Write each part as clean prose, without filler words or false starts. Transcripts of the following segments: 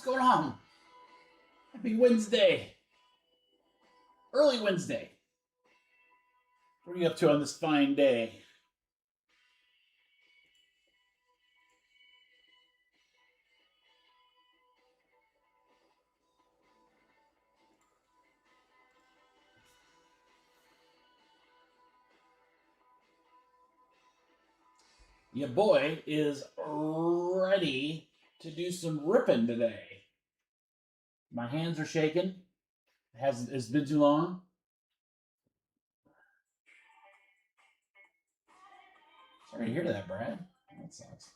going on? Happy Wednesday. Early Wednesday. What are you up to on this fine day? Your boy is ready to do some ripping today. My hands are shaking. It's been too long. Sorry to hear that, Brad. That sucks.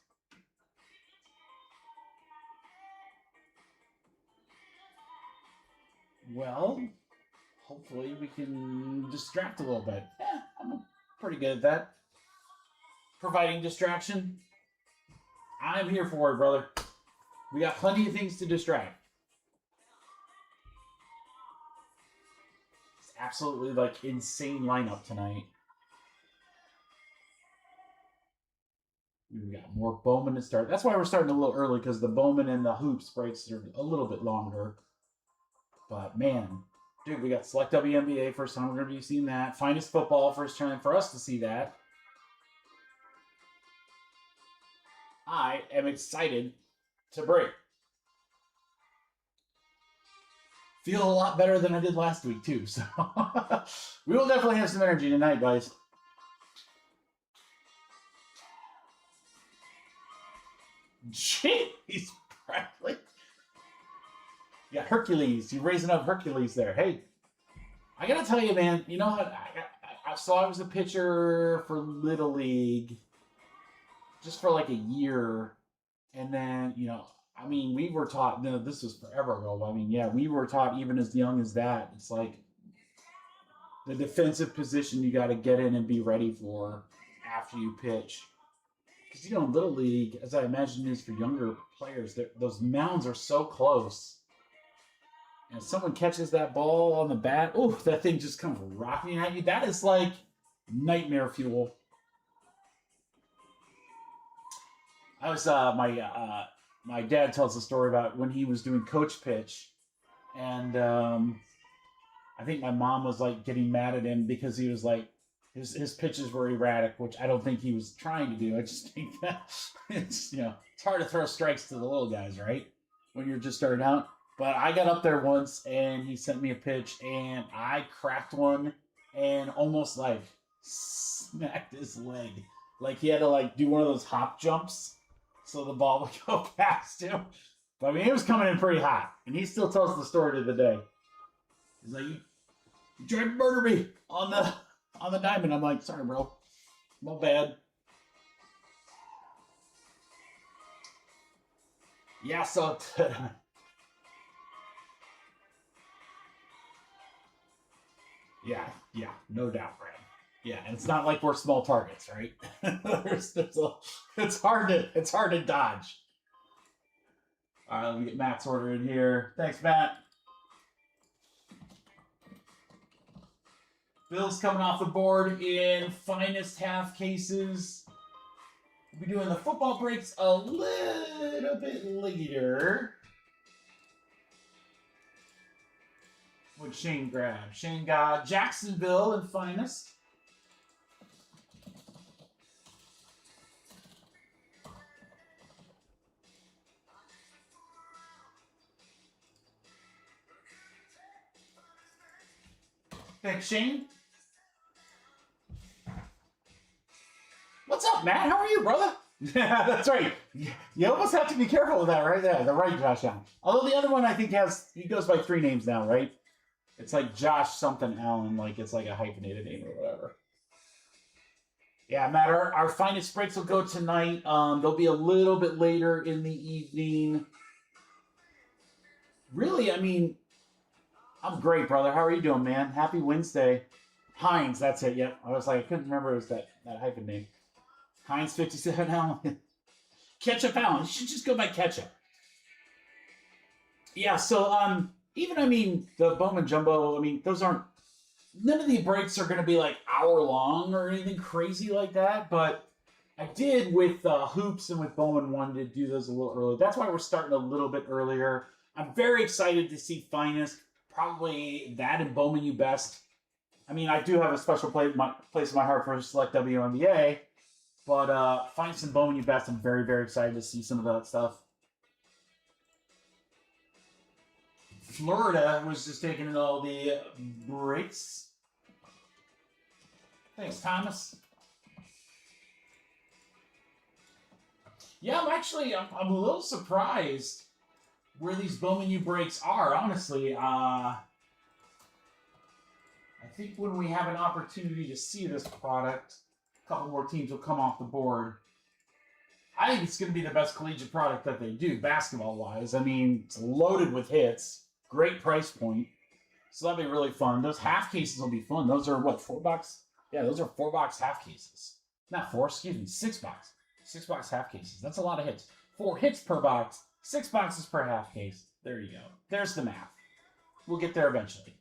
Well, hopefully we can distract a little bit. Yeah, I'm pretty good at that. Providing distraction. I'm here for it, brother. We got plenty of things to distract. It's absolutely like insane lineup tonight. We got more Bowman to start. That's why we're starting a little early, because the Bowman and the hoops breaks are a little bit longer. But man, dude, we got Select WNBA. First time we're going to be seeing that. Finest Football. First time for us to see that. I am excited to break. Feel a lot better than I did last week, too. So we will definitely have some energy tonight, guys. Jeez, Bradley. Yeah, Hercules. You're raising up Hercules there. Hey, I got to tell you, man, you know what? So I was a pitcher for Little League just for like a year. And then, you know, I mean, we were taught, no, this was forever ago, but I mean, yeah, we were taught even as young as that. It's like the defensive position you got to get in and be ready for after you pitch. Because, you know, Little League, as I imagine it is for younger players, those mounds are so close. And if someone catches that ball on the bat, oh, that thing just comes rocking at you. That is like nightmare fuel. I was my dad tells a story about when he was doing coach pitch, and I think my mom was like getting mad at him because he was like his pitches were erratic, which I don't think he was trying to do. I just think that it's, you know, it's hard to throw strikes to the little guys, right? When you're just starting out. But I got up there once and he sent me a pitch and I cracked one and almost like smacked his leg. Like he had to like do one of those hop jumps so the ball would go past him. But I mean, it was coming in pretty hot. And he still tells the story to the day. He's like, you tried to murder me on the diamond. I'm like, sorry, bro. My bad. Yeah, so yeah, no doubt, Brad. Yeah, and it's not like we're small targets, right? It's hard to dodge. All right, let me get Matt's order in here. Thanks, Matt. Bill's coming off the board in finest half cases. We'll be doing the football breaks a little bit later. What'd Shane grab? Shane got Jacksonville in finest. Thanks, Shane. What's up, Matt? How are you, brother? Yeah, that's right. You almost have to be careful with that right there. The right Josh Allen. Although the other one I think he goes by 3 names now, right? It's like Josh something Allen, like it's like a hyphenated name or whatever. Yeah, Matt, our finest breaks will go tonight. They'll be a little bit later in the evening. Really, I mean, I'm great, brother. How are you doing, man? Happy Wednesday. Hines, that's it. Yep. I was like, I couldn't remember it was that hyphen name. Hines 57 Allen. Ketchup Allen. You should just go by Ketchup. Yeah, so even, I mean, the Bowman Jumbo, I mean, those aren't, none of the breaks are going to be like hour long or anything crazy like that, but I did with hoops and with Bowman wanted to do those a little early. That's why we're starting a little bit earlier. I'm very excited to see Finest. Probably that and Bowman You Best. I mean, I do have a special place in my heart for Select WNBA, but Finest and Bowman You Best, I'm very, very excited to see some of that stuff. Florida was just taking in all the breaks. Thanks, Thomas. Yeah, I'm a little surprised where these Bowman U breaks are, honestly. I think when we have an opportunity to see this product, a couple more teams will come off the board. I think it's going to be the best collegiate product that they do, basketball-wise. I mean, it's loaded with hits, great price point, so that'll be really fun. Those half cases will be fun. Those are, what, $4? Yeah, those are $4 half cases. Not 4, excuse me, $6. $6 half cases. That's a lot of hits. 4 hits per box, 6 boxes per half case. There you go. There's the math. We'll get there eventually.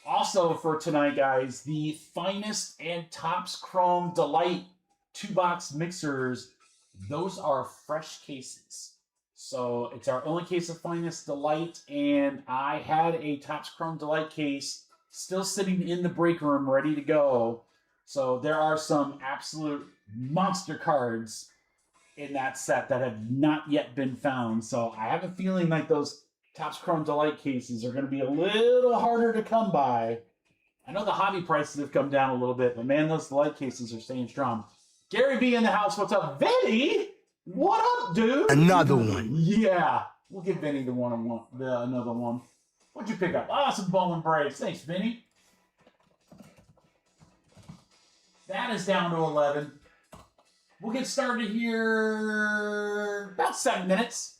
Also for tonight, guys, the Finest and Topps Chrome Delight 2-box mixers. Those are fresh cases. So it's our only case of Finest Delight, and I had a Topps Chrome Delight case still sitting in the break room ready to go. So there are some absolute monster cards in that set that have not yet been found. So I have a feeling like those Topps Chrome Delight cases are going to be a little harder to come by. I know the hobby prices have come down a little bit, but man, those Delight cases are staying strong. Gary B in the house, what's up? Vinny, what up, dude? Another one. Yeah, we'll give Vinny another one. What'd you pick up? Ah, some Bowman Braves. Thanks, Vinny. That is down to 11. We'll get started here about 7 minutes.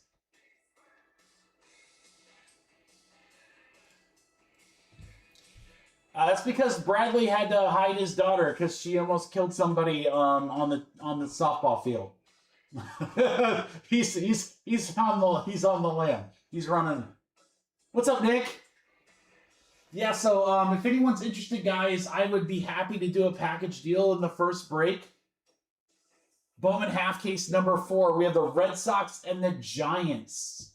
That's because Bradley had to hide his daughter because she almost killed somebody on the softball field. he's on the lamb. He's running. What's up, Nick? Yeah, so if anyone's interested, guys, I would be happy to do a package deal in the first break. Bowman half case number 4. We have the Red Sox and the Giants.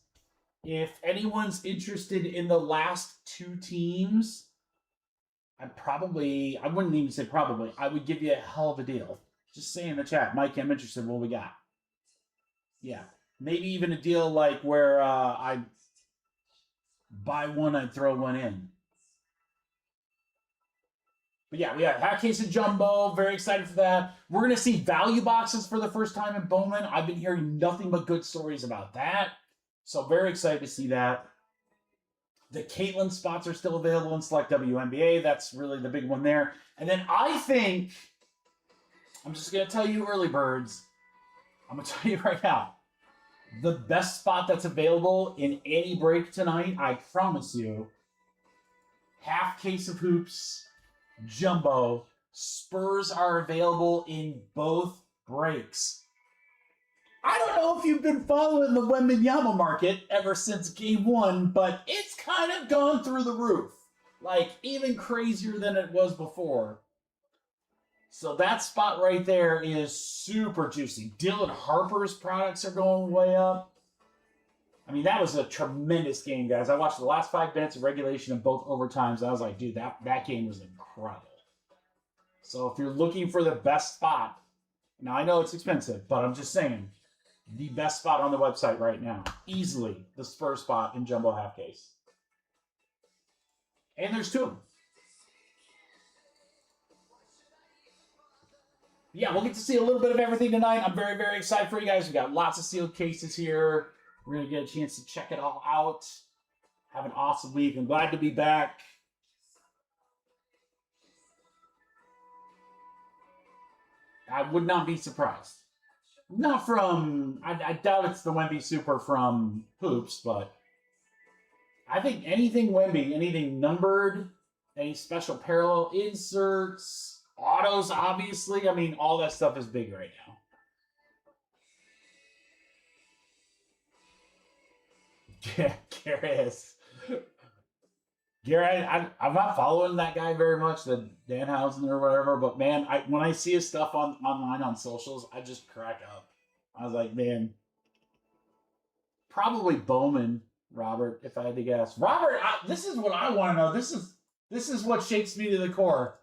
If anyone's interested in the last 2 teams, I wouldn't even say probably, I would give you a hell of a deal. Just say in the chat, Mike, I'm interested, what we got? Yeah, maybe even a deal like where I buy one, I'd throw one in. But yeah, we got half case of jumbo. Very excited for that. We're going to see value boxes for the first time in Bowman. I've been hearing nothing but good stories about that. So very excited to see that. The Caitlin spots are still available in Select WNBA. That's really the big one there. And then I think, I'm just going to tell you early birds. I'm going to tell you right now. The best spot that's available in any break tonight, I promise you, half case of hoops, jumbo. Spurs are available in both breaks. I don't know if you've been following the Wembanyama market ever since game 1, but it's kind of gone through the roof. Like, even crazier than it was before. So that spot right there is super juicy. Dylan Harper's products are going way up. I mean, that was a tremendous game, guys. I watched the last 5 minutes of regulation of both overtimes. I was like, dude, that game was incredible. So if you're looking for the best spot, now I know it's expensive, but I'm just saying, the best spot on the website right now. Easily the Spurs spot in jumbo half case. And there's 2 of them. Yeah, we'll get to see a little bit of everything tonight. I'm very, very excited for you guys. We got lots of sealed cases here. We're going to get a chance to check it all out. Have an awesome week. I'm glad to be back. I would not be surprised. Not from, I doubt it's the Wemby Super from Hoops, but I think anything Wemby, anything numbered, any special parallel inserts, autos, obviously. I mean, all that stuff is big right now. Yeah, Gary, I'm not following that guy very much, the Danhausen or whatever, but man, when I see his stuff online on socials, I just crack up. I was like, man, probably Bowman Robert, if I had to guess. Robert, this is what I want to know. This is what shakes me to the core.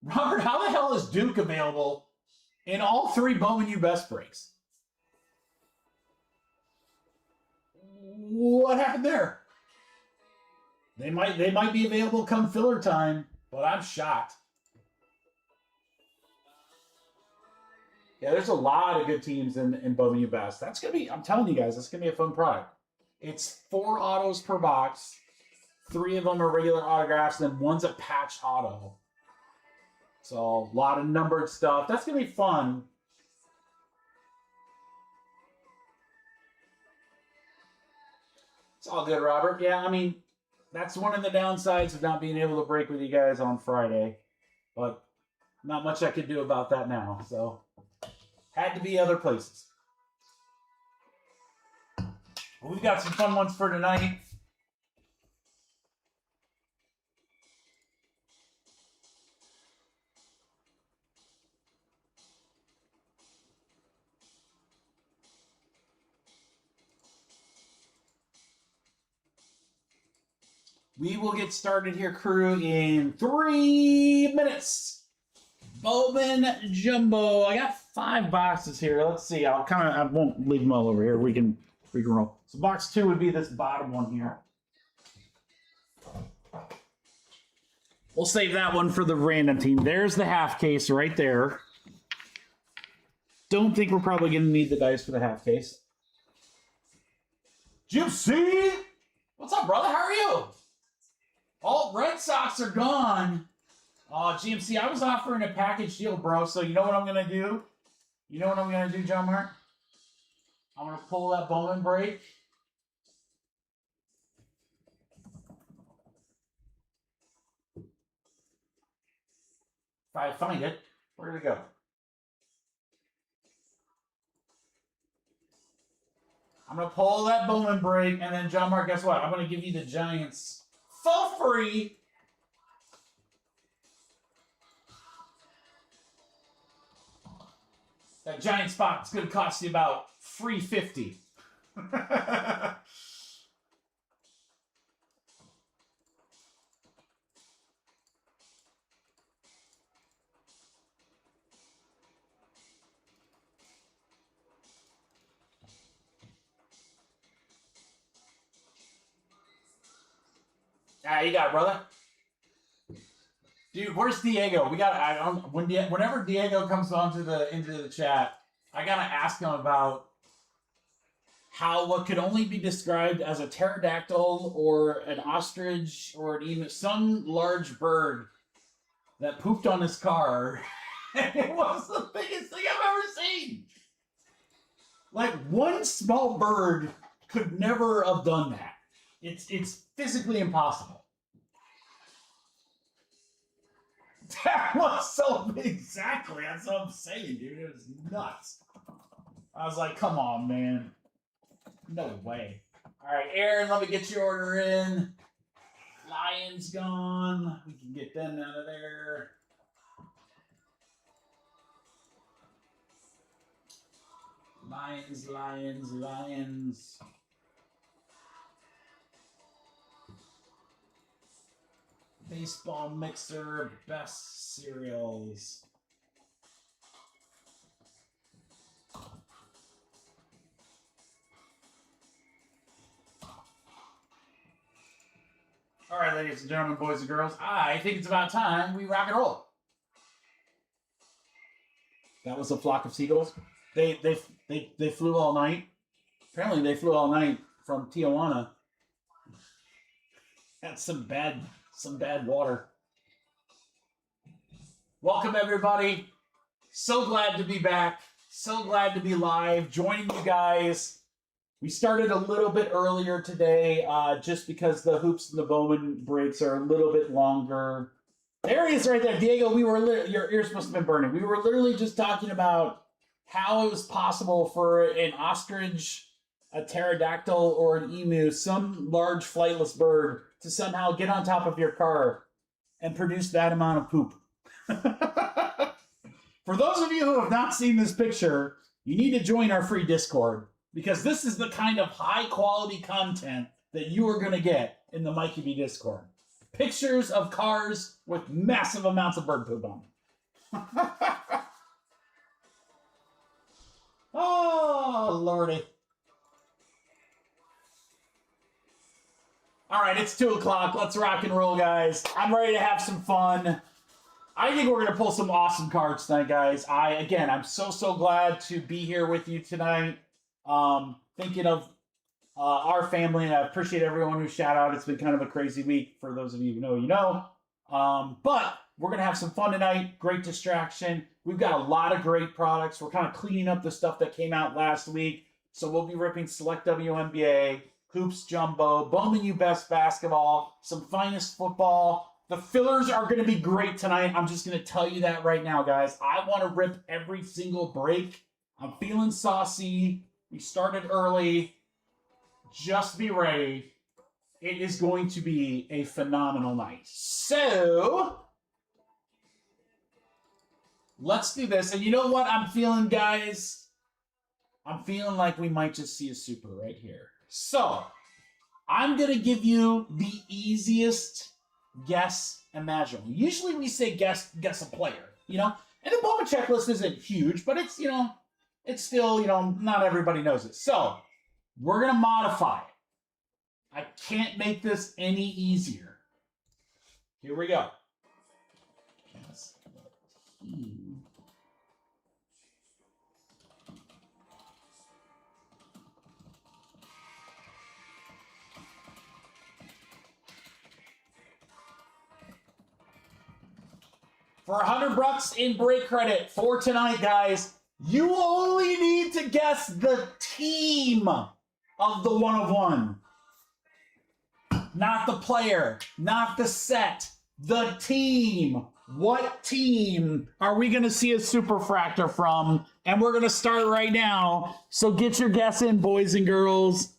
Robert, how the hell is Duke available in all 3 Bowman U Best breaks? What happened there? They might be available come filler time, but I'm shocked. Yeah, there's a lot of good teams in Bowman U Best. That's gonna be, I'm telling you guys, that's gonna be a fun product. It's 4 autos per box. 3 of them are regular autographs, and then 1's a patch auto. So a lot of numbered stuff. That's gonna be fun. It's all good, Robert. Yeah, I mean, that's one of the downsides of not being able to break with you guys on Friday. But not much I could do about that now. So had to be other places. Well, we've got some fun ones for tonight. We will get started here, crew, in 3 minutes. Bowman Jumbo. I got 5 boxes here. Let's see. I won't leave them all over here. We can roll. So box 2 would be this bottom one here. We'll save that one for the random team. There's the half case right there. Don't think we're probably going to need the dice for the half case. Gypsy! What's up, brother? How are you? All Red Sox are gone. GMC, I was offering a package deal, bro. So you know what I'm going to do? You know what I'm going to do, John Mark? I'm going to pull that Bowman break. If I find it, where did it go? I'm going to pull that Bowman break, and then, John Mark, guess what? I'm going to give you the Giants for free. That giant spot is going to cost you about $350. You got it, brother. Dude, where's Diego? We got. Whenever Diego comes into the chat, I gotta ask him about what could only be described as a pterodactyl or an ostrich or an emu, some large bird that pooped on his car. And it was the biggest thing I've ever seen. Like, one small bird could never have done that. It's physically impossible. That was so exactly. That's what I'm saying, dude. It was nuts. I was like, come on, man. No way. All right, Aaron, let me get your order in. Lions gone. We can get them out of there. Lions, Lions, Lions. Baseball mixer, best cereals. All right, ladies and gentlemen, boys and girls, I think it's about time we rock and roll. That was a flock of seagulls. They flew all night. Apparently, they flew all night from Tijuana. That's some bad water. Welcome, everybody. So glad to be back. So glad to be live, joining you guys. We started a little bit earlier today, just because the hoops and the Bowman breaks are a little bit longer. There he is right there. Diego, your ears must have been burning. We were literally just talking about how it was possible for an ostrich, a pterodactyl, or an emu, some large flightless bird, to somehow get on top of your car and produce that amount of poop. For those of you who have not seen this picture, you need to join our free Discord. because this is the kind of high-quality content that you are going to get in the Mikey B Discord. Pictures of cars with massive amounts of bird poop on them. Oh, Lordy. All right, it's 2 o'clock. Let's rock and roll, guys. I'm ready to have some fun. I think we're going to pull some awesome cards tonight, guys. I'm so glad to be here with you tonight. Thinking of our family, and I appreciate everyone who shout out. It's been kind of a crazy week. For those of you who know, you know. But we're going to have some fun tonight. Great distraction. We've got a lot of great products. We're kind of cleaning up the stuff that came out last week. So we'll be ripping select WNBA, Hoops Jumbo, Bowman U Best Basketball, some Finest Football. The fillers are going to be great tonight. I'm just going to tell you that right now, guys. I want to rip every single break. I'm feeling saucy. We started early. Just be ready. It is going to be a phenomenal night. So, let's do this. And you know what I'm feeling, guys? I'm feeling like we might just see a super right here. So, I'm going to give you the easiest guess imaginable. Usually we say guess a player, you know? And the Bowman checklist isn't huge, but it's, it's still, not everybody knows it. So, we're going to modify it. I can't make this any easier. Here we go. Guess the team. For $100 in break credit for tonight, guys, you only need to guess the team of the 1 of 1. Not the player, not the set, the team. What team are we going to see a superfractor from? And we're going to start right now. So get your guess in, boys and girls.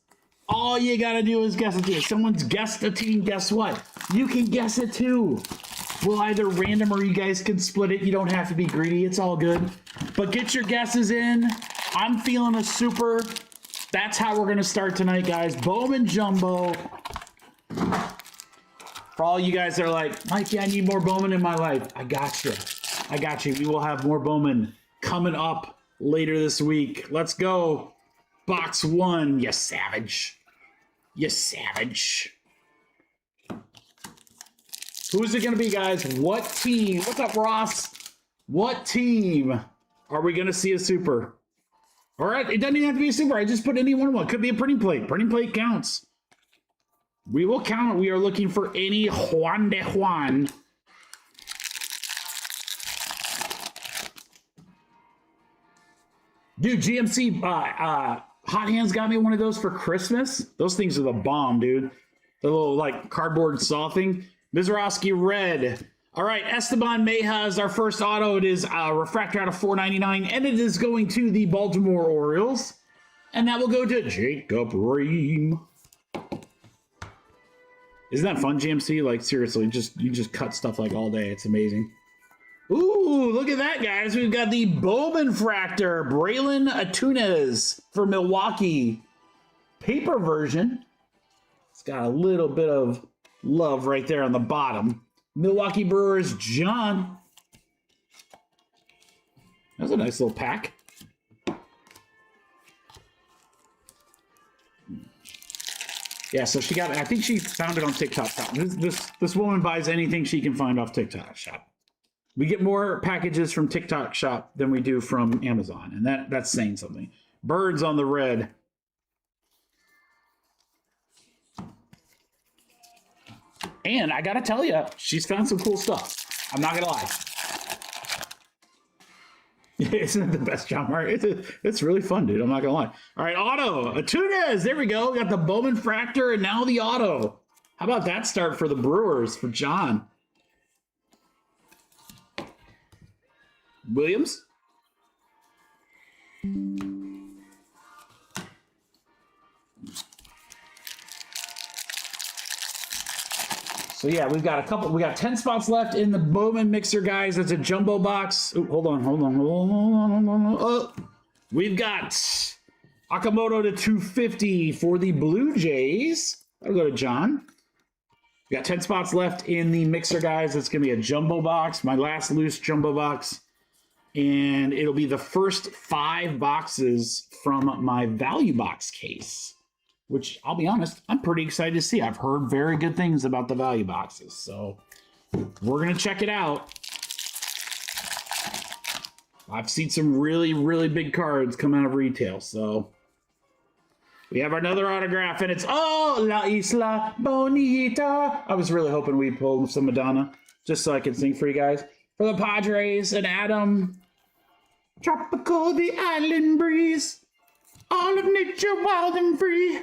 All you got to do is guess a team. If someone's guessed a team, guess what? You can guess it too. We'll either random or you guys can split it. You don't have to be greedy. It's all good. But get your guesses in. I'm feeling a super. That's how we're going to start tonight, guys. Bowman Jumbo. For all you guys that are like, Mikey, I need more Bowman in my life. I got you. I got you. We will have more Bowman coming up later this week. Let's go. Box 1, you savage. You savage. Who's it going to be, guys? What team? What's up, Ross? What team are we going to see a super? All right, it doesn't even have to be a super. I just put any one. It could be a printing plate. Printing plate counts. We will count it. We are looking for any Juan de Juan. Dude, GMC Hot Hands got me one of those for Christmas. Those things are the bomb, dude. The little, like, cardboard saw thing. Mizorowski red. All right, Esteban Meja is our first auto. It is a refractor out of $4.99, and it is going to the Baltimore Orioles. And that will go to Jacob Ream. Isn't that fun, GMC? Like, seriously, you just cut stuff like all day. It's amazing. Ooh, look at that, guys. We've got the Bowman Fractor, Braylon Atunes for Milwaukee. Paper version. It's got a little bit of love right there on the bottom. Milwaukee Brewers, John. That's a nice little pack. Yeah, so she got, I think she found it on TikTok Shop. This woman buys anything she can find off TikTok Shop. We get more packages from TikTok Shop than we do from Amazon, and that's saying something. Birds on the red. And I gotta tell you, she's found some cool stuff. I'm not gonna lie. Isn't it the best job, Mark? It's really fun, dude. I'm not gonna lie. All right, auto. Atunes. There we go. We got the Bowman Fractor and now the auto. How about that start for the Brewers for John? Williams. So yeah, we've got 10 spots left in the Bowman mixer, guys. It's a jumbo box. Ooh, hold on. Oh, we've got Akamoto to 250 for the Blue Jays. That'll go to John. We got 10 spots left in the mixer, guys. It's going to be a jumbo box, my last loose jumbo box. And it'll be the first 5 boxes from my value box case, which I'll be honest, I'm pretty excited to see. I've heard very good things about the value boxes. So we're going to check it out. I've seen some really, really big cards come out of retail. So we have another autograph, and it's, oh, La Isla Bonita. I was really hoping we'd pull some Madonna, just so I could sing for you guys. For the Padres, and Adam. Tropical, the island breeze. All of nature wild and free.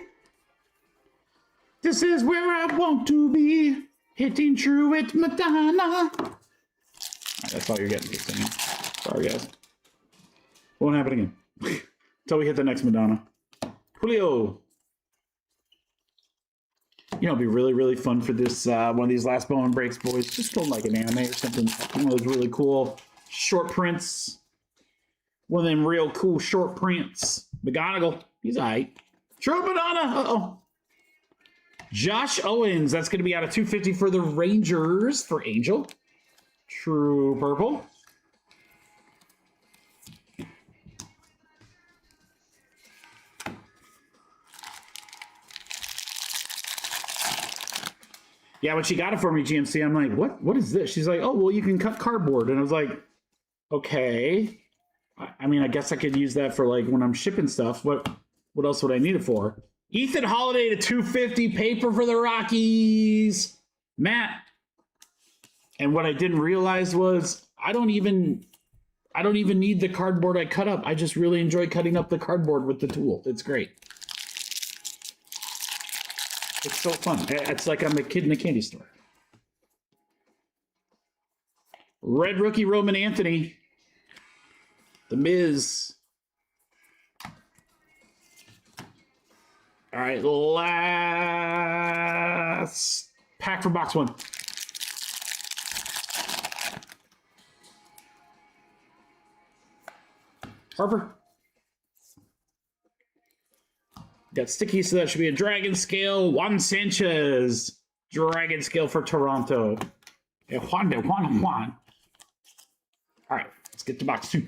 This is where I want to be. Hitting true with Madonna. All right, that's all you're getting for singing. Sorry, guys. Won't happen again. Until we hit the next Madonna. Julio. You know, it'd be really, really fun for this, one of these last Bowman breaks, boys. Just film like an anime or something. One of those really cool short prints. One of them real cool short prints. McGonagall, he's all right. True Madonna, uh-oh. Josh Owens, that's going to be out of 250 for the Rangers for Angel. True purple. Yeah, when she got it for me, GMC, I'm like, what is this? She's like, oh, well, you can cut cardboard. And I was like, okay. I mean, I guess I could use that for like when I'm shipping stuff. What else would I need it for? Ethan Holiday to 250 paper for the Rockies. Matt. And what I didn't realize was I don't even need the cardboard I cut up. I just really enjoy cutting up the cardboard with the tool. It's great. It's so fun. It's like I'm a kid in a candy store. Red rookie Roman Anthony. The Miz. All right, last pack for box 1. Harper. Got sticky, so that should be a Dragon Scale. Juan Sanchez. Dragon Scale for Toronto. Juan. All right, let's get to box 2.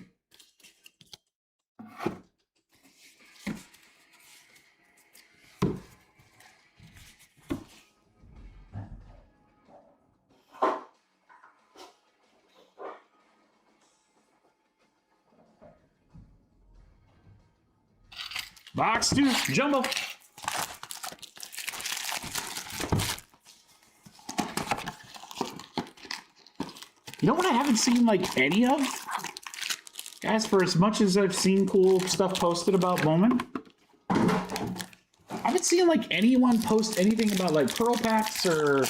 Box 2, jumbo. You know what I haven't seen like any of? Guys, for as much as I've seen cool stuff posted about Bowman, I haven't seen like anyone post anything about like pearl packs or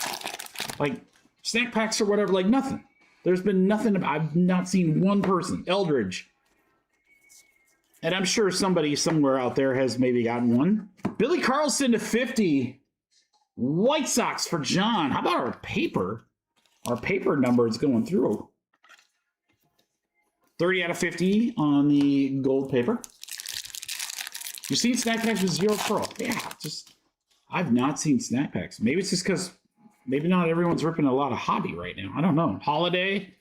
like snack packs or whatever, like nothing. There's been nothing. I've not seen one person. Eldridge. And I'm sure somebody somewhere out there has maybe gotten one. Billy Carlson to 50. White Sox for John. How about our paper? Our paper number is going through. 30 out of 50 on the gold paper. You've seen snack packs with 0 pearl. Yeah, just I've not seen snack packs. Maybe it's just because maybe not everyone's ripping a lot of hobby right now. I don't know. Holiday.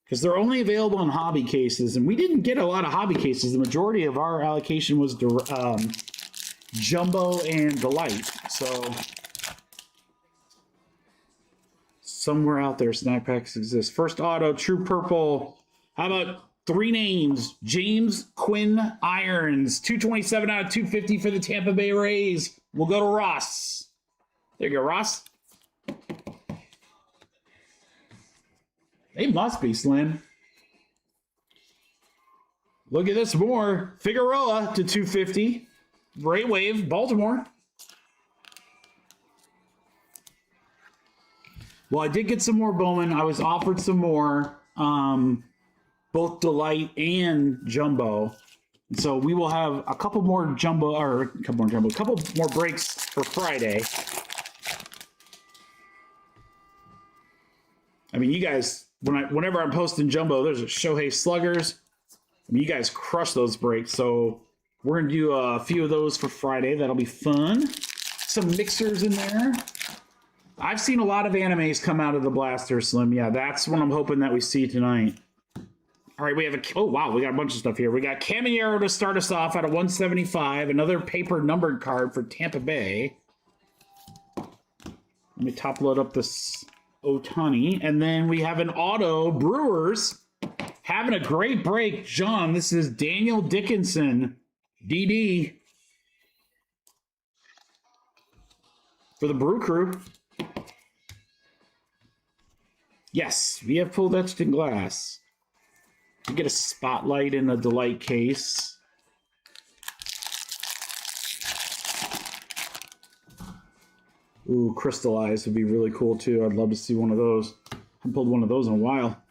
Because they're only available in hobby cases, and we didn't get a lot of hobby cases. The majority of our allocation was Jumbo and Delight. So somewhere out there, snack packs exist. First auto, True Purple. How about 3 names? James Quinn Irons, 227 out of 250 for the Tampa Bay Rays. We'll go to Ross. There you go, Ross. They must be slim. Look at this more. Figueroa to 250. Ray Wave, Baltimore. Well, I did get some more Bowman. I was offered some more, both Delight and Jumbo. So we will have a couple more breaks for Friday. I mean, you guys, whenever I'm posting Jumbo, there's a Shohei Sluggers. I mean, you guys crush those breaks. So We're going to do a few of those for Friday. That'll be fun. Some mixers in there. I've seen a lot of animes come out of the blaster, Slim. Yeah, that's what I'm hoping that we see tonight. All right, we have oh, wow, we got a bunch of stuff here. We got Caminero to start us off out of 175. Another paper numbered card for Tampa Bay. Let me top load up this Ohtani. And then we have an auto. Brewers having a great break. John, this is Daniel Dickinson, DD, for the Brew Crew. Yes, we have full etched in glass. You get a spotlight in the Delight case. Ooh, crystallized would be really cool too. I'd love to see one of those. I haven't pulled one of those in a while.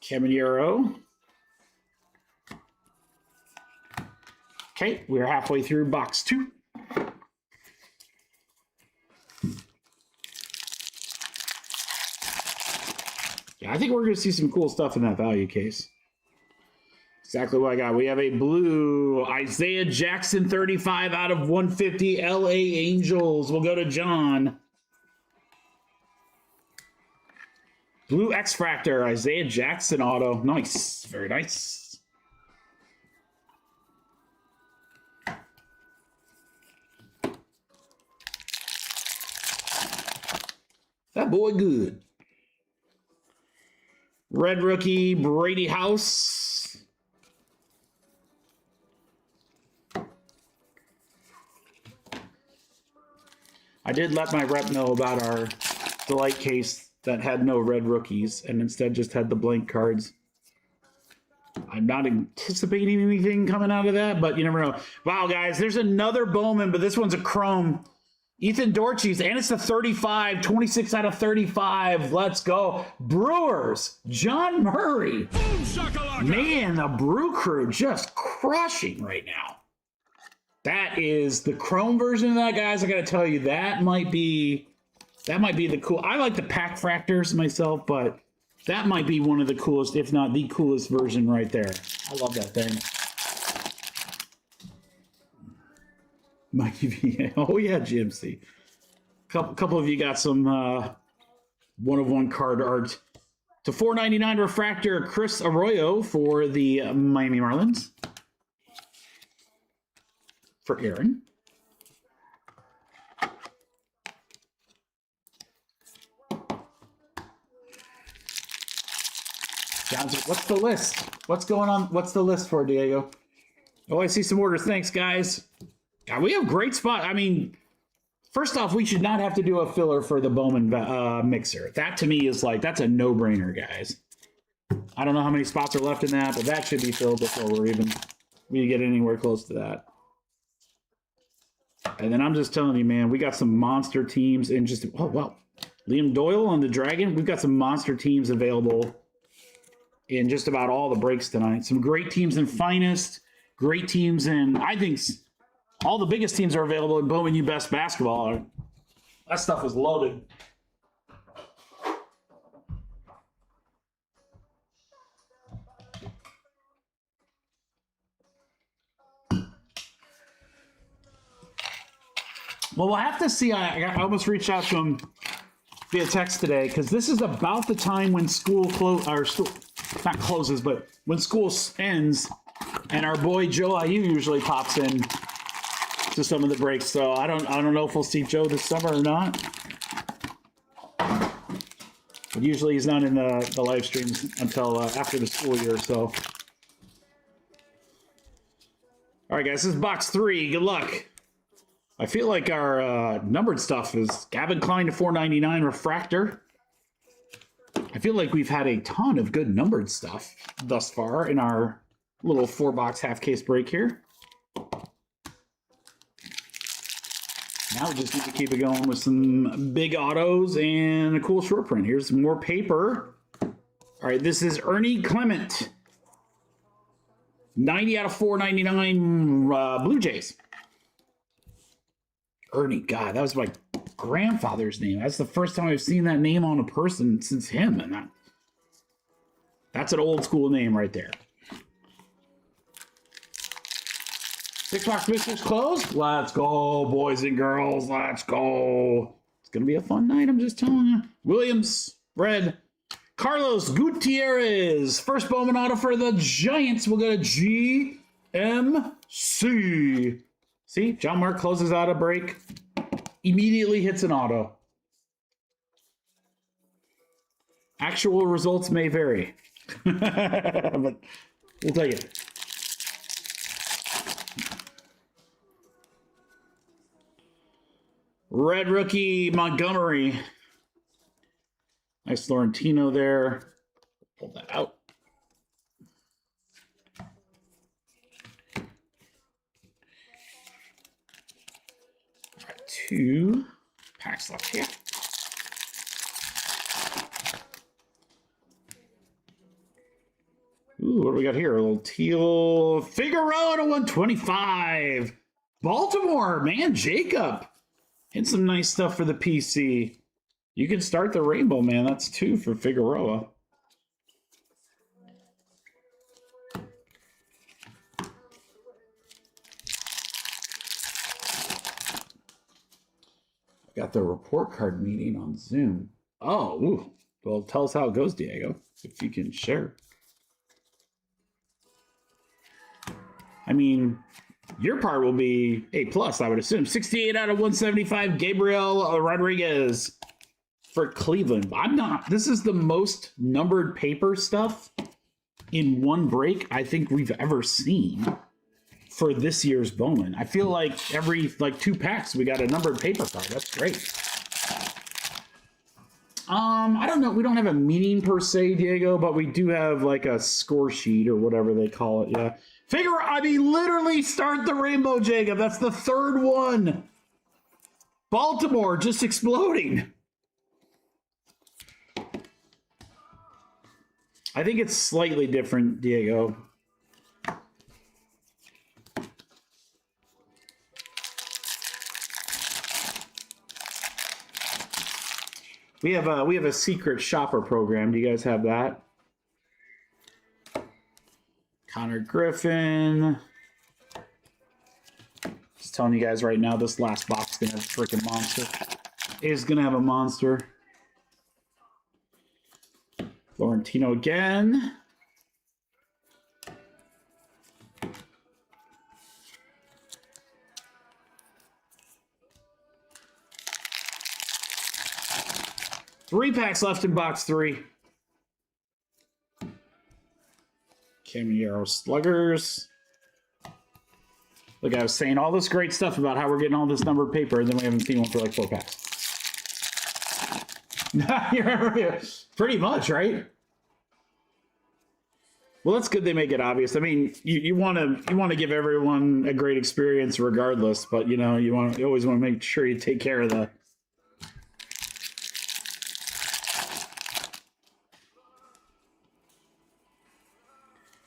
Caminero. Okay, we're halfway through box 2. Yeah, I think we're going to see some cool stuff in that value case. Exactly what I got. We have a blue Isaiah Jackson 35 out of 150 LA Angels. We'll go to John. Blue X-Fractor Isaiah Jackson auto. Nice. Very nice. That boy good. Red rookie Brady House. I did let my rep know about our Delight case that had no red rookies and instead just had the blank cards. I'm not anticipating anything coming out of that, but you never know. Wow, guys, there's another Bowman, but this one's a chrome. Ethan Dortche's, and it's a 35, 26 out of 35. Let's go. Brewers, John Murray. Boom, shakalaka. Man, the Brew Crew just crushing right now. That is the chrome version of that, guys. I got to tell you, that might be the cool. I like the pack fractors myself, but that might be one of the coolest, if not the coolest version right there. I love that thing. Mikey V. Oh, yeah, GMC. Couple of you got some one-of-one card art. To 499 refractor, Chris Arroyo for the Miami Marlins. For Aaron. Johnson, what's the list? What's going on? What's the list for, Diego? Oh, I see some orders. Thanks, guys. God, we have great spot. I mean, first off, we should not have to do a filler for the Bowman mixer. That to me is like, that's a no-brainer, guys. I don't know how many spots are left in that, but that should be filled before we get anywhere close to that. And then I'm just telling you, man, we got some monster teams in just, oh, wow. Liam Doyle on the Dragon. We've got some monster teams available in just about all the breaks tonight. Some great teams in Finest, great teams in, I think, all the biggest teams are available in Bowman U Best Basketball. That stuff was loaded. Well, we'll have to see. I almost reached out to him via text today because this is about the time when school not closes, but when school ends, and our boy Joe IU usually pops in to some of the breaks. So I don't know if we'll see Joe this summer or not. But usually he's not in the live streams until after the school year. So, all right, guys, this is box 3. Good luck. I feel like our numbered stuff is Gavin Klein to 499 refractor. I feel like we've had a ton of good numbered stuff thus far in our little 4-box half case break here. Now we just need to keep it going with some big autos and a cool short print. Here's some more paper. All right, this is Ernie Clement. 90 out of 499 Blue Jays. Ernie, God, that was my grandfather's name. That's the first time I've seen that name on a person since him. And that's an old school name right there. Six box boosters closed. Let's go, boys and girls. Let's go. It's going to be a fun night, I'm just telling you. Williams, red. Carlos Gutierrez. First Bowman auto for the Giants. We'll go to GMC. See, John Mark closes out a break. Immediately hits an auto. Actual results may vary. But we'll take it. Red rookie Montgomery. Nice Florentino there. Pull that out. All right, 2 packs left here. Ooh, what do we got here? A little teal Figueroa to 125. Baltimore, man, Jacob. And some nice stuff for the PC. You can start the rainbow, man. That's 2 for Figueroa. I've got the report card meeting on Zoom. Oh, ooh. Well, tell us how it goes, Diego, if you can share. I mean, your part will be A+, I would assume. 68 out of 175, Gabriel Rodriguez for Cleveland. I'm not. This is the most numbered paper stuff in one break I think we've ever seen for this year's Bowman. I feel like every 2 packs we got a numbered paper card. That's great. I don't know. We don't have a meeting per se, Diego, but we do have like a score sheet or whatever they call it. Yeah. Literally start the rainbow, Jacob. That's the 3rd one. Baltimore just exploding. I think it's slightly different, Diego. We have a secret shopper program. Do you guys have that? Connor Griffin. Just telling you guys right now, this last box is gonna have a freaking monster. Is gonna have a monster. Florentino again. Three packs left in box 3. Camaro Sluggers. Look, I was saying all this great stuff about how we're getting all this numbered paper, and then we haven't seen one for like 4 packs. You remember? Pretty much, right? Well, that's good they make it obvious. I mean, you want to give everyone a great experience regardless, but you know, you always want to make sure you take care of the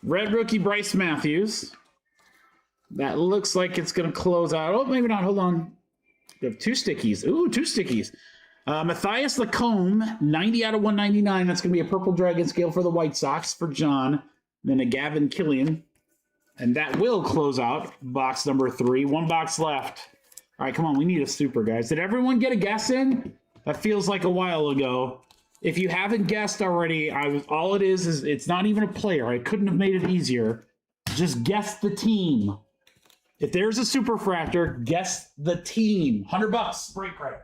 red rookie Bryce Matthews. That looks like it's going to close out. Oh, maybe not. Hold on. We have 2 stickies. Ooh, 2 stickies. Matthias Lacombe, 90 out of 199. That's going to be a purple dragon scale for the White Sox for John. Then a Gavin Killian. And that will close out box number 3. 1 box left. All right, come on. We need a super, guys. Did everyone get a guess in? That feels like a while ago. If you haven't guessed already, all it is it's not even a player. I couldn't have made it easier. Just guess the team. If there's a superfractor, guess the team. $100 break credit.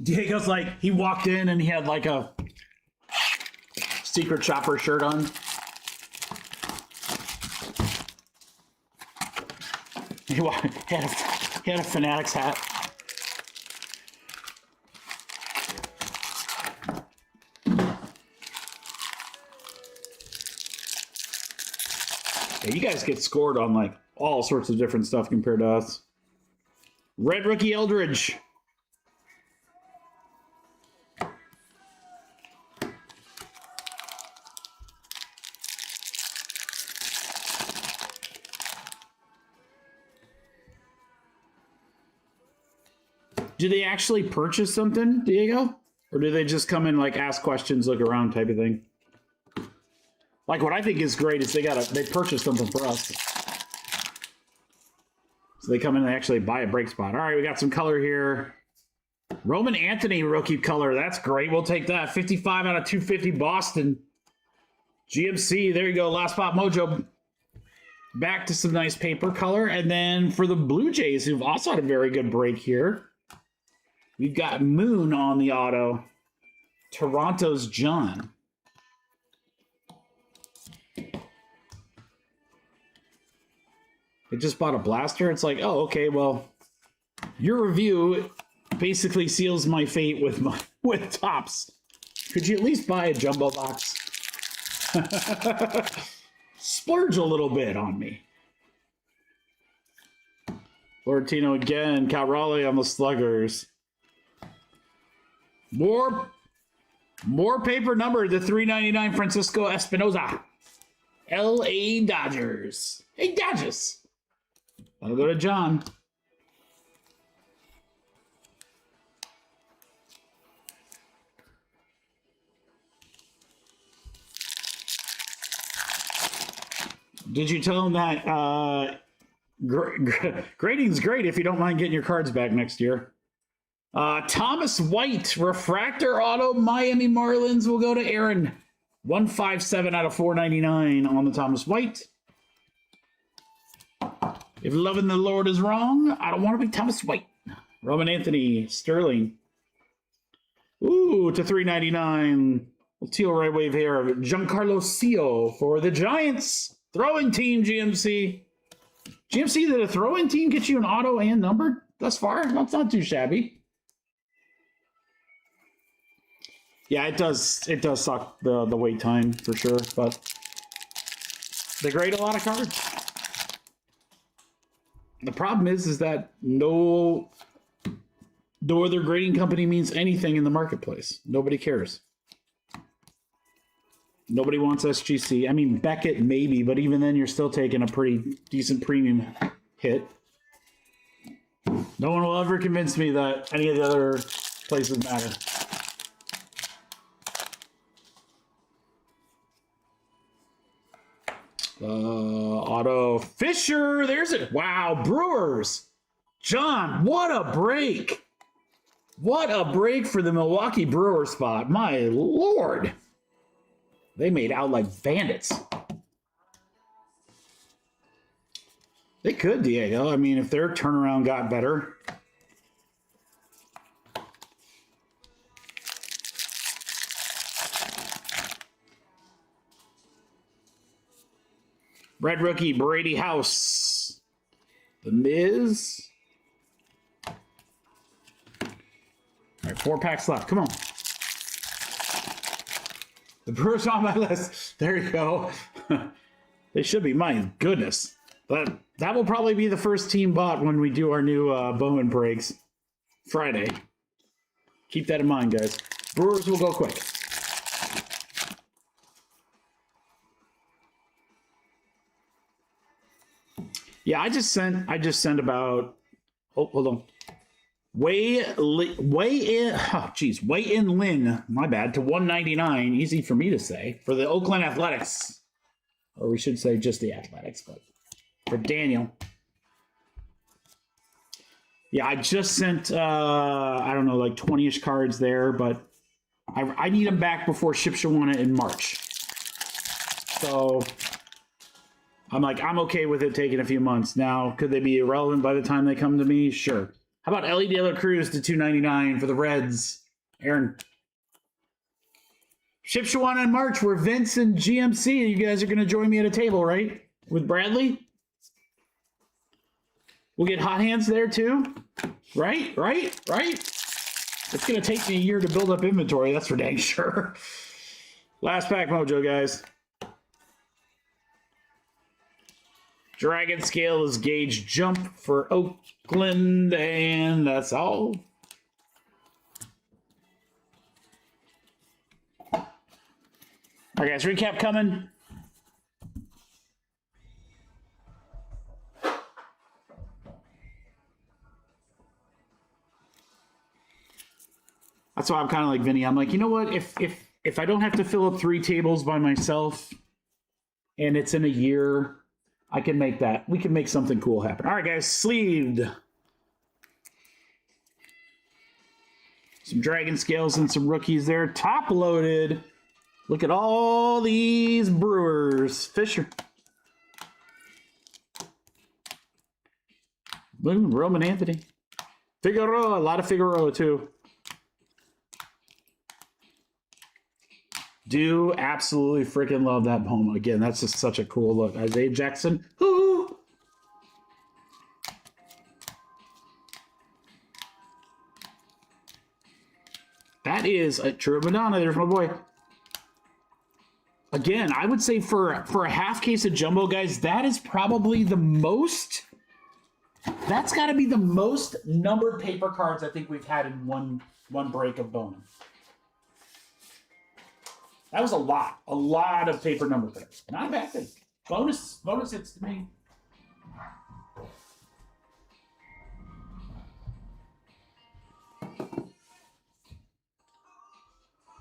Diego's like, he walked in and he had like a secret shopper shirt on. He had a Fanatics hat. Yeah, you guys get scored on like all sorts of different stuff compared to us. Red rookie Eldridge. Do they actually purchase something, Diego? Or do they just come in, like, ask questions, look around type of thing? Like, what I think is great is they purchase something for us. So they come in and actually buy a break spot. All right, we got some color here. Roman Anthony rookie color. That's great. We'll take that. 55 out of 250 Boston. GMC. There you go. Last Spot Mojo. Back to some nice paper color. And then for the Blue Jays, who've also had a very good break here, we've got Moon on the auto. Toronto's John. They just bought a blaster. It's like, oh, okay, well, your review basically seals my fate with Topps. Could you at least buy a jumbo box? Splurge a little bit on me. Florentino again. Cal Raleigh on the Sluggers. More paper number to 399 Francisco Espinoza. L.A. Dodgers. Hey, Dodgers. That'll go to John. Did you tell him that grading's great if you don't mind getting your cards back next year? Thomas White, refractor auto, Miami Marlins will go to Aaron. 157 out of 499 on the Thomas White. If loving the Lord is wrong, I don't want to be Thomas White. Roman Anthony, Sterling. Ooh, to 399. Teal right wave here. Giancarlo Sio for the Giants. Throwing team, GMC. GMC, did a throwing team get you an auto and numbered thus far? That's not too shabby. Yeah, it does suck the wait time for sure, but they grade a lot of cards. The problem is that no other grading company means anything in the marketplace. Nobody cares. Nobody wants SGC. I mean, Beckett maybe, but even then you're still taking a pretty decent premium hit. No one will ever convince me that any of the other places matter. Auto Fisher, there's it. Wow, Brewers. John, what a break. What a break for the Milwaukee Brewers spot. My Lord. They made out like bandits. They could, Diego. I mean, if their turnaround got better. Red rookie, Brady House. The Miz. All right, 4 packs left. Come on. The Brewers on my list. There you go. They should be. My goodness. But that will probably be the first team bought when we do our new Bowman breaks Friday. Keep that in mind, guys. Brewers will go quick. Yeah, I just sent about. Oh, hold on. Way in Lynn, my bad, to 199. Easy for me to say for the Oakland Athletics, or we should say just the Athletics, but for Daniel. Yeah, I just sent I don't know, like 20-ish cards there, but I need them back before Shipshawana in March. So I'm like, I'm okay with it taking a few months. Now, could they be irrelevant by the time they come to me? Sure. How about Ellie De La Cruz to 299 for the Reds? Aaron. Shipshawana in March, where Vince and GMC, you guys are going to join me at a table, right? With Bradley? We'll get hot hands there too. Right? It's going to take me a year to build up inventory. That's for dang sure. Last pack mojo, guys. Dragon Scale is Gauge Jump for Oakland, and that's all. All right, guys, recap coming. That's why I'm kind of like Vinny. I'm like, you know what? If I don't have to fill up 3 tables by myself, and it's in a year, I can make that. We can make something cool happen. All right, guys, sleeved. Some dragon scales and some rookies there. Top loaded. Look at all these Brewers. Fisher. Boom, Roman Anthony. Figueroa, a lot of Figueroa too. Do absolutely freaking love that Bowman. Again, that's just such a cool look. Isaiah Jackson. Woo! That is a true Madonna. There's my boy. Again, I would say for a half case of jumbo, guys, that is probably the most. That's got to be the most numbered paper cards I think we've had in one break of Bowman. That was a lot of paper number cards. Not a bad thing. Bonus hits to me.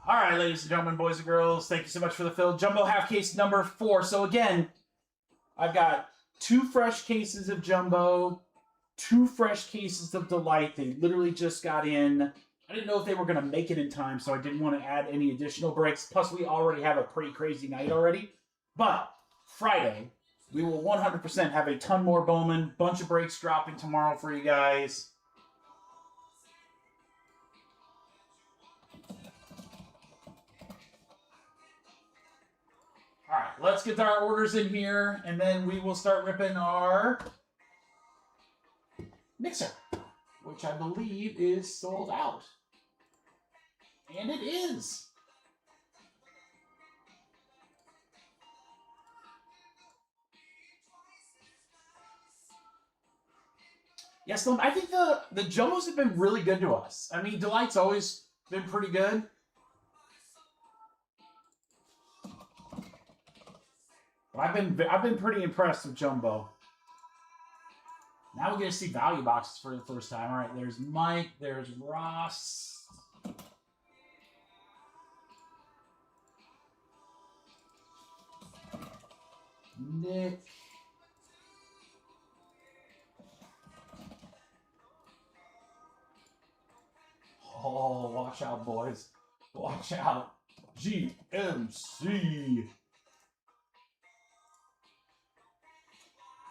All right, ladies and gentlemen, boys and girls, thank you so much for the fill. Jumbo half case number 4. So again, I've got 2 fresh cases of Jumbo, 2 fresh cases of Delight. They literally just got in. I didn't know if they were going to make it in time, so I didn't want to add any additional breaks. Plus, we already have a pretty crazy night already. But Friday, we will 100% have a ton more Bowman. Bunch of breaks dropping tomorrow for you guys. All right, let's get our orders in here, and then we will start ripping our mixer, which I believe is sold out. And it is. Yes, I think the Jumbos have been really good to us. I mean, Delight's always been pretty good. But I've been pretty impressed with Jumbo. Now we're going to see value boxes for the first time. All right, there's Mike, there's Ross. Nick. Oh, watch out, boys. Watch out. GMC.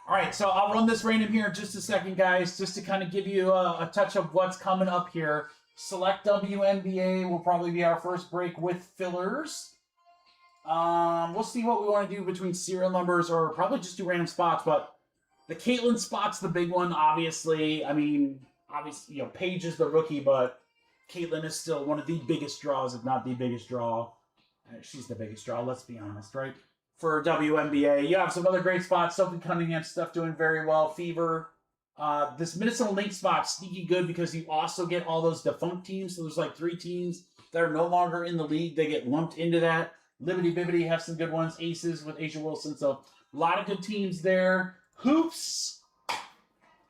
All right, so I'll run this random here in just a second, guys, just to kind of give you a touch of what's coming up here. Select WNBA will probably be our first break with fillers. We'll see what we want to do between serial numbers or probably just do random spots, but the Caitlin spot's the big one, obviously. I mean, obviously, Paige is the rookie, but Caitlin is still one of the biggest draws, if not the biggest draw. She's the biggest draw, let's be honest, right? For WNBA. You have some other great spots. Sophie Cunningham stuff doing very well. Fever. This Minnesota Lynx spot, sneaky good because you also get all those defunct teams. So there's like 3 teams that are no longer in the league. They get lumped into that. Liberty Bibbity have some good ones. Aces with Asia Wilson. So a lot of good teams there. Hoops.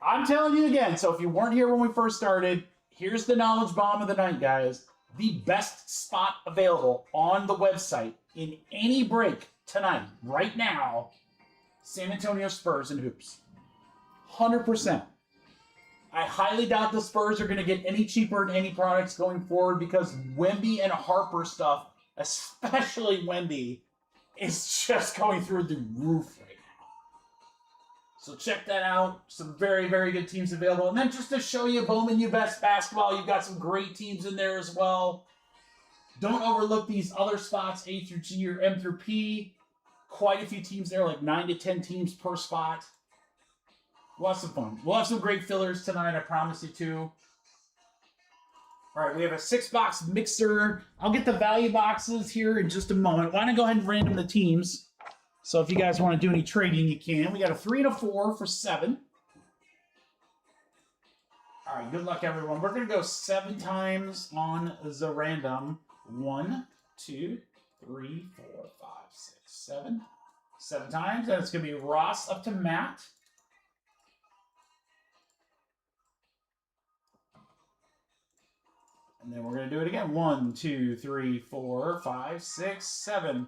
I'm telling you again. So if you weren't here when we first started, here's the knowledge bomb of the night, guys. The best spot available on the website in any break tonight, right now, San Antonio Spurs and hoops. 100%. I highly doubt the Spurs are going to get any cheaper in any products going forward because Wemby and Harper stuff, especially Wemby, is just going through the roof right now. So check that out. Some very, very good teams available. And then just to show you Bowman U Best Basketball, you've got some great teams in there as well. Don't overlook these other spots, A through G or M through P. Quite a few teams there, like 9 to 10 teams per spot. We'll have some fun. We'll have some great fillers tonight, I promise you too. All right, we have a 6-box mixer. I'll get the value boxes here in just a moment. Why don't I go ahead and random the teams? So if you guys want to do any trading, you can. We got a 3 and a 4 for 7. All right, good luck, everyone. We're going to go 7 times on the random. 1, 2, 3, 4, 5, 6, 7. 7 times. And it's going to be Ross up to Matt. And then we're going to do it again. 1, 2, 3, 4, 5, 6, 7.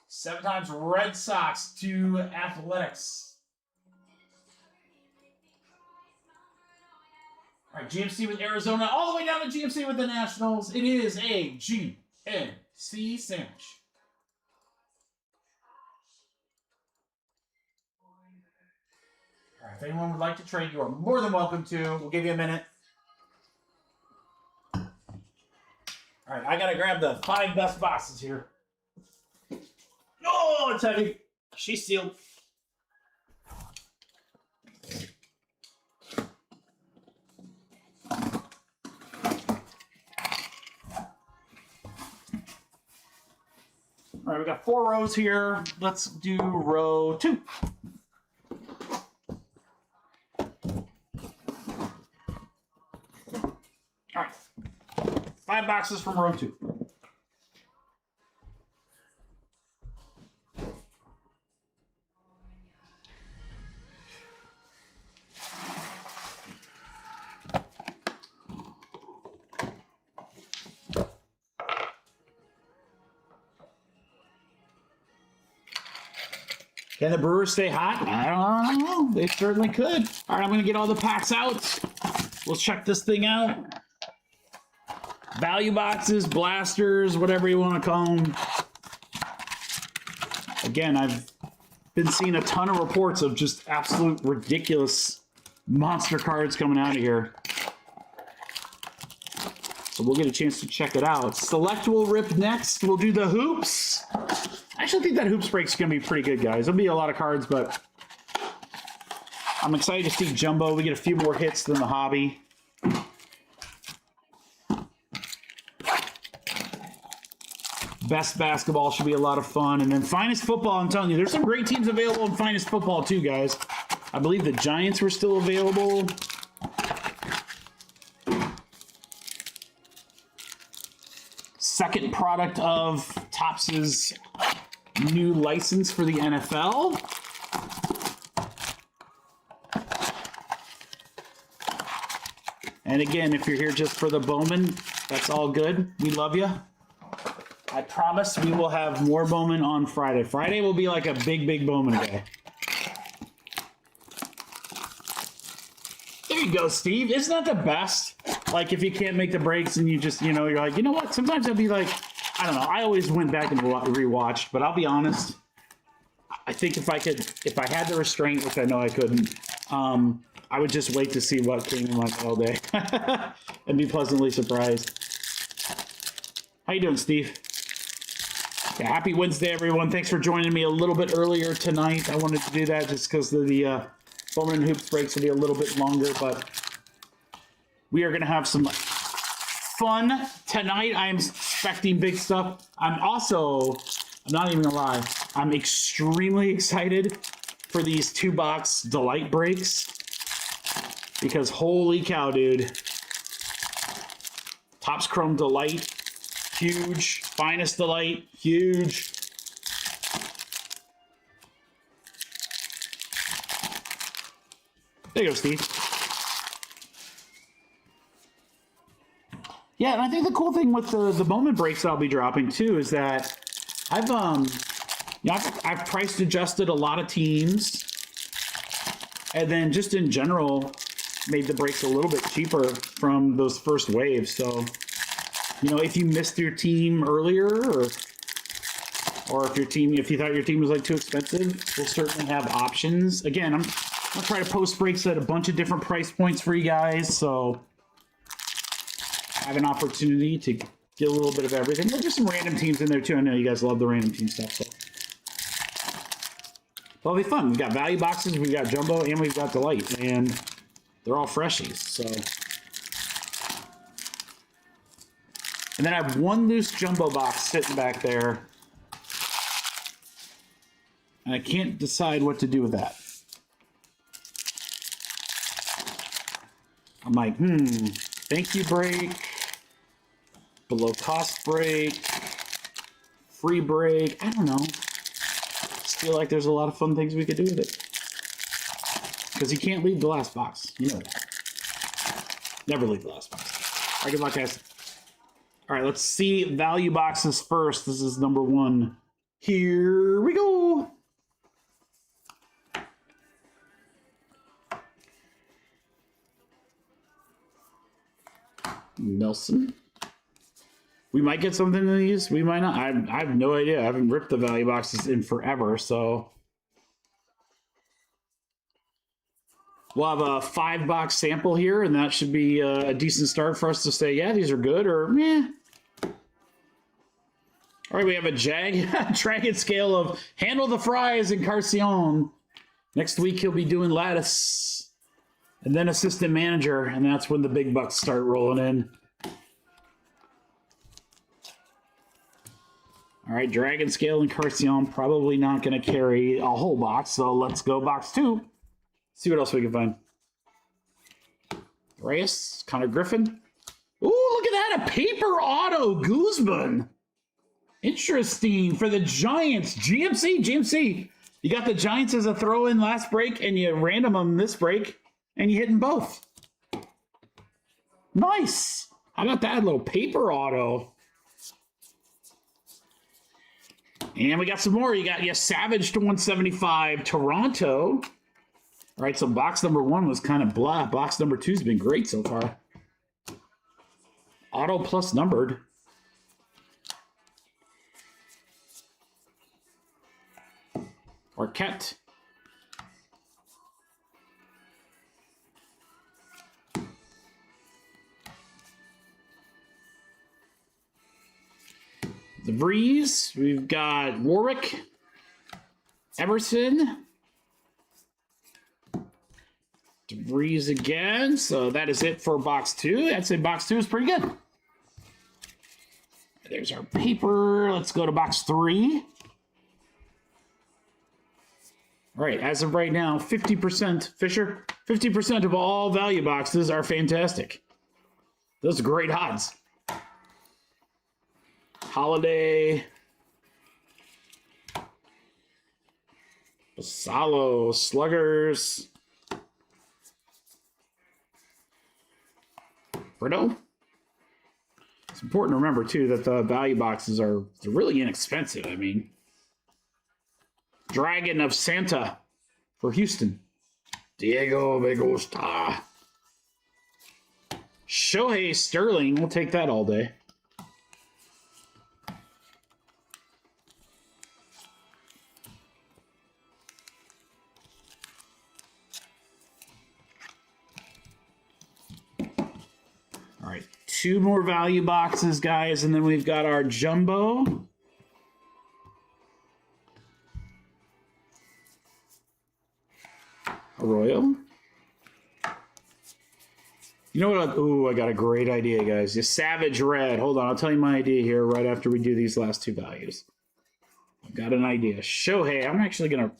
7 times Red Sox to Athletics. All right, GMC with Arizona, all the way down to GMC with the Nationals. It is a GMC sandwich. All right, if anyone would like to trade, you are more than welcome to. We'll give you a minute. All right, I got to grab the 5 best boxes here. Oh, it's heavy. She's sealed. All right, we got 4 rows here. Let's do row 2. All right, 5 boxes from row 2. Can the Brewers stay hot? I don't know. They certainly could. All right, I'm going to get all the packs out. Let's check this thing out. Value boxes, blasters, whatever you want to call them. Again, I've been seeing a ton of reports of just absolute ridiculous monster cards coming out of here. So we'll get a chance to check it out. Select will rip next. We'll do the hoops. I actually think that hoops break's going to be pretty good, guys. There'll be a lot of cards, but I'm excited to see Jumbo. We get a few more hits than the hobby. Best basketball should be a lot of fun. And then Finest Football, I'm telling you, there's some great teams available in Finest Football too, guys. I believe the Giants were still available. Second product of Topps' new license for the NFL. And again, if you're here just for the Bowman, that's all good. We love you. I promise we will have more Bowman on Friday. Friday will be like a big, big Bowman day. There you go, Steve. Isn't that the best? Like, if you can't make the breaks and you just, you know, you're like, you know what? Sometimes I'd be like, I don't know. I always went back and rewatched, but I'll be honest. I think if I had the restraint, which I know I couldn't, I would just wait to see what came in like all day and be pleasantly surprised. How you doing, Steve? Yeah, happy Wednesday, everyone. Thanks for joining me a little bit earlier tonight. I wanted to do that just because the Bowman Hoops breaks will be a little bit longer, but we are going to have some fun tonight. I'm expecting big stuff. I'm not even going to lie, I'm extremely excited for these 2-box Delight breaks because holy cow, dude. Topps Chrome Delight, huge. Finest Delight, huge. There you go, Steve. Yeah, and I think the cool thing with the Bowman breaks I'll be dropping too is that I've price adjusted a lot of teams, and then just in general made the breaks a little bit cheaper from those first waves. So, you know, if you missed your team earlier, or if you thought your team was like too expensive, we'll certainly have options. Again, I'm gonna try to post breaks at a bunch of different price points for you guys, so I have an opportunity to get a little bit of everything. There's just some random teams in there too. I know you guys love the random team stuff, so it'll be fun. We've got value boxes, we've got Jumbo, and we've got Delight, and they're all freshies. So, and then I have one loose Jumbo box sitting back there, and I can't decide what to do with that. I'm like, thank you break, below cost break, free break. I don't know. Just feel like there's a lot of fun things we could do with it. Because you can't leave the last box. You know that. Never leave the last box. All right, good luck, guys. All right, let's see value boxes first. This is number 1. Here we go. Nelson. We might get something in these. We might not. I have no idea. I haven't ripped the value boxes in forever, so we'll have a 5-box sample here, and that should be a decent start for us to say, yeah, these are good, or meh. All right, we have a Dragon scale of Handle the Fries and Carcion. Next week, he'll be doing Lattice. And then Assistant Manager, and that's when the big bucks start rolling in. All right, Dragon Scale and Carcion probably not going to carry a whole box, so let's go box 2. See what else we can find. Reyes, Connor Griffin. Ooh, look at that, a paper auto Guzman. Interesting, for the Giants. GMC. You got the Giants as a throw-in last break, and you random them this break, and you hit them both. Nice. How about that little paper auto? And we got some more. You got Savage to 175, Toronto. All right, so box number 1 was kind of blah. Box number 2's been great so far. Auto plus numbered. Arquette. The Breeze, we've got Warwick, Emerson, DeVries again. So that is it for box 2. I'd say box 2 is pretty good. There's our paper. Let's go to box 3. All right, as of right now, 50%, Fisher, 50% of all value boxes are fantastic. Those are great odds. Holiday, Basalo, Sluggers, Brito. It's important to remember too that the value boxes they're really inexpensive. I mean, Dragon of Santa for Houston, Diego Vegosta, Shohei Sterling. We'll take that all day. All right, 2 more value boxes, guys, and then we've got our jumbo. Arroyo. You know what? Ooh, I got a great idea, guys. The Savage Red. Hold on, I'll tell you my idea here right after we do these last 2 values. I've got an idea. Shohei, I'm actually going to...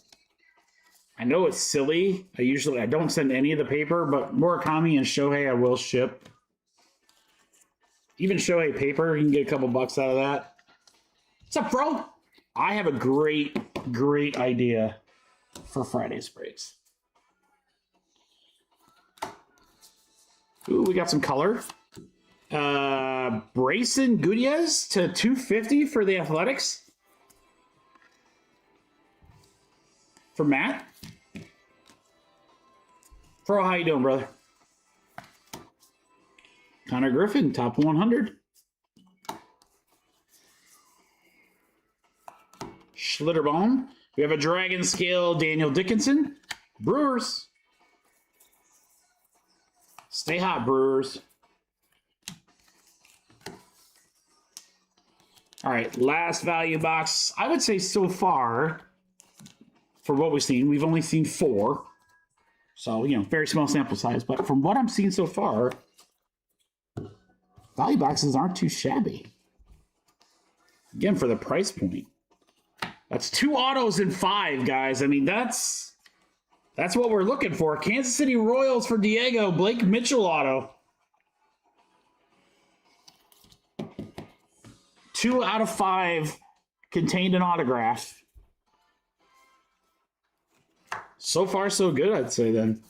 I know it's silly. I don't send any of the paper, but Murakami and Shohei I will ship. Even Shohei paper, you can get a couple bucks out of that. What's up, bro? I have a great idea for Friday's breaks. Ooh, we got some color. Brayson Gutierrez to 250 for the Athletics. For Matt. Fro, how you doing, brother? Connor Griffin, top 100. Schlitterbaum. We have a Dragon Scale, Daniel Dickinson. Brewers. Stay hot, Brewers. All right, last value box. I would say so far, for what we've seen, we've only seen 4. So, you know, very small sample size. But from what I'm seeing so far, value boxes aren't too shabby. Again, for the price point. That's 2 autos in 5, guys. I mean, that's what we're looking for. Kansas City Royals for Diego. Blake Mitchell auto. 2 out of 5 contained an autograph. So far, so good, I'd say then.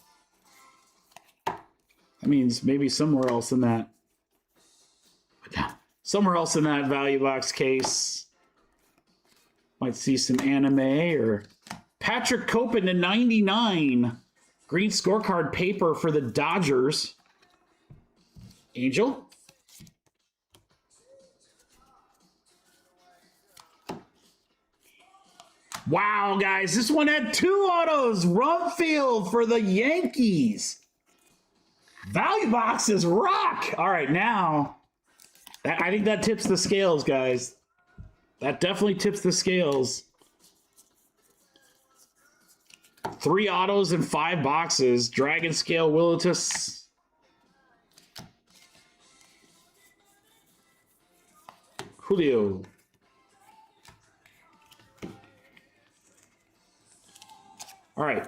That means maybe somewhere else in that. somewhere else in that value box case. Might see some anime or Patrick Copen to 99. Green scorecard paper for the Dodgers. Angel. Wow, guys, this one had 2 autos. Rumfield for the Yankees. Value boxes rock. All right, now, I think that tips the scales, guys. That definitely tips the scales. 3 autos and 5 boxes. Dragon Scale Willitus. Julio. All right.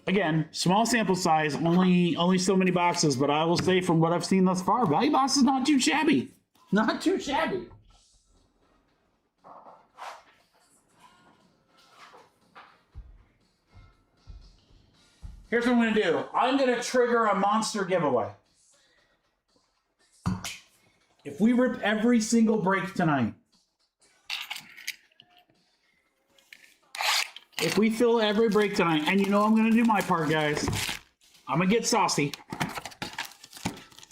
Again, small sample size, only so many boxes, but I will say from what I've seen thus far, value box is not too shabby. Not too shabby. Here's what I'm going to do. I'm going to trigger a monster giveaway. If we rip every single break tonight, if we fill every break tonight, and you know I'm going to do my part, guys. I'm going to get saucy.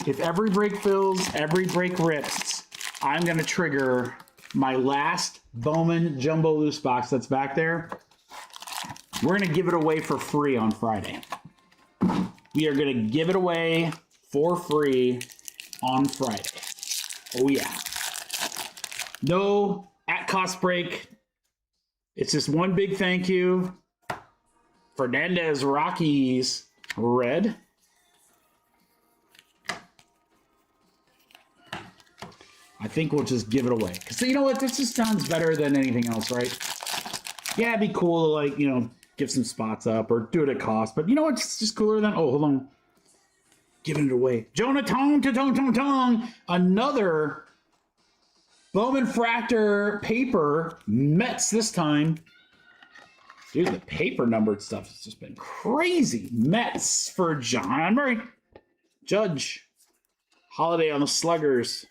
If every break fills, every break rips, I'm going to trigger my last Bowman Jumbo Loose Box that's back there. We're going to give it away for free on Friday. We are going to give it away for free on Friday. Oh, yeah. No at-cost break. It's just one big thank you. Fernandez Rockies red. I think we'll just give it away. Because you know what? This just sounds better than anything else, right? Yeah, it'd be cool to, like, you know, give some spots up or do it at cost. But you know what's just cooler than... Oh, hold on. Giving it away. Jonah Tong to Tong Tong Tong. Another Bowman Fractor paper. Mets this time. Dude, the paper numbered stuff has just been crazy. Mets for John Murray. Judge. Holiday on the Sluggers.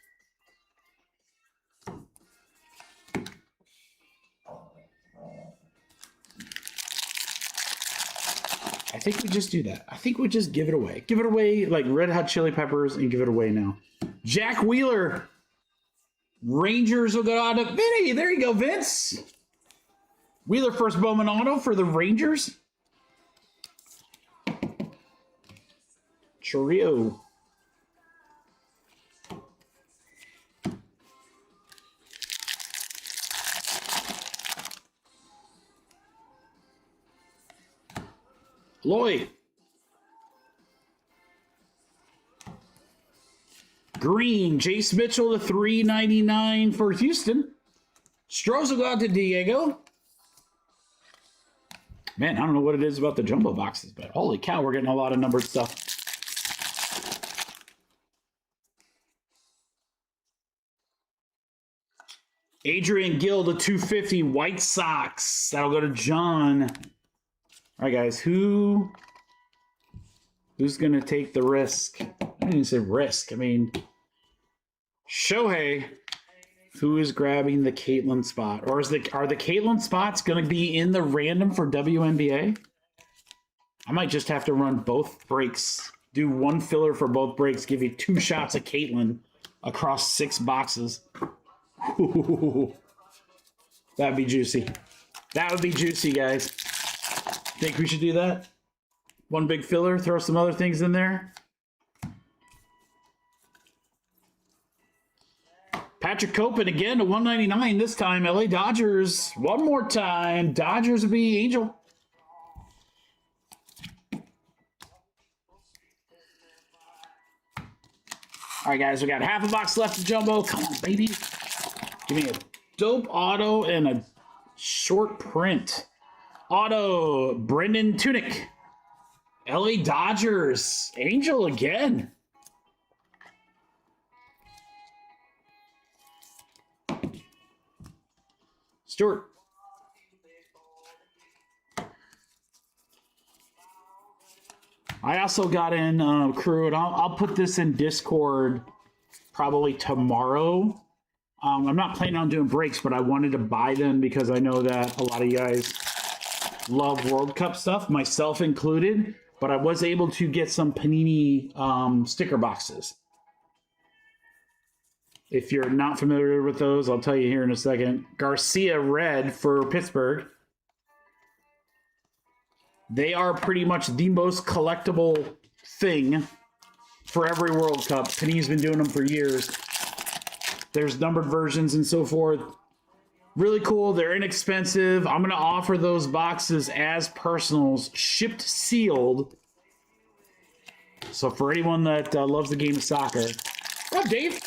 I think we just do that. I think we just give it away. Give it away like Red Hot Chili Peppers and give it away now. Jack Wheeler. Rangers will go out to Vinny. There you go, Vince. Wheeler first Bowman auto for the Rangers. Choreo. Lloyd. Green, Jace Mitchell to 399 for Houston. Strohs will go out to Diego. Man, I don't know what it is about the jumbo boxes, but holy cow, we're getting a lot of numbered stuff. Adrian Gill to 250 White Sox. That'll go to John. All right, guys, who's going to take the risk? I didn't even say risk. I mean, Shohei, who is grabbing the Caitlin spot? Or are the Caitlin spots going to be in the random for WNBA? I might just have to run both breaks. Do one filler for both breaks. Give you 2 shots of Caitlin across 6 boxes. Ooh, that'd be juicy. That would be juicy, guys. Think we should do that? One big filler, throw some other things in there. Patrick Copen again to 199 this time. LA Dodgers one more time. Dodgers will be Angel. All right, guys, we got half a box left of jumbo. Come on, baby. Give me a dope auto and a short print. Auto, Brendan Tunick. LA Dodgers. Angel again. Stewart. I also got in crew, and I'll put this in Discord probably tomorrow. I'm not planning on doing breaks, but I wanted to buy them because I know that a lot of you guys love World Cup stuff, myself included. But I was able to get some Panini sticker boxes. If you're not familiar with those, I'll tell you here in a second. Garcia Red for Pittsburgh. They are pretty much the most collectible thing for every World Cup. Panini's been doing them for years. There's numbered versions and so forth. Really cool. They're inexpensive. I'm going to offer those boxes as personals, shipped sealed. So for anyone that loves the game of soccer. What up, Dave?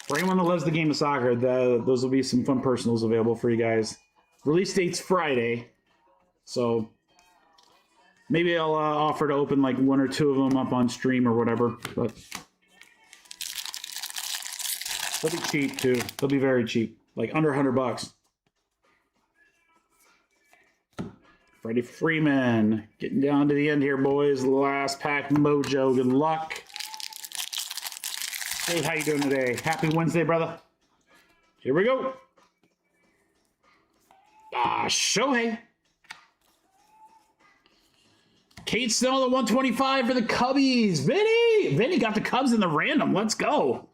For anyone that loves the game of soccer, those will be some fun personals available for you guys. Release date's Friday. So maybe I'll offer to open like 1 or 2 of them up on stream or whatever. But they'll be cheap too. They'll be very cheap. Like under $100. Freddie Freeman. Getting down to the end here, boys. Last pack mojo. Good luck. Dave, how you doing today? Happy Wednesday, brother. Here we go. Shohei. Kate Snell, the 125 for the Cubbies. Vinny got the Cubs in the random. Let's go.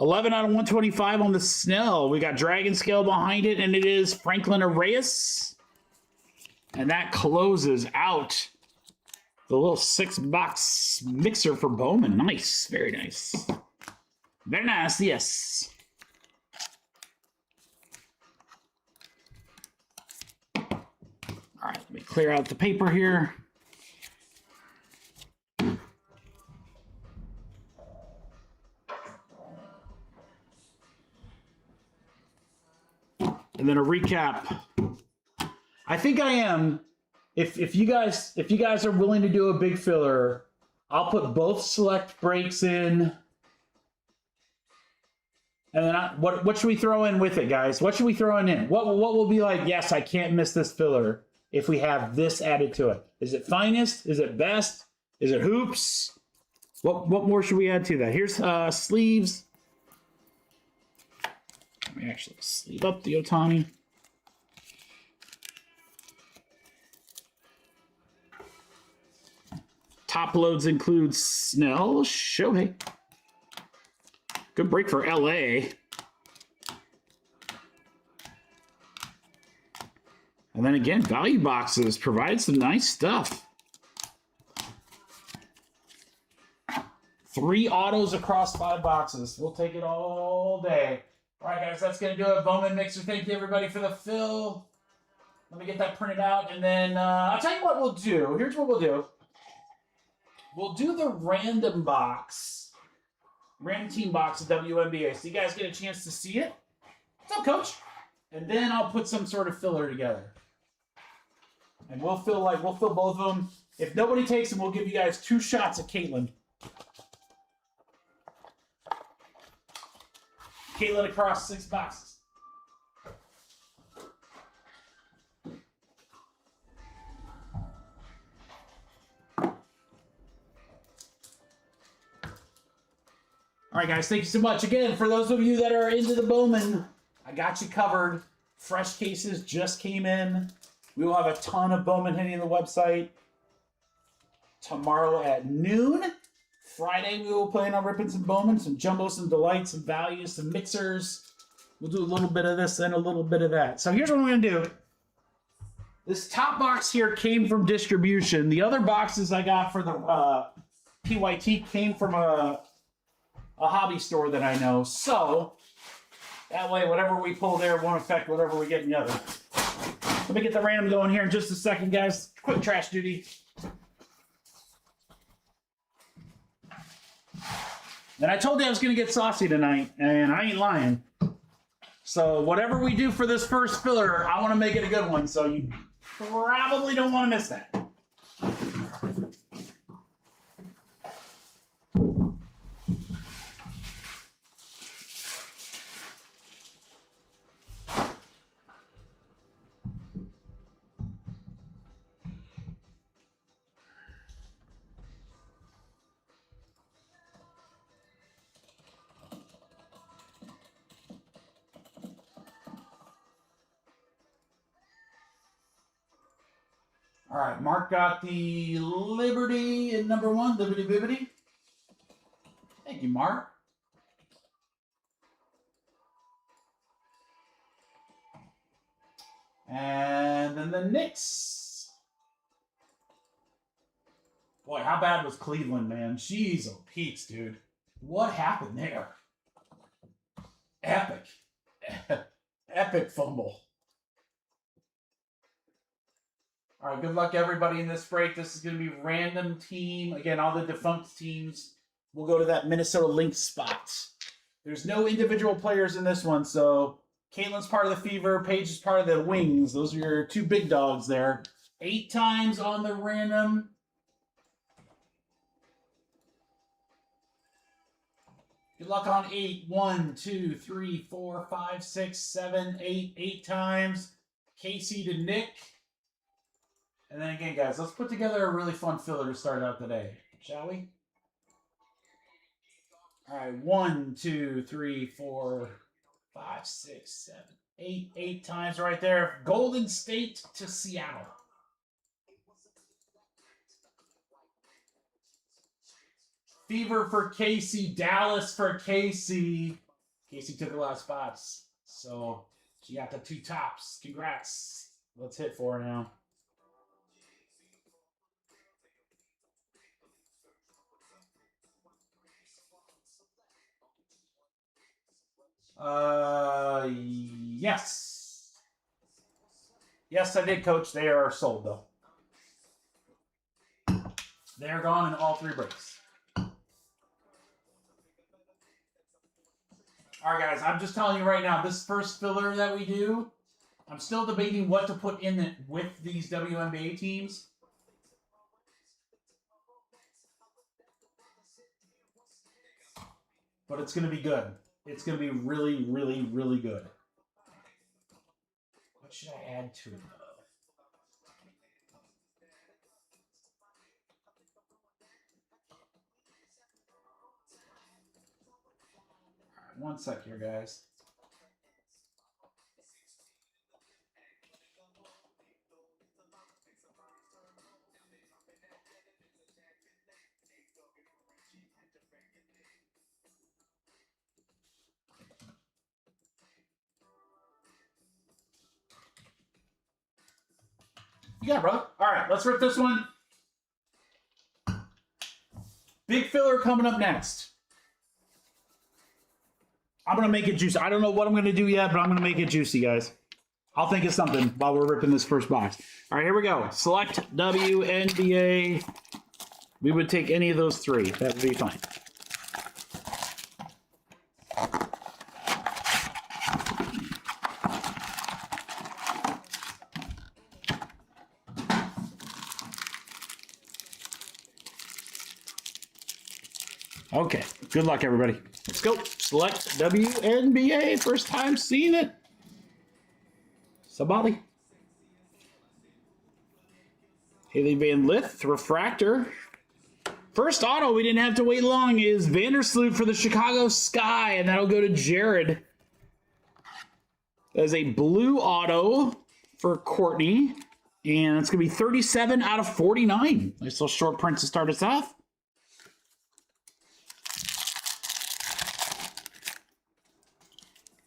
11 out of 125 on the Snell. We got Dragon Scale behind it, and it is Franklin Arrayas. And that closes out the little 6-box mixer for Bowman. Nice. Very nice. Very nice, yes. All right, let me clear out the paper here. And then a recap. I think I am. If you guys are willing to do a big filler, I'll put both select breaks in. And then what should we throw in with it, guys? What should we throw in? What will be like, yes, I can't miss this filler if we have this added to it? Is it finest? Is it best? Is it hoops? What more should we add to that? Here's sleeves. Let me actually sleeve up the Ohtani. Top loads include Snell, Shohei. Good break for LA. And then again, value boxes provide some nice stuff. 3 autos across 5 boxes. We'll take it all day. All right, guys, that's going to do it. Bowman Mixer, thank you, everybody, for the fill. Let me get that printed out, and then I'll tell you what we'll do. Here's what we'll do. We'll do the random box, random team box of WNBA, so you guys get a chance to see it. What's up, Coach? And then I'll put some sort of filler together. And we'll fill both of them. If nobody takes them, we'll give you guys 2 shots at Caitlin. Caitlin across 6 boxes. All right, guys, thank you so much. Again, for those of you that are into the Bowman, I got you covered. Fresh cases just came in. We will have a ton of Bowman hitting the website tomorrow at noon. Friday, we will plan on ripping some Bowman, some Jumbo, some Delights, some Values, some Mixers. We'll do a little bit of this and a little bit of that. So here's what I'm going to do. This top box here came from distribution. The other boxes I got for the PYT came from a hobby store that I know. So that way, whatever we pull there won't affect whatever we get in the other. Let me get the random going here in just a second, guys. Quick trash duty. And I told you I was going to get saucy tonight, and I ain't lying. So whatever we do for this first filler, I want to make it a good one. So you probably don't want to miss that. All right, Mark got the Liberty in number 1, Liberty Bibbity. Thank you, Mark. And then the Knicks. Boy, how bad was Cleveland, man? Jeez, oh Pete's, dude. What happened there? Epic. Epic fumble. All right, good luck, everybody, in this break. This is going to be random team. Again, all the defunct teams will go to that Minnesota Lynx spot. There's no individual players in this one, so Caitlin's part of the Fever. Paige is part of the Wings. Those are your 2 big dogs there. 8 times on the random. Good luck on 8. 1, 2, 3, 4, 5, 6, 7, 8. 8 times. Casey to Nick. And then again, guys, let's put together a really fun filler to start out today, shall we? All right, 1, 2, 3, 4, 5, 6, 7, 8. 8 times right there. Golden State to Seattle. Fever for Casey. Dallas for Casey. Casey took a lot of spots, so she got the 2 tops. Congrats. Let's hit 4 now. Yes. Yes, I did, Coach. They are sold, though. They are gone in all 3 breaks. All right, guys, I'm just telling you right now, this first filler that we do, I'm still debating what to put in it with these WNBA teams. But it's going to be good. It's going to be really, really, really good. What should I add to it, though? All right, 1 sec here, guys. Yeah, bro. All right, let's rip this one. Big filler coming up next. I'm going to make it juicy. I don't know what I'm going to do yet, but I'm going to make it juicy, guys. I'll think of something while we're ripping this first box. All right, here we go. Select WNBA. We would take any of those 3. That would be fine. Okay, good luck, everybody. Let's go. Select WNBA. First time seeing it. Somebody. Haley Van Lith, Refractor. First auto, we didn't have to wait long, is Vandersloot for the Chicago Sky, and that'll go to Jared. There's a blue auto for Courtney, and it's going to be 37 out of 49. Nice little short print to start us off.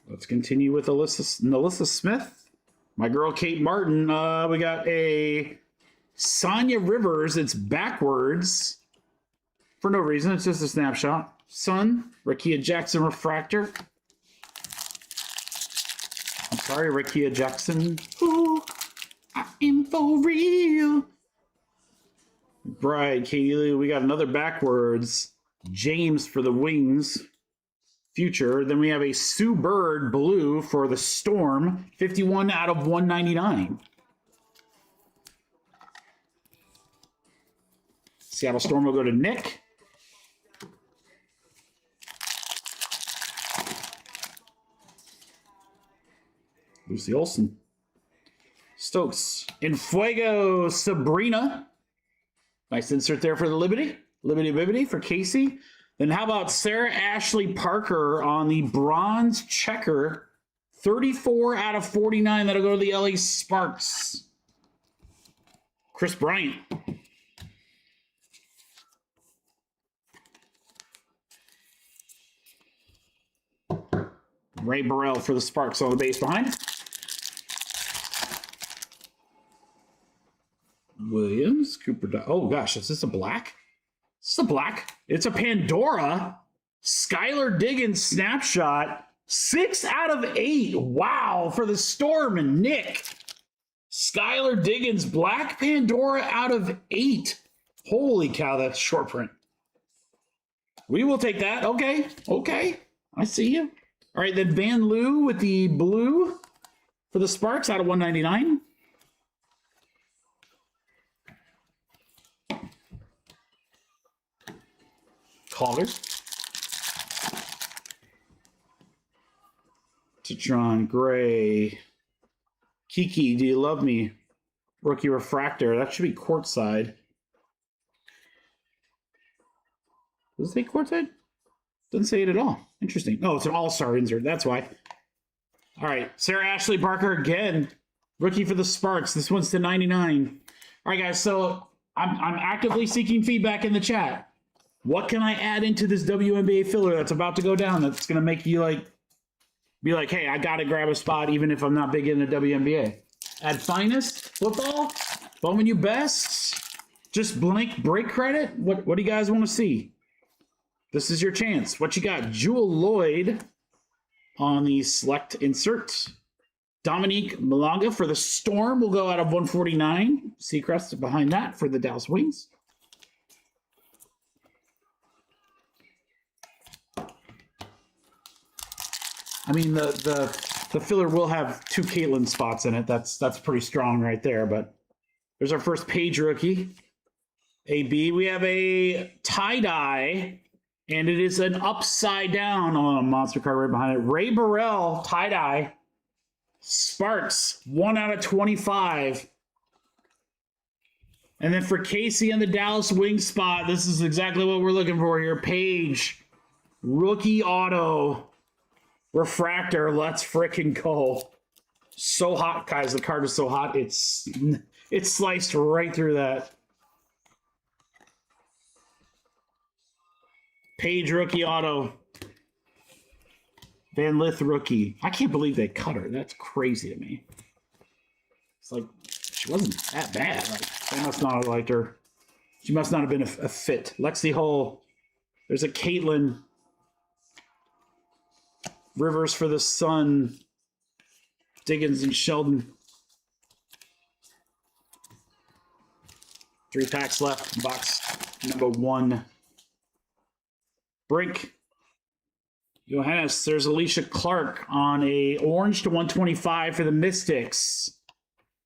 Let's continue with Melissa Smith. My girl Kate Martin. We got a Sonya Rivers. It's backwards for no reason. It's just a snapshot. Sun. Rakia Jackson Refractor. I'm sorry, Rakia Jackson. Ooh, I am for real. Right, Katie Lee. We got another backwards. James for the Wings. Future. Then we have a Sue Bird blue for the Storm, 51 out of 199. Seattle Storm will go to Nick. Lucy Olson. Stokes. In Fuego, Sabrina. Nice insert there for the Liberty. Liberty Bibbity for Casey. Then how about Sarah Ashley Parker on the bronze checker, 34 out of 49. That'll go to the LA Sparks. Chris Bryant. Ray Burrell for the Sparks on the base behind. Williams, Cooper. Oh, gosh, is this a black? Is this a black? It's a Pandora. Skylar Diggins snapshot. 6 out of 8. Wow, for the Storm and Nick. Skylar Diggins, black Pandora out of 8. Holy cow, that's short print. We will take that. Okay, okay. I see you. All right, then Van Loo with the blue for the Sparks out of 199. Callers. Tetron, Gray. Kiki, do you love me? Rookie refractor. That should be courtside. Does it say courtside? Doesn't say it at all. Interesting. Oh, it's an all-star insert. That's why. All right. Sarah Ashley Barker again. Rookie for the Sparks. This one's to 99. All right, guys. So I'm actively seeking feedback in the chat. What can I add into this WNBA filler that's about to go down that's going to make you be like, hey, I got to grab a spot even if I'm not big in the WNBA? Add finest football? Bowman, you best? Just blank break credit? What do you guys want to see? This is your chance. What you got? Jewel Lloyd on the select insert. Dominique Malanga for the Storm will go out of 149. Seacrest behind that for the Dallas Wings. I mean, the filler will have 2 Caitlin spots in it. That's pretty strong right there. But there's our first page rookie. AB. We have a tie-dye, and it is an upside down on a monster card right behind it. Ray Burrell, tie-dye. Sparks, 1 out of 25. And then for Casey and the Dallas Wings spot, this is exactly what we're looking for here. Page, rookie auto. Refractor, let's frickin' go. So hot, guys. The card is so hot. It's sliced right through that. Page rookie auto. Van Lith rookie. I can't believe they cut her. That's crazy to me. It's like, she wasn't that bad. Like, they must not have liked her. She must not have been a fit. Lexi Hull. There's a Caitlin. Rivers for the Sun. Diggins and Sheldon. 3 packs left. Box number 1. Brink. Johannes. There's Alicia Clark on a orange to 125 for the Mystics.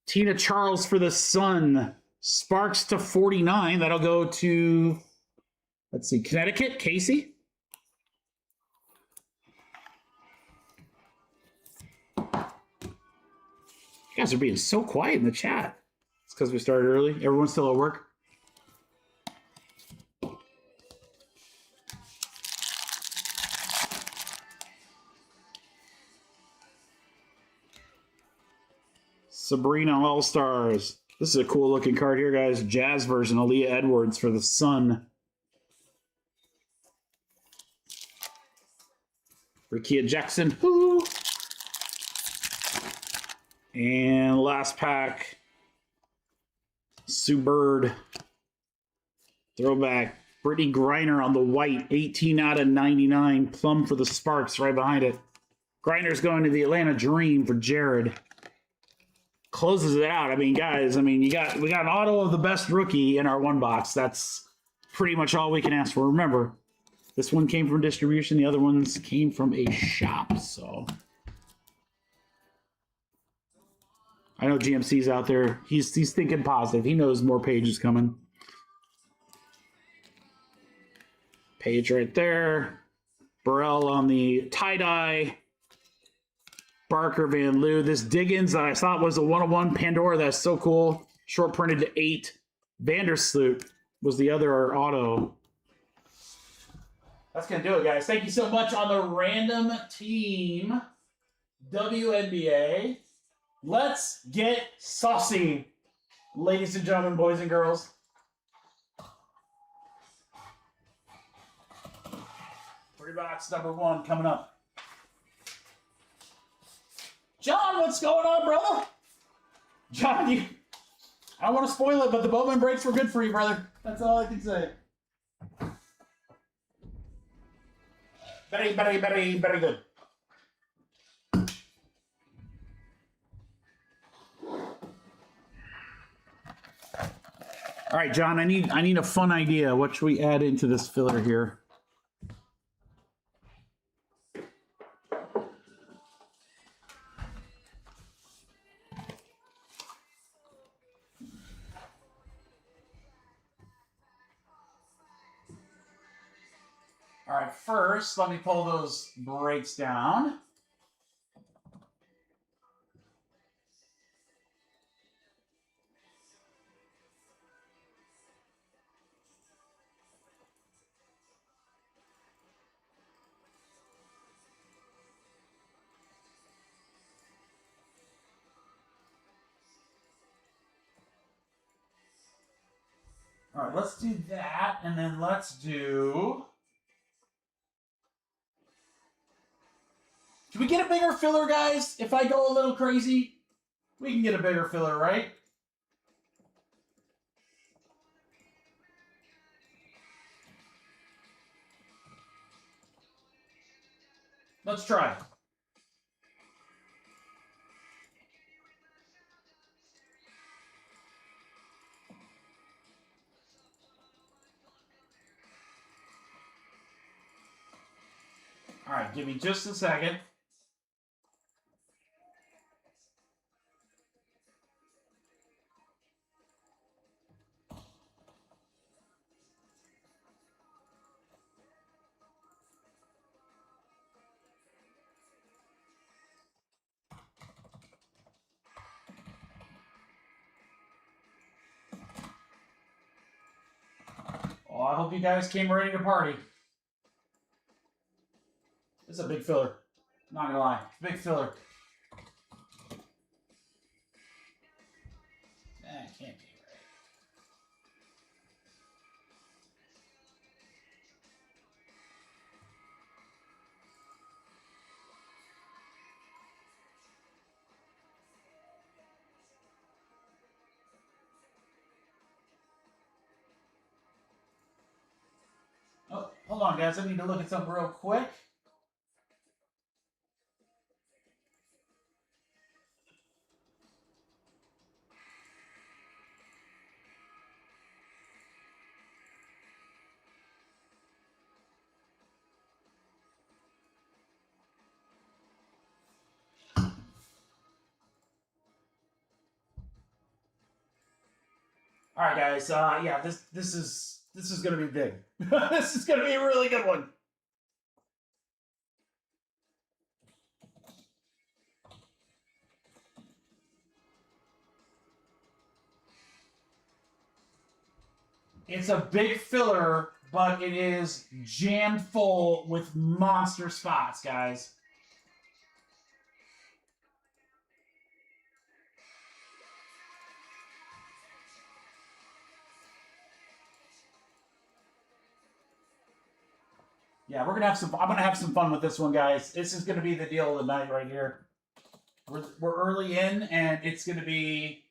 Tina Charles for the Sun. Sparks to 49. That'll go to, let's see, Connecticut. Casey. You guys are being so quiet in the chat. It's because we started early. Everyone's still at work. Sabrina All-Stars. This is a cool looking card here, guys. Jazz version. Aaliyah Edwards for the Sun. Rickea Jackson. Woo! And last pack, Sue Bird. Throwback, Brittany Griner on the white, 18 out of 99. Plum for the Sparks right behind it. Griner's going to the Atlanta Dream for Jared. Closes it out. I mean, guys, we got an auto of the best rookie in our one box. That's pretty much all we can ask for. Remember, this one came from distribution. The other ones came from a shop, so... I know GMC's out there. He's thinking positive. He knows more pages coming. Page right there. Burrell on the tie-dye. Barker, Van Loo. This Diggins that I thought was a 101 Pandora. That's so cool. Short printed to 8. Vandersloot was the other auto. That's going to do it, guys. Thank you so much on the random team WNBA. Let's get saucy. Ladies and gentlemen, boys and girls. Free box number 1 coming up. John, what's going on, brother? John, I don't want to spoil it, but the Bowman breaks were good for you, brother. That's all I can say. Very, very, very, very good. All right, John, I need a fun idea. What should we add into this filler here? All right, first, let me pull those breaks down. All right, let's do that, and then let's do... Can we get a bigger filler, guys? If I go a little crazy, we can get a bigger filler, right? Let's try. All right, give me just a second. Oh, I hope you guys came ready to party. This is a big filler. Not gonna lie, big filler. That can't be right. Oh, hold on, guys. I need to look at something real quick. All right, guys. Yeah, this is gonna be big. This is gonna be a really good one. It's a big filler, but it is jammed full with monster spots, guys. Yeah, we're gonna have some. I'm gonna have some fun with this one, guys. This is gonna be the deal of the night right here. We're early in, and it's gonna be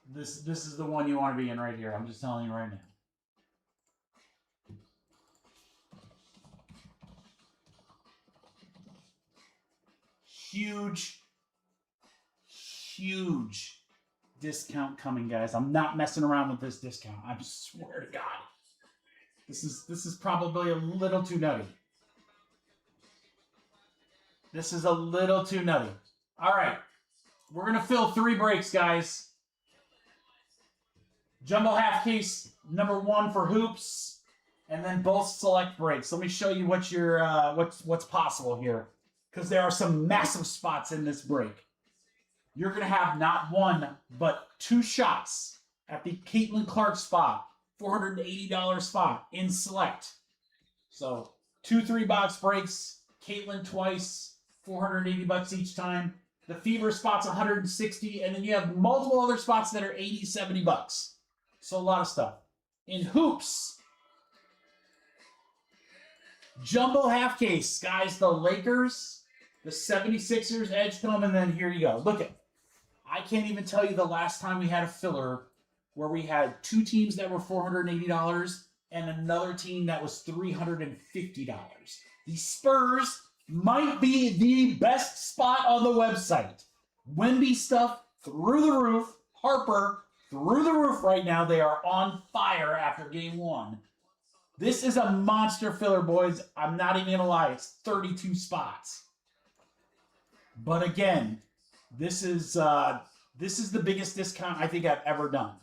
this. This is the one you want to be in right here. I'm just telling you right now. Huge, huge discount coming, guys. I'm not messing around with this discount. I swear to God. This is probably a little too nutty. This is a little too nutty. All right. We're going to fill 3 breaks, guys. Jumbo half case number 1 for hoops, and then both select breaks. Let me show you what your what's possible here, because there are some massive spots in this break. You're going to have not 1, but 2 shots at the Caitlin Clark spot. $480 spot in select. So 2 3-box breaks, Caitlin twice, $480 each time. The fever spot's 160, and then you have multiple other spots that are 80, 70 bucks. So a lot of stuff. In hoops, jumbo half case, guys, the Lakers, the 76ers, Edgecombe, and then here you go. Look at, I can't even tell you the last time we had a filler where we had two teams that were $480 and another team that was $350. The Spurs might be the best spot on the website. Wemby stuff through the roof. Harper through the roof right now. They are on fire after game one. This is a monster filler, boys. I'm not even going to lie. It's 32 spots. But again, this is the biggest discount I think I've ever done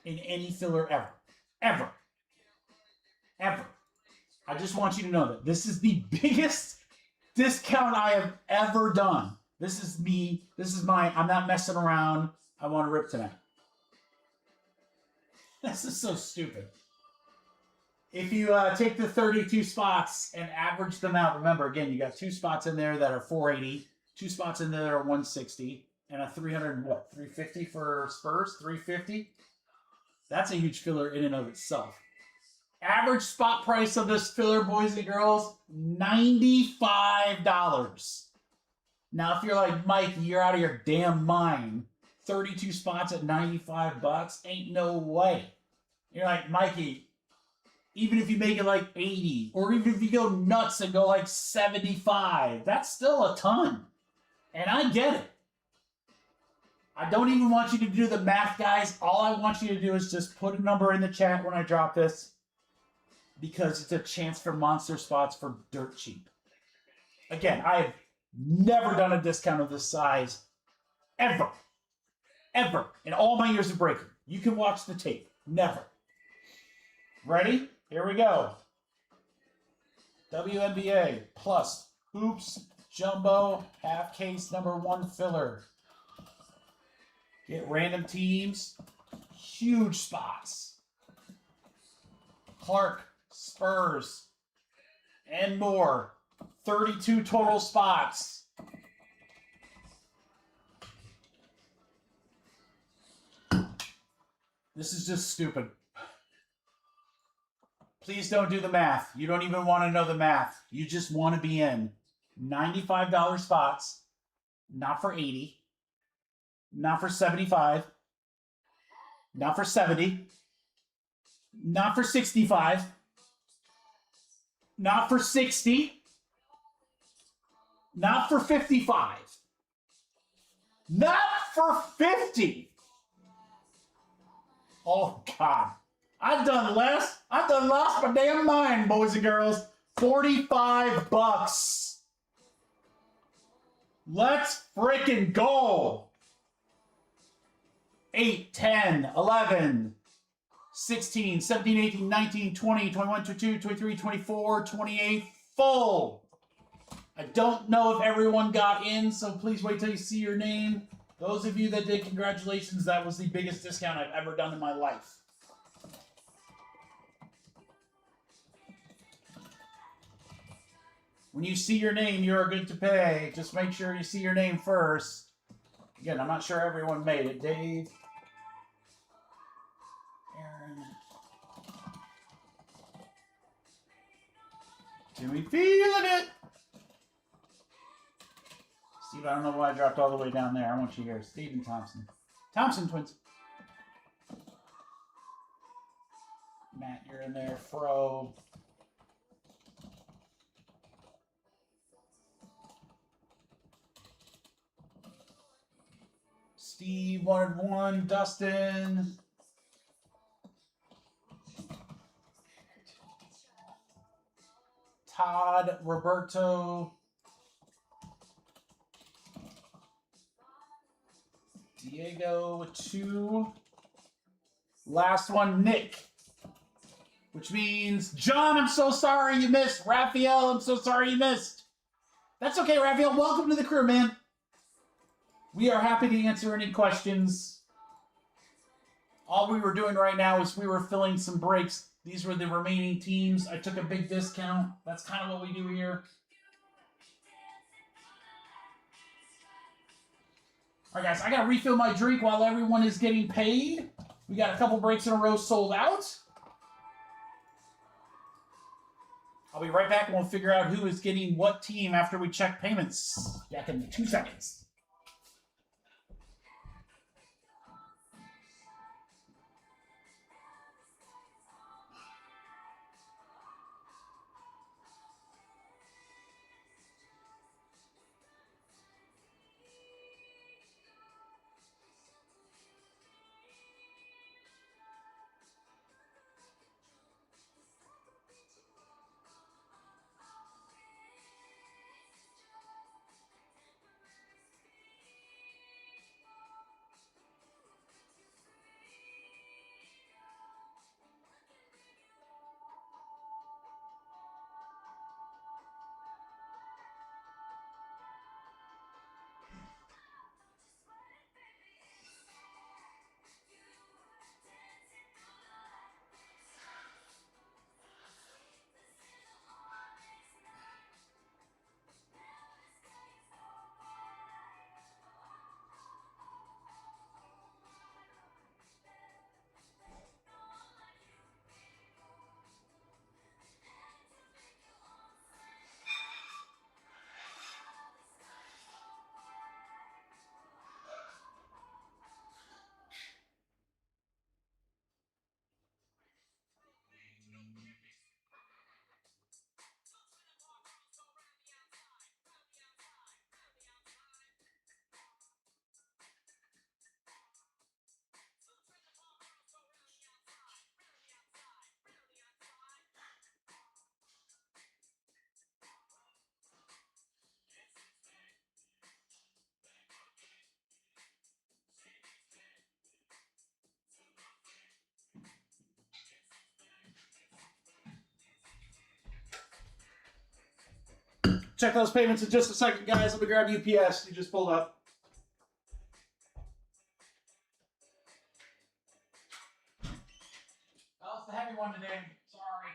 in any filler ever. Ever. Ever. I just want you to know that this is the biggest discount I have ever done. This is me. This is mine. I'm not messing around. I want to rip tonight. This is so stupid. If you take the 32 spots and average them out, remember, again, you got two spots in there that are 480, two spots in there that are 160, and a 300, what, 350 for Spurs? 350? That's a huge filler in and of itself. Average spot price of this filler, boys and girls, $95. Now, if you're like, Mike, you're out of your damn mind. 32 spots at 95 bucks? Ain't no way. You're like, Mikey, even if you make it like 80, or even if you go nuts and go like 75, that's still a ton. And I get it. I don't even want you to do the math, guys. All I want you to do is just put a number in the chat when I drop this, because it's a chance for monster spots for dirt cheap. Again, I have never done a discount of this size, ever. Ever. In all my years of breaking. You can watch the tape. Never. Ready? Here we go. WNBA plus hoops jumbo half case number 1 filler. Get random teams. Huge spots. Clark, Spurs, and more. 32 total spots. This is just stupid. Please don't do the math. You don't even want to know the math. You just want to be in. $95 spots. Not for 80. Not for 75. Not for 70. Not for 65. Not for 60. Not for 55. Not for 50. Oh, God. I've done less. I've done lost my damn mind, boys and girls. 45 bucks. Let's freaking go. 8, 10, 11, 16, 17, 18, 19, 20, 21, 22, 23, 24, 28, full. I don't know if everyone got in, so please wait till you see your name. Those of you that did, congratulations. That was the biggest discount I've ever done in my life. When you see your name, you're good to pay. Just make sure you see your name first. Again, I'm not sure everyone made it. Dave, Aaron, Jimmy, feeling it. Steve, I don't know why I dropped all the way down there. I want you here. Stephen Thompson. Thompson twins. Matt, you're in there. Fro. Steve wanted 1. Dustin. Todd. Roberto. Diego, 2. Last one, Nick. Which means, John, I'm so sorry you missed. Raphael, I'm so sorry you missed. That's okay, Raphael. Welcome to the crew, man. We are happy to answer any questions. All we were doing right now is we were filling some breaks. These were the remaining teams. I took a big discount. That's kind of what we do here. All right, guys, I got to refill my drink while everyone is getting paid. We got a couple breaks in a row sold out. I'll be right back and we'll figure out who is getting what team after we check payments. Back in 2 seconds. Check those payments in just a second, guys. Let me grab UPS. You just pulled up. Oh, it's the heavy one today. Sorry.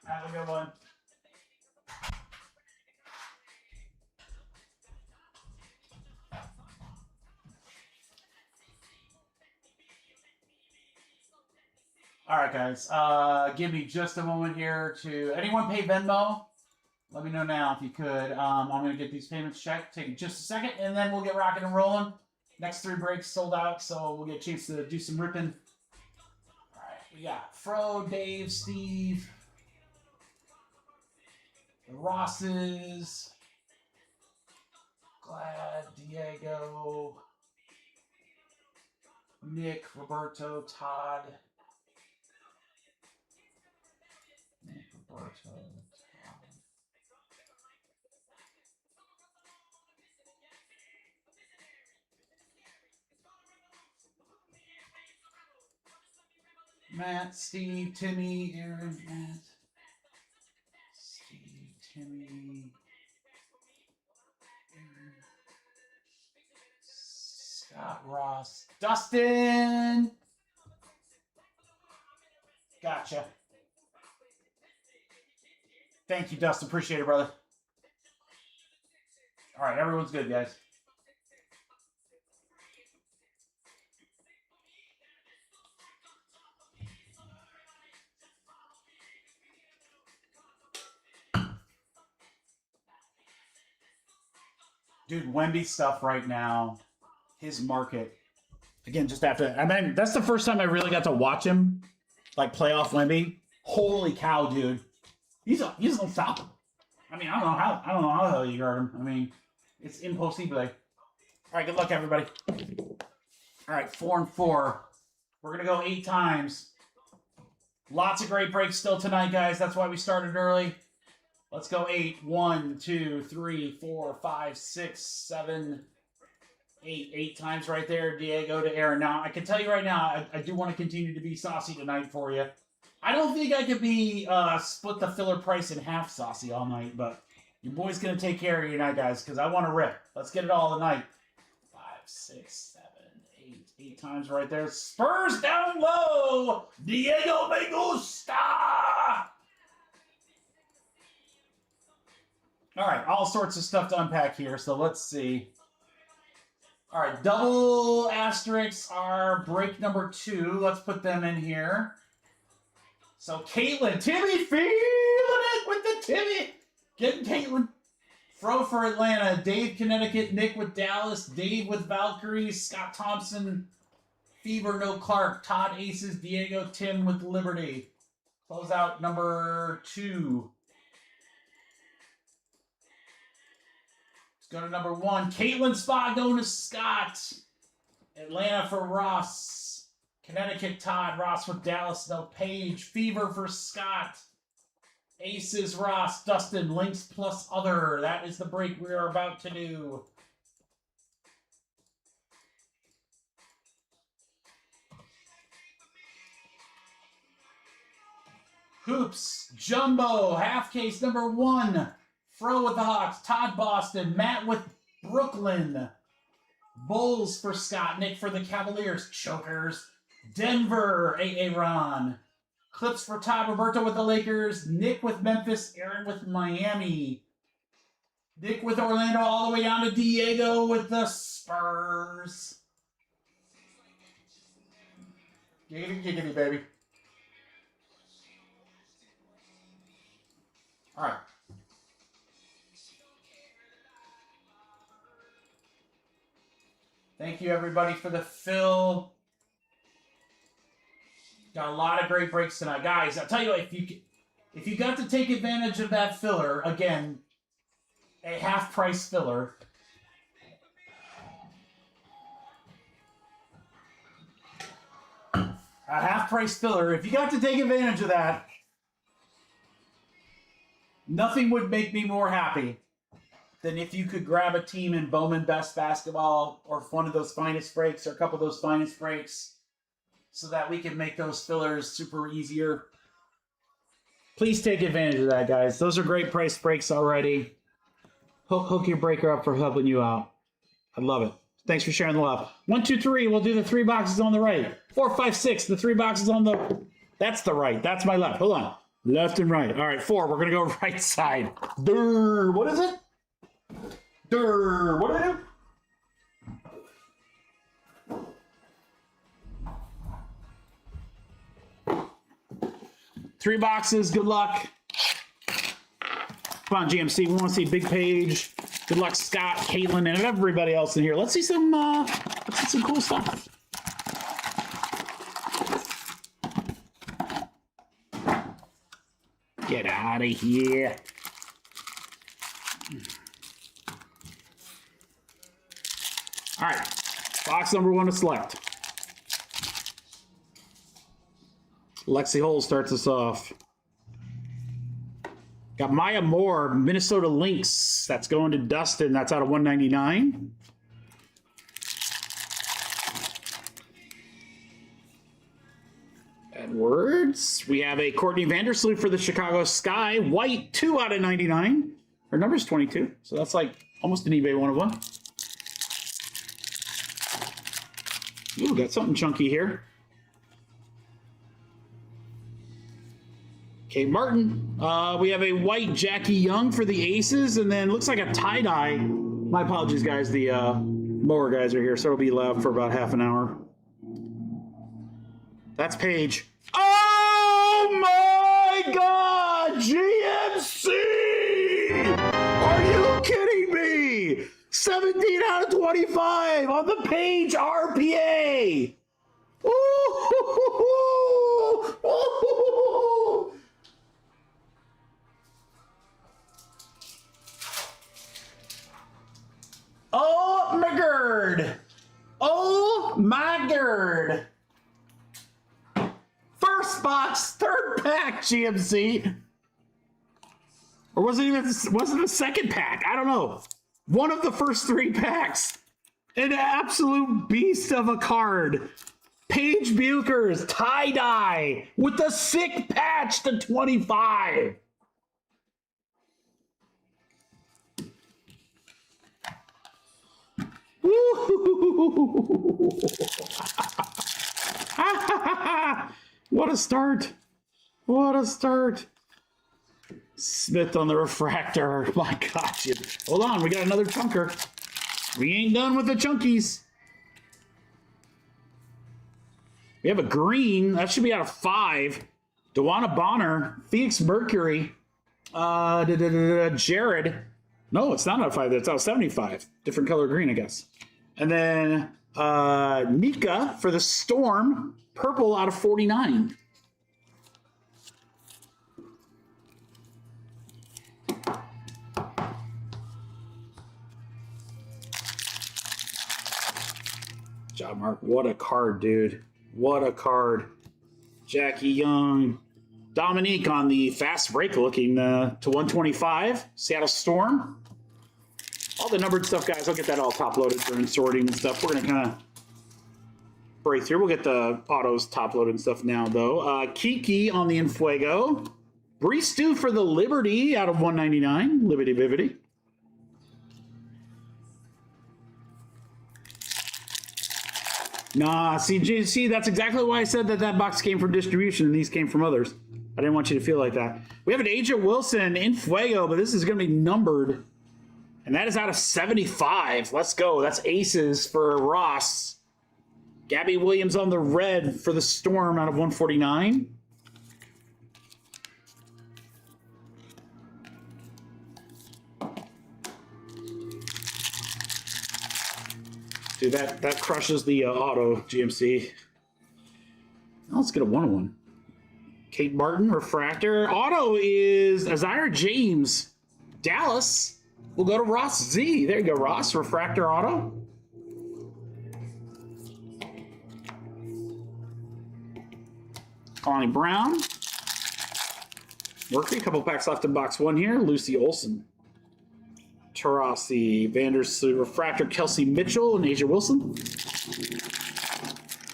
Have a good one. All right, guys. Give me just a moment here to... Anyone pay Venmo? Let me know now if you could. I'm going to get these payments checked. Take just a second, and then we'll get rocking and rolling. Next 3 breaks sold out, so we'll get a chance to do some ripping. All right, we got Fro, Dave, Steve, the Rosses, Glad, Diego, Nick, Roberto, Todd, Nick, Roberto, Todd. Matt, Steve, Timmy, Aaron, Matt, Steve, Timmy, Aaron, Scott, Ross, Dustin. Gotcha. Thank you, Dustin. Appreciate it, brother. All right, everyone's good, guys. Dude, Wemby stuff right now, his market. Again, just after, I mean, that's the first time I really got to watch him, like, play off Wemby. Holy cow, dude. He's unstoppable. I mean, I don't know how the hell you guard him. I mean, it's impossible. All right, good luck, everybody. All right, 4 and 4. We're going to go 8 times. Lots of great breaks still tonight, guys. That's why we started early. Let's go 8. 1, 2, 3, 4, 5, 6, 7, 8. 8 times right there, Diego to Aaron. Now, I can tell you right now, I do want to continue to be saucy tonight for you. I don't think I could be split the filler price in half saucy all night, but your boy's going to take care of you tonight, guys, because I want to rip. Let's get it all tonight. 5, 6, 7, 8. 8 times right there. Spurs down low. Diego me gusta. All right, all sorts of stuff to unpack here. So let's see. All right, double asterisks are break number 2. Let's put them in here. So Caitlin, Timmy feeling it with the Timmy. Getting Caitlin. Fro for Atlanta, Dave Connecticut, Nick with Dallas, Dave with Valkyrie, Scott Thompson, Fever No Clark, Todd Aces, Diego, Tim with Liberty. Close out number 2. Let's go to number 1. Caitlin spot going to Scott. Atlanta for Ross. Connecticut, Todd. Ross with Dallas, no Page. Fever for Scott. Aces, Ross, Dustin, Links plus other. That is the break we are about to do. Hoops, Jumbo, half case number 1. Fro with the Hawks, Todd Boston, Matt with Brooklyn. Bulls for Scott, Nick for the Cavaliers. Chokers, Denver, AA Ron. Clips for Todd, Roberto with the Lakers, Nick with Memphis, Aaron with Miami. Nick with Orlando all the way down to Diego with the Spurs. Giggity, giggity, baby. All right. Thank you, everybody, for the fill. Got a lot of great breaks tonight. Guys, I'll tell you what, if you got to take advantage of that filler, again, a half-price filler, if you got to take advantage of that, nothing would make me more happy than if you could grab a team in Bowman Best Basketball or one of those finest breaks or a couple of those finest breaks, so that we can make those fillers super easier. Please take advantage of that, guys. Those are great price breaks already. Hook your breaker up for helping you out. I love it. Thanks for sharing the love. 1, 2, 3. We'll do the 3 boxes on the right. 4, 5, 6. The 3 boxes on the... That's the right. That's my left. Hold on. Left and right. All right, 4. We're going to go right side. Durr. What is it? Durr. What do I do? 3 boxes. Good luck. Come on, GMC. We want to see Big Page. Good luck, Scott, Caitlin, and everybody else in here. Let's see some cool stuff. Get out of here. All right. Box number 1 to select. Lexi Hole starts us off. Got Maya Moore, Minnesota Lynx. That's going to Dustin. That's out of 199. Edwards. We have a Courtney Vandersloot for the Chicago Sky. White, 2 out of 99. Her number's 22. So that's like almost an eBay 101. Ooh, got something chunky here. Okay, Martin. We have a white Jackie Young for the Aces, and then looks like a tie-dye. My apologies, guys. The mower guys are here, so it'll be loud for about half an hour. That's Paige. Oh my God! GMC! Are you kidding me? 17 out of 25 on the Paige RPA. Ooh! Oh my God! Oh my God! First box, 3rd pack, GMC. Or was it the second pack? I don't know. One of the first 3 packs. An absolute beast of a card. Paige Buchers, tie-dye, with the sick patch to 25. Woo! What a start. What a start. Smith on the refractor. My gosh. Hold on. We got another chunker. We ain't done with the chunkies. We have a green. That should be out of 5. Dewana Bonner. Phoenix Mercury. Jared. No, it's not out of 5. It's out of 75. Different color green, I guess. And then Nika for the Storm. Purple out of 49. Job, Mark. What a card, dude. What a card. Jackie Young. Dominique on the fast break looking to 125. Seattle Storm. All the numbered stuff, guys. I'll get that all top loaded for sorting and stuff. We're going to kind of break through. We'll get the autos top loaded and stuff now, though. Kiki on the Infuego. Bree Stu for the Liberty out of 199. Liberty Vivity. Nah, see, that's exactly why I said that box came from distribution and these came from others. I didn't want you to feel like that. We have an Aja Wilson in Fuego, but this is going to be numbered. And that is out of 75. Let's go. That's aces for Ross. Gabby Williams on the red for the Storm out of 149. Dude, that crushes the auto, GMC. Now let's get a 1-1. Kate Martin, refractor. Auto is Azire James. Dallas. We'll go to Ross Z. There you go, Ross. Refractor auto. Connie Brown. Mercury, a couple packs left in box 1 here. Lucy Olson. Tarasi, Vandersloot, refractor, Kelsey Mitchell, and Aja Wilson.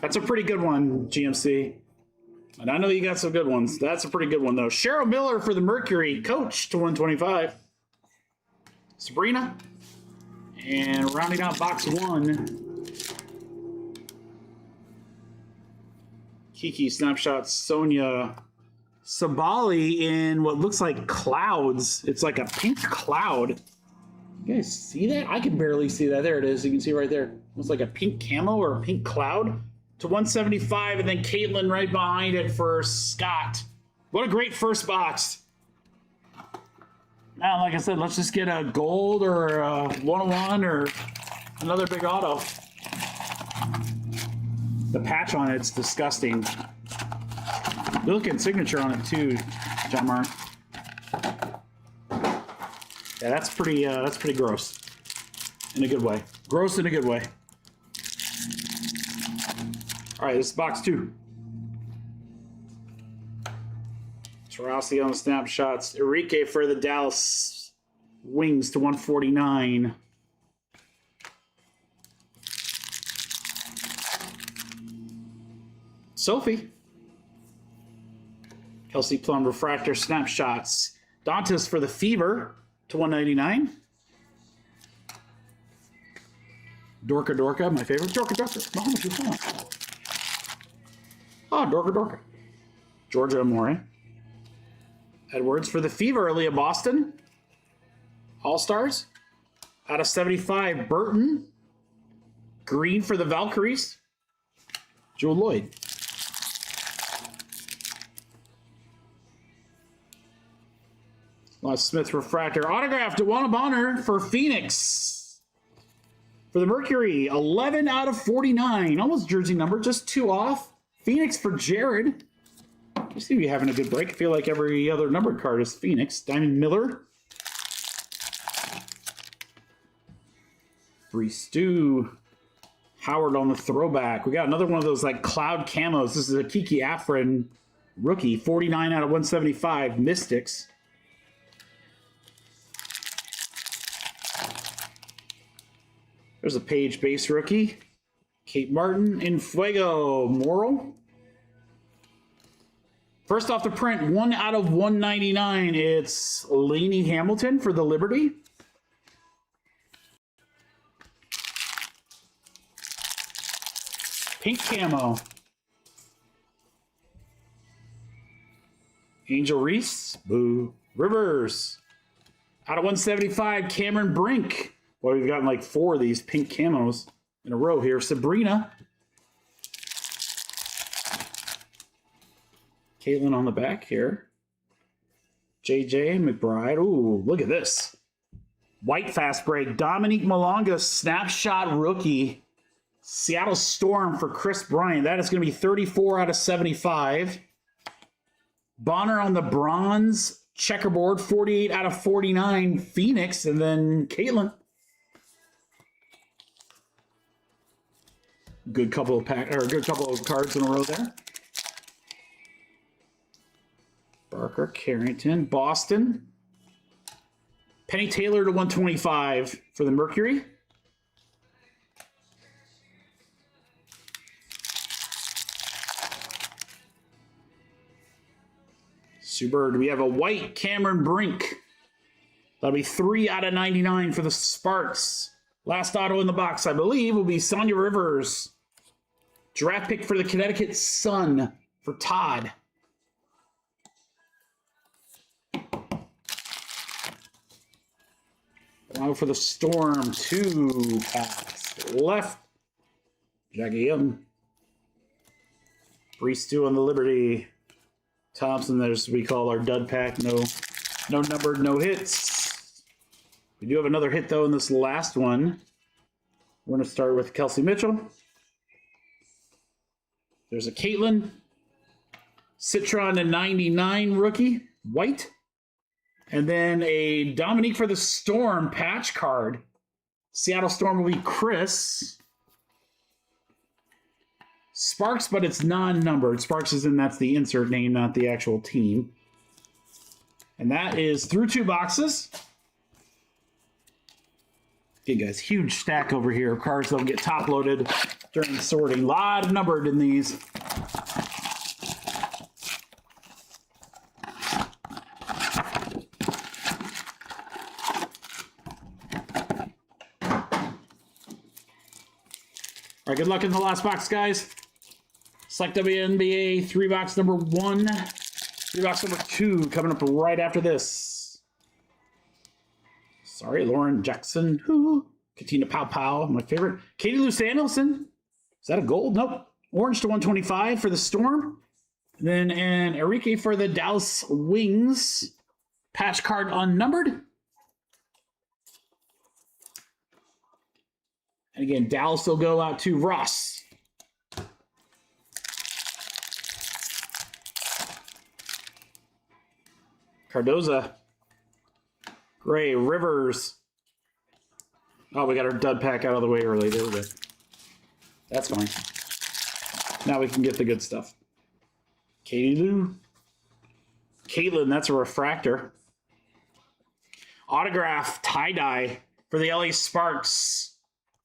That's a pretty good one, GMC. And I know you got some good ones. That's a pretty good one, though. Cheryl Miller for the Mercury, coach to 125. Sabrina. And rounding out box 1. Kiki Snapshot, Sonia Sabali in what looks like clouds. It's like a pink cloud. You guys see that? I can barely see that. There it is. You can see right there. Looks like a pink camo or a pink cloud to 175, and then Caitlin right behind it for Scott. What a great first box. Now, like I said, let's just get a gold or a 101 or another big auto. The patch on it's disgusting. Good looking signature on it too, John Mark. Yeah, that's pretty gross. In a good way. Gross in a good way. All right, this is box 2. Tarasi on the snapshots. Enrique for the Dallas Wings to 149. Sophie. Kelsey Plum refractor snapshots. Dantas for the Fever to 199. Dorka, my favorite. Dorka. How much you want? Oh, Dorka. Georgia Amore. Edwards for the Fever, Aaliyah Boston. All-Stars. Out of 75, Burton. Green for the Valkyries. Jewel Lloyd. Smith refractor. Autograph Dewana Bonner for Phoenix. For the Mercury, 11 out of 49. Almost jersey number, just 2 off. Phoenix for Jared. You seem to be having a good break. I feel like every other numbered card is Phoenix. Diamond Miller. Bree Stu. Howard on the throwback. We got another one of those like cloud camos. This is a Kiki Afrin rookie. 49 out of 175. Mystics. There's a Page base rookie. Kate Martin in Fuego. Moral. First off the print, 1 out of 199. It's Lainey Hamilton for the Liberty. Pink camo. Angel Reese. Boo. Rivers. Out of 175, Cameron Brink. Boy, we've gotten like 4 of these pink camos in a row here. Sabrina. Caitlin on the back here. JJ McBride. Ooh, look at this. White fast break. Dominique Malonga, snapshot rookie. Seattle Storm for Chris Bryant. That is going to be 34 out of 75. Bonner on the bronze checkerboard. 48 out of 49. Phoenix. And then Caitlin. Good couple of cards in a row there. Barker, Carrington, Boston. Penny Taylor to 125 for the Mercury. Superb. We have a white Cameron Brink. That'll be 3 out of 99 for the Sparks. Last auto in the box, I believe, will be Sonia Rivers. Draft pick for the Connecticut Sun for Todd. Now for the Storm, 2 packs left. Jackie Young. Brees on the Liberty. Thompson, there's we call our dud pack. No numbered, no hits. We do have another hit though in this last one. We're going to start with Kelsey Mitchell. There's a Caitlin. Citron to 99 rookie, white. And then a Dominique for the Storm patch card. Seattle Storm will be Chris. Sparks, but it's non-numbered. Sparks is in, that's the insert name, not the actual team. And that is through 2 boxes. Okay, guys, huge stack over here of cards that'll get top-loaded during sorting. A lot of numbered in these. All right, good luck in the last box, guys. Select WNBA 3 box number 1, 3 box number 2 coming up right after this. Sorry, Lauren Jackson. Who? Katina Pow Pow, my favorite. Katie Lou Samuelson. Is that a gold? Nope. Orange to 125 for the Storm. Then an Enrique for the Dallas Wings. Patch card unnumbered. And again, Dallas will go out to Ross. Cardoza. Gray. Rivers. Oh, we got our dud pack out of the way early. There we go. That's fine. Now we can get the good stuff. Katie Lou. Caitlin, that's a refractor. Autograph tie-dye for the LA Sparks.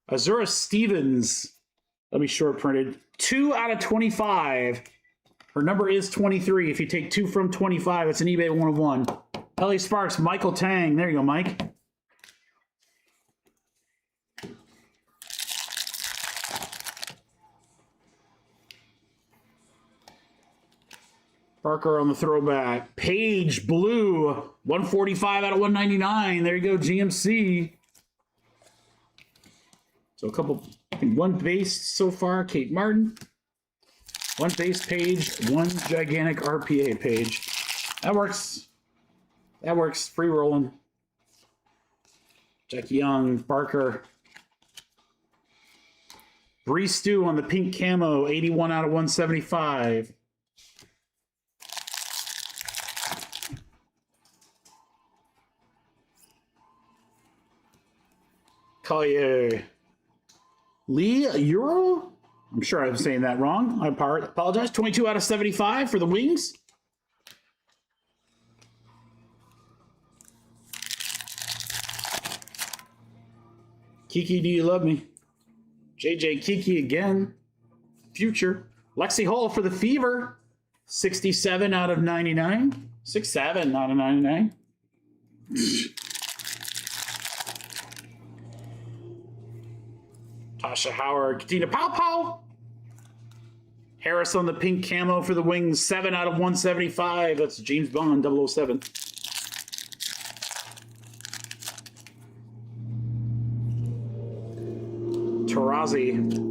Azura Stevens. Let me short printed. 2 out of 25. Her number is 23. If you take 2 from 25, it's an eBay 1 of 1. LA Sparks, Michael Tang. There you go, Mike. Parker on the throwback. Page Blue. 145 out of 199. There you go, GMC. So a couple, I think 1 base so far, Kate Martin. 1 base page, 1 gigantic RPA page. That works. That works. Free rolling. Jackie Young, Barker. Brees on the pink camo, 81 out of 175. Collier. Lee Euro? I'm sure I'm saying that wrong. I apologize. 22 out of 75 for the Wings. Kiki, do you love me? JJ Kiki again. Future. Lexi Hull for the Fever. 67 out of 99. 67 out of 99. Tasha Howard, Katina Pow Pow. Harris on the pink camo for the Wings. 7 out of 175. That's James Bond, 007. Tarazi.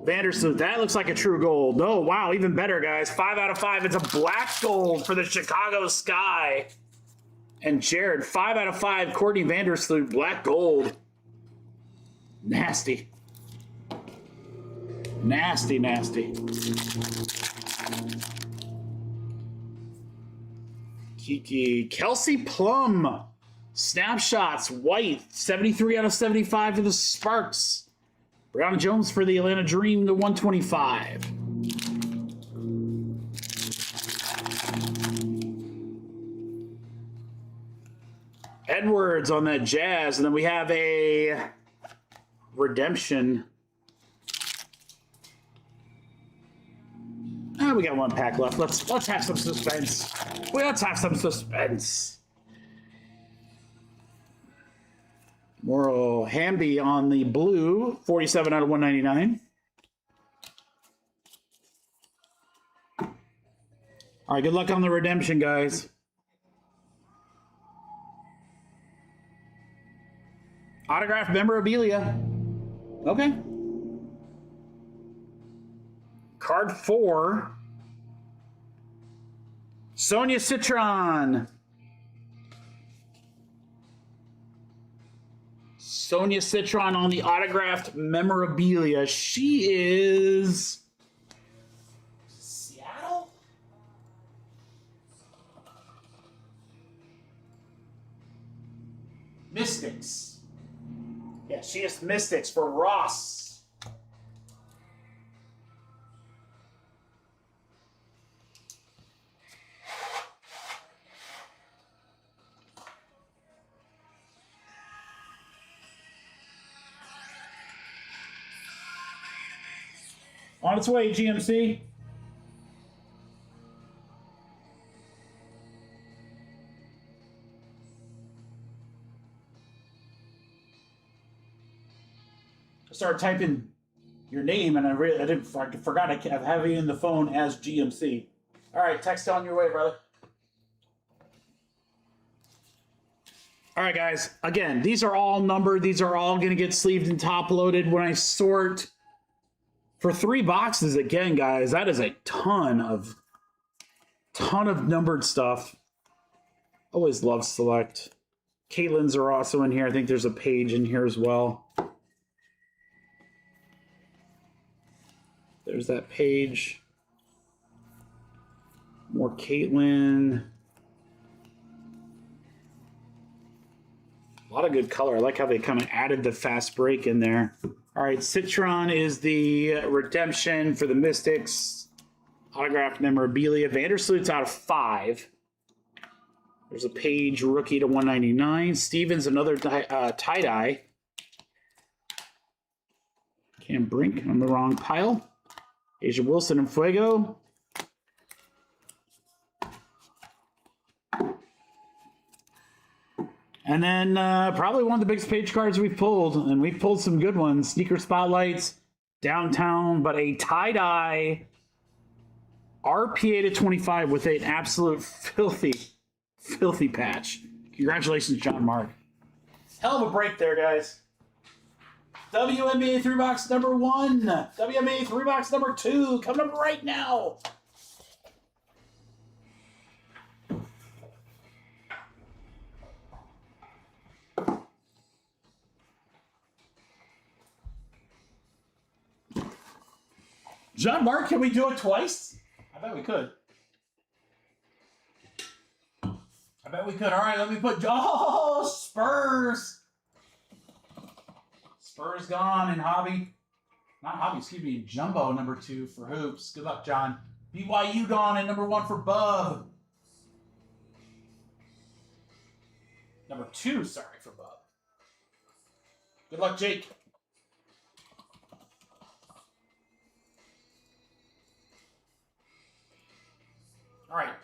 Vandersloot, that looks like a true gold. Oh, wow, even better, guys. 5 out of 5. It's a black gold for the Chicago Sky. And Jared, 5 out of 5. Courtney Vandersloot, black gold. Nasty. Nasty, nasty. Kiki. Kelsey Plum. Snapshots, white. 73 out of 75 for the Sparks. Brianna Jones for the Atlanta Dream, to 125. Edwards on that Jazz, and then we have a redemption. We got one pack left. Let's have some suspense. Let's have some suspense. Moral Hamby on the blue, 47 out of 199. All right, good luck on the redemption, guys. Autographed memorabilia. Okay. Card 4. Sonia Citron. Sonia Citron on the autographed memorabilia. She is Seattle? Mystics. Yeah, she is Mystics for Ross. On its way, GMC. I started typing your name, and I forgot I have you in the phone as GMC. All right, text on your way, brother. All right, guys. Again, these are all numbered. These are all going to get sleeved and top loaded when I sort. For 3 boxes, again, guys, that is a ton of numbered stuff. Always love select. Caitlin's are also in here. I think there's a page in here as well. There's that page. More Caitlin. A lot of good color. I like how they kind of added the fast break in there. All right, Citron is the redemption for the Mystics. Autographed memorabilia. Vandersloot's out of 5. There's a Page rookie to 199. Stevens, another tie-dye. Cam Brink on the wrong pile. Asia Wilson and Fuego. And then probably one of the biggest page cards we've pulled, and we've pulled some good ones. Sneaker Spotlights, Downtown, but a tie-dye RPA to 25 with an absolute filthy patch. Congratulations, John Mark. Hell of a break there, guys. WNBA 3-box number 1. WNBA 3-box number 2. Coming up right now. John Mark, can we do it twice? I bet we could. All right, let me put... Oh, Spurs. Spurs gone in hobby. Not hobby, excuse me. Jumbo number 2 for Hoops. Good luck, John. BYU gone in number 1 for Bub. Number 2, sorry, for Bub. Good luck, Jake. All right.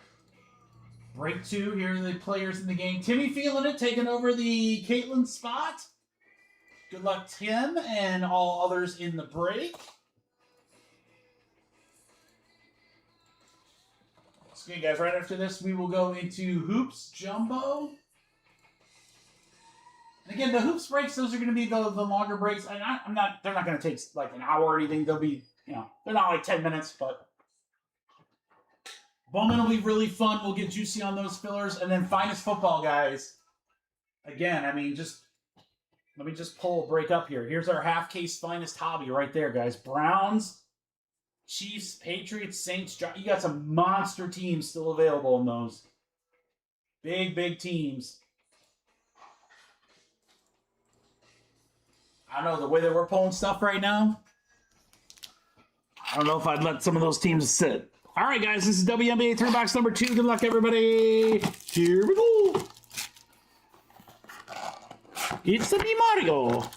Break 2. Here are the players in the game. Timmy feeling it, taking over the Caitlin spot. Good luck, Tim, and all others in the break. Okay, guys, right after this, we will go into Hoops Jumbo. And again, the Hoops breaks, those are going to be the longer breaks. And they're not going to take like an hour or anything. They'll be, they're not like 10 minutes, but Bowman will be really fun. We'll get juicy on those fillers. And then Finest Football, guys. Again, I mean, let me just pull a break up here. Here's our half case Finest Hobby right there, guys. Browns, Chiefs, Patriots, Saints. You got some monster teams still available in those. Big, big teams. I don't know, the way that we're pulling stuff right now, I don't know if I'd let some of those teams sit. All right, guys, this is WNBA 3 box number 2. Good luck, everybody. Here we go. It's the Mario.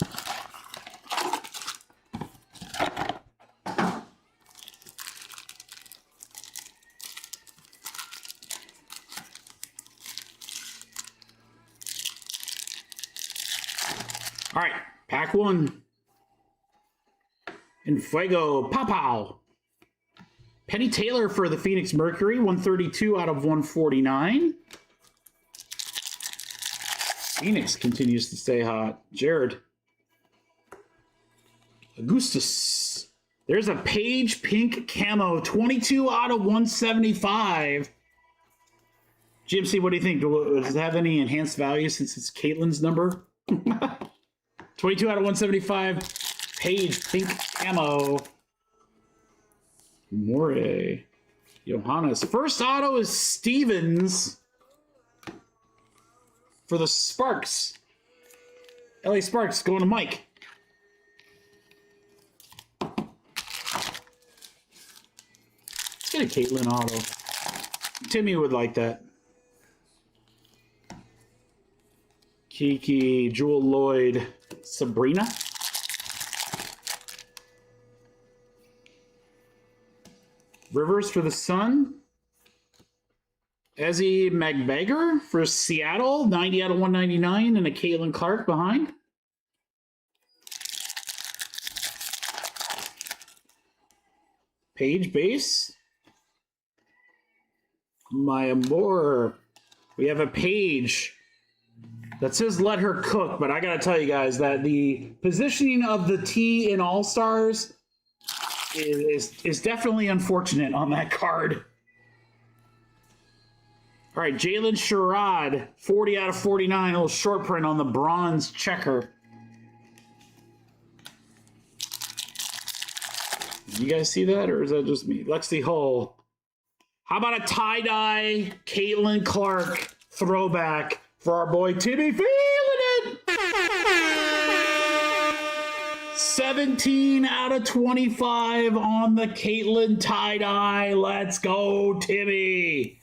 All right, pack 1. In Fuego, Pow. Penny Taylor for the Phoenix Mercury, 132 out of 149. Phoenix continues to stay hot. Jared. Augustus. There's a Page Pink Camo, 22 out of 175. GMC, what do you think? Does it have any enhanced value since it's Caitlin's number? 22 out of 175. Page Pink Camo. More. Johannes. First auto is Stevens for the Sparks. LA Sparks going to Mike. Let's get a Caitlin auto. Timmy would like that. Kiki, Jewel Lloyd, Sabrina. Rivers for the Sun. Ezzy McBagger for Seattle, 90 out of 199, and a Caitlin Clark behind. Page base. My amor. We have a Page that says let her cook, but I gotta tell you guys that the positioning of the T in All-Stars is definitely unfortunate on that card. All right, Jalen Sherrod, 40 out of 49, a little short print on the bronze checker. You guys see that, or is that just me? Lexi Hull. How about a tie-dye Caitlin Clark throwback for our boy Timmy? Feeling it! 17 out of 25 on the Caitlin tie-dye. Let's go, Timmy.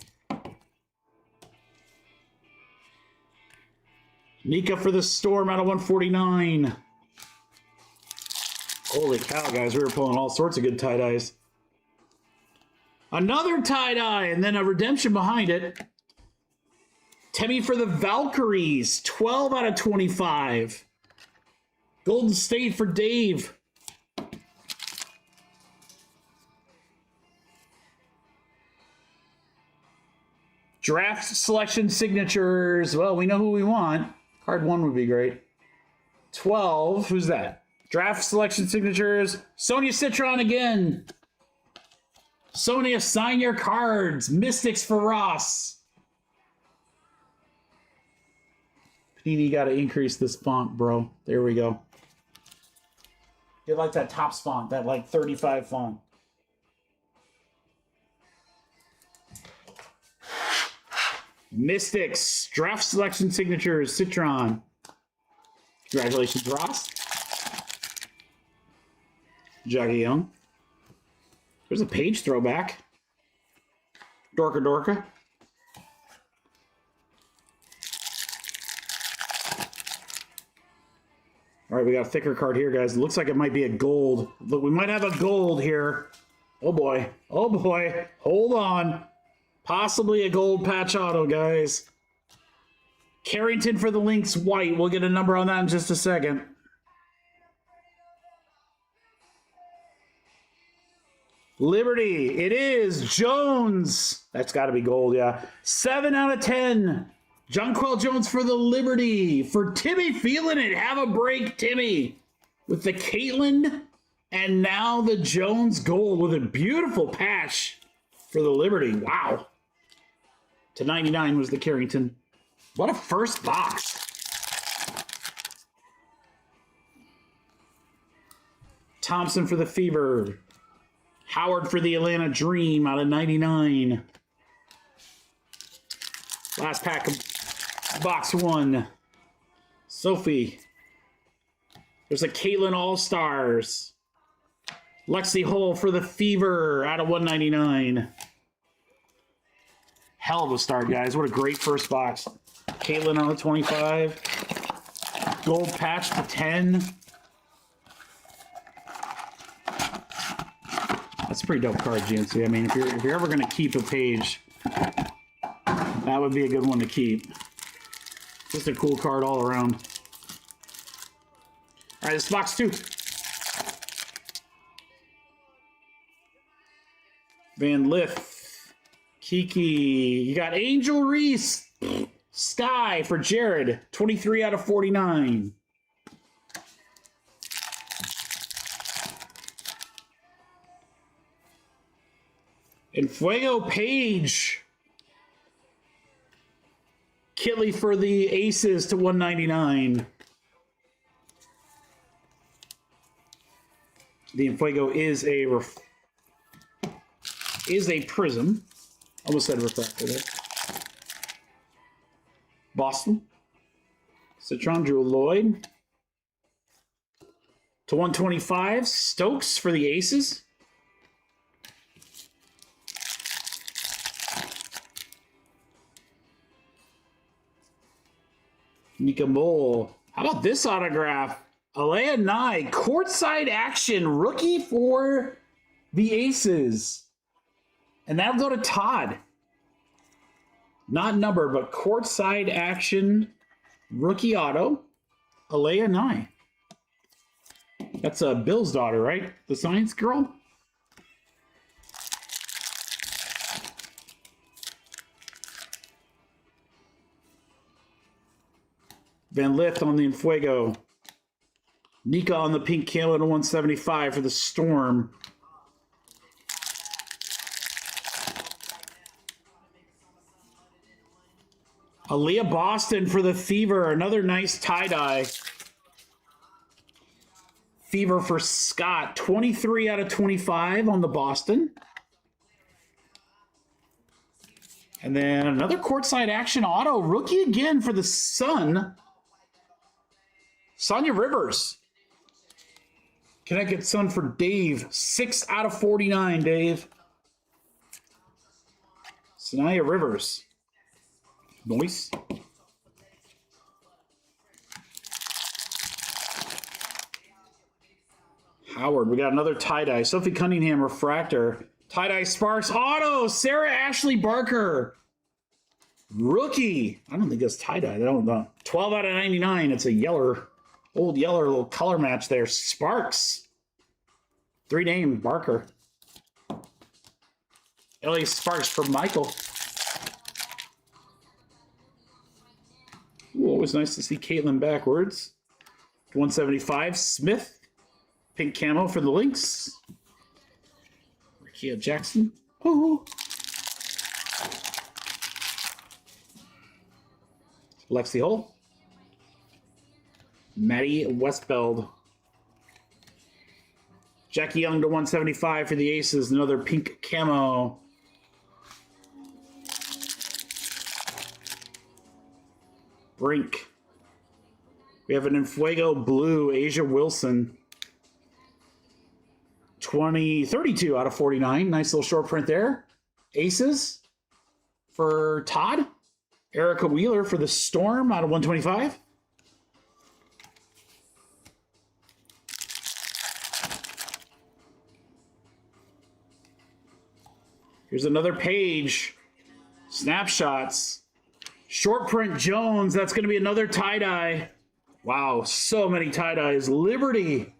Nika for the Storm out of 149. Holy cow, guys. We were pulling all sorts of good tie-dyes. Another tie-dye, and then a redemption behind it. Timmy for the Valkyries, 12 out of 25. Golden State for Dave. Draft selection signatures. Well, we know who we want. Card 1 would be great. 12. Who's that? Draft selection signatures. Sonia Citron again. Sonia, sign your cards. Mystics for Ross. Panini got to increase this font, bro. There we go. Get like that Topps font, that like 35 font. Mystics, draft selection signatures, Citron. Congratulations, Ross. Jackie Young. There's a Page throwback. Dorka. All right, we got a thicker card here, guys. It looks like it might be a gold. Look, we might have a gold here. Oh, boy. Oh, boy. Hold on. Possibly a gold patch auto, guys. Carrington for the Lynx, white. We'll get a number on that in just a second. Liberty. It is Jones. That's got to be gold, yeah. 7 out of 10. Jonquel Jones for the Liberty. For Timmy feeling it. Have a break, Timmy. With the Caitlin and now the Jones gold with a beautiful patch for the Liberty. Wow. To 99 was the Carrington. What a first box. Thompson for the Fever. Howard for the Atlanta Dream out of 99. Last pack of box 1. Sophie. There's a Caitlin All-Stars. Lexi Hull for the Fever out of 199. Hell of a start, guys. What a great first box. Caitlin on the 25. Gold patch to 10. That's a pretty dope card, GNC. I mean, if you're ever going to keep a page, that would be a good one to keep. Just a cool card all around. All right, this is box 2. Van Lith. Kiki. You got Angel Reese. Sky for Jared. 23 out of 49. And Fuego Page. Kitley for the Aces to 199. The Fuego is a prism. Almost said refractor there. Boston. Citron, Drew Lloyd. To 125. Stokes for the Aces. Nika Mole. How about this autograph? Alea Nye, courtside action, rookie for the Aces. And that'll go to Todd. Not number, but courtside action, rookie auto, Alea Nye. That's Bill's daughter, right? The science girl? Van Lith on the Enfuego. Nika on the pink camo to 175 for the Storm. Aaliyah Boston for the Fever. Another nice tie-dye. Fever for Scott. 23 out of 25 on the Boston. And then another courtside action auto. Rookie again for the Sun. Sonia Rivers. Connecticut Sun for Dave. 6 out of 49, Dave. Sonia Rivers. Nice. Howard. We got another tie-dye. Sophie Cunningham refractor. Tie-dye Sparks auto. Sarah Ashley Barker. Rookie. I don't think that's tie-dye. I don't know. 12 out of 99. It's a yeller. Old yeller little color match there. Sparks. 3 name Barker. LA Sparks for Michael. Ooh, always nice to see Caitlin backwards. 175. Smith. Pink camo for the Lynx. Rikia Jackson. Ooh. Lexi Hull. Maddie Westbeld. Jackie Young to 175 for the Aces. Another pink camo. Brink. We have an Enfuego blue, Asia Wilson. 32 out of 49. Nice little short print there. Aces for Todd. Erica Wheeler for the Storm out of 125. Here's another page. Snapshots. Short print Jones. That's going to be another tie-dye. Wow, so many tie-dyes. Liberty.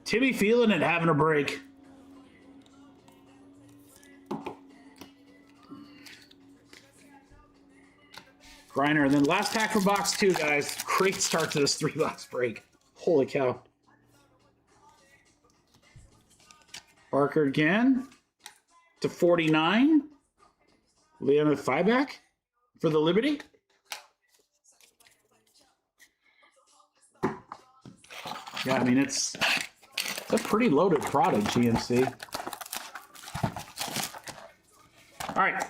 Timmy feeling it, having a break. Griner. And then last pack from box 2, guys. Great start to this 3-box break. Holy cow. Barker again to 49. Liam at 5-back for the Liberty. Yeah, I mean, it's a pretty loaded product, GMC. All right.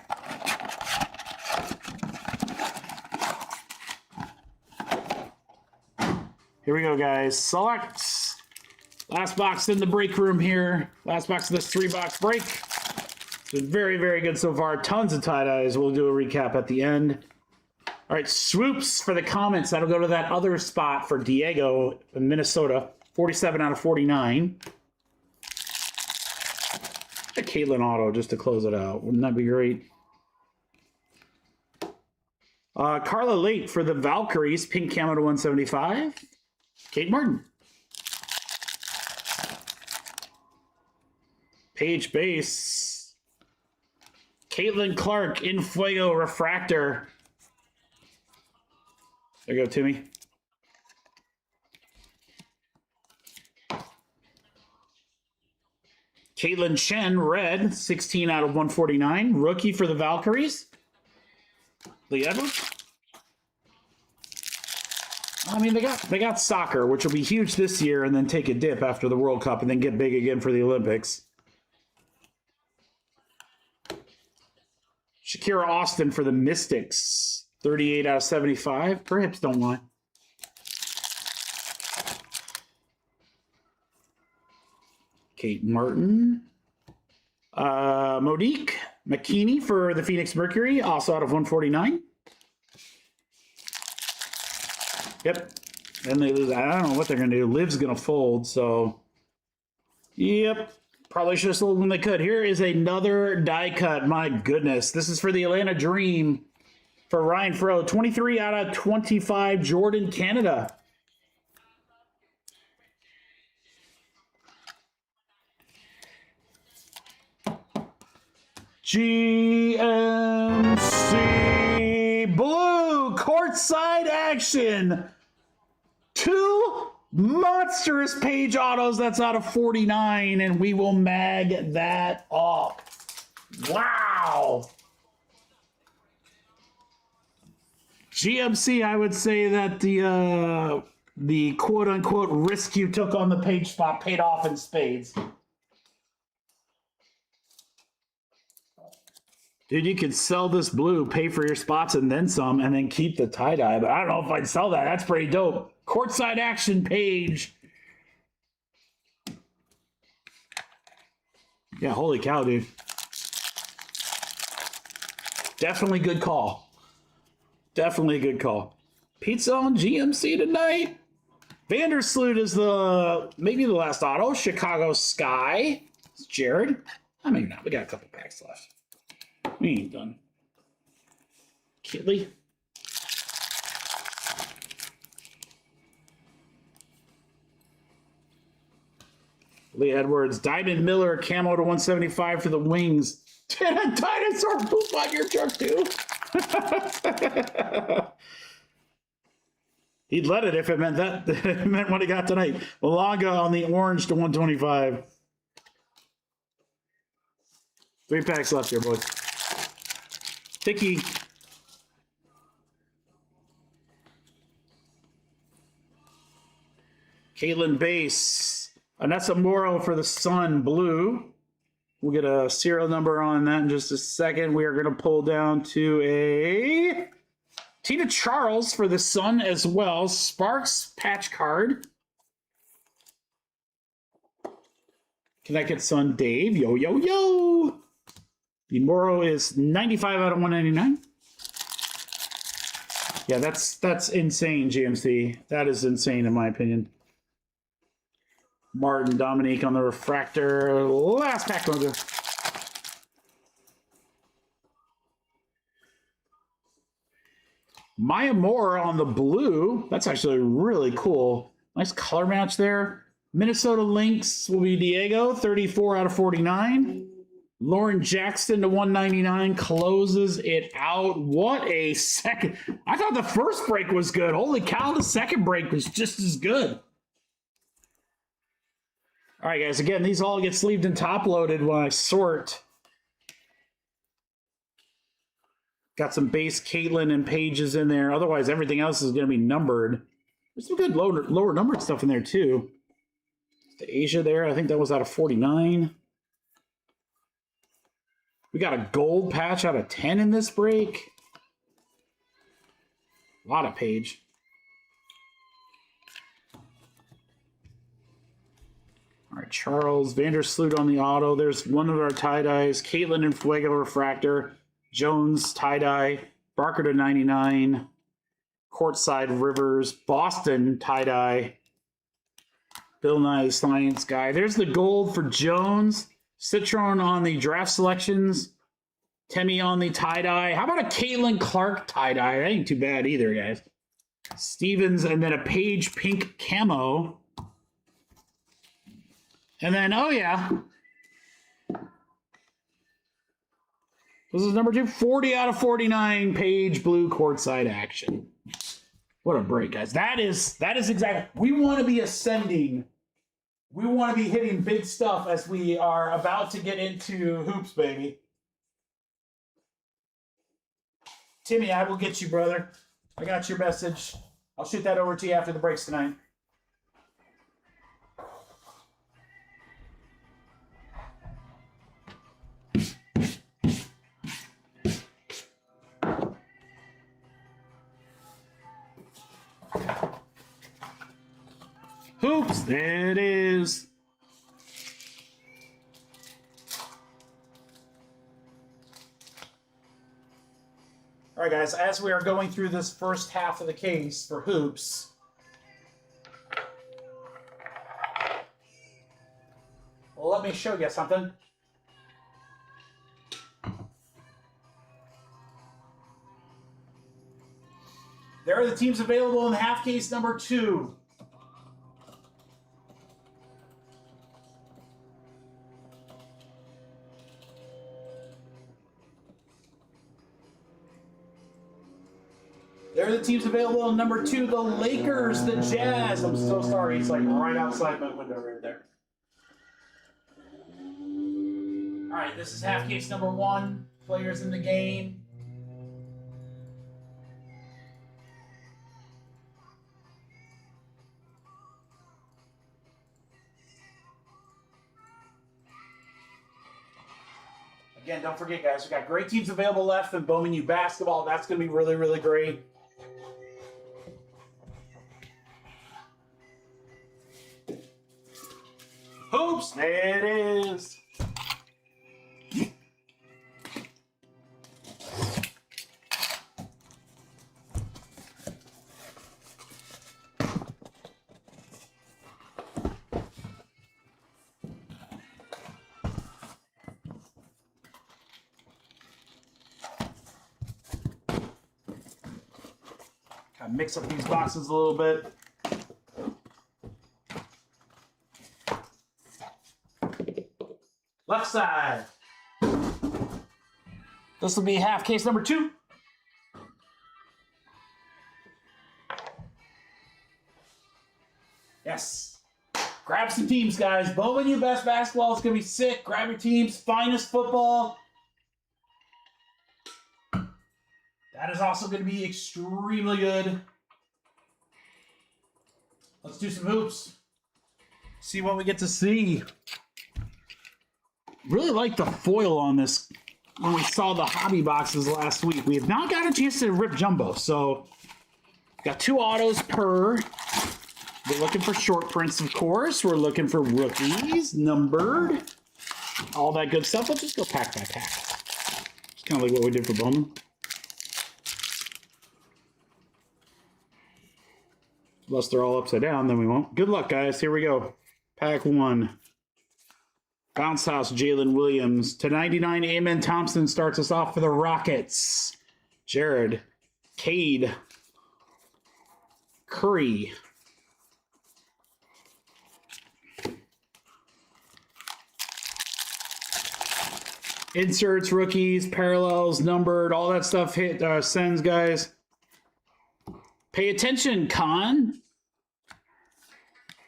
Here we go, guys. Select. Last box in the break room here. Last box of this 3-box break. It's been very, very good so far. Tons of tie-dyes. We'll do a recap at the end. All right, swoops for the comments. That'll go to that other spot for Diego in Minnesota. 47 out of 49. A Caitlin auto just to close it out. Wouldn't that be great? Carla Late for the Valkyries. Pink camo to 175. Kate Martin. Page base. Caitlin Clark in Fuego Refractor. There you go, Timmy. Caitlin Chen, red, 16 out of 149. Rookie for the Valkyries. Lee Edwards. I mean, they got soccer, which will be huge this year, and then take a dip after the World Cup, and then get big again for the Olympics. Shakira Austin for the Mystics. 38 out of 75. Her hips don't lie. Kate Martin. Monique McKinney for the Phoenix Mercury. Also out of 149. Yep. And they lose. I don't know what they're going to do. Liv's going to fold, so. Yep. Probably should have sold when they could. Here is another die cut. My goodness. This is for the Atlanta Dream. For Ryan Fro, 23 out of 25, Jordan, Canada. GMC Blue, courtside action. 2 monstrous page autos. That's out of 49, and we will mag that up. Wow. GMC, I would say that the quote-unquote risk you took on the page spot paid off in spades. Dude, you could sell this blue, pay for your spots and then some, and then keep the tie-dye. But I don't know if I'd sell that. That's pretty dope. Courtside action page. Yeah, holy cow, dude. Definitely good call. Definitely a good call. Pizza on GMC tonight. Vandersloot is maybe the last auto. Chicago Sky. It's Jared. Maybe not. We got a couple packs left. We ain't done. Kitley. Lee Edwards. Diamond Miller. Camo to 175 for the Wings. Did a dinosaur poop on your truck too? He'd let it if it meant that. It meant what he got tonight. Malaga on the orange to 125. 3 packs left here, boys. Thicky. Caitlin Base. Anessa Moro for the Sun Blue. We'll get a serial number on that in just a second. We are going to pull down to a Tina Charles for the Sun as well. Sparks patch card. Connecticut Sun Dave. Yo, yo, yo. The Moro is 95 out of 199. Yeah, that's insane, GMC. That is insane in my opinion. Martin Dominique on the refractor. Last pack logo. Maya Moore on the blue. That's actually really cool. Nice color match there. Minnesota Lynx will be Diego. 34 out of 49. Lauren Jackson to 199 closes it out. What a second. I thought the first break was good. Holy cow, the second break was just as good. All right, guys, again, these all get sleeved and top loaded when I sort. Got some base Caitlin and Pages in there. Otherwise, everything else is going to be numbered. There's some good lower numbered stuff in there, too. The Asia there, I think that was out of 49. We got a gold patch out of 10 in this break. A lot of Page. All right, Charles Vandersloot on the auto. There's one of our tie-dyes. Caitlin and Fuego refractor. Jones tie-dye. Barker to 99. Courtside Rivers. Boston tie-dye. Bill Nye the Science Guy. There's the gold for Jones. Citron on the draft selections. Temi on the tie-dye. How about a Caitlin Clark tie-dye? That ain't too bad either, guys. Stevens, and then a Page pink camo. And then, oh yeah. This is number 2. 40 out of 49 Page blue courtside action. What a break, guys. That is exactly. We want to be ascending. We want to be hitting big stuff as we are about to get into hoops, baby. Timmy, I will get you, brother. I got your message. I'll shoot that over to you after the breaks tonight. Hoops, there it is. All right, guys, as we are going through this first half of the case for hoops, well, let me show you something. There are the teams available in the half case number 2. There are the teams available in number 2, the Lakers, the Jazz. I'm so sorry, it's like right outside my window right there. All right, this is half case number 1, players in the game. Again, don't forget, guys, we've got great teams available left in Bowman U basketball. That's going to be really, really great. Hoops, there it is. Kind of mix up these boxes a little bit. Left side. This will be half case number 2. Yes. Grab some teams, guys. Bowman U Best Basketball is going to be sick. Grab your teams. Finest football. That is also going to be extremely good. Let's do some hoops. See what we get to see. Really like the foil on this when we saw the hobby boxes last week. We have not got a chance to rip jumbo, so got 2 autos per. We're looking for short prints, of course. We're looking for rookies, numbered, all that good stuff. Let's just go pack by pack. It's kind of like what we did for Bowman. Unless they're all upside down, then we won't. Good luck, guys. Here we go. Pack 1. Bounce House, Jalen Williams. To 99, Amen Thompson starts us off for the Rockets. Jared. Cade. Curry. Inserts, rookies, parallels, numbered, all that stuff hit sends, guys. Pay attention, Con.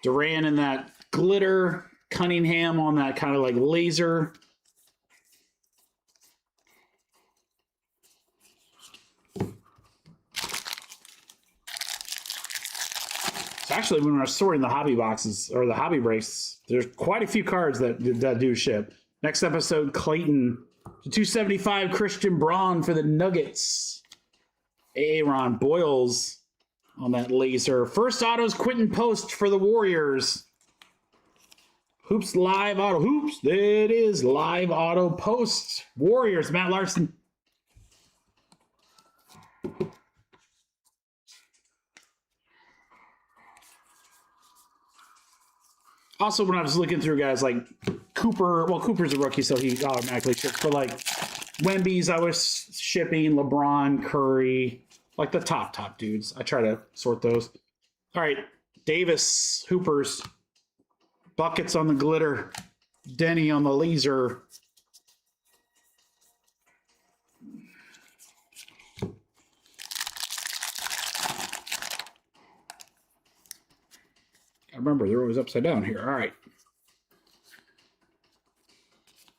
Duran in that glitter. Cunningham on that kind of like laser. So actually, when we're sorting the hobby boxes or the hobby breaks, there's quite a few cards that do ship. Next episode, Clayton. 275 Christian Braun for the Nuggets. Aaron Boyles on that laser. First autos, Quentin Post for the Warriors. Hoops live auto. Hoops. There it is. Live auto post. Warriors. Matt Larson. Also, when I was looking through guys like Cooper, well, Cooper's a rookie, so he automatically ships. But like Wemby's, I was shipping LeBron, Curry, like the top dudes. I try to sort those. All right, Davis, Hoopers, buckets on the glitter, Denny on the laser. I remember they're always upside down here. All right.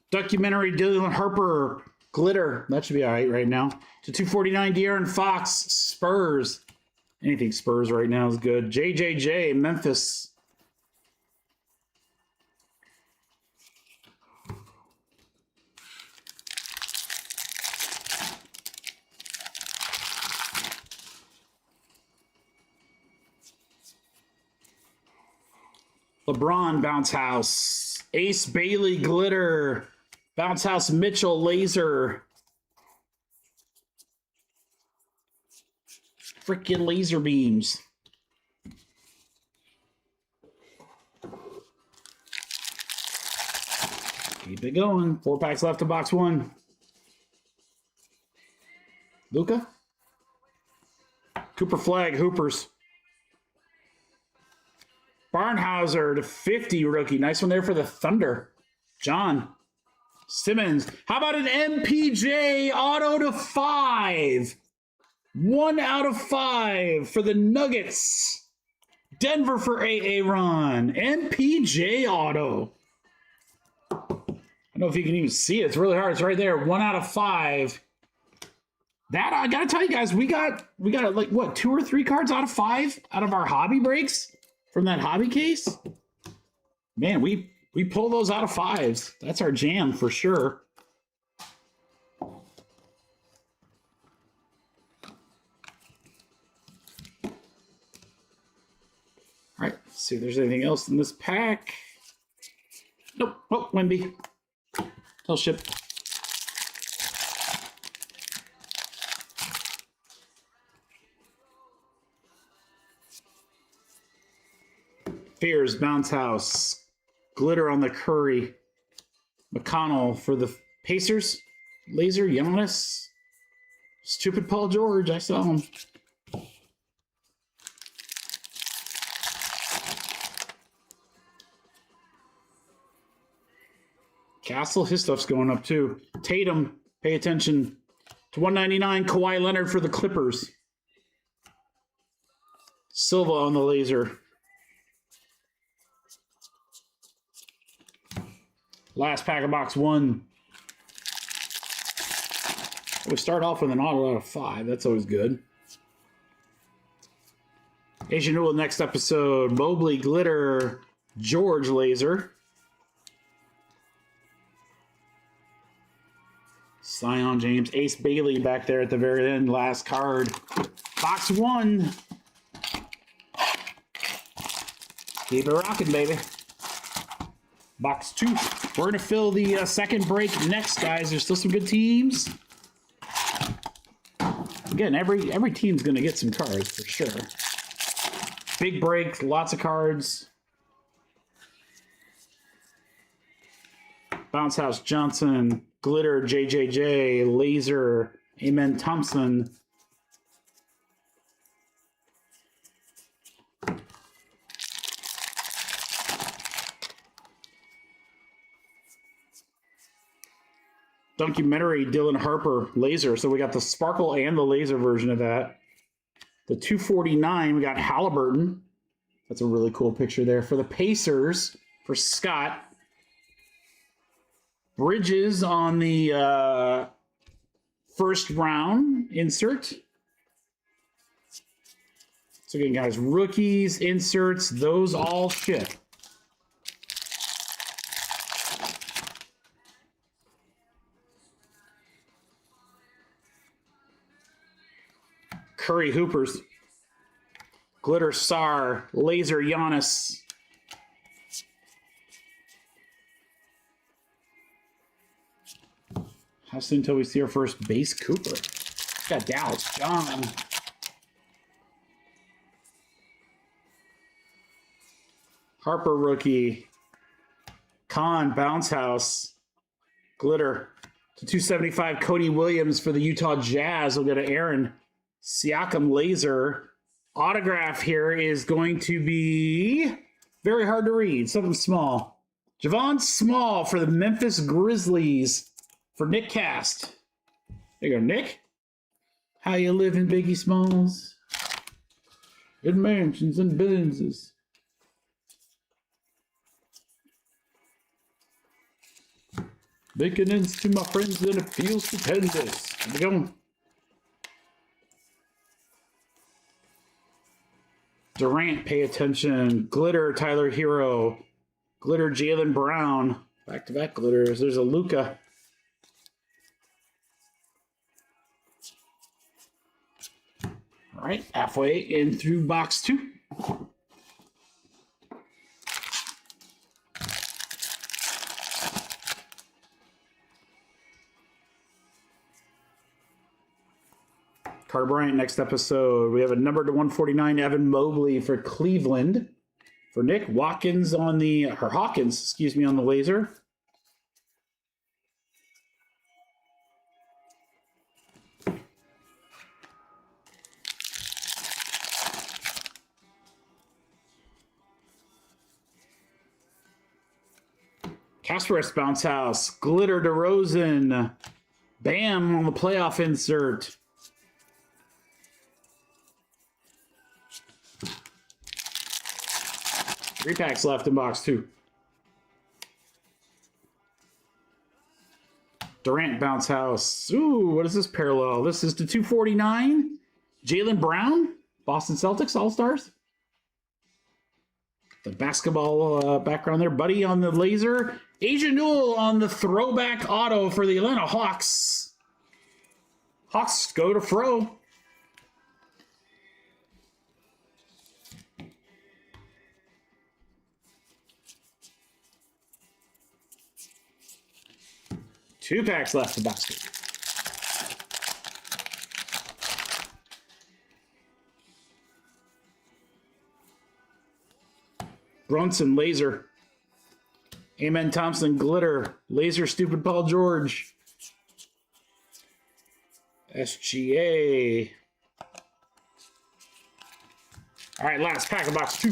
Documentary Dylan Harper glitter. That should be all right now. To 249 De'Aaron Fox Spurs. Anything Spurs right now is good. JJJ Memphis. LeBron Bounce House. Ace Bailey glitter. Bounce House Mitchell laser. Freaking laser beams. Keep it going. 4 packs left of box 1. Luka. Cooper Flag Hoopers. Barnhauser to 50 rookie. Nice one there for the Thunder. John Simmons. How about an MPJ auto to 5? 1 out of 5 for the Nuggets. Denver for Aaron. MPJ auto. I don't know if you can even see it. It's really hard. It's right there. 1 out of 5. That I gotta tell you guys, we got like what, 2 or 3 cards out of 5 out of our hobby breaks from that hobby case. Man, we pull those out of 5s. That's our jam for sure. All right, let's see if there's anything else in this pack. Nope. Oh, Wemby. He'll ship. Fears, Bounce House. Glitter on the Curry. McConnell for the Pacers. Laser, Giannis. Stupid Paul George, I saw him. Castle, his stuff's going up too. Tatum, pay attention. To 199, Kawhi Leonard for the Clippers. Silva on the laser. Last pack of box 1. We start off with an auto out of 5. That's always good. Asian Newell next episode. Mobley glitter. George laser. Zion James. Ace Bailey back there at the very end. Last card. Box 1. Keep it rocking, baby. Box 2. We're going to fill the second break next, guys. There's still some good teams. Again, every team's going to get some cards for sure. Big break, lots of cards. Bounce House Johnson, Glitter, JJJ, Laser, Amen Thompson. documentary Dylan Harper laser. So we got the sparkle and the laser version of that. The 249, we got Halliburton. That's a really cool picture there. For the Pacers, for Scott. Bridges on the first round insert. So again, guys, rookies, inserts, those all ship. Curry Hoopers. Glitter Sar. Laser Giannis. How soon until we see our first base Cooper? Got Dallas John. Harper rookie. Khan Bounce House. Glitter to 275. Cody Williams for the Utah Jazz. We'll go to Aaron. Siakam laser. Autograph here is going to be very hard to read. Something small. Javon Small for the Memphis Grizzlies. For Nick Cast. There you go, Nick. How you living, Biggie Smalls? In mansions and businesses. Making ends to my friends and it feels stupendous. Here we go. Durant, pay attention. Glitter, Tyler Hero. Glitter, Jaylen Brown. Back-to-back glitters. There's a Luka. All right, halfway in through box 2. Carter Bryant, next episode. We have a number to 149, Evan Mobley for Cleveland. For Nick, Hawkins, on the laser. Kasparov Bounce House. Glitter DeRozan. Bam on the playoff insert. Three packs left in box 2. Durant Bounce House. Ooh, what is this parallel? This is to 249. Jaylen Brown. Boston Celtics All-Stars. The basketball background there. Buddy on the laser. Asia Newell on the throwback auto for the Atlanta Hawks. Hawks go to Fro. Two packs left in the basket. Brunson laser. Amen Thompson glitter. Laser stupid Paul George. SGA. All right, last pack of box 2.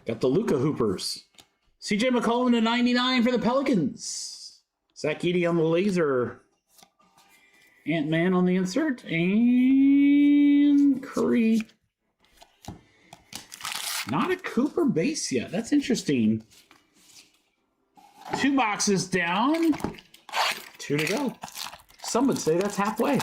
Got the Luka Hoopers. CJ McCollum to 99 for the Pelicans. Zach Edey on the laser. Ant-Man on the insert. And Curry. Not a Cooper base yet. That's interesting. 2 boxes down. 2 to go. Some would say that's halfway.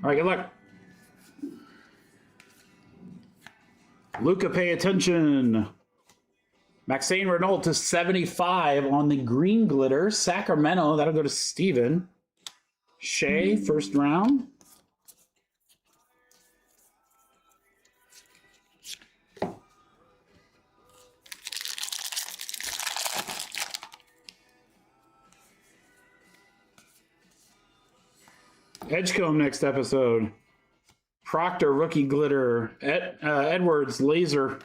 All right, good luck. Luka, pay attention. Maxine Renault to 75 on the green glitter. Sacramento, that'll go to Steven. Shea, first round. Edgecombe next episode. Proctor, rookie glitter. Edwards, laser.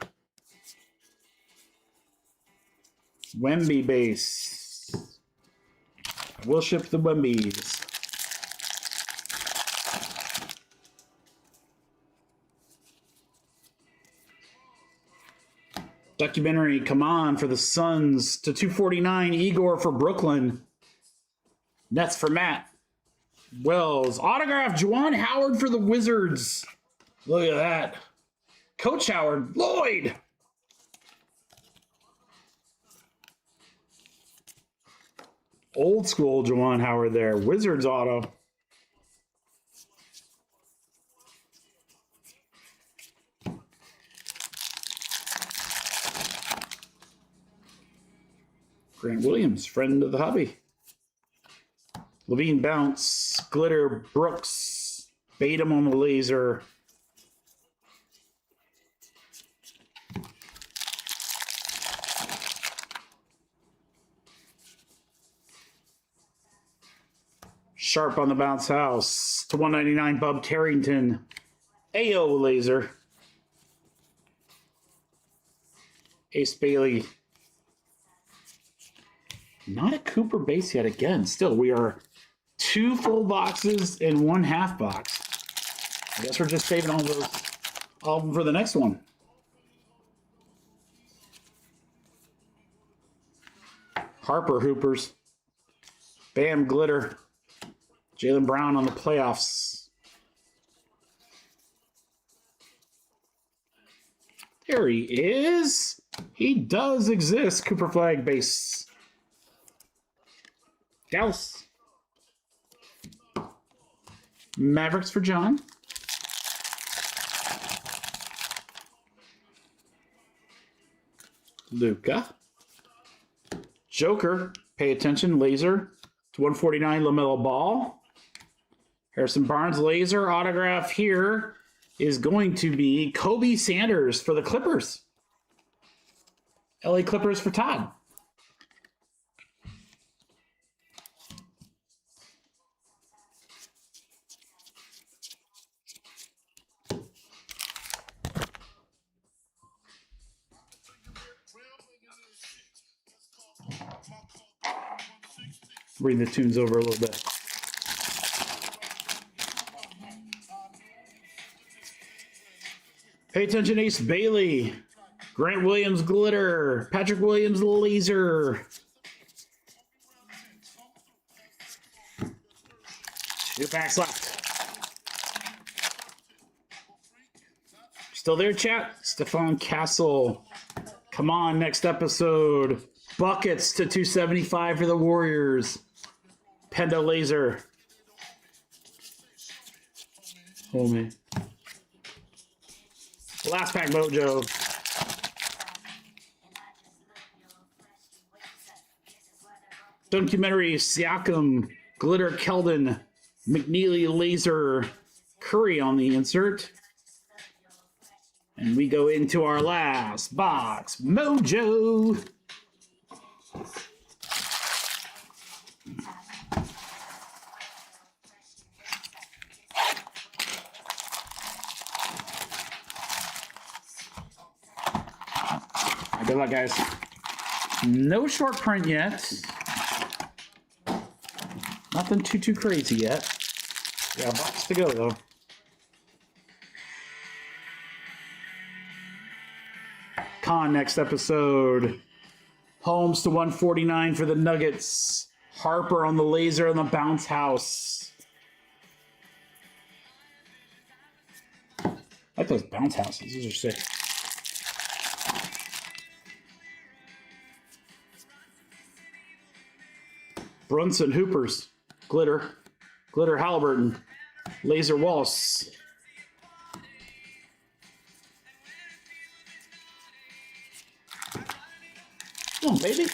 Wemby base. I will ship the Wembys. Documentary, come on, for the Suns to 249. Igor for Brooklyn. Nets for Matt. Wells. Autograph, Juwan Howard for the Wizards. Look at that. Coach Howard. Lloyd. Old school Juwan Howard there. Wizards auto. Grant Williams, friend of the hobby. Levine bounce. Glitter Brooks. Bait him on the laser. Sharp on the bounce house. To 199, Bub Tarrington. AO laser. Ace Bailey. Not a Cooper base yet again. Still, we are 2 full boxes and 1 half box. I guess we're just saving all of them for the next one. Harper Hoopers. Bam Glitter. Jaylen Brown on the playoffs. There he is. He does exist. Cooper Flag base. Dallas. Mavericks for John. Luka. Joker. Pay attention. Laser. To 149, LaMelo Ball. Harrison Barnes laser autograph here is going to be Kobe Sanders for the Clippers. LA Clippers for Todd. Bring the tunes over a little bit. Pay attention, Ace Bailey. Grant Williams glitter. Patrick Williams laser. 2 packs left. Still there, chat? Stephon Castle. Come on, next episode. Buckets to 275 for the Warriors. Penda laser. Oh, man. Last pack mojo. Documentary Siakam, Glitter Keldon, McNeely laser, Curry on the insert. And we go into our last box mojo. Good luck, guys. No short print yet. Nothing too crazy yet. Yeah, a box to go, though. Con next episode. Holmes to 149 for the Nuggets. Harper on the laser on the bounce house. I like those bounce houses. These are sick. Brunson Hoopers, Glitter Halliburton, Laser Waltz. Oh, maybe.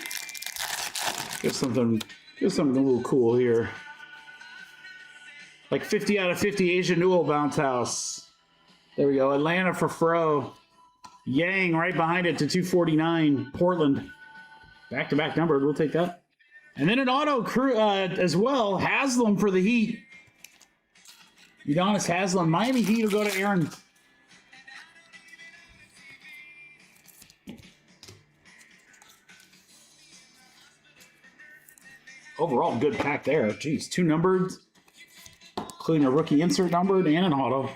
Give something a little cool here. Like 50 out of 50 Asia Newell bounce house. There we go. Atlanta for Fro. Yang right behind it to 249. Portland. Back-to-back numbered. We'll take that. And then an auto crew as well. Haslam for the Heat. Udonis Haslam. Miami Heat will go to Aaron. Overall, good pack there. Jeez, 2 numbered, including a rookie insert numbered and an auto.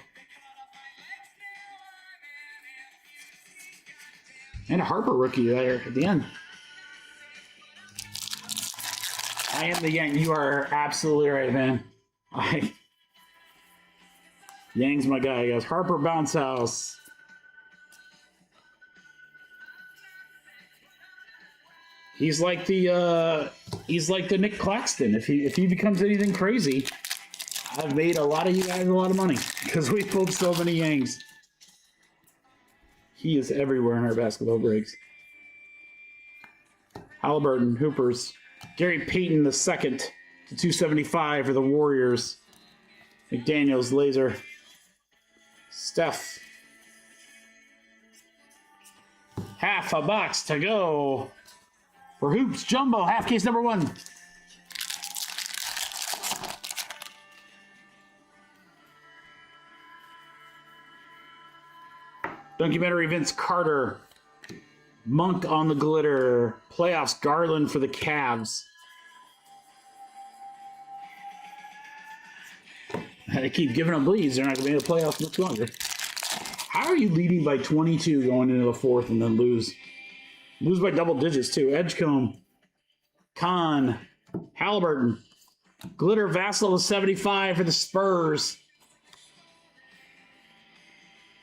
And a Harper rookie there at the end. I am the Yang. You are absolutely right, man. Yang's my guy, guys. Harper Bounce House. He's like the Nick Claxton. If he becomes anything crazy, I've made a lot of you guys a lot of money because we pulled so many Yangs. He is everywhere in our basketball breaks. Halliburton, Hoopers, Gary Payton II to 275 for the Warriors. McDaniels, Laser. Steph. Half a box to go for Hoops Jumbo, half case number 1. Documentary Vince Carter. Monk on the glitter. Playoffs Garland for the Cavs. They keep giving them leads. They're not going to be in the playoffs much longer. How are you leading by 22 going into the 4th and then lose? Lose by double digits, too. Edgecombe. Kahn. Halliburton. Glitter Vassal to 75 for the Spurs.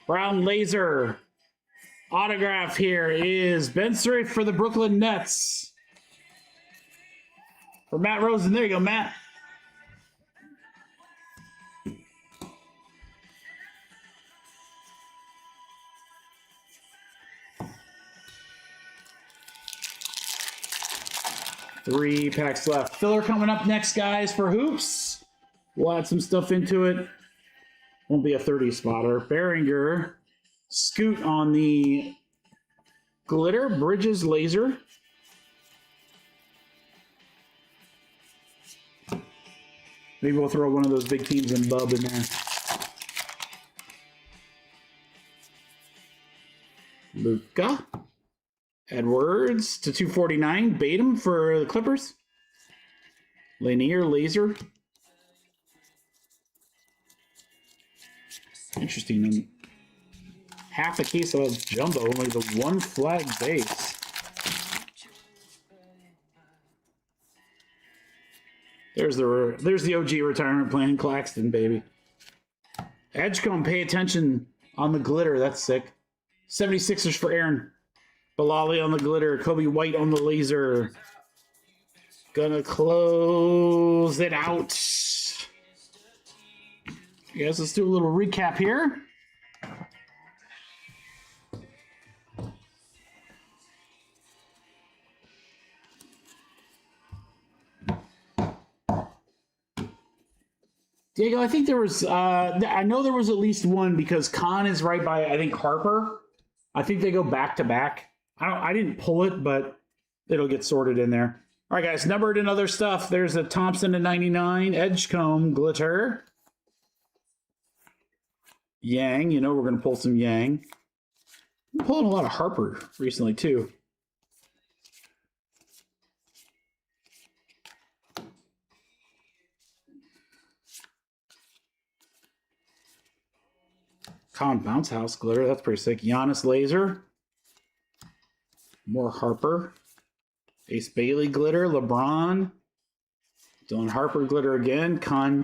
Brown Laser. Autograph here is Ben Surrey for the Brooklyn Nets. For Matt Rosen. There you go, Matt. Three packs left. Filler coming up next, guys, for Hoops. We'll add some stuff into it. Won't be a 30 spotter. Behringer. Scoot on the glitter. Bridges Laser. Maybe we'll throw one of those big teams in Bub in there. Luka. Edwards to 249. Batum for the Clippers. Lanier Laser. Interesting. Half a case of Jumbo, only the 1 flag base. There's the OG retirement plan, Claxton, baby. Edgecombe, pay attention on the glitter. That's sick. 76ers for Aaron. Bilali on the glitter. Kobe White on the laser. Gonna close it out. Guys, let's do a little recap here. Diego, I think there was, I know there was at least one because Khan is right by, I think, Harper. I think they go back to back. I didn't pull it, but it'll get sorted in there. All right, guys, numbered and other stuff. There's a Thompson to 99, Edgecombe glitter. Yang, you know we're going to pull some Yang. I'm pulling a lot of Harper recently, too. Con Bounce House glitter, that's pretty sick. Giannis Laser. More Harper. Ace Bailey glitter. LeBron. Dylan Harper glitter again. Con.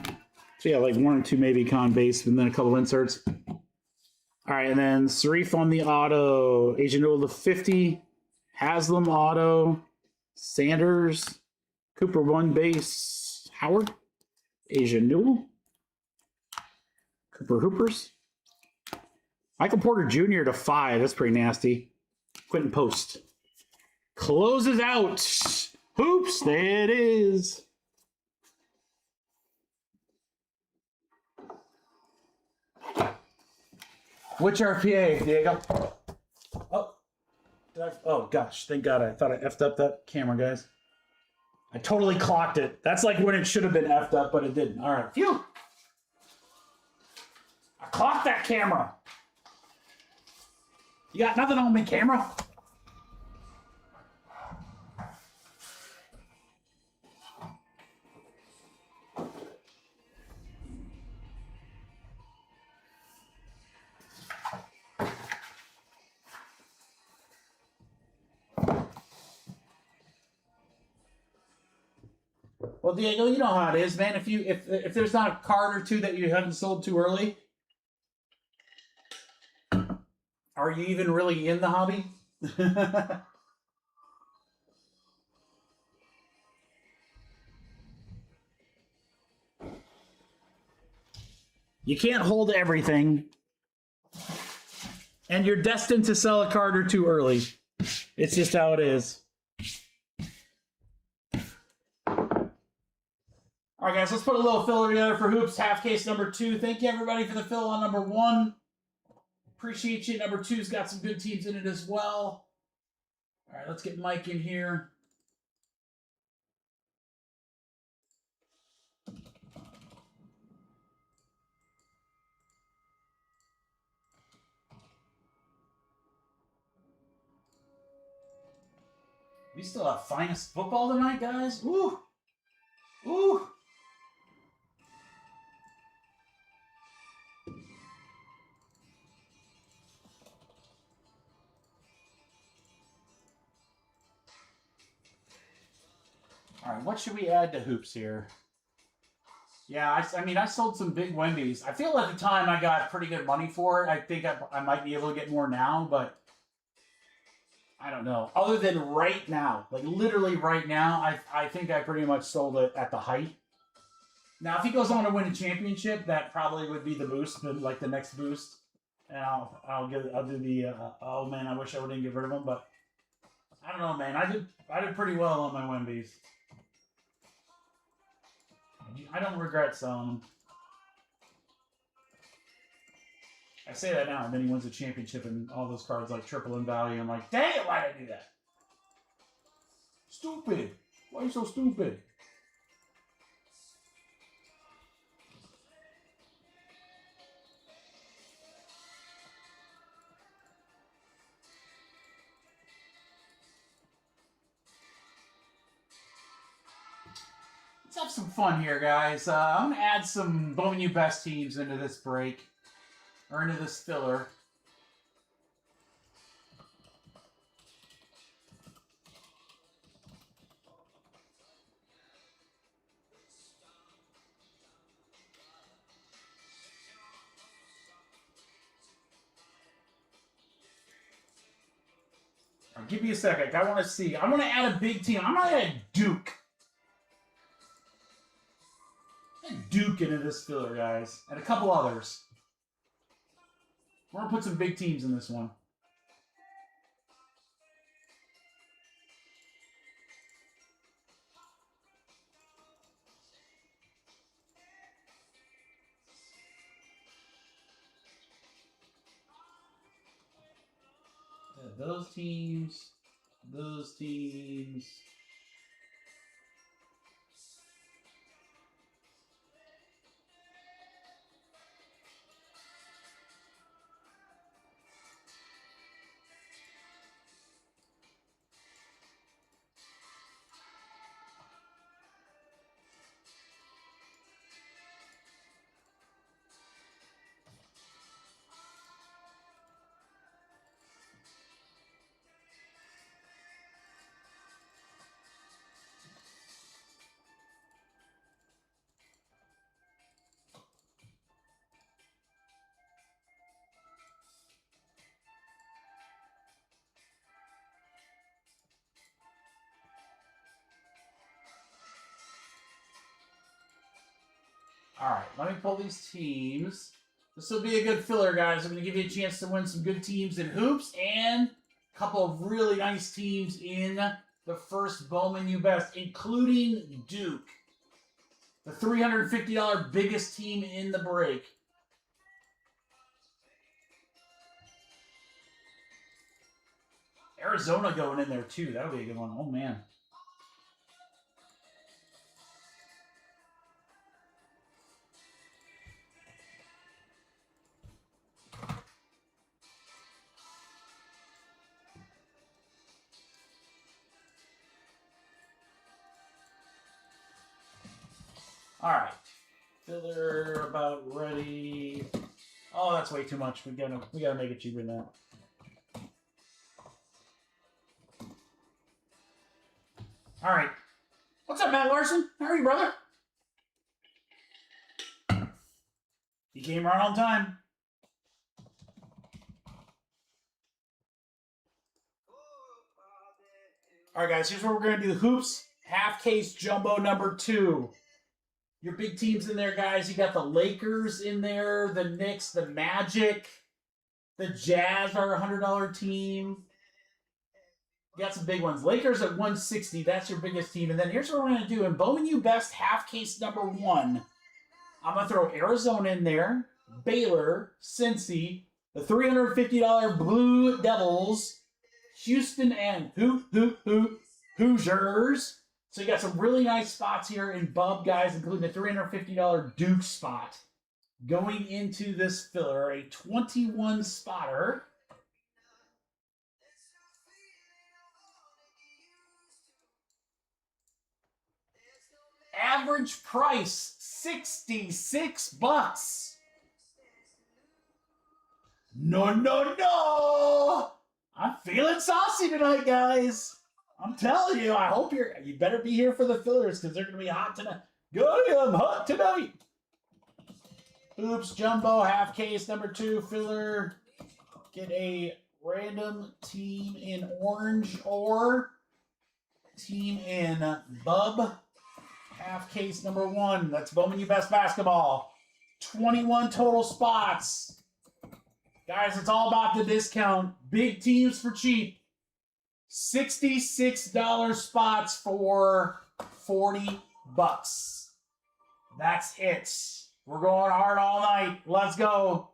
So yeah, like 1 or 2 maybe Con base, and then a couple inserts. All right, and then Sarif on the auto. Agent Newell to 50. Haslam auto. Sanders. Cooper 1 base. Howard. Agent Newell. Cooper Hoopers. Michael Porter Jr. to 5. That's pretty nasty. Quentin Post. Closes out. Hoops. There it is. Which RPA, Diego? Oh, gosh. Thank God. I thought I effed up that camera, guys. I totally clocked it. That's like when it should have been effed up, but it didn't. All right. Phew. I clocked that camera. You got nothing on me, camera? Well, Diego, you know how it is, man. If there's not a card or two that you haven't sold too early, are you even really in the hobby? You can't hold everything, and you're destined to sell a card or two early. It's just how it is. All right, guys, let's put a little filler together for Hoops half case number 2. Thank you, everybody, for the fill on number 1. Appreciate you. Number 2's got some good teams in it as well. All right, let's get Mike in here. We still have finest football tonight, guys. Woo! Woo! All right, what should we add to Hoops here? Yeah, I mean, I sold some big Wendy's. I feel at the time I got pretty good money for it. I think I might be able to get more now, but I don't know. Other than right now, like literally right now, I think I pretty much sold it at the height. Now, if he goes on to win a championship, that probably would be the boost, like the next boost. And I'll do the oh man, I wish I wouldn't get rid of him, but I don't know, man. I did pretty well on my Wendy's. I don't regret selling them. I say that now, and then he wins a championship, and all those cards like triple in value. I'm like, dang it, why did I do that? Stupid. Why are you so stupid? Let's have some fun here, guys. I'm going to add some Bowman U Best teams into this break, or into this filler. All right, give me a second. I want to see. I want to add a big team. I'm going to add Duke. Duke into this filler, guys, and a couple others. We're going to put some big teams in this one. Those teams, those teams. All right, let me pull these teams. This will be a good filler, guys. I'm going to give you a chance to win some good teams in Hoops and a couple of really nice teams in the first Bowman U Best, including Duke, the $350 biggest team in the break. Arizona going in there, too. That'll be a good one. Oh, man. All right, filler about ready. Oh, that's way too much. We gotta make it cheaper than that. All right, What's up, Matt Larson? How are you, brother? He came right on time. All right, guys, here's what we're going to do. Hoops, half case jumbo number 2. Your big teams in there, guys. You got the Lakers in there, the Knicks, the Magic. The Jazz are a $100 team. You got some big ones. Lakers at 160. That's your biggest team. And then here's what we're going to do. In Bowman U Best half case number 1, I'm going to throw Arizona in there, Baylor, Cincy, the $350 Blue Devils, Houston, and Hoosiers. So you got some really nice spots here in Bub, guys, including the $350 Duke spot. Going into this filler, a 21 spotter. Average price, $66. No. I'm feeling saucy tonight, guys. I'm telling you, I hope you better be here for the fillers because they're going to be hot tonight. I'm hot tonight. Oops, jumbo, half case, number 2, filler. Get a random team in orange or team in bub. Half case, number 1. That's Bowman U Best Basketball. 21 total spots. Guys, it's all about the discount. Big teams for cheap. $66 spots for $40. That's it. We're going hard all night. Let's go.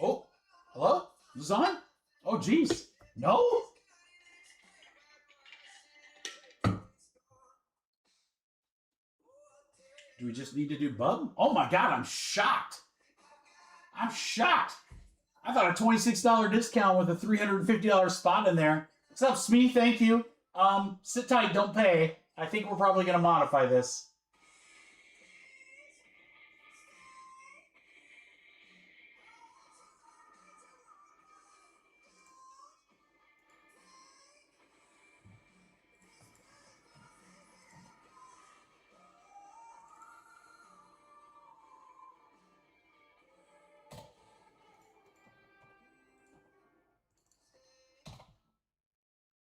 Oh, hello? Is this on? Oh, geez. No? Do we just need to do bub? Oh my God, I'm shocked. I'm shocked. I thought a $26 discount with a $350 spot in there. What's up, Smee? Thank you. Sit tight, don't pay. I think we're probably going to modify this.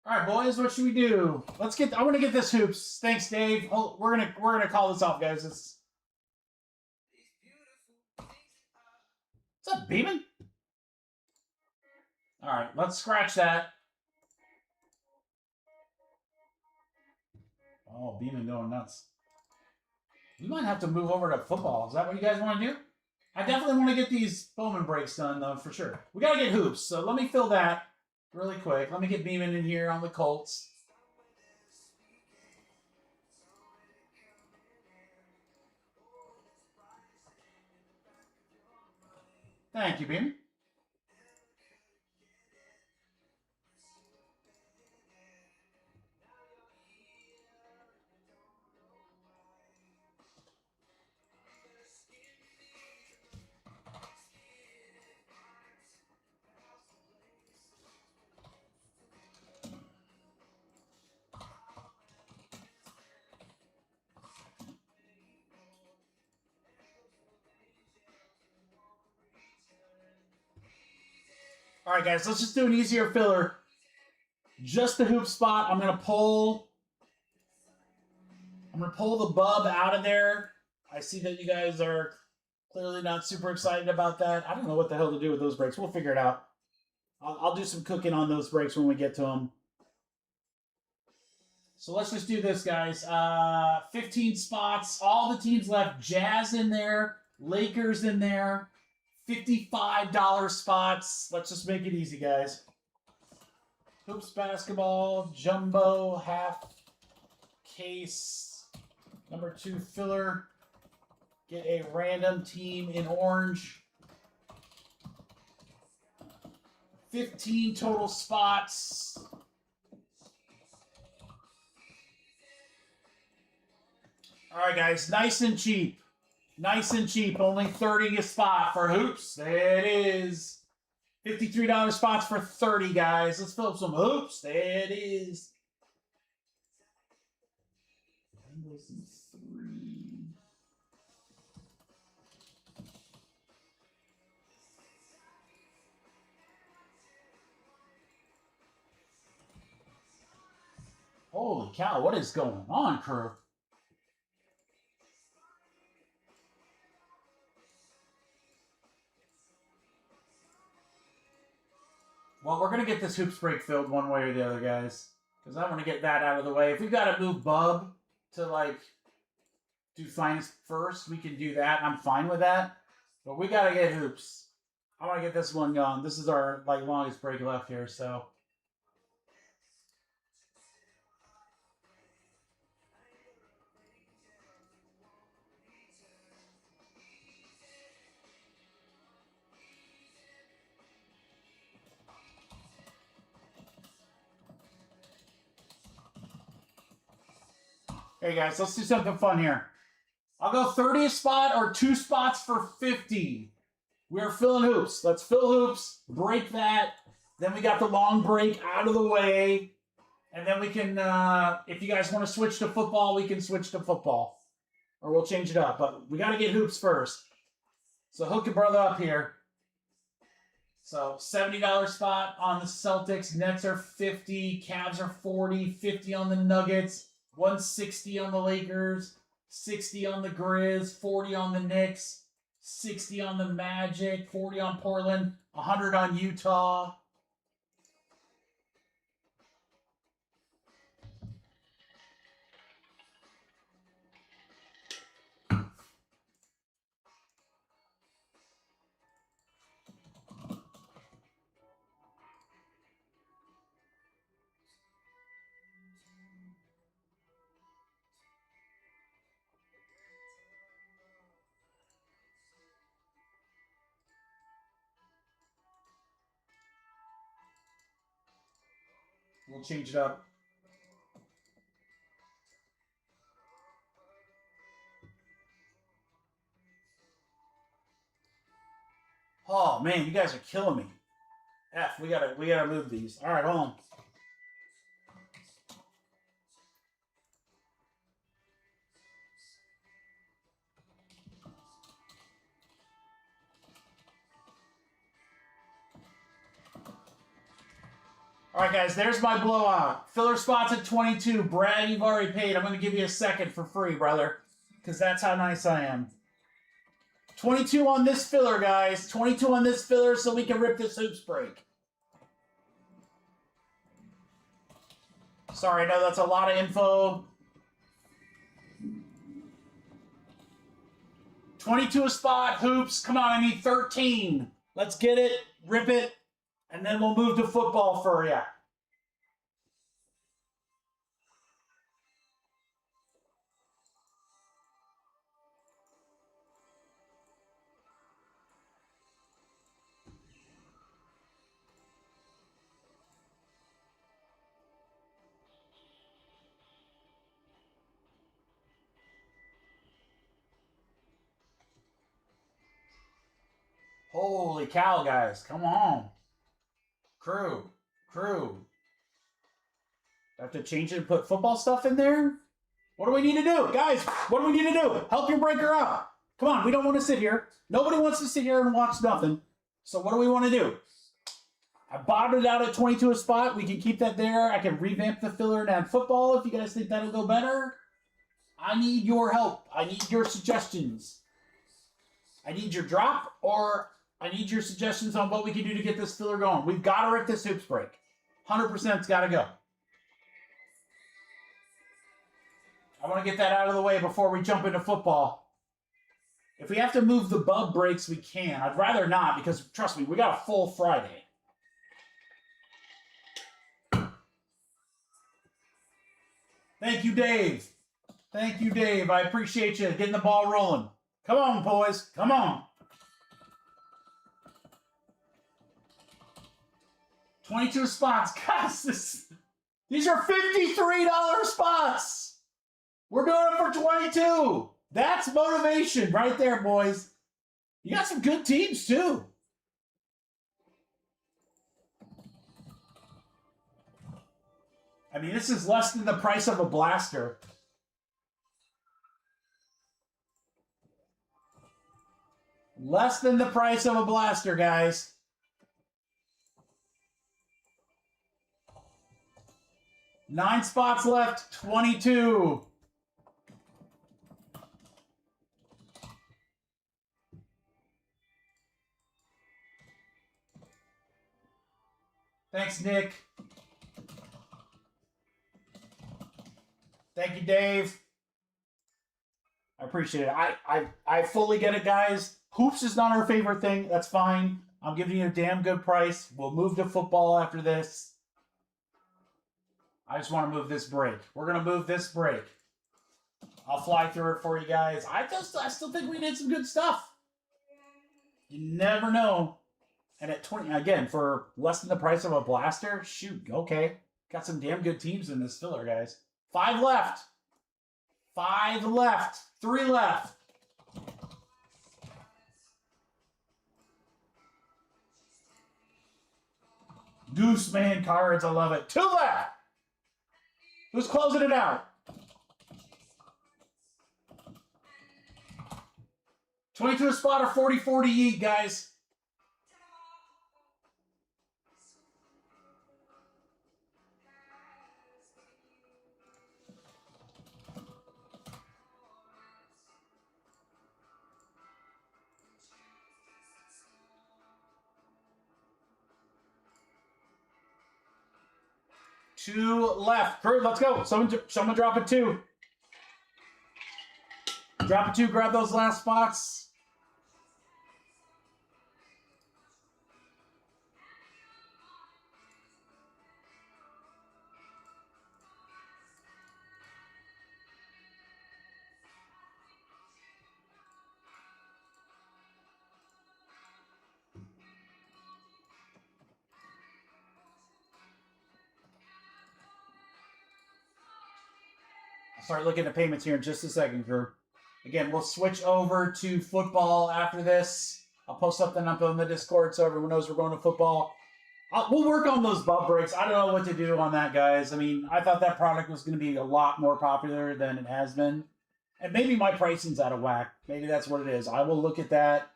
All right, boys, what should we do? I want to get this hoops. Thanks, Dave. Oh, we're gonna call this off, guys. What's up, Beeman? All right, let's scratch that. Oh, Beeman going nuts. We might have to move over to football. Is that what you guys want to do? I definitely want to get these Bowman breaks done, though, for sure. We got to get hoops, so let me fill that really quick. Let me get Beeman in here on the Colts. Thank you, Beeman. All right, guys, let's just do an easier filler. Just the hoop spot. I'm gonna pull the bub out of there. I see that you guys are clearly not super excited about that. I don't know what the hell to do with those breaks. We'll figure it out. I'll do some cooking on those breaks when we get to them. So let's just do this, guys. 15 spots. All the teams left. Jazz in there. Lakers in there. $55 spots. Let's just make it easy, guys. Hoops basketball, jumbo, half case, number 2 filler. Get a random team in orange. 15 total spots. All right, guys, nice and cheap. Nice and cheap. Only 30 a spot for hoops. There it is. $53 spots for 30, guys. Let's fill up some hoops. There it is. Bengals in 3. Holy cow, what is going on, crew? Well, we're going to get this hoops break filled one way or the other, guys. Because I want to get that out of the way. If we've got to move Bub to, like, do finest first, we can do that. I'm fine with that. But we got to get hoops. I want to get this one going. This is our, like, longest break left here, so... Hey guys, let's do something fun here. I'll go 30 a spot or 2 spots for 50. We're filling hoops. Let's fill hoops, break that. Then we got the long break out of the way. And then we can, if you guys want to switch to football, we can switch to football. Or we'll change it up. But we got to get hoops first. So hook your brother up here. So $70 spot on the Celtics. Nets are 50. Cavs are 40. 50 on the Nuggets. 160 on the Lakers, 60 on the Grizz, 40 on the Knicks, 60 on the Magic, 40 on Portland, 100 on Utah. We'll change it up. Oh man, you guys are killing me. We gotta move these. All right, hold on. All right, guys, there's my blowout. Filler spots at 22. Brad, you've already paid. I'm going to give you a second for free, brother, because that's how nice I am. 22 on this filler, guys. 22 on this filler so we can rip this hoops break. Sorry, I know that's a lot of info. 22 a spot, hoops. Come on, I need 13. Let's get it, rip it. And then we'll move to football for you. Holy cow, guys. Come on. Crew. I have to change it and put football stuff in there? What do we need to do? Guys, what do we need to do? Help your breaker out. Come on, we don't want to sit here. Nobody wants to sit here and watch nothing. So what do we want to do? I bottomed it out at 22 a spot. We can keep that there. I can revamp the filler and add football if you guys think that'll go better. I need your help. I need your suggestions. I need your drop, or I need your suggestions on what we can do to get this filler going. We've got to rip this hoops break. 100% it's got to go. I want to get that out of the way before we jump into football. If we have to move the bub breaks, we can. I'd rather not because, trust me, we got a full Friday. Thank you, Dave. Thank you, Dave. I appreciate you getting the ball rolling. Come on, boys. Come on. 22 spots. Gosh, these are $53 spots. We're doing it for 22. That's motivation right there, boys. You got some good teams, too. I mean, this is less than the price of a blaster. Less than the price of a blaster, guys. Nine spots left, 22. Thanks, Nick. Thank you, Dave. I appreciate it. I fully get it, guys. Hoops is not our favorite thing. That's fine. I'm giving you a damn good price. We'll move to football after this. I just want to move this break. We're going to move this break. I'll fly through it for you guys. I still think we did some good stuff. You never know. And at 20, again, for less than the price of a blaster, shoot, okay. Got some damn good teams in this filler, guys. 5 left. 5 left. 3 left. Gooseman cards, I love it. 2 left. Who's closing it out? 22 a spot or 40-40 each, guys. Two left. Crew, let's go. Someone drop a 2. Drop a 2. Grab those last spots. I'll start looking at payments here in just a second, crew. Again, we'll switch over to football after this. I'll post something up on the Discord so everyone knows we're going to football. We'll work on those bub breaks. I don't know what to do on that, guys. I mean, I thought that product was going to be a lot more popular than it has been. And maybe my pricing's out of whack. Maybe that's what it is. I will look at that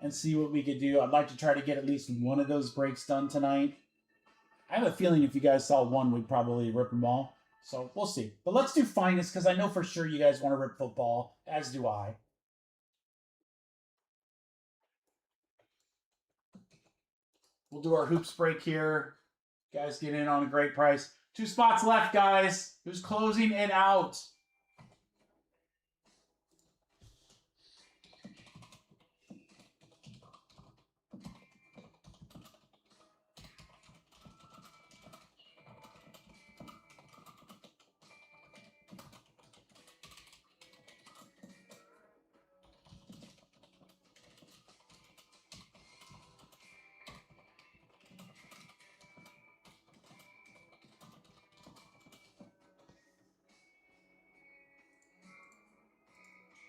and see what we could do. I'd like to try to get at least one of those breaks done tonight. I have a feeling if you guys saw one, we'd probably rip them all. So we'll see. But let's do finest because I know for sure you guys want to rip football, as do I. We'll do our hoops break here. Guys get in on a great price. 2 spots left, guys. Who's closing it out?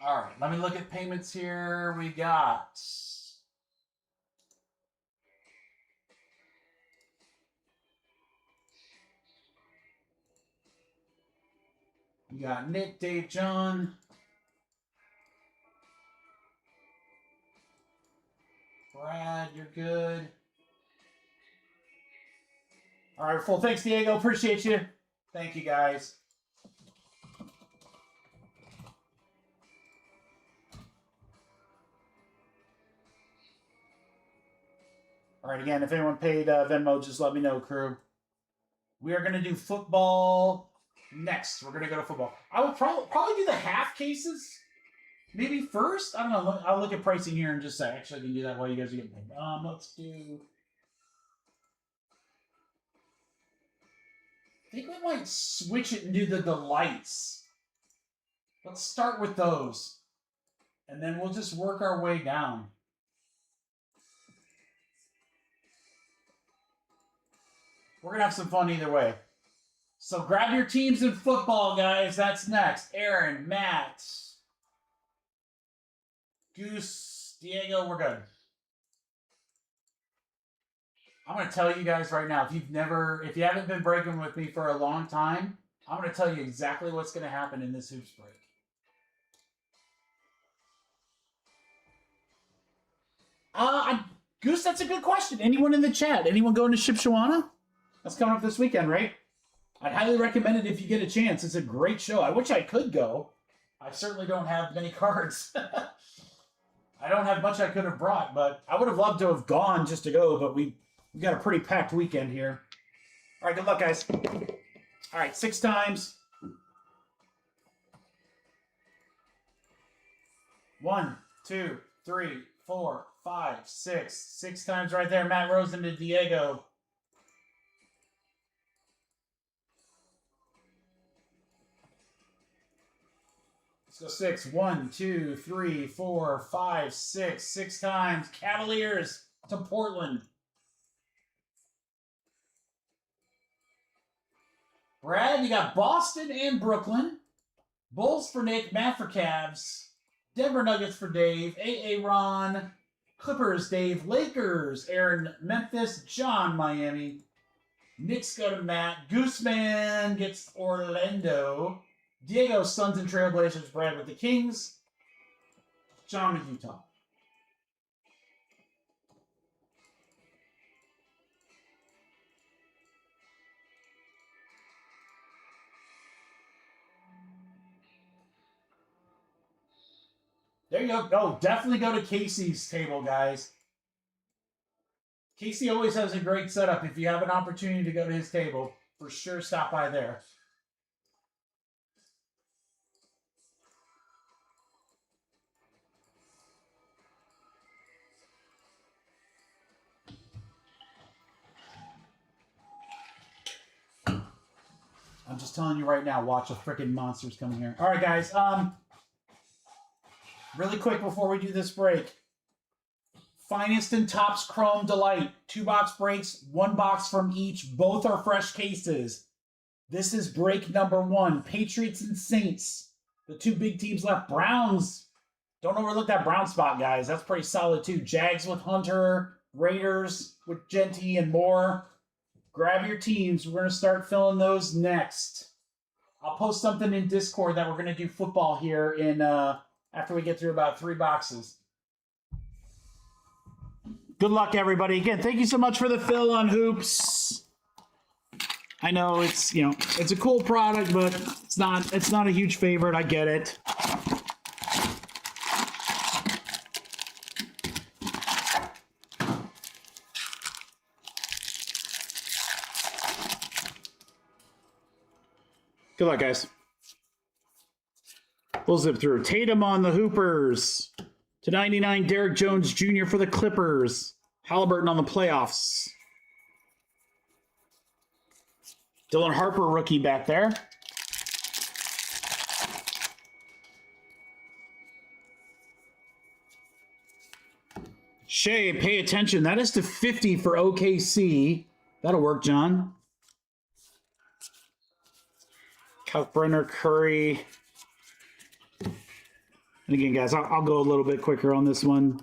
All right, let me look at payments here. We got Nick, Dave, John. Brad, you're good. All right, full thanks, Diego. Appreciate you. Thank you, guys. All right, again, if anyone paid Venmo, just let me know, crew. We are going to do football next. We're going to go to football. I would probably do the half cases maybe first. I don't know. I'll look at pricing here in just a sec. Actually, I can do that while you guys are getting paid. Let's do... I think we might switch it and do the lights. Let's start with those. And then we'll just work our way down. We're going to have some fun either way. So grab your teams in football, guys. That's next. Aaron, Matt, Goose, Diego, we're good. I'm going to tell you guys right now, if you haven't been breaking with me for a long time, I'm going to tell you exactly what's going to happen in this hoops break. Goose, that's a good question. Anyone in the chat? Anyone going to Shipshawana? That's coming up this weekend, right? I'd highly recommend it if you get a chance. It's a great show. I wish I could go. I certainly don't have many cards. I don't have much I could have brought, but I would have loved to have gone just to go, but we got a pretty packed weekend here. All right, good luck, guys. All right, 6 times. 1, 2, 3, 4, 5, 6. 6 times right there. Matt Rosen to Diego. Let's go 6. 1, 2, 3, 4, 5, 6. 6 times. Cavaliers to Portland. Brad, you got Boston and Brooklyn. Bulls for Nick, Matt for Cavs. Denver Nuggets for Dave. AA Ron. Clippers, Dave. Lakers, Aaron. Memphis, John, Miami. Knicks go to Matt. Gooseman gets Orlando. Diego, Suns and Trailblazers. Brad with the Kings. John with Utah. There you go. Oh, definitely go to Casey's table, guys. Casey always has a great setup. If you have an opportunity to go to his table, for sure stop by there. I'm just telling you right now, watch the freaking monsters coming here. All right, guys. Really quick before we do this break. Finest and Topps Chrome Delight. 2-box breaks, 1 box from each. Both are fresh cases. This is break number 1. Patriots and Saints. The 2 big teams left. Browns. Don't overlook that brown spot, guys. That's pretty solid, too. Jags with Hunter. Raiders with Genty and more. Grab your teams. We're going to start filling those next. I'll post something in Discord that we're going to do football here in after we get through about 3 boxes. Good luck, everybody. Again, thank you so much for the fill on hoops. I know it's a cool product, but it's not a huge favorite. I get it. Good luck, guys. We'll zip through. Tatum on the Hoopers. /99, Derek Jones Jr. for the Clippers. Halliburton on the playoffs. Dylan Harper, rookie back there. Shea, pay attention. That is /50 for OKC. That'll work, John. Kalkbrenner, Curry. And again, guys, I'll go a little bit quicker on this one.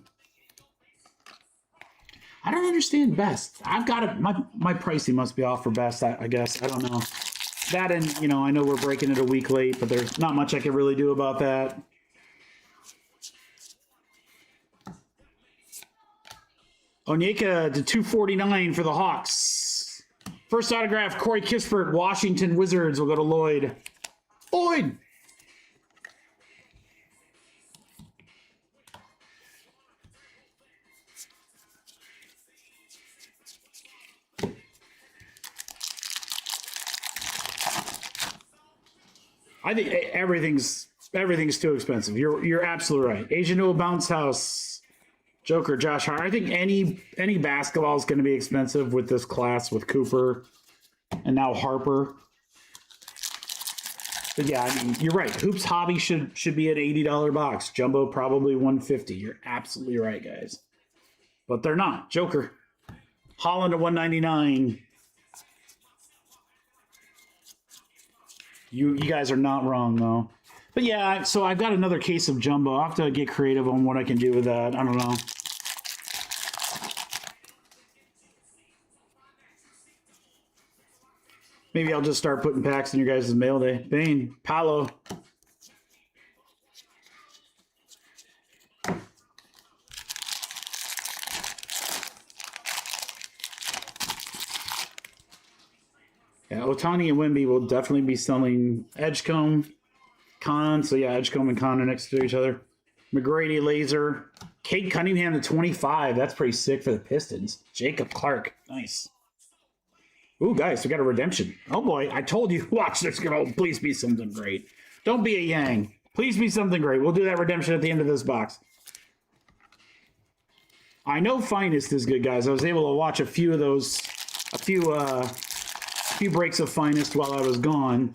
I don't understand best. I've got it. My pricing must be off for best, I guess. I don't know. That and, I know we're breaking it a week late, but there's not much I can really do about that. Onyeka to 249 for the Hawks. First autograph, Corey Kispert, Washington Wizards will go to Lloyd. Lloyd! I think everything's too expensive. You're absolutely right. Asian Noah Bounce House, Joker, Josh Hart. I think any basketball is going to be expensive with this class with Cooper and now Harper. But yeah, I mean, you're right. Hoops Hobby should be an $80 box. Jumbo probably $150. You're absolutely right, guys. But they're not. Joker. Holland at $199. You guys are not wrong, though. But yeah, so I've got another case of jumbo. I'll have to get creative on what I can do with that. I don't know. Maybe I'll just start putting packs in your guys' mail day. Bane, Paolo. Yeah, Otani and Wemby will definitely be selling Edgecombe, Con. So yeah, Edgecombe and Con are next to each other. McGrady, Laser. Cade Cunningham to 25. That's pretty sick for the Pistons. Jacob Clark. Nice. Ooh, guys, we got a redemption. Oh, boy. I told you. Watch this. Please be something great. Don't be a Yang. Please be something great. We'll do that redemption at the end of this box. I know Finest is good, guys. I was able to watch a few of those, a few breaks of Finest while I was gone.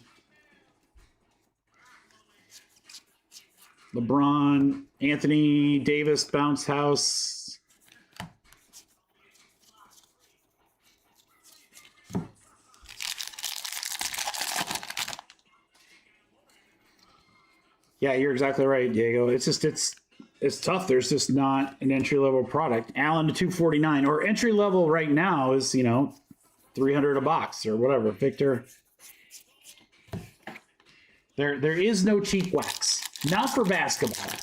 LeBron, Anthony Davis, Bounce House. Yeah, you're exactly right, Diego. It's just it's tough. There's just not an entry level product. Allen to 249, or entry level right now is, you know, 300 a box or whatever. Victor. There is no cheap wax. Not for basketball.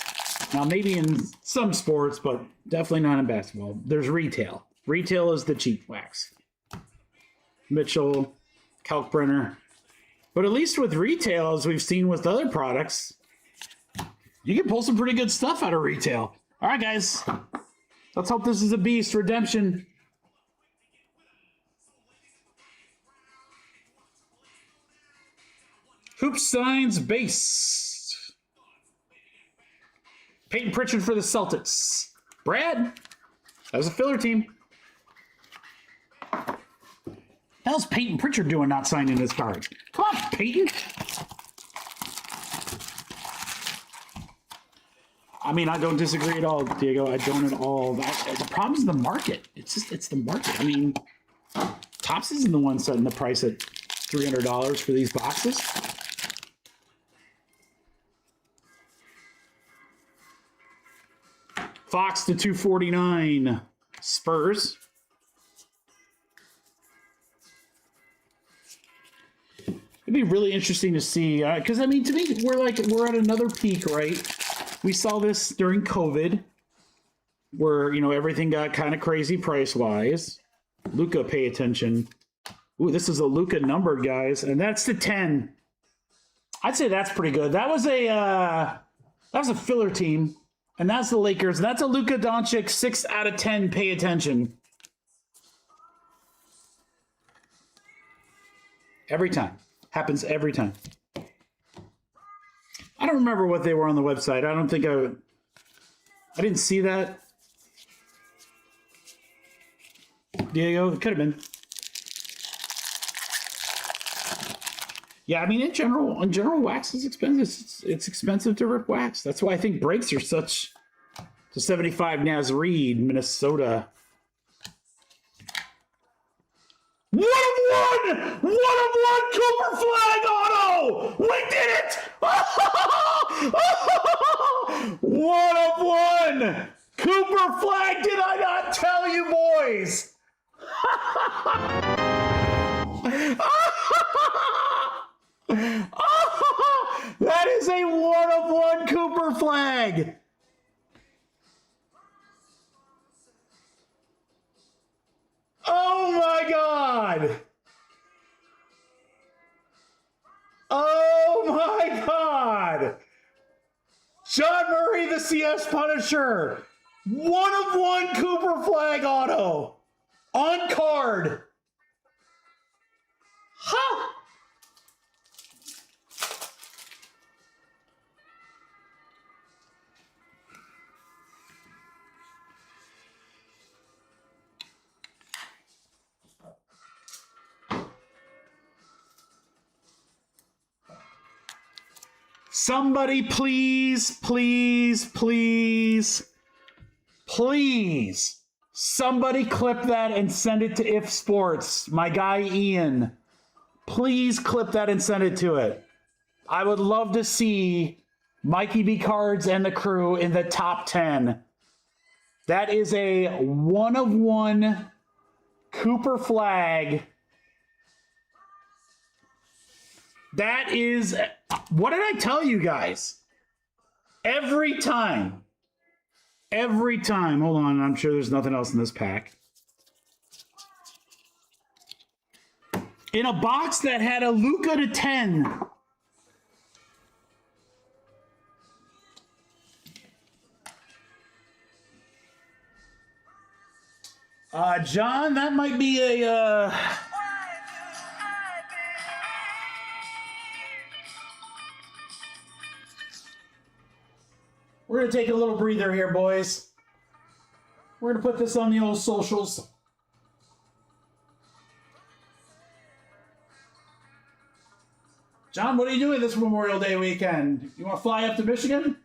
Now, maybe in some sports, but definitely not in basketball. There's retail. Retail is the cheap wax. Mitchell, Kalkbrenner. But at least with retail, as we've seen with other products, you can pull some pretty good stuff out of retail. All right, guys. Let's hope this is a beast. Redemption. Hoop Signs base. Peyton Pritchard for the Celtics. Brad, that was a filler team. How's Peyton Pritchard doing not signing his card? Come on, Peyton. I mean, I don't disagree at all, Diego. I don't at all. The problem is the market. It's the market. I mean, Topps isn't the one setting the price at $300 for these boxes. Fox to 249. Spurs. It'd be really interesting to see, because I mean, to me, we're at another peak, right? We saw this during COVID, where, you know, everything got kind of crazy price wise. Luka, pay attention. Ooh, this is a Luka numbered, guys, and that's the 10. I'd say that's pretty good. That was a filler team. And that's the Lakers. That's a Luka Doncic 6 out of 10. Pay attention. Every time. Happens every time. I don't remember what they were on the website. I don't think I didn't see that. Diego, it could have been. Yeah, I mean, in general, wax is expensive. It's expensive to rip wax. That's why I think breaks are such. To 75, Naz Reid, Minnesota. One of one Cooper Flag auto. We did it. 1 of 1 Cooper Flag. Did I not tell you, boys? That is a 1 of 1 Cooper Flag. Oh my God. Oh my God. John Murray, the CS Punisher. 1 of 1 Cooper Flag auto. On card. Ha! Somebody please, somebody clip that and send it to If Sports. My guy Ian. Please clip that and send it to it. I would love to see Mikey B Cards and the crew in the top 10. That is a 1/1 Cooper flag. That is, what did I tell you guys? Every time. Hold on, I'm sure there's nothing else in this pack. In a box that had a Luka to 10. John, that might be a... We're going to take a little breather here, boys. We're going to put this on the old socials. John, what are you doing this Memorial Day weekend? You want to fly up to Michigan?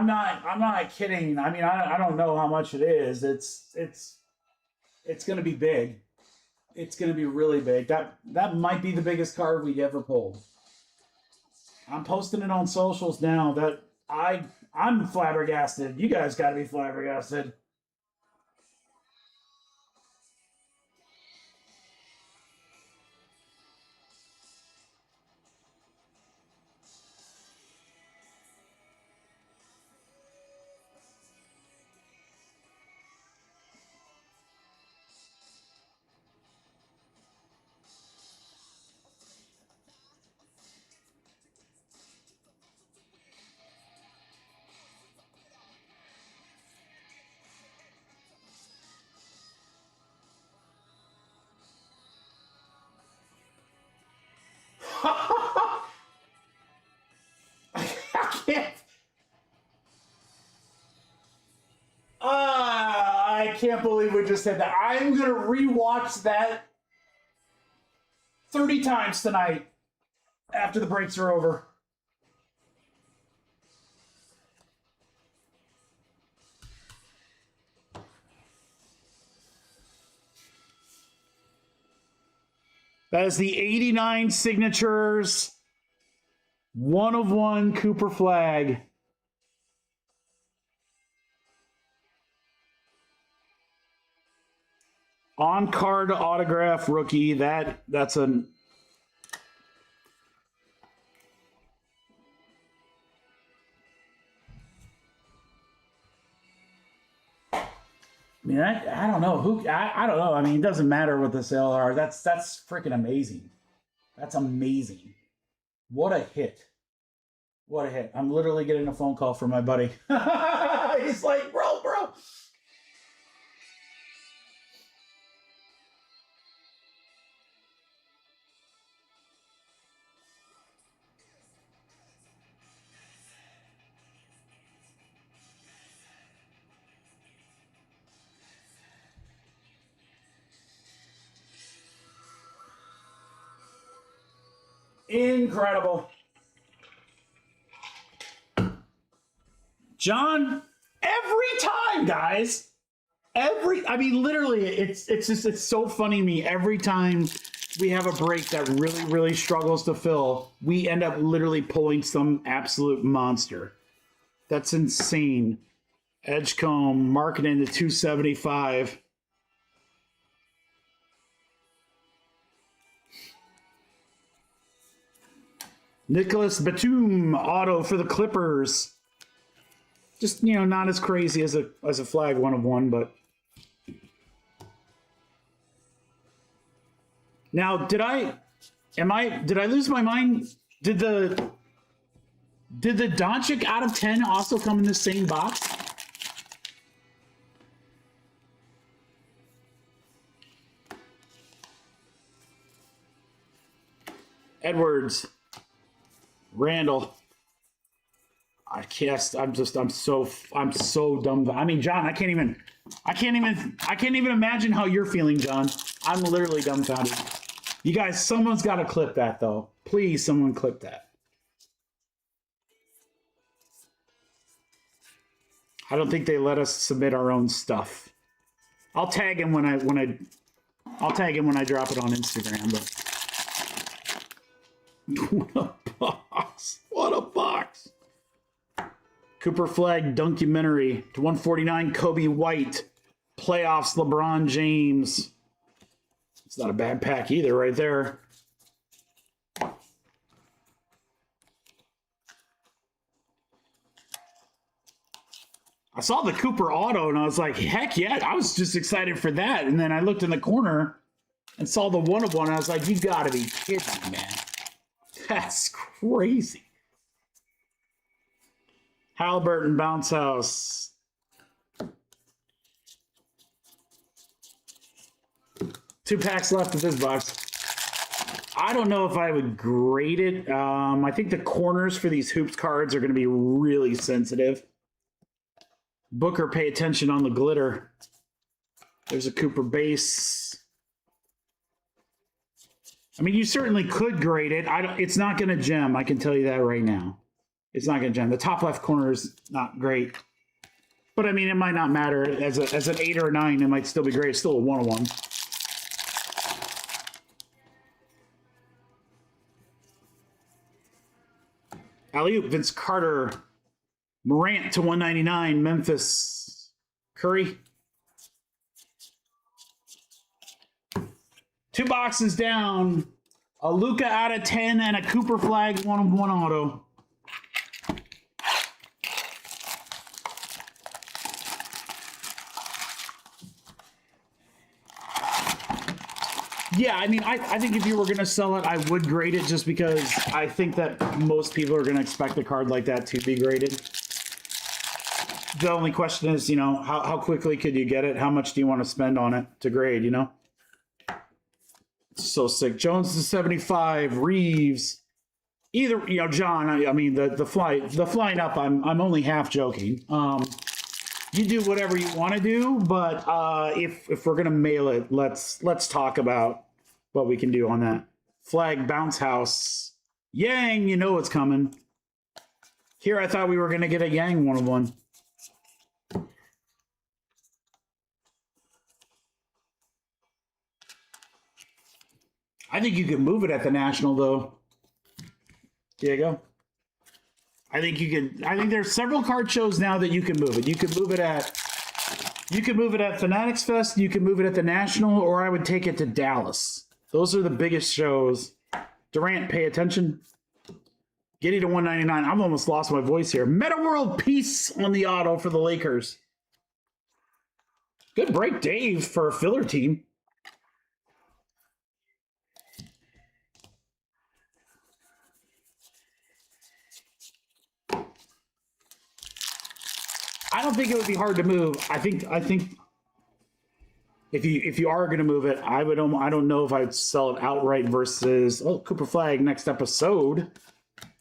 I'm not kidding. I mean, I don't know how much it is. It's going to be big. It's going to be really big. That might be the biggest card we ever pulled. I'm posting it on socials now. That I'm flabbergasted. You guys got to be flabbergasted. I can't believe we just said that. I'm going to rewatch that 30 times tonight after the breaks are over. That is the 89 signatures, 1/1 Cooper flag. On card autograph rookie. That's a... I mean, I don't know who. I don't know. I mean, it doesn't matter what the sale are. That's freaking amazing. That's amazing. What a hit. What a hit. I'm literally getting a phone call from my buddy. He's like, bro. Incredible. John, every time, guys. I mean, literally, it's so funny to me. Every time we have a break that really, really struggles to fill, we end up literally pulling some absolute monster. That's insane. Edgecombe, marketing to 275. Nicholas Batum, auto for the Clippers. Just, not as crazy as a flag 1/1, but... Now, did I lose my mind? Did the Did the Doncic out of 10 also come in the same box? Edwards, Randall. I guess I'm so dumb. I mean, John, I can't even imagine how you're feeling, John. I'm literally dumbfounded. You guys, someone's got to clip that though. Please, someone clip that. I don't think they let us submit our own stuff. I'll tag him when I drop it on Instagram. But what a box! What a box! Cooper Flag Dunkumentary to 149. Kobe White playoffs. LeBron James. It's not a bad pack either, right there. I saw the Cooper auto and I was like, heck yeah, I was just excited for that. And then I looked in the corner and saw the 1 of 1. And I was like, you gotta be kidding me, man. That's crazy. Halliburton Bounce House. Two packs left of this box. I don't know if I would grade it. I think the corners for these hoops cards are going to be really sensitive. Booker, pay attention on the glitter. There's a Cooper base. I mean, you certainly could grade it. It's not going to gem. I can tell you that right now. It's not going to gem. The top left corner is not great. But, I mean, it might not matter. As an 8 or a 9, it might still be great. It's still a 101. Alley-oop, Vince Carter. Morant to 199, Memphis. Curry. 2 boxes down. A Luka out of 10 and a Cooper Flag 1-of-1 auto. Yeah, I mean, I think if you were going to sell it, I would grade it just because I think that most people are going to expect a card like that to be graded. The only question is, you know, how quickly could you get it? How much do you want to spend on it to grade, you know? It's so sick. Jones to 75, Reeves. Either, you know, John, I mean, the flying up, I'm only half joking. You do whatever you want to do, but if we're gonna mail it, let's talk about what we can do on that. Flag Bounce House. Yang, you know what's coming. Here I thought we were gonna get a Yang 1-of-1. I think you can move it at the National though. Diego. I think there's several card shows now that you can move it. You can move it at Fanatics Fest, you can move it at the National, or I would take it to Dallas. Those are the biggest shows. Durant, pay attention. Giddy to 199. I've almost lost my voice here. Meta World Peace on the auto for the Lakers. Good break, Dave, for a filler team. I don't think it would be hard to move. I think if you are going to move it, I don't know if I'd sell it outright versus Cooper Flag next episode.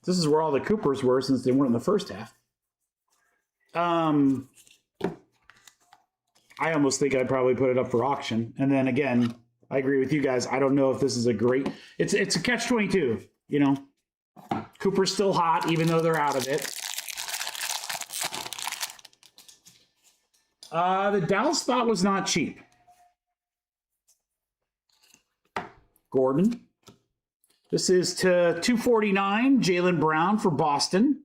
This is where all the Coopers were since they weren't in the first half. I almost think I'd probably put it up for auction. And then again, I agree with you guys. I don't know if this is a great. It's a catch-22. You know, Cooper's still hot even though they're out of it. The Dallas spot was not cheap. Gordon. This is to 249. Jaylen Brown for Boston.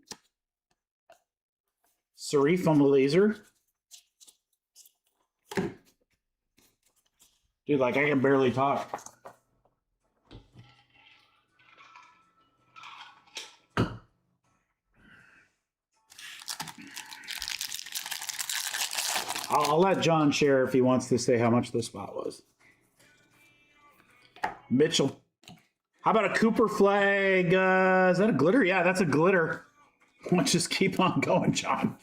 Sarif on the laser. Dude, like I can barely talk. I'll let John share if he wants to say how much the spot was. Mitchell. How about a Cooper Flag? Is that a glitter? Yeah, that's a glitter. Let's just keep on going, John.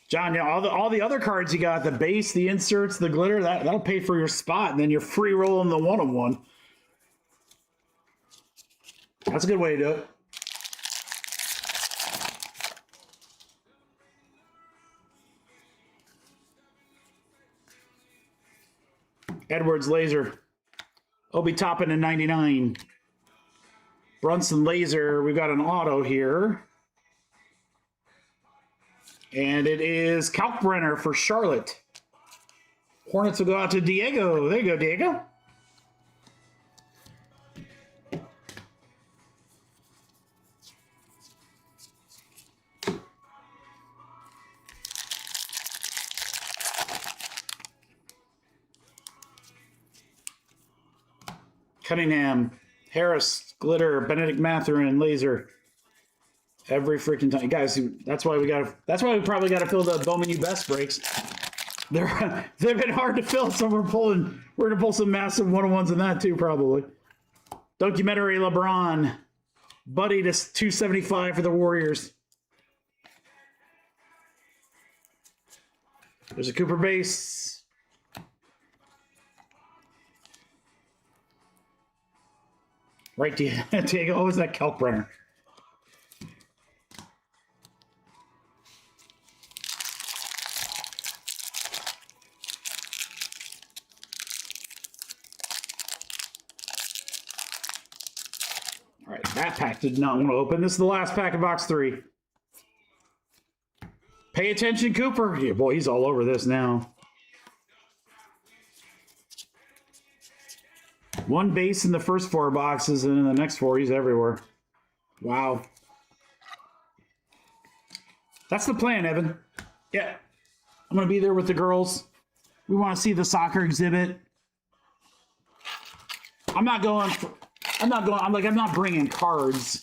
John, you know, all the other cards you got, the base, the inserts, the glitter, that'll pay for your spot, and then you're free rolling the one-on-one. That's a good way to do it. Edwards laser. Obi Toppin in 99. Brunson laser. We've got an auto here. And it is Kalkbrenner for Charlotte. Hornets will go out to Diego. There you go, Diego. Cunningham, Harris, glitter, Benedict Mathurin, laser. Every freaking time, guys. That's why we probably got to fill the Bowman U Best breaks. They've been hard to fill, so we're gonna pull some massive one-on-ones in that too, probably. Documentary LeBron, Buddy to 275 for the Warriors. There's a Cooper base. Right, Diego. Oh, is that Kalkbrenner? All right, that pack did not want to open. This is the last pack of box 3. Pay attention, Cooper. Yeah, boy, he's all over this now. One base in the first 4 boxes, and in the next 4, he's everywhere. Wow. That's the plan, Evan. Yeah. I'm going to be there with the girls. We want to see the soccer exhibit. I'm not bringing cards.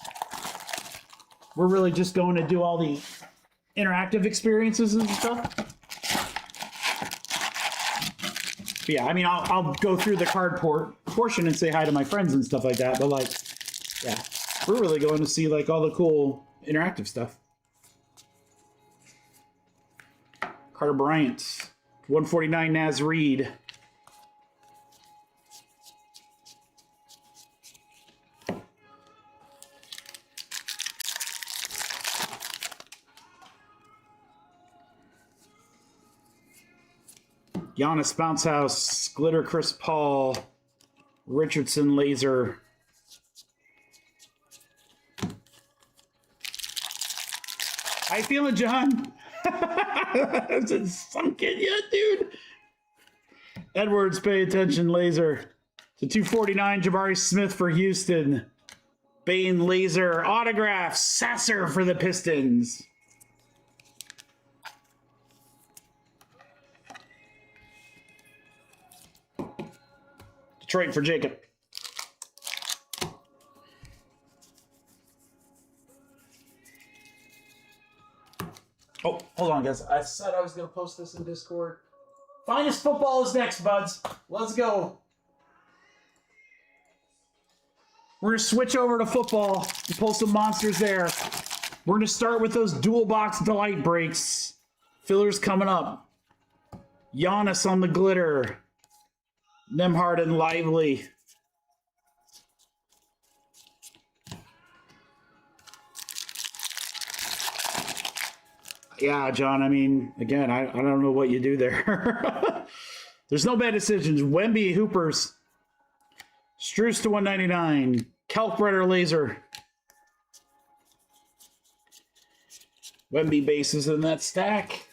We're really just going to do all the interactive experiences and stuff. But yeah, I mean, I'll go through the card portion and say hi to my friends and stuff like that. But like, yeah, we're really going to see like all the cool interactive stuff. Carter Bryant, 149 Naz Reid. Giannis Bounce House, Glitter Chris Paul, Richardson laser. How you feeling, John? Is it sunken yet, dude? Edwards, pay attention, laser. To 249, Jabari Smith for Houston. Bain laser, autograph, Sasser for the Pistons. Detroit for Jacob. Oh, hold on, guys. I said I was going to post this in Discord. Finest football is next, buds. Let's go. We're going to switch over to football and pull some monsters there. We're going to start with those dual box delight breaks. Fillers coming up. Giannis on the glitter. Nemhard and Lively. Yeah, John, I mean, again, I don't know what you do there. There's no bad decisions. Wemby Hoopers. Struce to 199. Kalkbrenner laser. Wemby bases in that stack.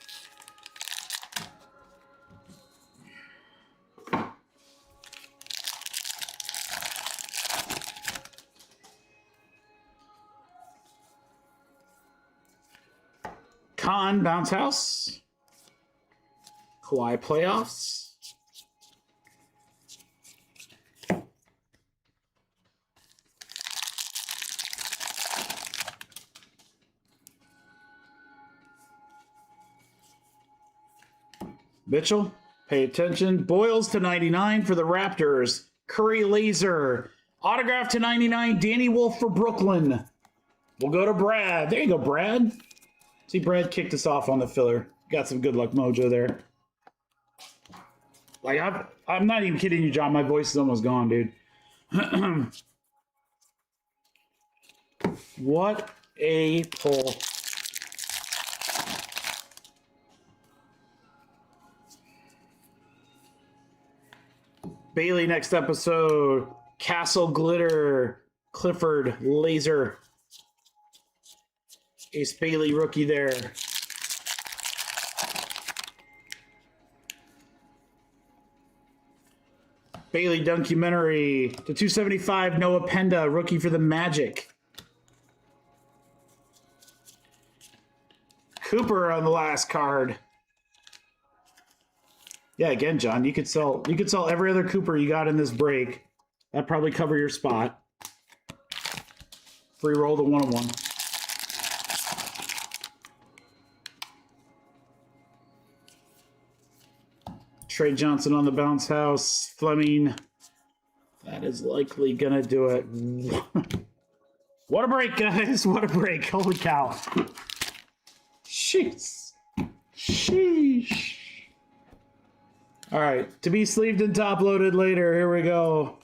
Khan Bounce House. Kawhi Playoffs. Mitchell, pay attention. Boyles to 99 for the Raptors. Curry laser. Autograph to 99, Danny Wolf for Brooklyn. We'll go to Brad. There you go, Brad. See, Brad kicked us off on the filler. Got some good luck mojo there. Like, I'm not even kidding you, John. My voice is almost gone, dude. What a pull. Bailey next episode. Castle Glitter. Clifford Laser. Ace Bailey rookie there. Bailey documentary to 275. Noah Penda, rookie for the Magic. Cooper on the last card. Yeah, again, John, you could sell every other Cooper you got in this break. That'd probably cover your spot. Free roll the 101. Trey Johnson on the bounce house. Fleming. That is likely gonna do it. What a break, guys. What a break. Holy cow. Jeez. Sheesh. All right. To be sleeved and top loaded later. Here we go.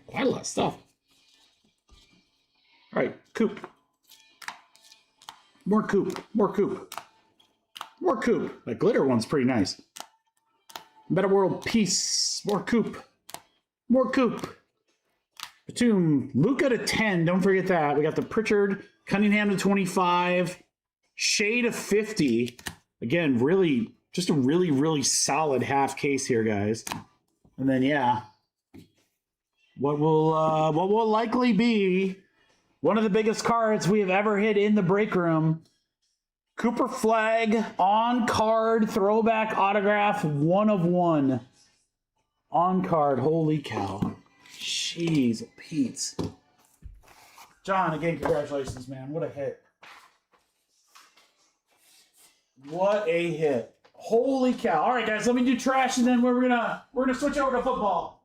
Quite a lot of stuff. All right, Coop. More Coop. More Coop. More Coop. That glitter one's pretty nice. Meta World Peace. More Coop. More Coop. Batum. Luka to 10. Don't forget that. We got the Pritchard. Cunningham to 25. Shea to 50. Again, really, just a really, really solid half case here, guys. And then, yeah. What will likely be one of the biggest cards we have ever hit in the break room. Cooper Flag on card throwback autograph 1 of 1. On card, holy cow. Jeez, Pete. John, again, congratulations, man. What a hit. What a hit. Holy cow. All right, guys, let me do trash and then we're gonna switch over to football.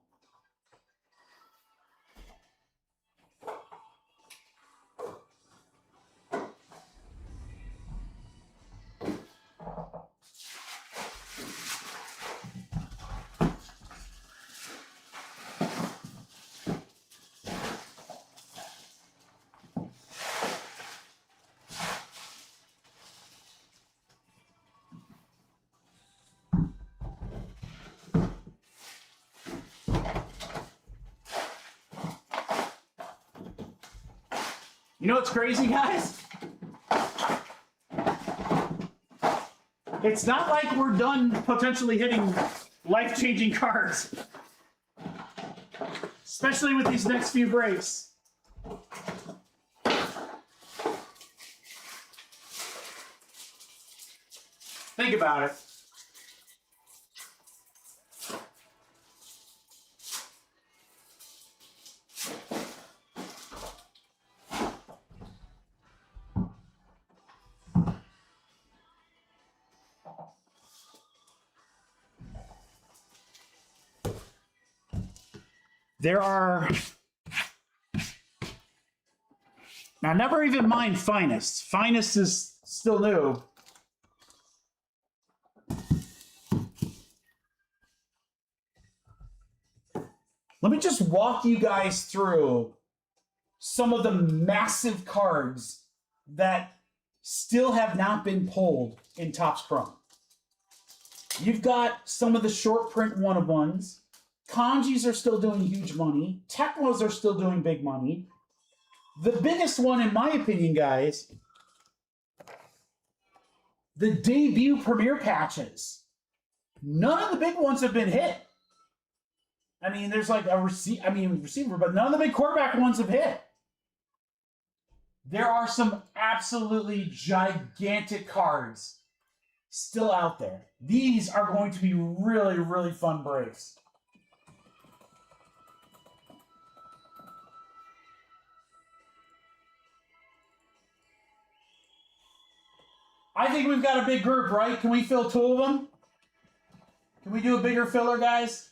You know what's crazy, guys? It's not like we're done potentially hitting life-changing cards. Especially with these next few breaks. Think about it. There are, now never even mind Finest. Finest is still new. Let me just walk you guys through some of the massive cards that still have not been pulled in Topps Chrome. You've got some of the short print 1-of-1s. Kanjis are still doing huge money. Tecmos are still doing big money. The biggest one, in my opinion, guys, the debut premiere patches. None of the big ones have been hit. I mean, there's like a receiver, but none of the big quarterback ones have hit. There are some absolutely gigantic cards still out there. These are going to be really, really fun breaks. I think we've got a big group, right? Can we fill 2 of them? Can we do a bigger filler, guys?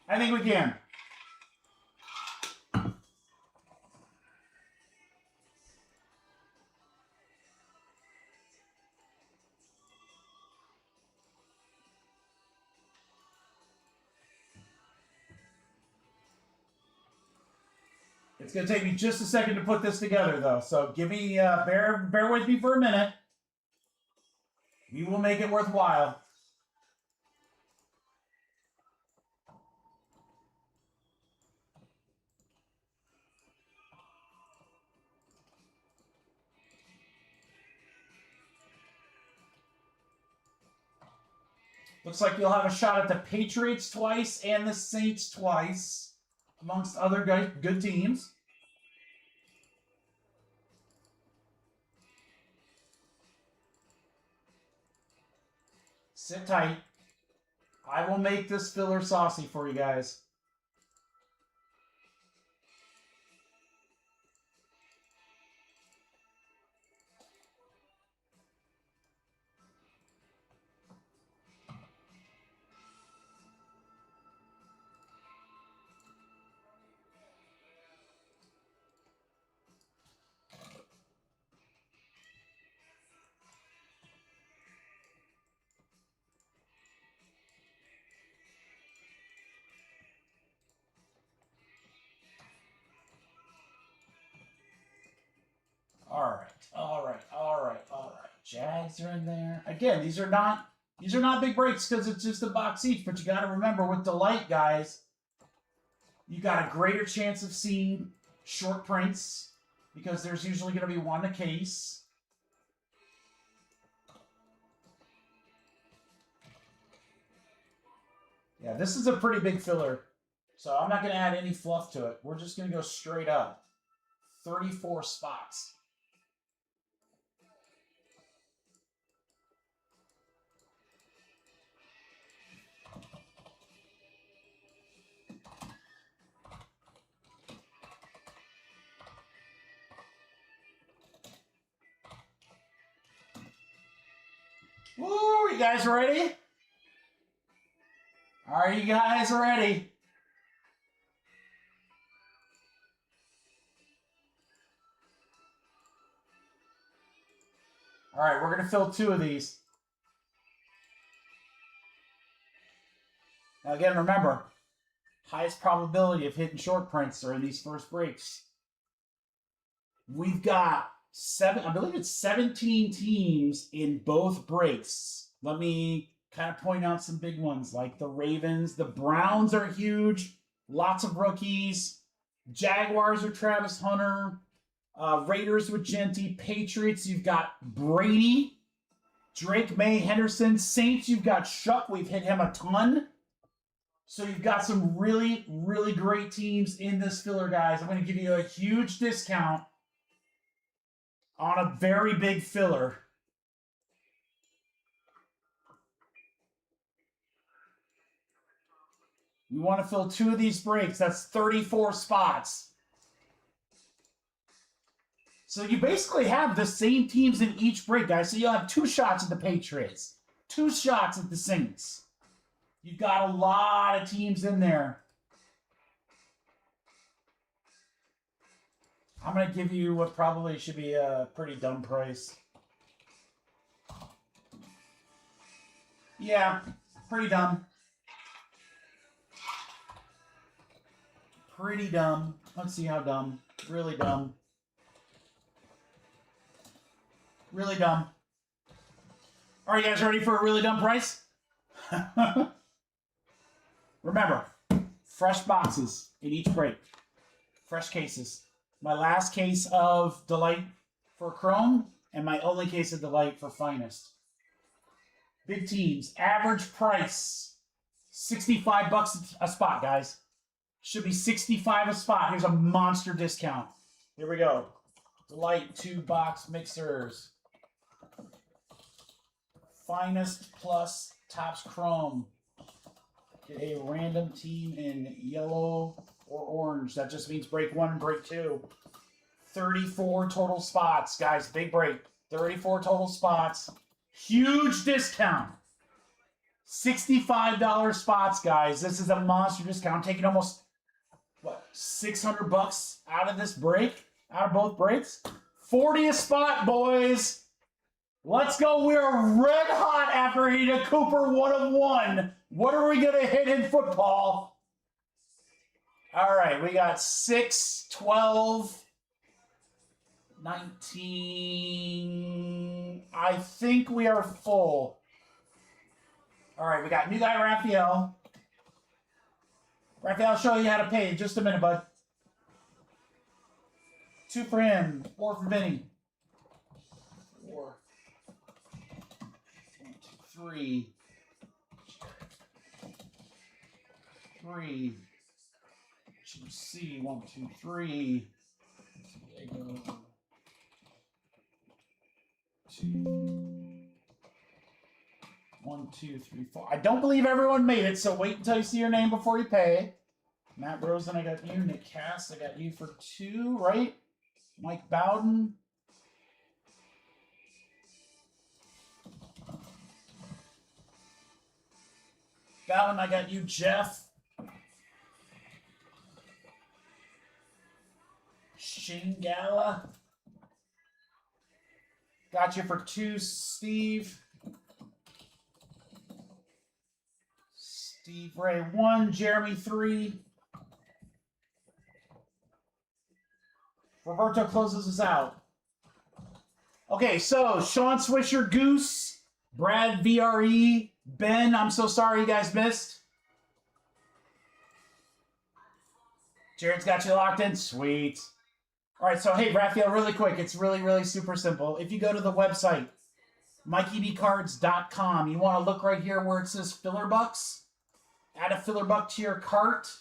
I think we can. It's going to take me just a second to put this together, though. So give me, bear with me for a minute. We will make it worthwhile. Looks like you'll have a shot at the Patriots twice and the Saints twice, amongst other good teams. Sit tight. I will make this filler saucy for you guys. All right. Jags are in there. Again, these are not big breaks because it's just a box each, but you got to remember with Delight, guys, you got a greater chance of seeing short prints because there's usually going to be one a case. Yeah, this is a pretty big filler, so I'm not going to add any fluff to it. We're just going to go straight up. 34 spots. Woo, you guys ready? Are you guys ready? All right, we're going to fill 2 of these. Now again, remember, highest probability of hitting short prints are in these first breaks. We've got I believe it's 17 teams in both breaks. Let me kind of point out some big ones like the Ravens. The Browns are huge. Lots of rookies. Jaguars are Travis Hunter. Raiders with Genty. Patriots, you've got Brady. Drake May Henderson. Saints, you've got Shuck. We've hit him a ton. So you've got some really, really great teams in this filler, guys. I'm going to give you a huge discount on a very big filler. We want to fill 2 of these breaks. That's 34 spots. So you basically have the same teams in each break, guys. So you'll have 2 shots at the Patriots, 2 shots at the Saints. You've got a lot of teams in there. I'm going to give you what probably should be a pretty dumb price. Yeah, pretty dumb. Pretty dumb. Let's see how dumb. Really dumb. Really dumb. Are you guys ready for a really dumb price? Remember, fresh boxes in each break. Fresh cases. My last case of Delight for Chrome and my only case of Delight for Finest. Big teams. Average price, $65 a spot, guys. Should be $65 a spot. Here's a monster discount. Here we go. Delight 2-box mixers. Finest plus Topps Chrome. Get a random team in yellow or orange. That just means break 1 and break 2. 34 total spots, guys. Big break. 34 total spots. Huge discount. $65 spots, guys. This is a monster discount. Taking almost, what, $600 out of this break? Out of both breaks? 40 a spot, boys. Let's go. We are red hot after hitting a Cooper 1 of 1. What are we going to hit in football? All right, we got 6, 12, 19. I think we are full. All right, we got new guy Raphael. Raphael, I'll show you how to pay in just a minute, bud. 2 for him, 4 for Vinny. 4. 1, 2, 3. 3. GC, 1, 2, 3. Diego. 2. 1, 2, 3, 4. I don't believe everyone made it, so wait until you see your name before you pay. Matt Rosen, I got you. Nick Cass, I got you for 2, right? Mike Bowden. Bowden, I got you. Jeff. Shane Gala. Got you for 2, Steve. Steve Ray 1, Jeremy 3. Roberto closes us out. Okay, so Sean Swisher, Goose, Brad VRE, Ben, I'm so sorry you guys missed. Jared's got you locked in. Sweet. All right, so hey, Raphael, really quick. It's really, really super simple. If you go to the website, MikeyBCards.com, you want to look right here where it says filler bucks. Add a filler buck to your cart.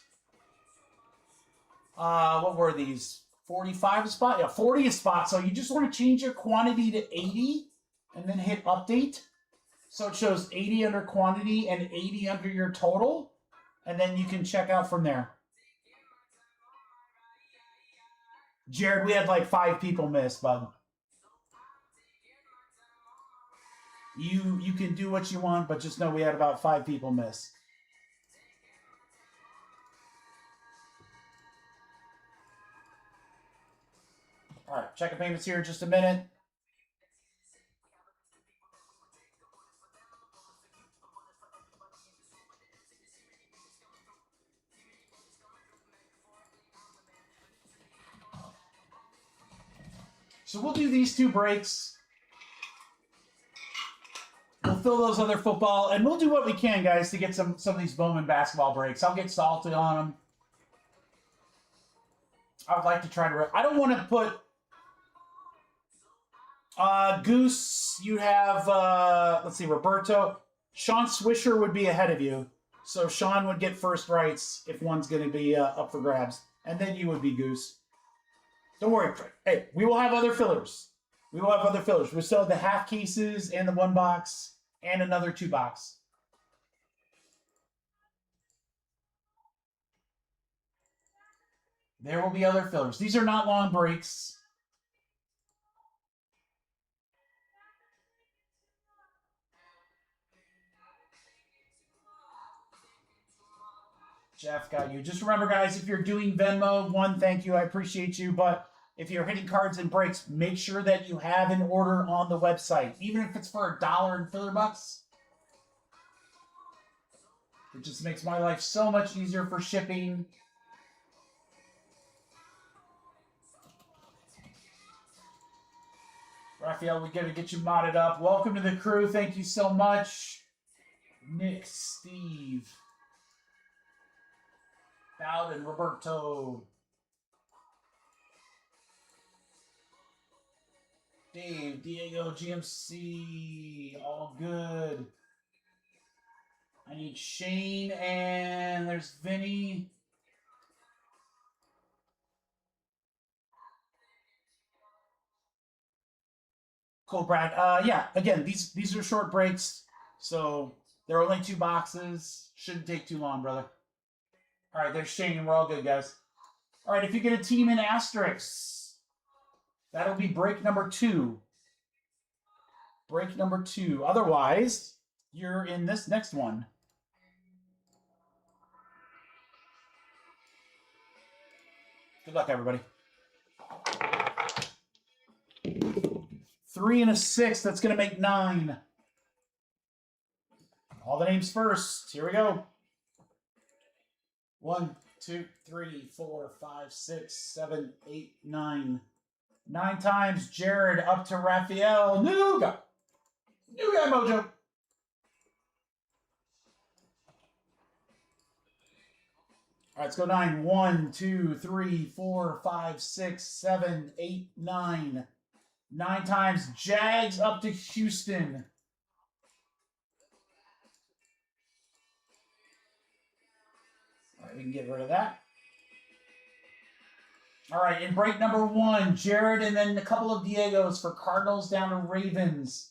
What were these? 45 a spot? Yeah, 40 a spot. So you just want to change your quantity to 80 and then hit update. So it shows 80 under quantity and 80 under your total. And then you can check out from there. Jared, we had like 5 people miss, bud. You can do what you want, but just know we had about 5 people miss. All right, checking payments here in just a minute. So we'll do these 2 breaks. We'll fill those other football, and we'll do what we can, guys, to get some of these Bowman basketball breaks. I'll get salty on them. I would like to try to... I don't want to put... Goose, you have, let's see, Roberto. Sean Swisher would be ahead of you. So Sean would get first rights if one's going to be up for grabs. And then you would be Goose. Don't worry. Hey, we will have other fillers. We will have other fillers. We still have the half cases and the 1 box and another 2 box. There will be other fillers. These are not long breaks. Jeff got you. Just remember, guys, if you're doing Venmo, 1, thank you. I appreciate you. But if you're hitting cards and breaks, make sure that you have an order on the website. Even if it's for $1 in filler bucks. It just makes my life so much easier for shipping. Raphael, we got to get you modded up. Welcome to the crew. Thank you so much. Nick, Steve, Bowden, Roberto, Dave, Diego, GMC, all good. I need Shane, and there's Vinny. Cool, Brad. Yeah, again, these are short breaks, so there are only 2 boxes. Shouldn't take too long, brother. All right, there's Shane. We're all good, guys. All right, if you get a team in asterisks, that'll be break number 2. Break number 2. Otherwise, you're in this next one. Good luck, everybody. 3 and a 6. That's going to make 9. All the names first. Here we go. 1, 2, 3, 4, 5, 6, 7, 8, 9. 9 times. Jared up to Raphael. New guy. New guy mojo. All right, let's go 9. 1, 2, 3, 4, 5, 6, 7, 8, 9. 9 times. Jags up to Houston. All right, we can get rid of that. All right, in break number 1, Jared and then a couple of Diegos for Cardinals down to Ravens.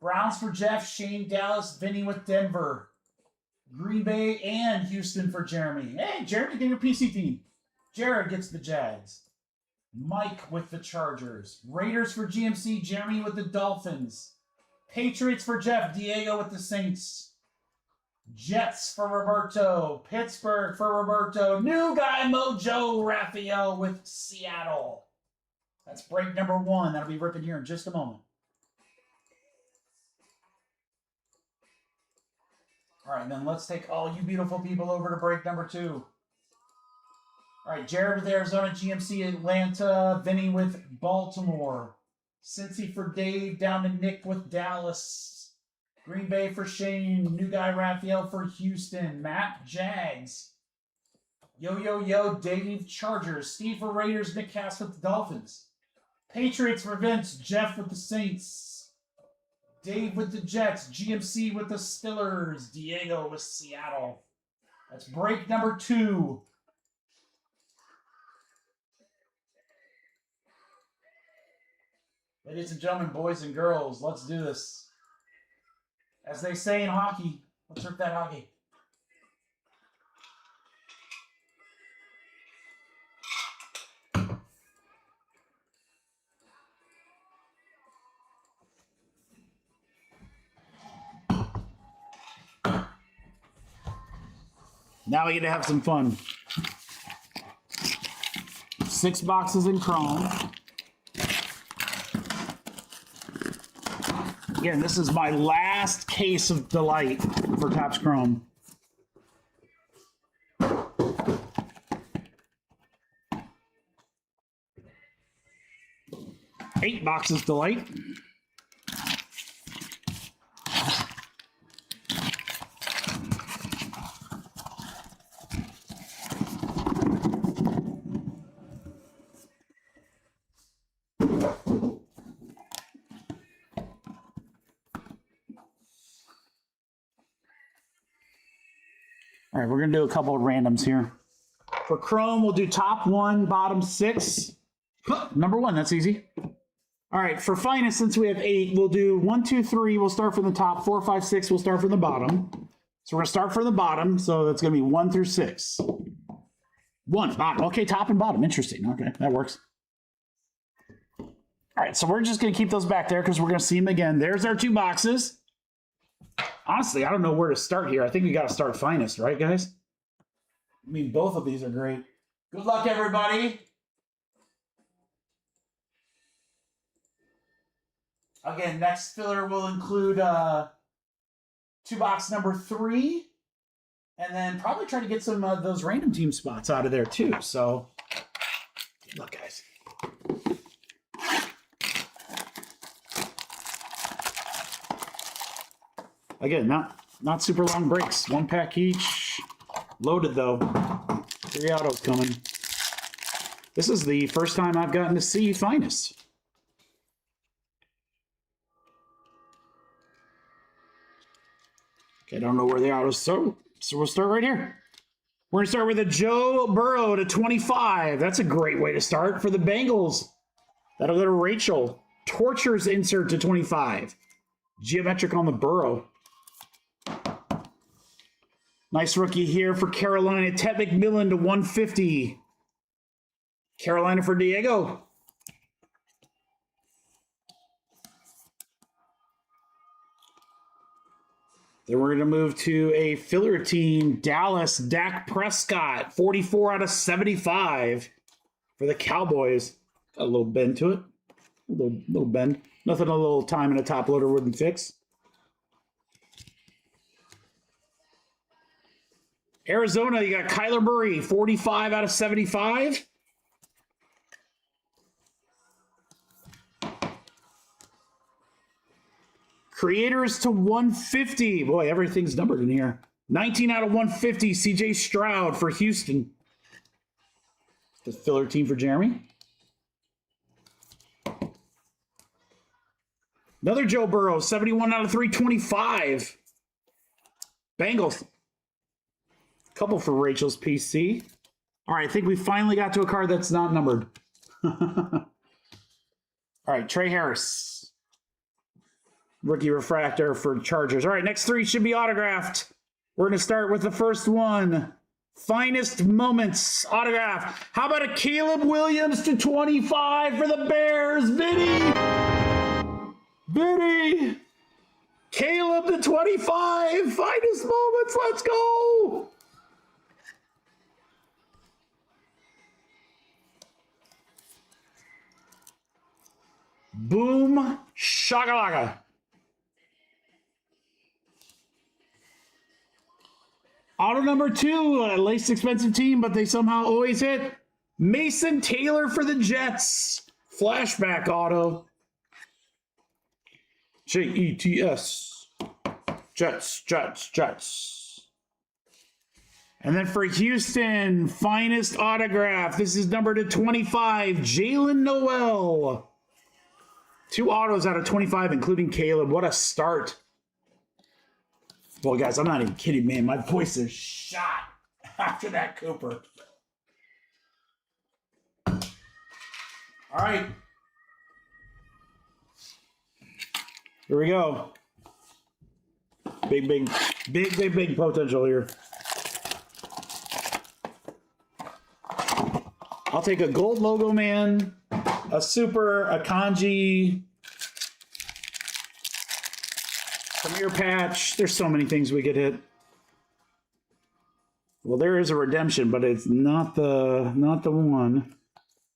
Browns for Jeff, Shane, Dallas, Vinny with Denver. Green Bay and Houston for Jeremy. Hey, Jeremy, get your PC team. Jared gets the Jags. Mike with the Chargers. Raiders for GMC, Jeremy with the Dolphins. Patriots for Jeff, Diego with the Saints. Jets for Roberto. Pittsburgh for Roberto. New guy mojo, Raphael with Seattle. That's break number 1. That'll be ripping here in just a moment. All right, then let's take all you beautiful people over to break number 2. All right, Jared with Arizona, GMC Atlanta, Vinny with Baltimore. Cincy for Dave, down to Nick with Dallas. Green Bay for Shane, new guy Raphael for Houston. Matt, Jags. Yo, Dave, Chargers. Steve for Raiders, Nick Cass with the Dolphins. Patriots for Vince, Jeff with the Saints. Dave with the Jets, GMC with the Steelers, Diego with Seattle. That's break number 2. Ladies and gentlemen, boys and girls, let's do this. As they say in hockey, let's rip that hockey. Now we get to have some fun. 6 boxes in Chrome. Again, this is my last case of delight for Topps Chrome. Eight boxes delight. All right, we're going to do a couple of randoms here. For Chrome, we'll do top 1, bottom 6. Number 1, that's easy. All right, for Finest, since we have 8, we'll do 1, 2, 3. We'll start from the top. 4, 5, 6, we'll start from the bottom. So we're going to start from the bottom. So that's going to be 1 through 6. 1, bottom. Okay, top and bottom. Interesting. Okay, that works. All right, so we're just going to keep those back there because we're going to see them again. There's our 2 boxes. Honestly, I don't know where to start here. I think we got to start Finest, right, guys? I mean, both of these are great. Good luck, everybody. Again, next filler will include 2 box number 3. And then probably try to get some of those random team spots out of there, too. So, good luck, guys. Again, not super long breaks. 1 pack each. Loaded, though. 3 autos coming. This is the first time I've gotten to see Finest. Okay, I don't know where the autos so we'll start right here. We're going to start with a Joe Burrow to 25. That's a great way to start for the Bengals. That'll go to Rachel. Tortures insert to 25. Geometric on the Burrow. Nice rookie here for Carolina. Ted McMillan to 150. Carolina for Diego. Then we're going to move to a filler team. Dallas, Dak Prescott. 44 out of 75 for the Cowboys. Got a little bend to it. A little bend. Nothing a little time in a top loader wouldn't fix. Arizona, you got Kyler Murray, 45 out of 75. Creators to 150. Boy, everything's numbered in here. 19 out of 150, CJ Stroud for Houston. The filler team for Jeremy. Another Joe Burrow, 71 out of 325. Bengals. Couple for Rachel's PC. All right, I think we finally got to a card that's not numbered. All right, Trey Harris. Rookie refractor for Chargers. All right, next three should be autographed. We're going to start with the first one. Finest Moments autograph. How about a Caleb Williams to 25 for the Bears? Biddy. Caleb to 25. Finest Moments. Let's go. Boom shakalaka. Auto number 2, least expensive team, but they somehow always hit. Mason Taylor for the Jets. Flashback auto. Jets. Jets. And then for Houston, finest autograph. This is numbered to 25. Jalen Noel. 2 autos out of 25, including Caleb. What a start. Well, guys, I'm not even kidding, man. My voice is shot after that Cooper. All right. Here we go. Big potential here. I'll take a gold logo man, a super, a kanji, Premier patch. There's so many things we could hit. Well, there is a redemption, but it's not the one.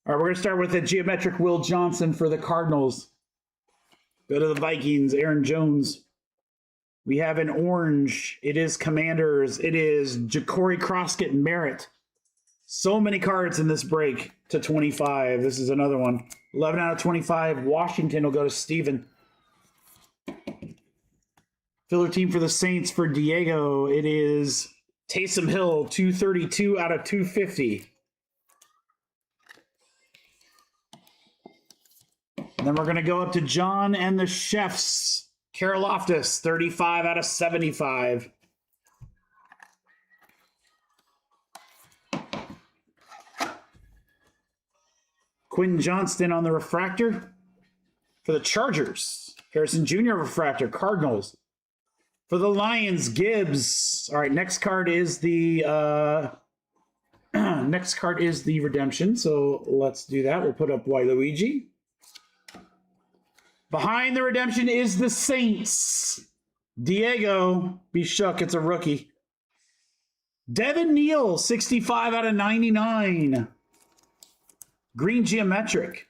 All right, we're gonna start with a geometric Will Johnson for the Cardinals. Go to the Vikings, Aaron Jones. We have an orange. It is Commanders. It is Ja'Cory Croskett Merritt. So many cards in this break to 25. This is another one. 11 out of 25. Washington will go to Steven. Filler team for the Saints for Diego. It is Taysom Hill, 232 out of 250. And then we're going to go up to John and the Chefs. Karlaftis, 35 out of 75. Quinn Johnston on the refractor for the Chargers. Harrison Jr. refractor, Cardinals. For the Lions, Gibbs. All right, next card is the redemption. So let's do that. We'll put up Waluigi. Behind the redemption is the Saints. Diego, be shook, it's a rookie. Devin Neal, 65 out of 99. Green geometric.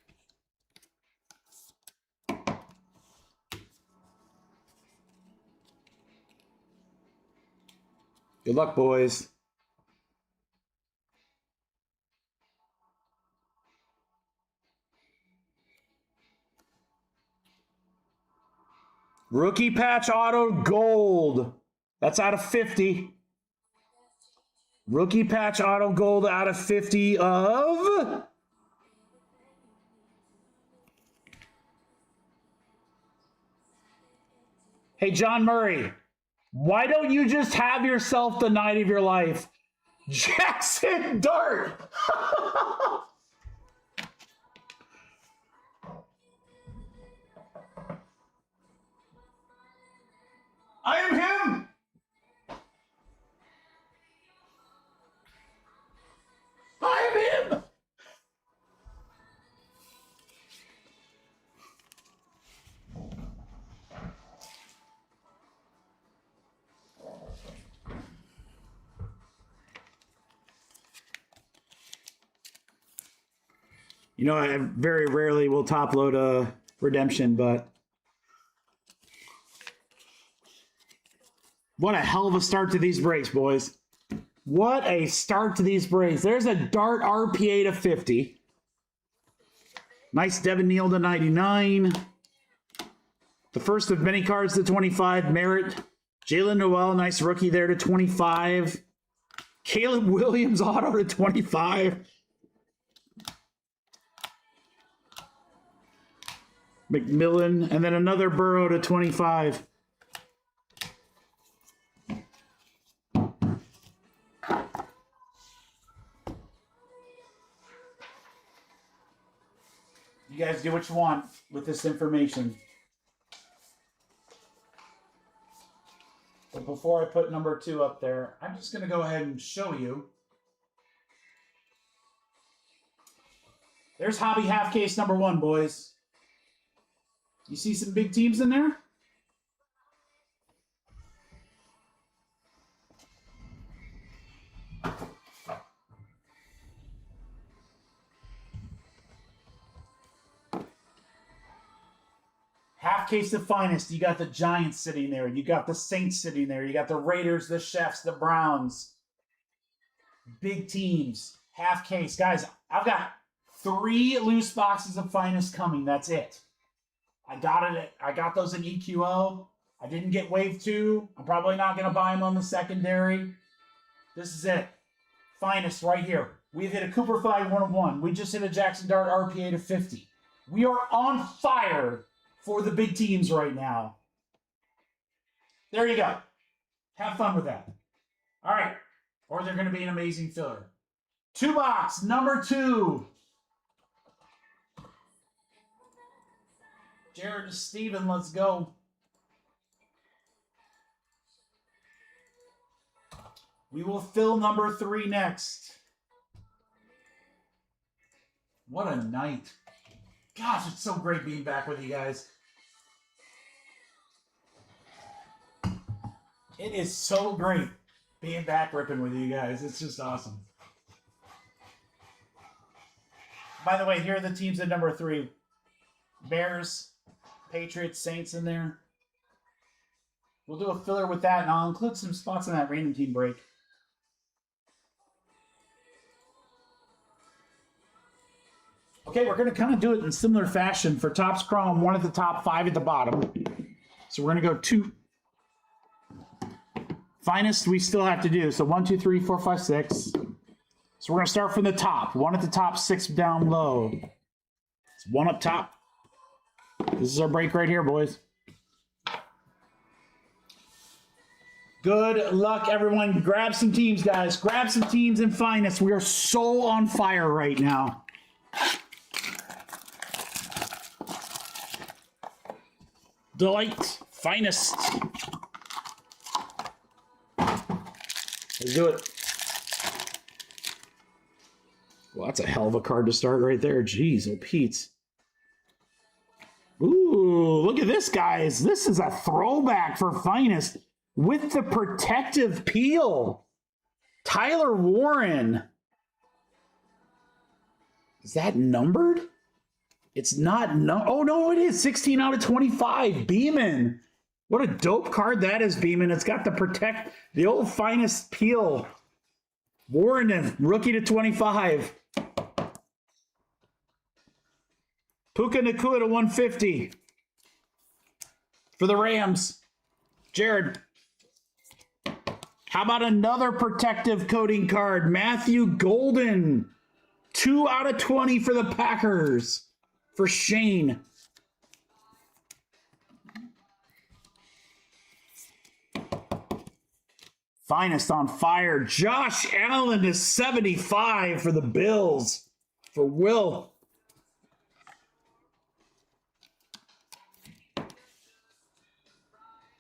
Good luck, boys. Rookie patch auto gold. That's out of 50. Rookie patch auto gold out of 50 of... Hey, John Murray, why don't you just have yourself the night of your life? Jackson Dart. I am him. You know, I very rarely will top load a redemption, but what a hell of a start to these breaks, boys. What a start to these breaks. There's a Dart RPA to 50. Nice Devin Neal to 99. The first of many cards to 25. Merritt. Jalen Noel, nice rookie there to 25. Caleb Williams auto to 25. McMillan, and then another Burrow to 25. You guys do what you want with this information. But before I put number 2 up there, I'm just going to go ahead and show you. There's Hobby Half Case number 1, boys. You see some big teams in there? Half case of finest. You got the Giants sitting there. You got the Saints sitting there. You got the Raiders, the Chefs, the Browns. Big teams. Half case. Guys, I've got 3 loose boxes of finest coming. That's it. I got those in EQO. I didn't get wave 2. I'm probably not going to buy them on the secondary. This is it. Finest right here. We've hit a Cooper Fly 101. We just hit a Jackson Dart RPA to 50. We are on fire for the big teams right now. There you go. Have fun with that. All right. Or they're going to be an amazing filler. 2 box, number 2. Jared Steven, let's go. We will fill number 3 next. What a night. Gosh, it's so great being back with you guys. It is so great being back ripping with you guys. It's just awesome. By the way, here are the teams at number 3. Bears, Patriots, Saints in there. We'll do a filler with that, and I'll include some spots in that random team break. Okay, we're going to kind of do it in similar fashion for Topps Chrome, 1 at the top, 5 at the bottom. So we're going to go 2. Finest we still have to do. So 1, 2, 3, 4, 5, 6. So we're going to start from the top. 1 at the top, 6 down low. It's 1 up top. This is our break right here, boys. Good luck, everyone. Grab some teams, guys. Grab some teams in finest. We are so on fire right now. Delight, finest. Let's do it. Well, that's a hell of a card to start right there. Jeez, oh Pete. Ooh, look at this, guys. This is a throwback for finest with the protective peel. Tyler Warren. Is that numbered? It's not. Oh, no, it is. 16 out of 25. Beeman. What a dope card that is, Beeman. It's got the old finest peel. Warren, rookie to 25. Puka Nacua to 150 for the Rams. Jared. How about another protective coating card? Matthew Golden. 2 out of 20 for the Packers. For Shane. Finest on fire. Josh Allen is 75 for the Bills. For Will.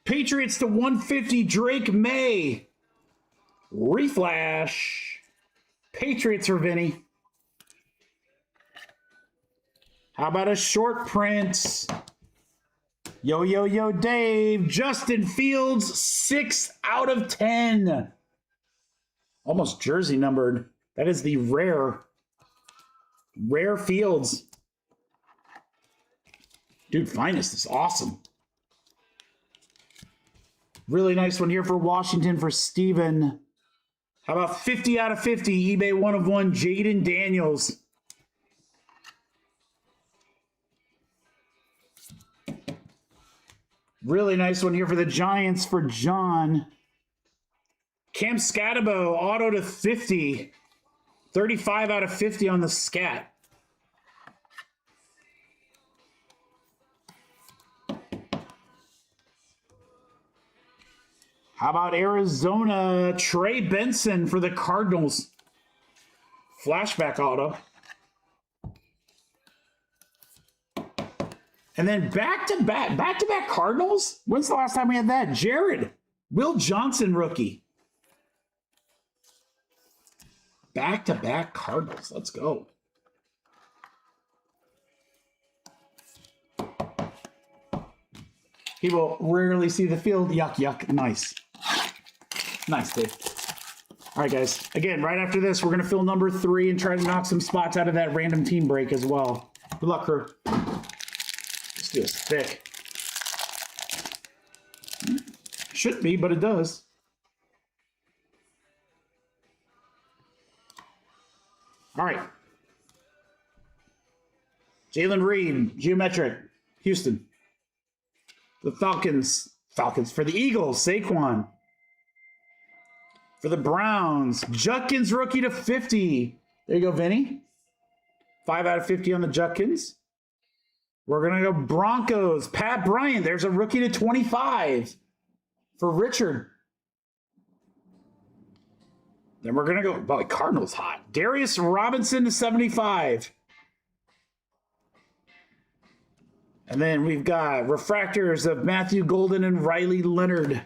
Patriots to 150. Drake May. Reflash. Patriots for Vinny. How about a short print? Yo, Dave. Justin Fields, 6 out of 10. Almost jersey numbered. That is the rare Rare Fields. Dude, Finest is awesome. Really nice one here for Washington for Steven. How about 50 out of 50? eBay 1 of 1, Jaden Daniels. Really nice one here for the Giants for John. Cam Scatabo, auto to 50. 35 out of 50 on the Scat. How about Arizona? Trey Benson for the Cardinals. Flashback auto. And then back-to-back Cardinals? When's the last time we had that? Jared. Will Johnson rookie. Back-to-back Cardinals. Let's go. He will rarely see the field. Yuck, yuck. Nice. Nice, Dave. All right, guys. Again, right after this, we're going to fill number 3 and try to knock some spots out of that random team break as well. Good luck, crew. Let's do this thick. Shouldn't be, but it does. All right. Jalen Reed, geometric, Houston. The Falcons for the Eagles, Saquon. For the Browns, Judkins rookie to 50. There you go, Vinny. 5 out of 50 on the Judkins. We're going to go Broncos, Pat Bryant. There's a rookie to 25 for Richard. Then we're going to go, boy, Cardinals hot. Darius Robinson to 75. And then we've got refractors of Matthew Golden and Riley Leonard.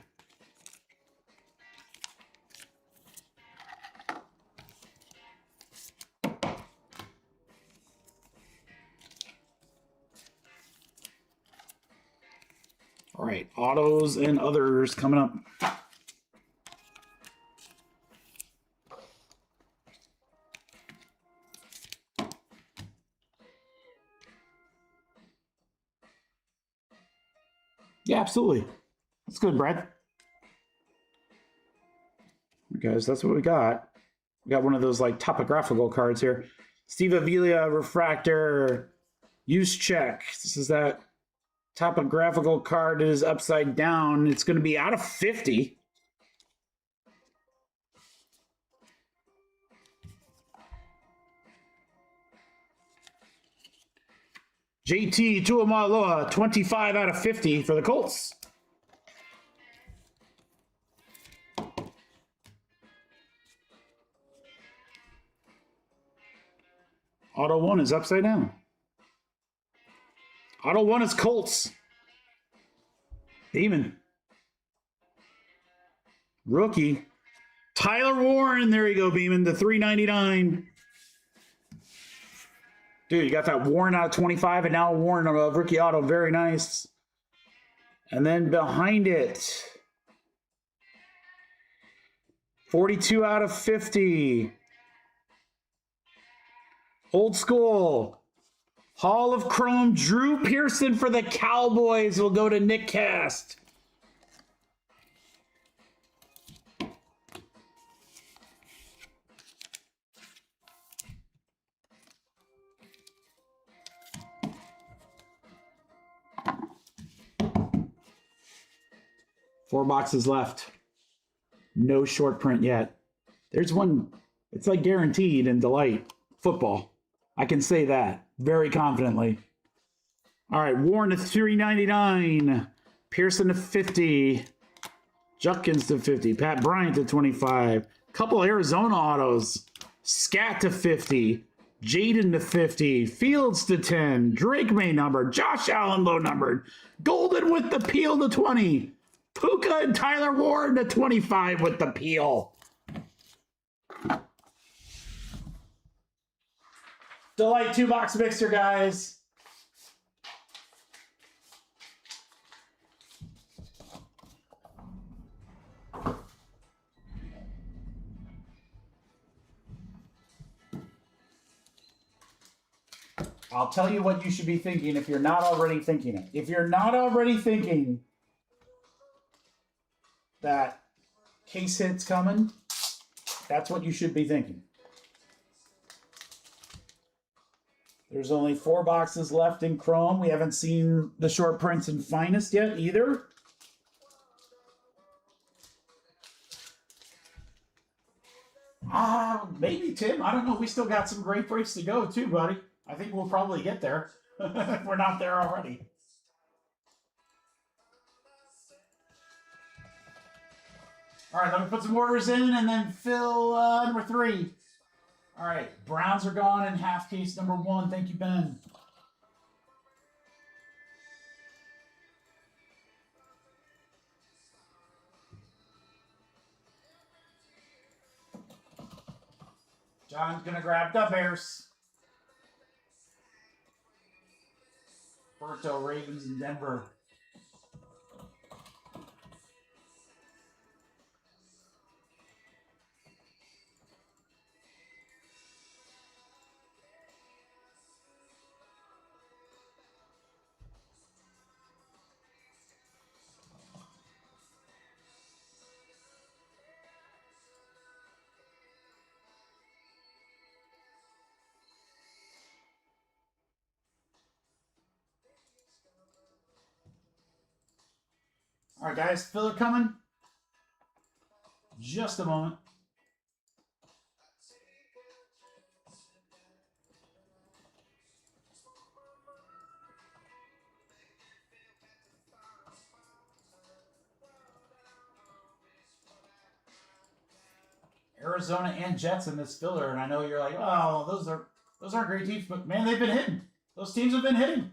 All right, autos and others coming up. Yeah, absolutely. That's good, Brad. Guys, that's what we got. We got one of those like topographical cards here. Steve Avila refractor. Use check. This is that topographical card. It is upside down. It's going to be out of 50. JT Tuamaloa, 25 out of 50 for the Colts. Auto 1 is upside down. Auto 1 is Colts. Demon. Rookie. Tyler Warren. There you go, Beeman. The $3.99. Dude, you got that Warren out of 25 and now Warren on a rookie auto. Very nice. And then behind it, 42 out of 50. Old school. Hall of Chrome. Drew Pearson for the Cowboys will go to Nick Cast. Four boxes left. No short print yet. There's one. It's like guaranteed in Delight football. I can say that very confidently. All right, Warren to $3.99. Pearson to 50. Judkins to 50. Pat Bryant to 25. Couple Arizona autos. Scat to 50. Jaden to 50. Fields to 10. Drake May numbered. Josh Allen low numbered. Golden with the peel to 20. Puka and Tyler Ward to 25 with the peel. Delight 2-box mixer, guys. I'll tell you what you should be thinking if you're not already thinking it. If you're not already thinking that case hit's coming, that's what you should be thinking. There's only 4 boxes left in Chrome. We haven't seen the short prints in Finest yet either. Maybe, Tim. I don't know. We still got some great breaks to go, too, buddy. I think we'll probably get there if we're not there already. All right, let me put some orders in and then fill number 3. All right, Browns are gone in half case number 1. Thank you, Ben. John's going to grab the Bears. Berto, Ravens, in Denver. All right, guys, filler coming. Just a moment. Arizona and Jets in this filler, and I know you're like, oh, those aren't great teams, but man, they've been hitting. Those teams have been hitting.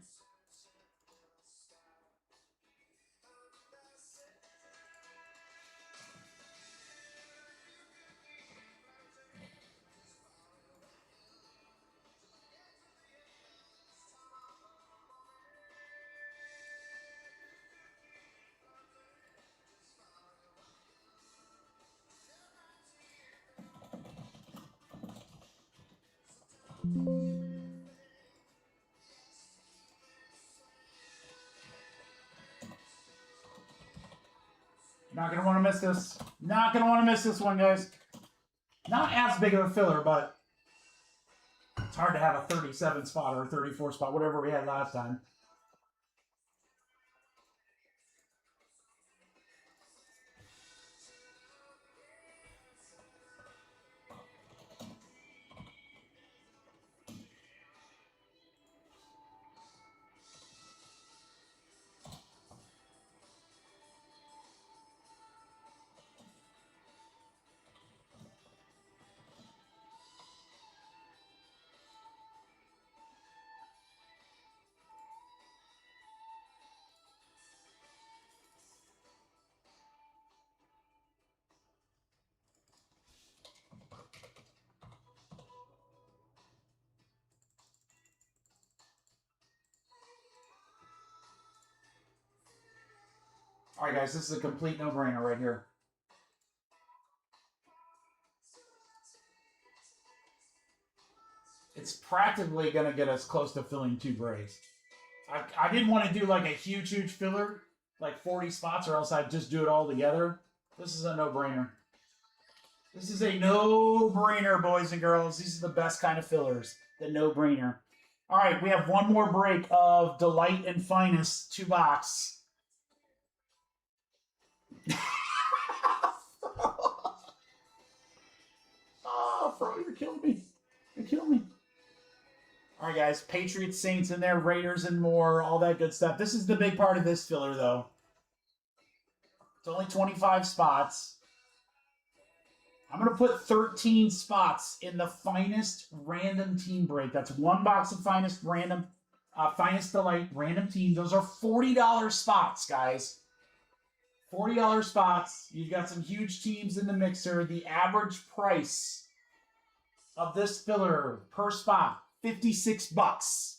Not going to want to miss this. Not going to want to miss this one, guys. Not as big of a filler, but it's hard to have a 37 spot or a 34 spot, whatever we had last time. All right, guys, this is a complete no-brainer right here. It's practically going to get us close to filling 2 breaks. I didn't want to do like a huge filler, like 40 spots, or else I'd just do it all together. This is a no-brainer. This is a no-brainer, boys and girls. These are the best kind of fillers. The no-brainer. All right, we have one more break of Delight and Finest 2 box. Oh, bro, you're killing me. You're killing me. All right, guys. Patriots, Saints in there, Raiders and more, all that good stuff. This is the big part of this filler, though. It's only 25 spots. I'm going to put 13 spots in the Finest random team break. That's 1 box of Finest random, Finest Delight random team. Those are $40 spots, guys. $40 spots. You've got some huge teams in the mixer. The average price of this filler per spot, $56.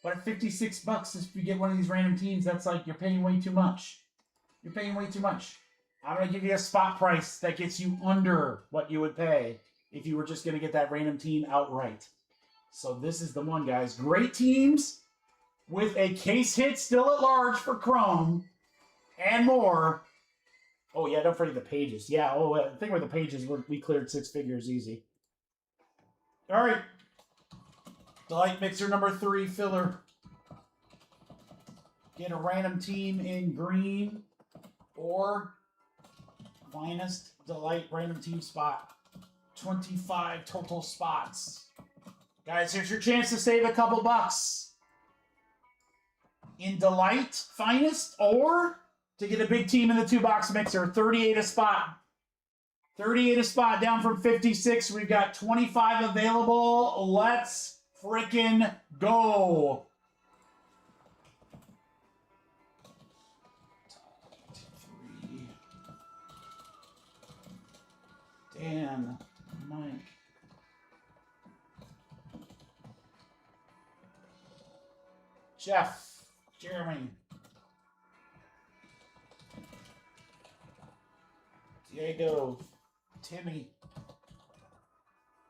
But at $56, if you get one of these random teams, that's like you're paying way too much. You're paying way too much. I'm going to give you a spot price that gets you under what you would pay if you were just going to get that random team outright. So this is the one, guys. Great teams with a case hit still at large for Chrome and more. Oh, yeah, don't forget the pages. Yeah, the thing with the pages, we cleared 6 figures easy. All right. Delight Mixer number 3, filler. Get a random team in green or finest Delight random team spot. 25 total spots. Guys, here's your chance to save a couple bucks. In Delight finest or to get a big team in the 2-box mixer. 38 a spot. 38 a spot down from 56. We've got 25 available. Let's freaking go. Dan, Mike. Jeff, Jeremy. Diego, Timmy,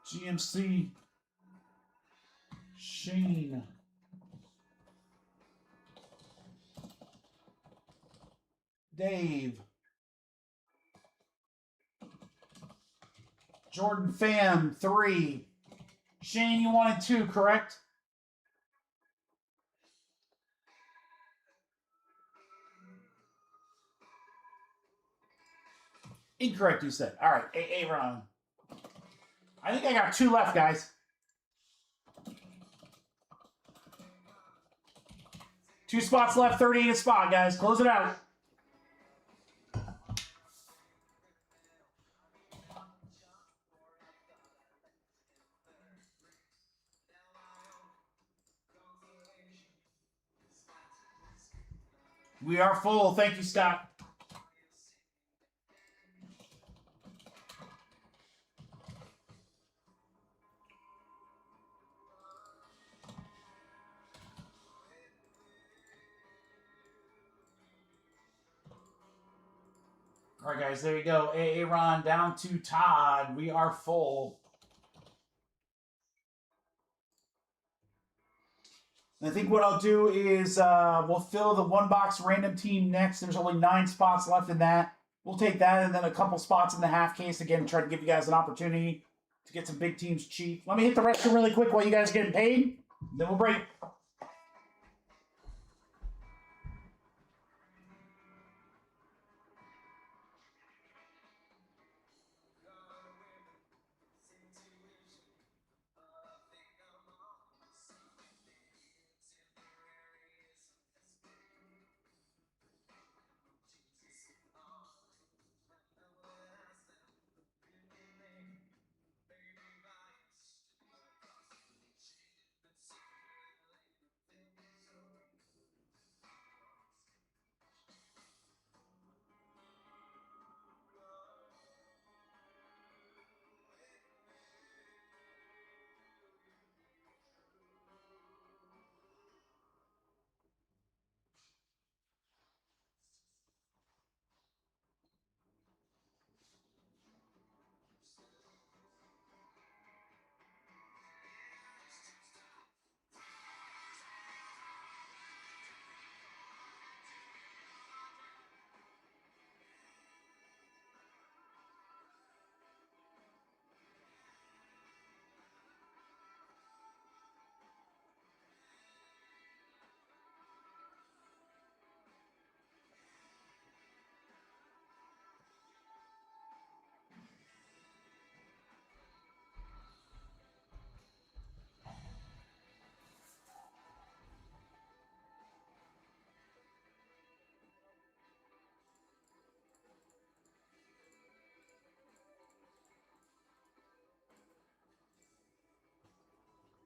GMC, Shane, Dave, Jordan Pham, 3. Shane, you wanted 2, correct? Incorrect, you said. All right, Aaron. I think I got 2 left, guys. 2 spots left, 38 a spot, guys. Close it out. We are full. Thank you, Scott. All right, guys, there you go. Aaron down to Todd. We are full. And I think what I'll do is we'll fill the 1-box random team next. There's only 9 spots left in that. We'll take that and then a couple spots in the half case again, try to give you guys an opportunity to get some big teams cheap. Let me hit the restroom really quick while you guys are getting paid. Then we'll break.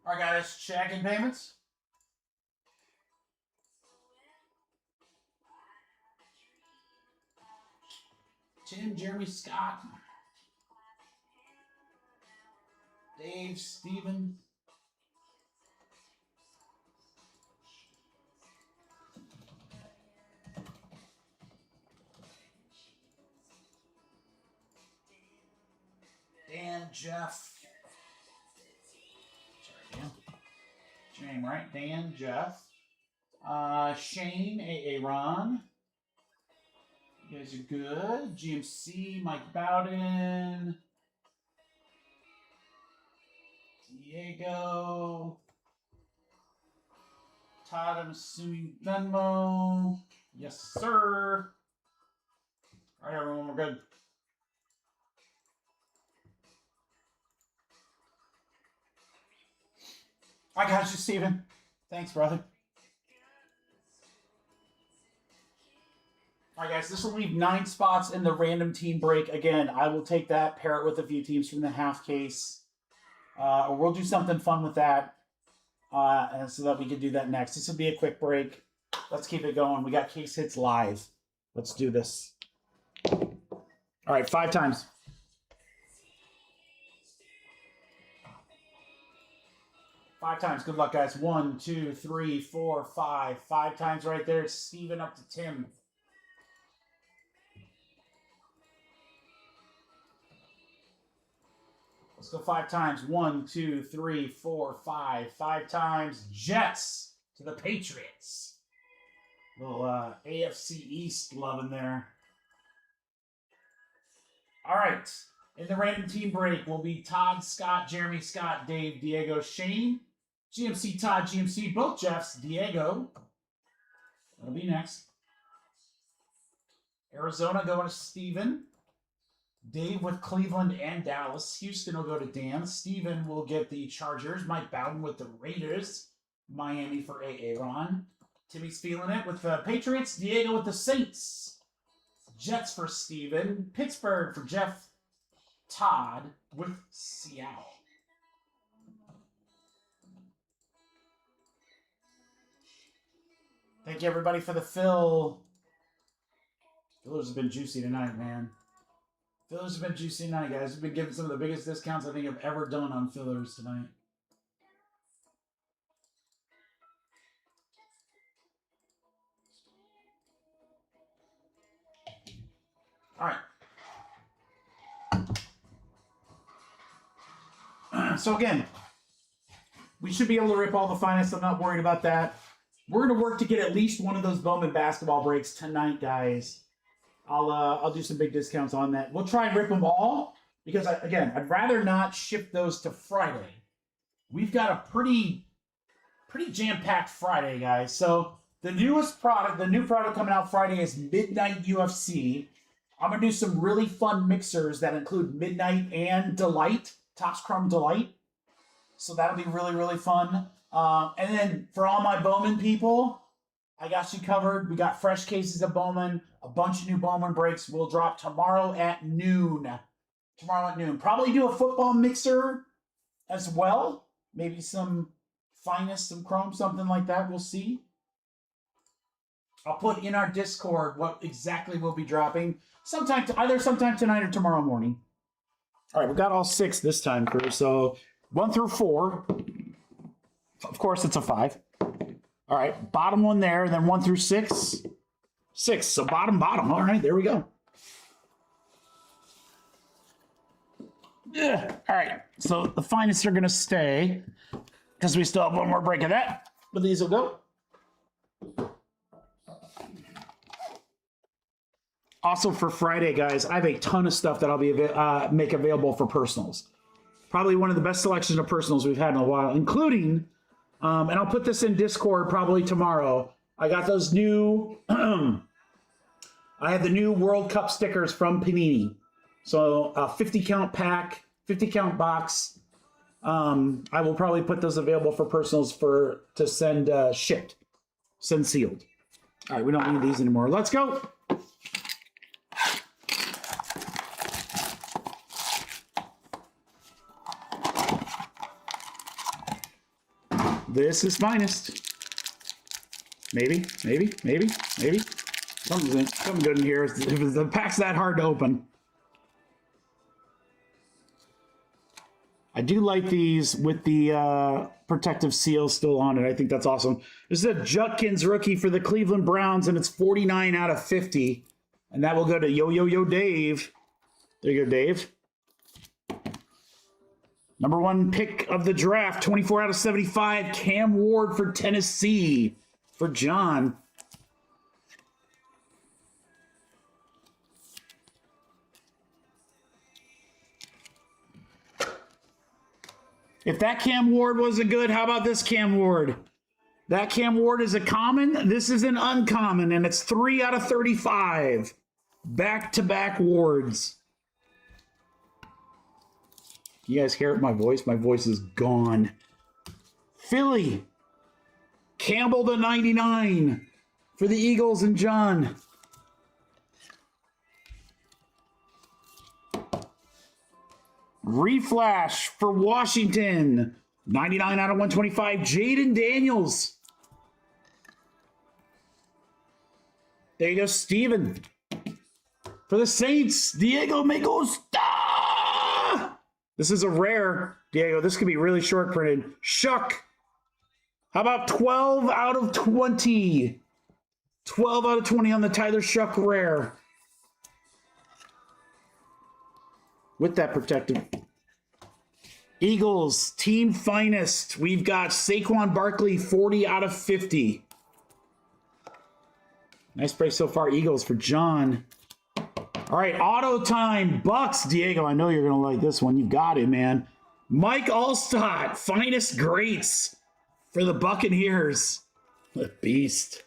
All right, guys, checking payments. Tim, Jeremy, Scott, Dave, Steven. Dan, Jeff. Sorry, Dan. Name right. Dan, Jeff. Shane, AA Ron. You guys are good. GMC, Mike Bowden. Diego. Todd, I'm assuming Venmo. Yes, sir. All right, everyone, we're good. I got you, Steven. Thanks, brother. All right, guys, this will leave 9 spots in the random team break. Again, I will take that, pair it with a few teams from the half case. Or we'll do something fun with that. And so that we can do that next. This will be a quick break. Let's keep it going. We got case hits live. Let's do this. All right, 5 times. 5 times. Good luck, guys. 1, 2, 3, 4, 5. 5 times right there. It's Steven up to Tim. Let's go 5 times. 1, 2, 3, 4, 5. 5 times. Jets to the Patriots. Little AFC East love in there. All right. In the random team break will be Todd, Scott, Jeremy, Scott, Dave, Diego, Shane. GMC, Todd, GMC, both Jeffs, Diego. That'll be next. Arizona going to Steven. Dave with Cleveland and Dallas. Houston will go to Dan. Steven will get the Chargers. Mike Bowden with the Raiders. Miami for AA Ron. Timmy's feeling it with the Patriots. Diego with the Saints. Jets for Steven. Pittsburgh for Jeff. Todd with Seattle. Thank you, everybody, for the fill. Fillers have been juicy tonight, man. Fillers have been juicy tonight, guys. We've been giving some of the biggest discounts I think I've ever done on fillers tonight. All right. So again, we should be able to rip all the finest. I'm not worried about that. We're going to work to get at least one of those Bowman basketball breaks tonight, guys. I'll do some big discounts on that. We'll try and rip them all because, again, I'd rather not ship those to Friday. We've got a pretty jam-packed Friday, guys. So the new product coming out Friday is Midnight UFC. I'm going to do some really fun mixers that include Midnight and Delight, Topps Chrome Delight. So that'll be really, really fun. And then for all my Bowman people, I got you covered. We got fresh cases of Bowman, a bunch of new Bowman breaks. We'll drop tomorrow at noon. Probably do a football mixer as well. Maybe some finest, some chrome, something like that. We'll see. I'll put in our Discord what exactly we'll be dropping. Sometime tonight or tomorrow morning. All right, we got all 6 this time, crew. So 1 through 4. Of course, it's a 5. All right, bottom one there, then 1 through 6. 6, so bottom. All right, there we go. Yeah. All right, so the finest are going to stay because we still have one more break of that. But these will go. Also for Friday, guys, I have a ton of stuff that I'll be make available for personals. Probably one of the best selections of personals we've had in a while, including... and I'll put this in Discord probably tomorrow. I got those new... I have the new World Cup stickers from Panini. So a 50-count pack, 50-count box. I will probably put those available for personals to send shipped. Send sealed. All right, we don't need these anymore. Let's go. This is finest. Maybe. Something good in here. If the pack's that hard to open. I do like these with the protective seal still on it. I think that's awesome. This is a Judkins rookie for the Cleveland Browns, and it's 49 out of 50. And that will go to Yo Dave. There you go, Dave. Number 1 pick of the draft, 24 out of 75, Cam Ward for Tennessee for John. If that Cam Ward wasn't good, how about this Cam Ward? That Cam Ward is a common. This is an uncommon, and it's 3 out of 35. Back-to-back Wards. You guys hear it, my voice? My voice is gone. Philly. Campbell to 99 for the Eagles and John. Reflash for Washington. 99 out of 125. Jaden Daniels. There you go, Steven. For the Saints, Diego Me Gusta. This is a rare, Diego. This could be really short printed. Shuck. How about 12 out of 20? 12 out of 20 on the Tyler Shuck rare. With that protective. Eagles, team finest. We've got Saquon Barkley, 40 out of 50. Nice break so far, Eagles, for John. All right, auto time. Bucks, Diego. I know you're going to like this one. You've got it, man. Mike Allstott, finest greats for the Buccaneers. The beast.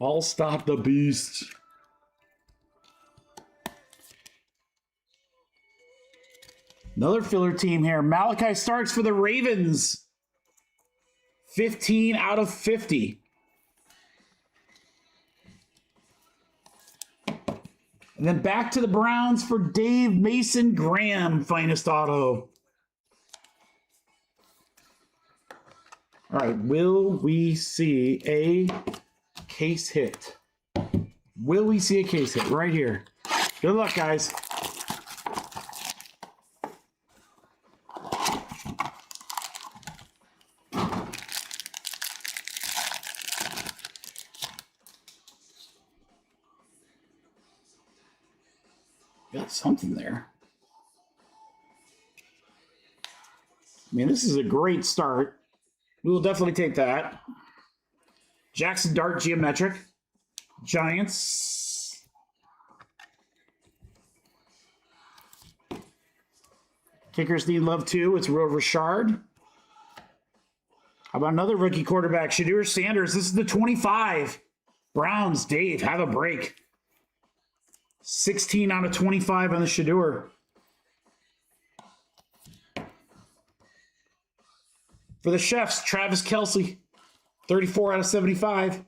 Allstott the beast. Another filler team here. Malachi Starks for the Ravens. 15 out of 50. And then back to the Browns for Dave Mason Graham, finest auto. All right, will we see a case hit? Will we see a case hit right here? Good luck, guys. Got something there. I mean, this is a great start. We will definitely take that. Jackson Dart Geometric. Giants. Kickers need love too. It's Will Richard. How about another rookie quarterback? Shedeur Sanders. This is the 25. Browns. Dave, have a break. 16 out of 25 on the Shedeur. For the Chefs, Travis Kelce, 34 out of 75.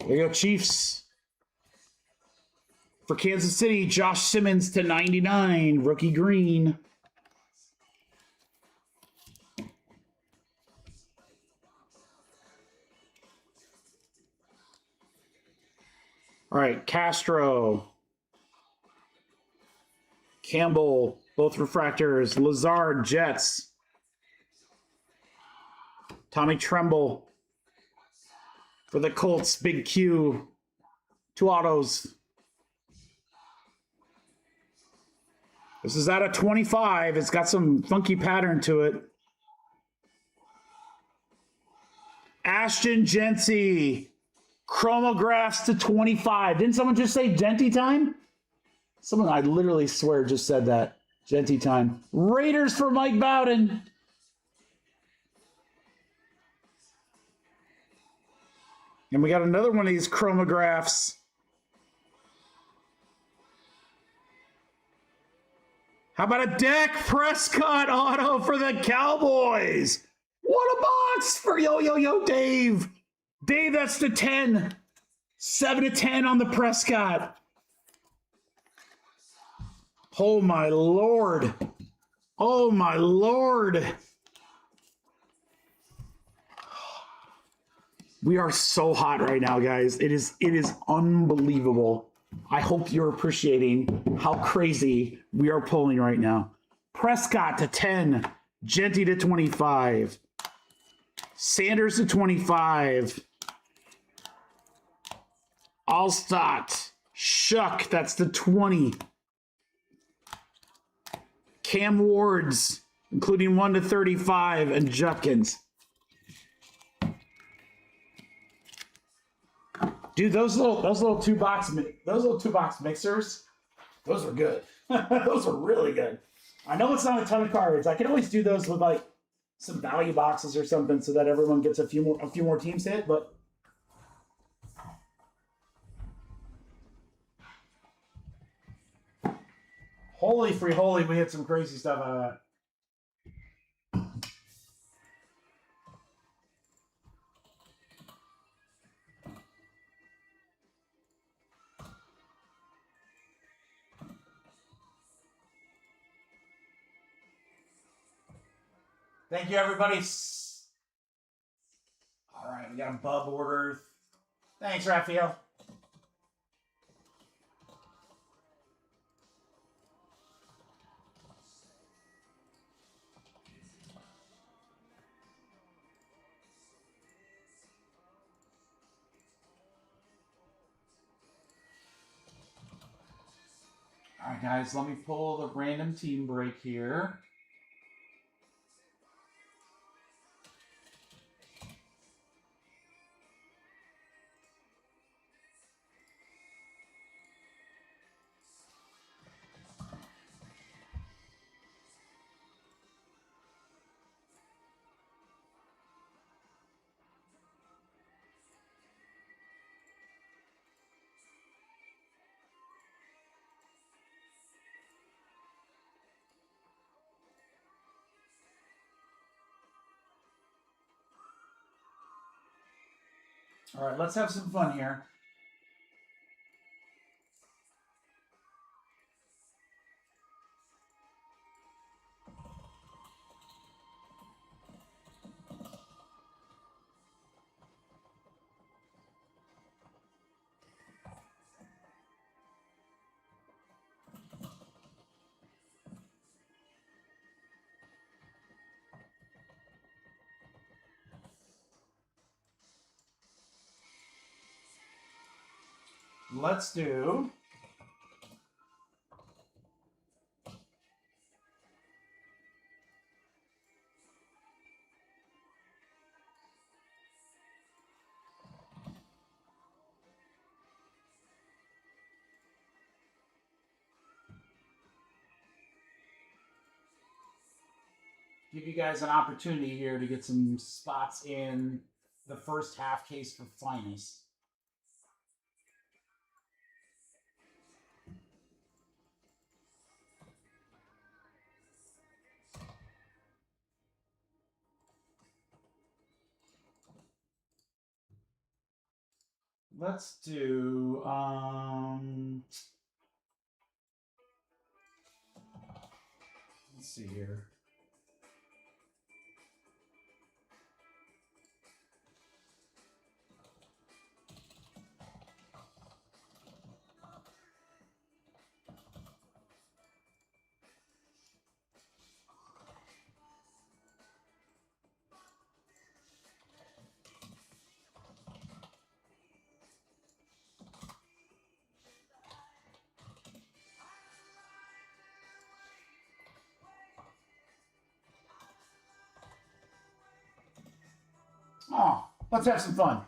There you go, Chiefs. For Kansas City, Josh Simmons to 99, rookie green. All right, Castro, Campbell, both refractors. Lazard, Jets. Tommy Tremble for the Colts, Big Q. 2 autos. This is out of 25. It's got some funky pattern to it. Ashton Jency. Chromographs to 25. Didn't someone just say Genty time? Someone, I literally swear, just said that. Genty time. Raiders for Mike Bowden. And we got another one of these chromographs. How about a Dak Prescott auto for the Cowboys? What a box for Yo Dave. Dave, that's the 10. 7 to 10 on the Prescott. Oh, my Lord. Oh, my Lord. We are so hot right now, guys. It is unbelievable. I hope you're appreciating how crazy we are pulling right now. Prescott to 10. Genty to 25. Sanders to 25. Allstott. Shuck, that's the 20. Cam Wards, including 1 to 35, and Jupkins. Dude, those little two box mixers, those are good. Those are really good. I know it's not a ton of cards. I can always do those with like some value boxes or something so that everyone gets a few more teams hit, but holy free holy, we hit some crazy stuff out of that. Thank you, everybody. All right, we got a Bub order. Thanks, Raphael. All right, guys, let me pull the random team break here. All right, let's have some fun here. Let's do give you guys an opportunity here to get some spots in the first half case for finest. Let's do let's see here. Oh, let's have some fun.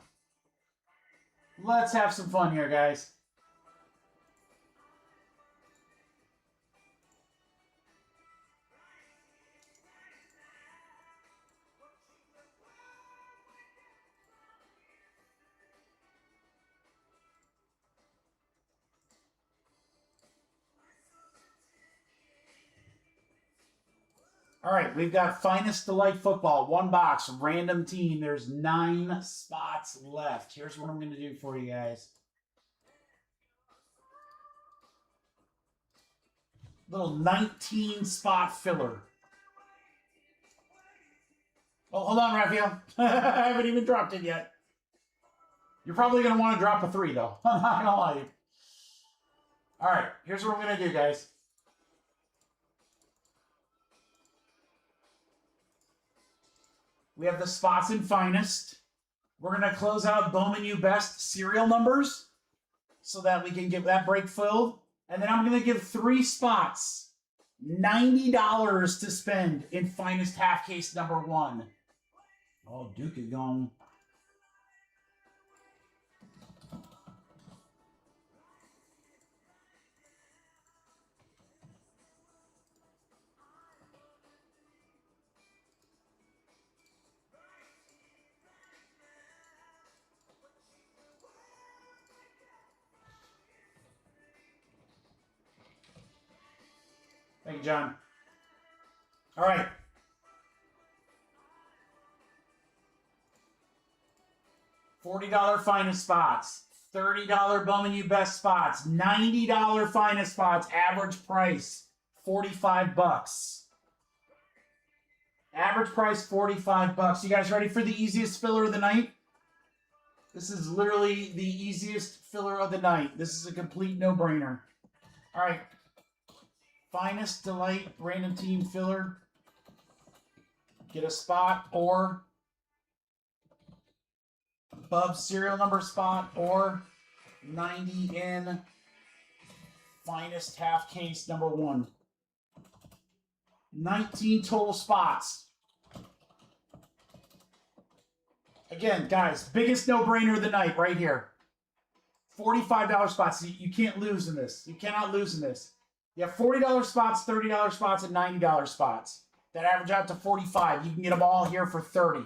Let's have some fun here, guys. All right, we've got Finest Delight Football, one box, random team. There's 9 spots left. Here's what I'm going to do for you guys. Little 19 spot filler. Oh, hold on, Raphael. I haven't even dropped it yet. You're probably going to want to drop a 3, though. I'm not going to lie to you. All right, here's what I'm going to do, guys. We have the spots in Finest. We're going to close out Bowman U Best serial numbers so that we can get that break filled. And then I'm going to give 3 spots $90 to spend in finest half case number 1. Oh, Duke is gone. Thank you, John. All right. $40 finest spots. $30 Bowman U best spots. $90 finest spots. Average price $45. Average price $45. You guys ready for the easiest filler of the night? This is literally the easiest filler of the night. This is a complete no-brainer. All right. Finest Delight random team filler. Get a spot or Bub's serial number spot or 90 in finest half case number 1. 19 total spots. Again, guys, biggest no-brainer of the night right here. $45 spots. You can't lose in this. You cannot lose in this. You have $40 spots, $30 spots, and $90 spots. That average out to $45. You can get them all here for $30.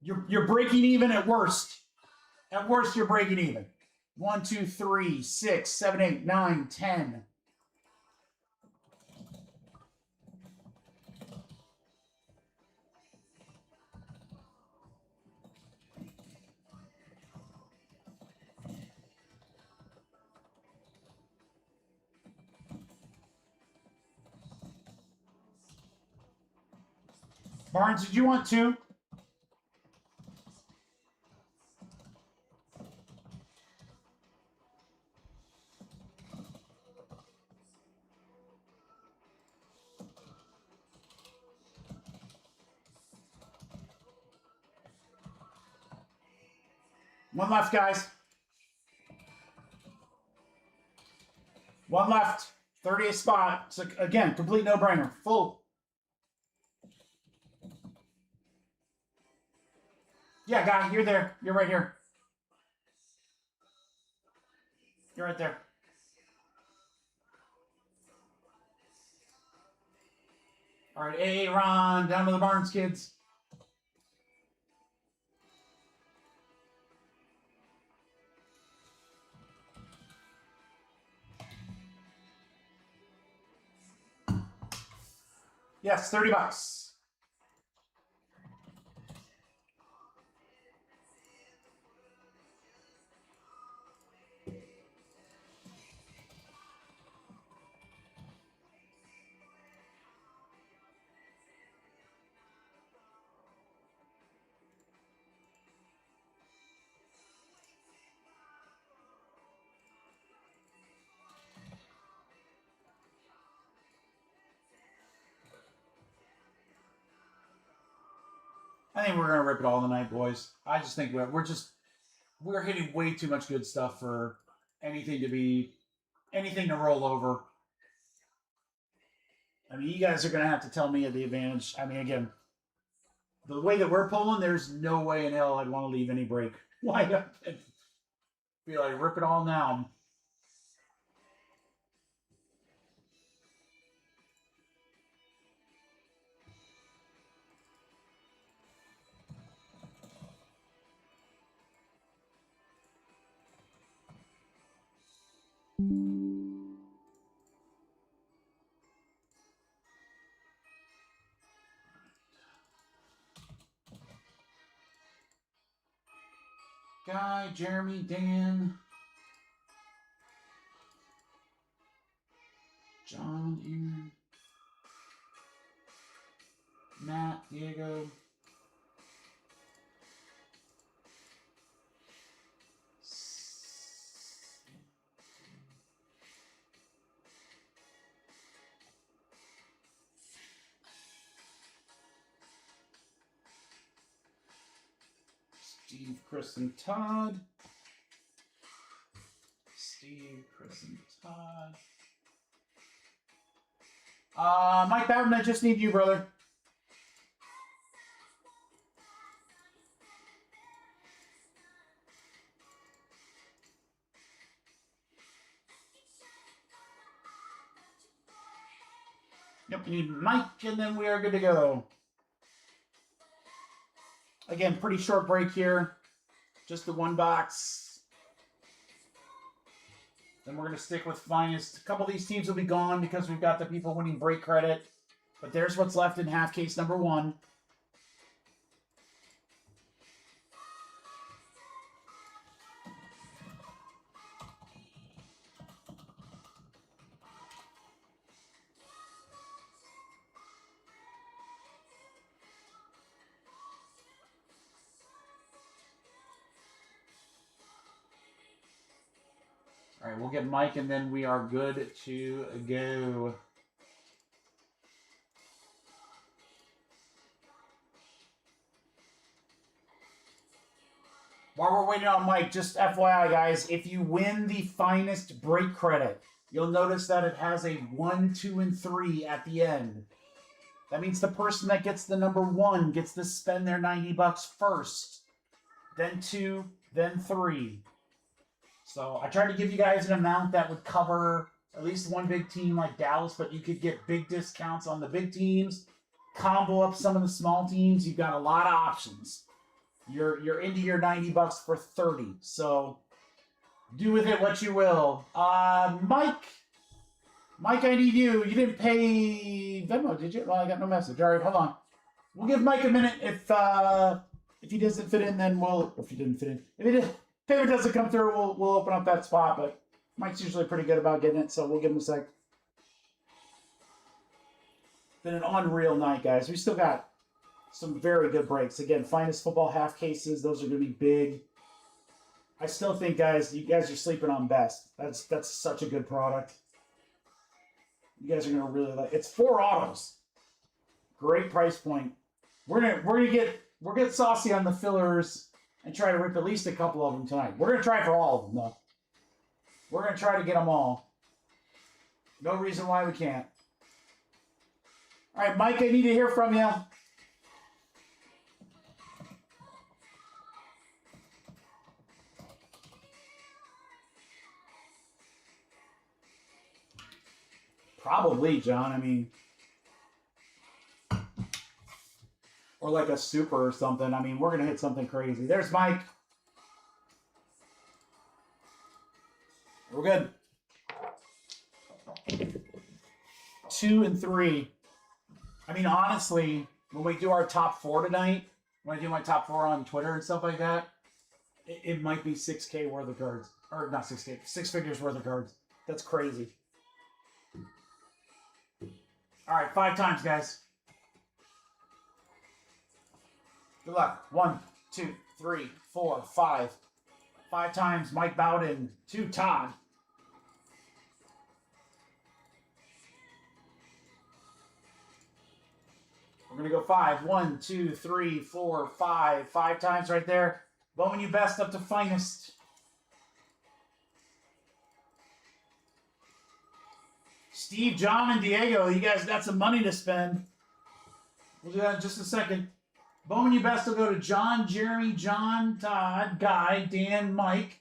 You're breaking even at worst. At worst, you're breaking even. 1, 2, 3, 6, 7, 8, 9, 10. Barnes, did you want 2? One left, guys. One left. 30th spot. So again, complete no-brainer. Full. Yeah, guy, you're there. You're right here. You're right there. All right, hey, Ron, down to the Barnes kids. Yes, $30. I think we're gonna rip it all tonight, boys. I just think we're hitting way too much good stuff for anything to roll over. I mean, you guys are gonna have to tell me the advantage. I mean, again, the way that we're pulling, there's no way in hell I'd want to leave any break wide open. Be like, rip it all now. Guy, Jeremy, Dan, John, Aaron, Matt, Diego, Steve, Chris, and Todd. Steve, Chris, and Todd. Mike Bowden, I just need you, brother. Yep, we need Mike, and then we are good to go. Again, pretty short break here. Just the one box. Then we're going to stick with finest. A couple of these teams will be gone because we've got the people winning break credit. But there's what's left in half case number 1. All right, we'll get Mike, and then we are good to go. While we're waiting on Mike, just FYI, guys, if you win the finest break credit, you'll notice that it has a 1, 2, and 3 at the end. That means the person that gets the number 1 gets to spend their $90 first, then 2, then 3. So I tried to give you guys an amount that would cover at least one big team like Dallas, but you could get big discounts on the big teams, combo up some of the small teams. You've got a lot of options. You're into your $90 for 30. So do with it what you will. Mike, I need you. You didn't pay Venmo, did you? Well, I got no message. All right, hold on. We'll give Mike a minute. If he doesn't fit in, then we'll. If he didn't fit in, if it doesn't come through, we'll open up that spot. But Mike's usually pretty good about getting it, so we'll give him a sec. Been an unreal night, guys. We still got some very good breaks. Again, finest football half cases. Those are going to be big. I still think, guys, you guys are sleeping on best. That's such a good product. You guys are going to really like. It's 4 autos. Great price point. We're gonna get saucy on the fillers and try to rip at least a couple of them tonight. We're gonna try for all of them though. We're gonna try to get them all. No reason why we can't. All right, Mike, I need to hear from you. Probably, John. I mean, or like a super or something. I mean, we're going to hit something crazy. There's Mike. We're good. 2 and 3. I mean, honestly, when we do our top 4 tonight, when I do my top 4 on Twitter and stuff like that, it might be 6K worth of cards. Or not 6K, 6 figures worth of cards. That's crazy. All right, 5 times, guys. Good luck. 1, 2, 3, 4, 5. 5 times, Mike Bowden. 2, Todd. We're going to go 5. 1, 2, 3, 4, 5. 5 times right there. Bowman, you best up to finest. Steve, John, and Diego, you guys got some money to spend. We'll do that in just a second. Bowman, you best will go to John, Jeremy, John, Todd, Guy, Dan, Mike.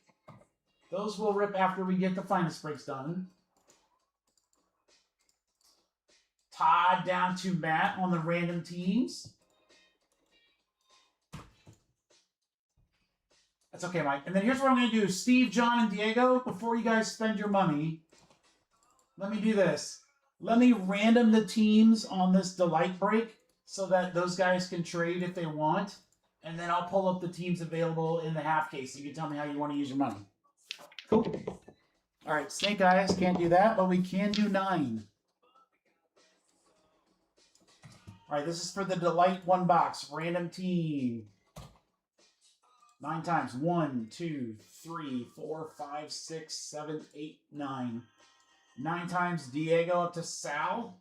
Those will rip after we get the finest breaks done. Todd down to Matt on the random teams. That's okay, Mike. And then here's what I'm going to do. Steve, John, and Diego, before you guys spend your money, let me do this. Let me random the teams on this Delight break so that those guys can trade if they want. And then I'll pull up the teams available in the half case. You can tell me how you want to use your money. Cool. All right, Snake Eyes can't do that, but we can do 9. All right, this is for the Delight 1 box. Random team. 9 times. 1, 2, 3, 4, 5, 6, 7, 8, 9. 9 times Diego up to Sal.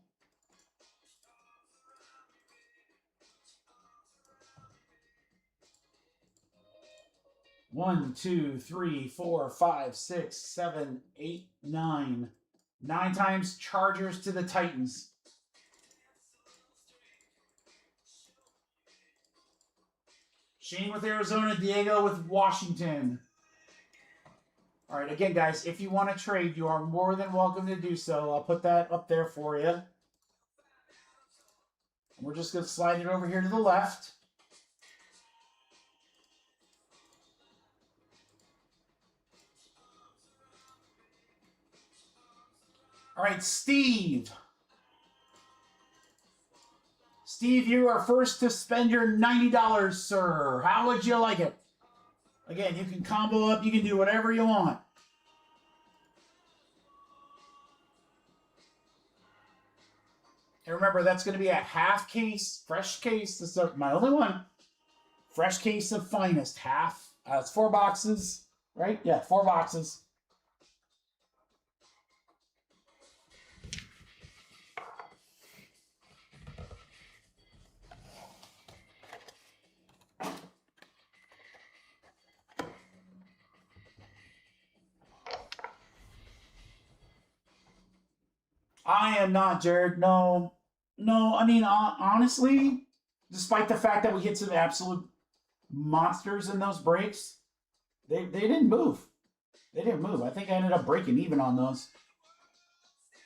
One, 2, 3, 4, 5, 6, 7, 8, 9. 9 times Chargers to the Titans. Shane with Arizona, Diego with Washington. All right, again, guys, if you want to trade, you are more than welcome to do so. I'll put that up there for you. We're just going to slide it over here to the left. All right, Steve. Steve, you are first to spend your $90, sir. How would you like it? Again, you can combo up. You can do whatever you want. And remember, that's going to be a half case, fresh case. This is my only one. Fresh case of finest. Half. It's 4 boxes, right? Yeah, 4 boxes. I am not, Jared. No. No, I mean, honestly, despite the fact that we hit some absolute monsters in those breaks, they didn't move. They didn't move. I think I ended up breaking even on those,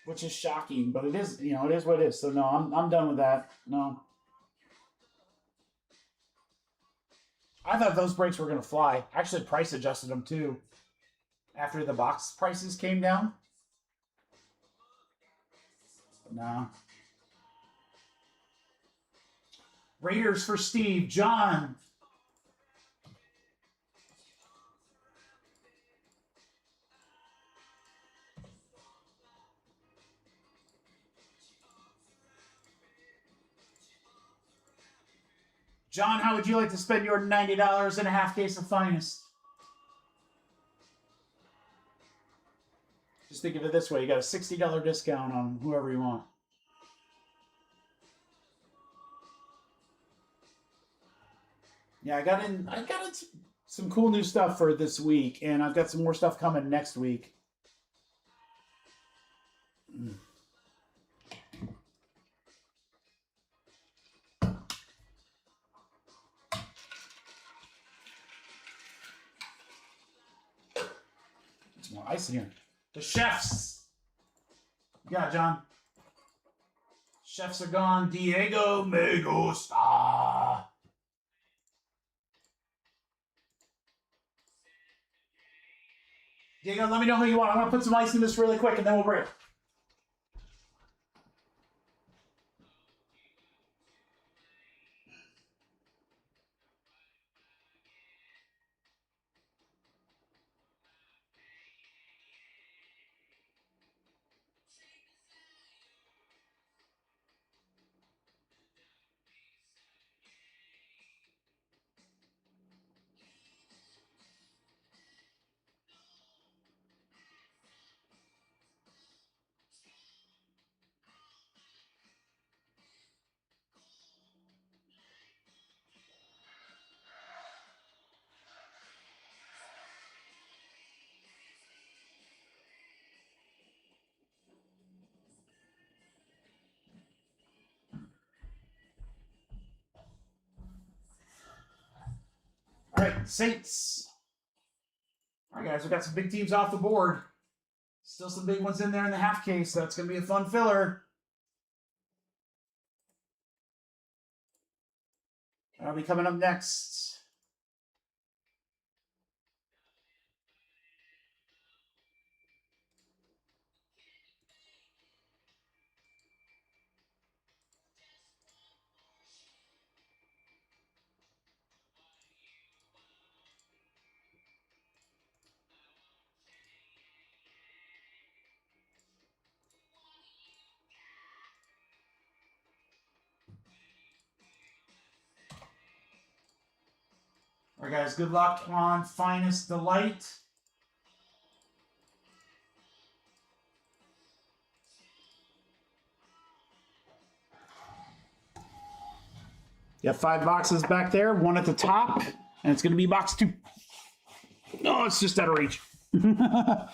which is shocking, but it is, you know, it is what it is. So, no, I'm done with that. No. I thought those breaks were going to fly. I actually price adjusted them, too, after the box prices came down. No. Raiders for Steve. John. John, how would you like to spend your $90 and a half case of finest? Just think of it this way. You got a $60 discount on whoever you want. Yeah, I got in some cool new stuff for this week, and I've got some more stuff coming next week. There's more ice in here. The chefs. Yeah, John. Chefs are gone. Diego me gusta. Diego, let me know who you want. I'm going to put some ice in this really quick, and then we'll break. All right, Saints. All right, guys, we got some big teams off the board. Still some big ones in there in the half case. So that's going to be a fun filler. That'll be coming up next. All right, guys, good luck on Finest Delight. You have 5 boxes back there, one at the top, and it's going to be box 2. No, it's just out of reach. All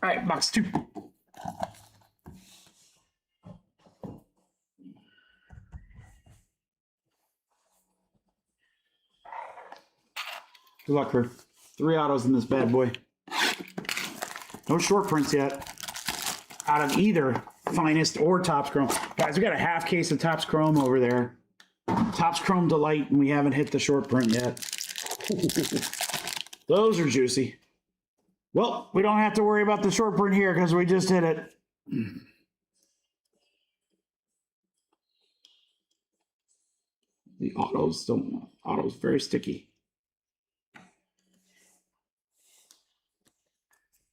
right, box 2. Good luck, Kurt. 3 autos in this bad boy. No short prints yet. Out of either Finest or Topps Chrome. Guys, we got a half case of Topps Chrome over there. Topps Chrome Delight, and we haven't hit the short print yet. Those are juicy. Well, we don't have to worry about the short print here because we just hit it. The autos don't. Autos very sticky.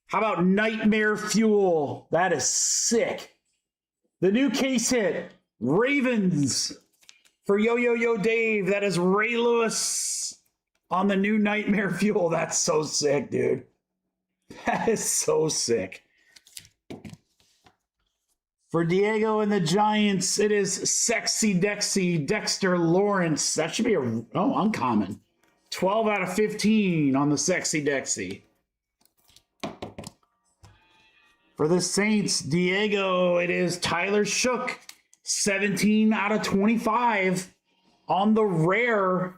How about Nightmare Fuel? That is sick. The new case hit. Ravens for Yo Dave. That is Ray Lewis on the new Nightmare Fuel. That's so sick, dude. That is so sick. For Diego and the Giants, it is Sexy Dexy Dexter Lawrence. That should be uncommon. 12 out of 15 on the Sexy Dexy. For the Saints, Diego, it is Tyler Shook. 17 out of 25 on the rare.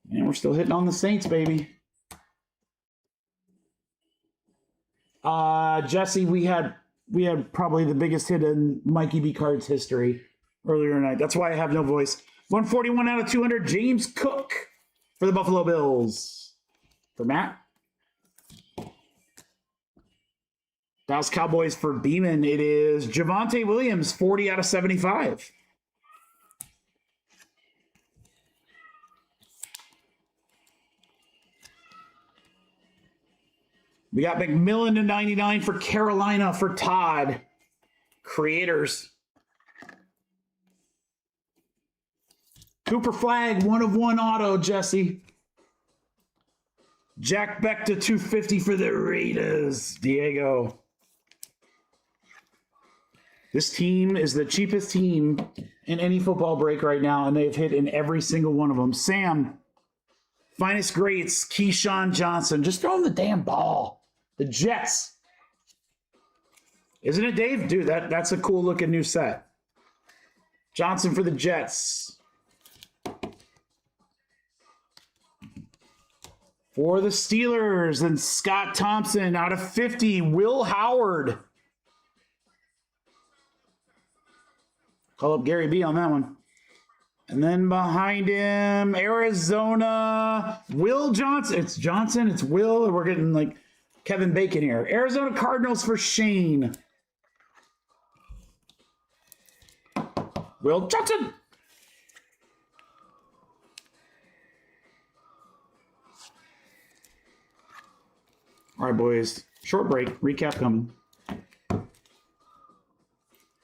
And we're still hitting on the Saints, baby. Jesse, we had probably the biggest hit in Mikey B Cards history earlier tonight. That's why I have no voice. 141 out of 200, James Cook for the Buffalo Bills. For Matt. Dallas Cowboys for Beeman, it is Javonte Williams, 40 out of 75. We got McMillan to 99 for Carolina for Todd. Creators. Cooper Flag, 1 of 1 auto, Jesse. Jack Beck to 250 for the Raiders, Diego. This team is the cheapest team in any football break right now, and they've hit in every single one of them. Sam, Finest Greats, Keyshawn Johnson. Just throw him the damn ball. The Jets. Isn't it, Dave? Dude, that's a cool looking new set. Johnson for the Jets. For the Steelers, and Scott Thompson out of 50. Will Howard. Call up Gary B on that one. And then behind him, Arizona, Will Johnson. It's Johnson, it's Will. We're getting like Kevin Bacon here. Arizona Cardinals for Shane. Will Johnson. All right, boys. Short break. Recap coming.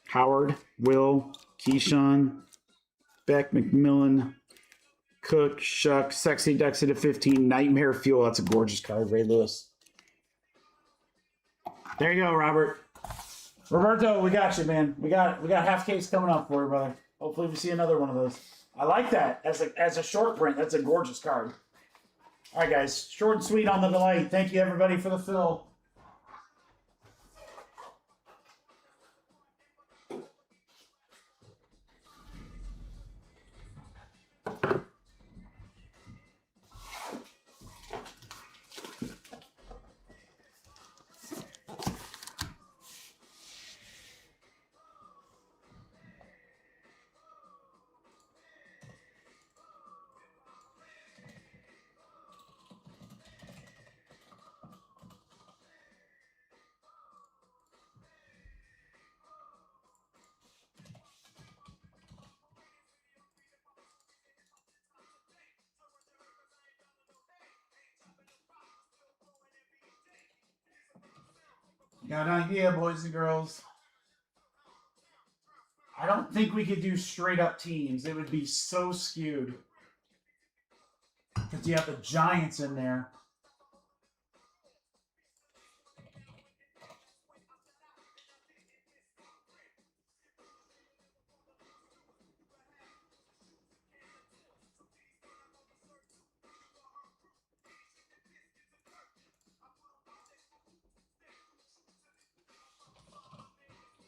Howard, Will, Keyshawn, Beck, McMillan, Cook, Shuck, Sexy Dexy to 15, Nightmare Fuel. That's a gorgeous card, Ray Lewis. There you go, Robert. Roberto, we got you, man. We got half case coming up for you, brother. Hopefully we see another one of those. I like that as a short print. That's a gorgeous card. All right, guys. Short and sweet on the Delight. Thank you, everybody, for the fill. Got an idea, boys and girls. I don't think we could do straight up teams. It would be so skewed. Because you have the Giants in there.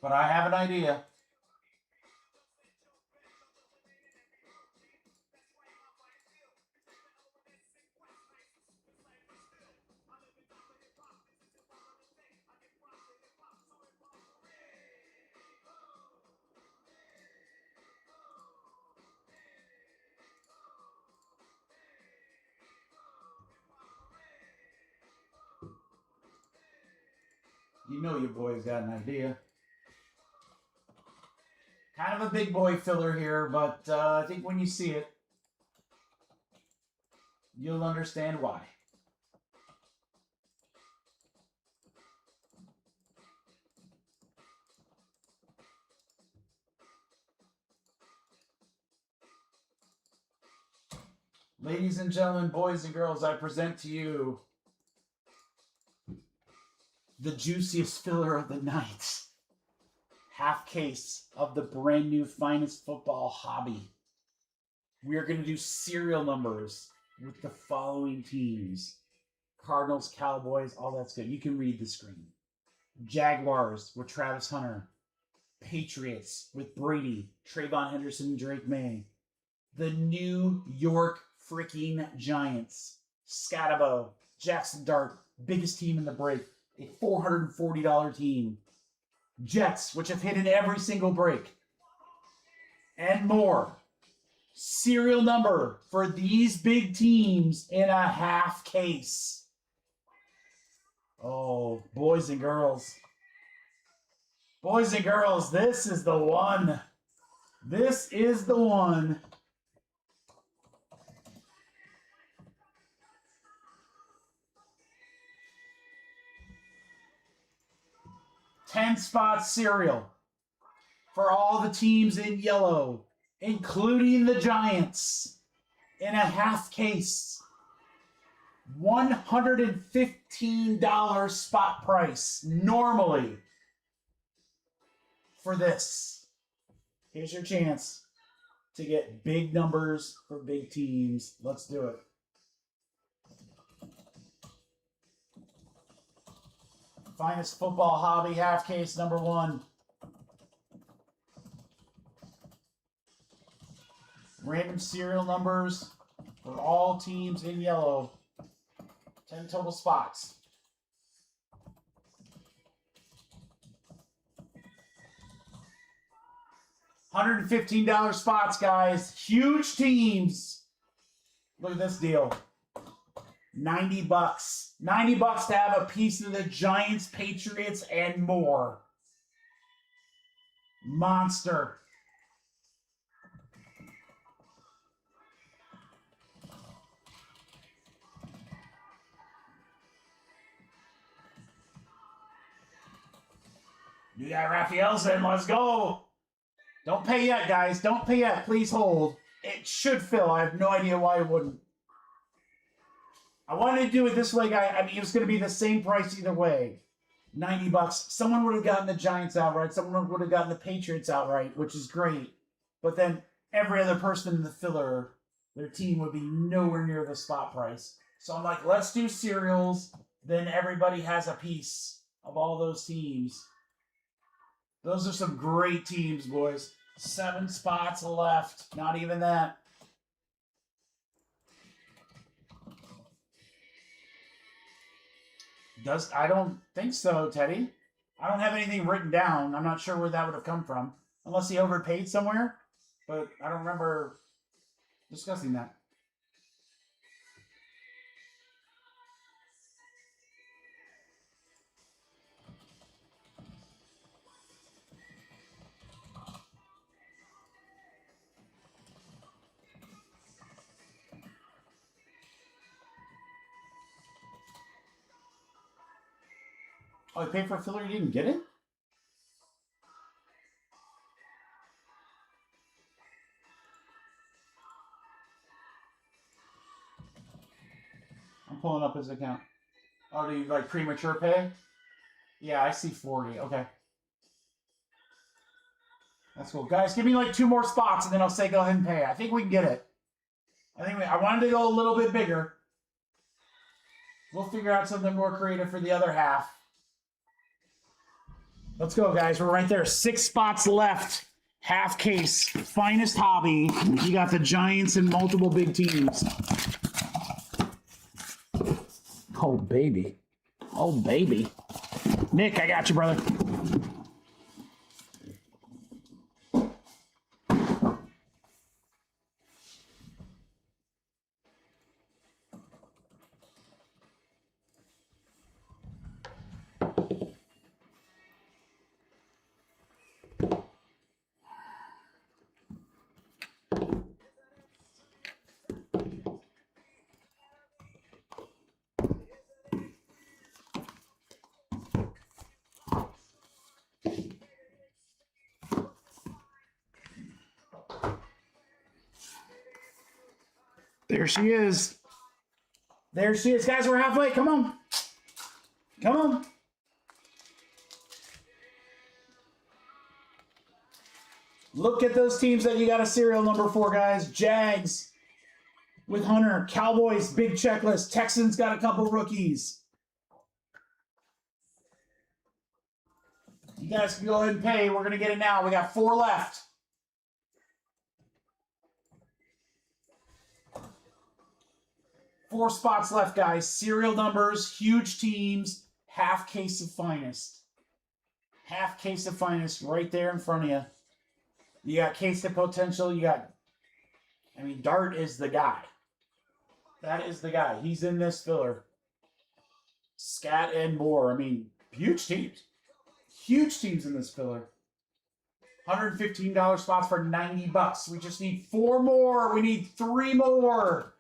But I have an idea. You know your boy's got an idea. Kind of a big boy filler here, but I think when you see it, you'll understand why. Ladies and gentlemen, boys and girls, I present to you the juiciest filler of the night. Half case of the brand new Finest Football Hobby. We are going to do serial numbers with the following teams. Cardinals, Cowboys, all that's good. You can read the screen. Jaguars with Travis Hunter. Patriots with Brady, Trayvon Henderson, and Drake May. The New York freaking Giants. Scatabo, Jackson Dart, biggest team in the break. A $440 team. Jets, which have hit in every single break. And more. Serial number for these big teams in a half case. Oh, boys and girls. Boys and girls, this is the one. This is the one. Ten-spot cereal for all the teams in yellow, including the Giants, in a half case. $115 spot price normally for this. Here's your chance to get big numbers for big teams. Let's do it. Finest Football Hobby half case number 1. Random serial numbers for all teams in yellow. 10 total spots. $115 spots, guys. Huge teams. Look at this deal. $90. $90 to have a piece of the Giants, Patriots, and more. Monster. You got Raphael's in. Let's go. Don't pay yet, guys. Don't pay yet. Please hold. It should fill. I have no idea why it wouldn't. I wanted to do it this way, guys. I mean, it was going to be the same price either way. $90. Someone would have gotten the Giants outright. Someone would have gotten the Patriots outright, which is great. But then every other person in the filler, their team would be nowhere near the spot price. So I'm like, let's do serials. Then everybody has a piece of all those teams. Those are some great teams, boys. 7 spots left. Not even that. I don't think so, Teddy. I don't have anything written down. I'm not sure where that would have come from. Unless he overpaid somewhere. But I don't remember discussing that. Oh, he paid for a filler, you didn't get it? I'm pulling up his account. Oh, do you like premature pay? Yeah, I see 40. Okay. That's cool. Guys, give me like 2 more spots and then I'll say go ahead and pay. I think we can get it. I wanted to go a little bit bigger. We'll figure out something more creative for the other half. Let's go, guys. We're right there. 6 spots left. Half case. Finest hobby. You got the Giants and multiple big teams. Oh, baby. Oh, baby. Nick, I got you, brother. There she is. There she is. Guys, we're halfway. Come on. Come on. Look at those teams that you got a serial number for, guys. Jags with Hunter. Cowboys, big checklist. Texans got a couple rookies. You guys can go ahead and pay. We're going to get it now. We got 4 left. Four spots left, guys. Serial numbers, huge teams, half case of finest. Half case of finest right there in front of you. You got case of potential. You got, I mean, Dart is the guy. That is the guy. He's in this filler. Scat and more. I mean, huge teams. Huge teams in this filler. $115 spots for $90. We just need 4 more. We need 3 more.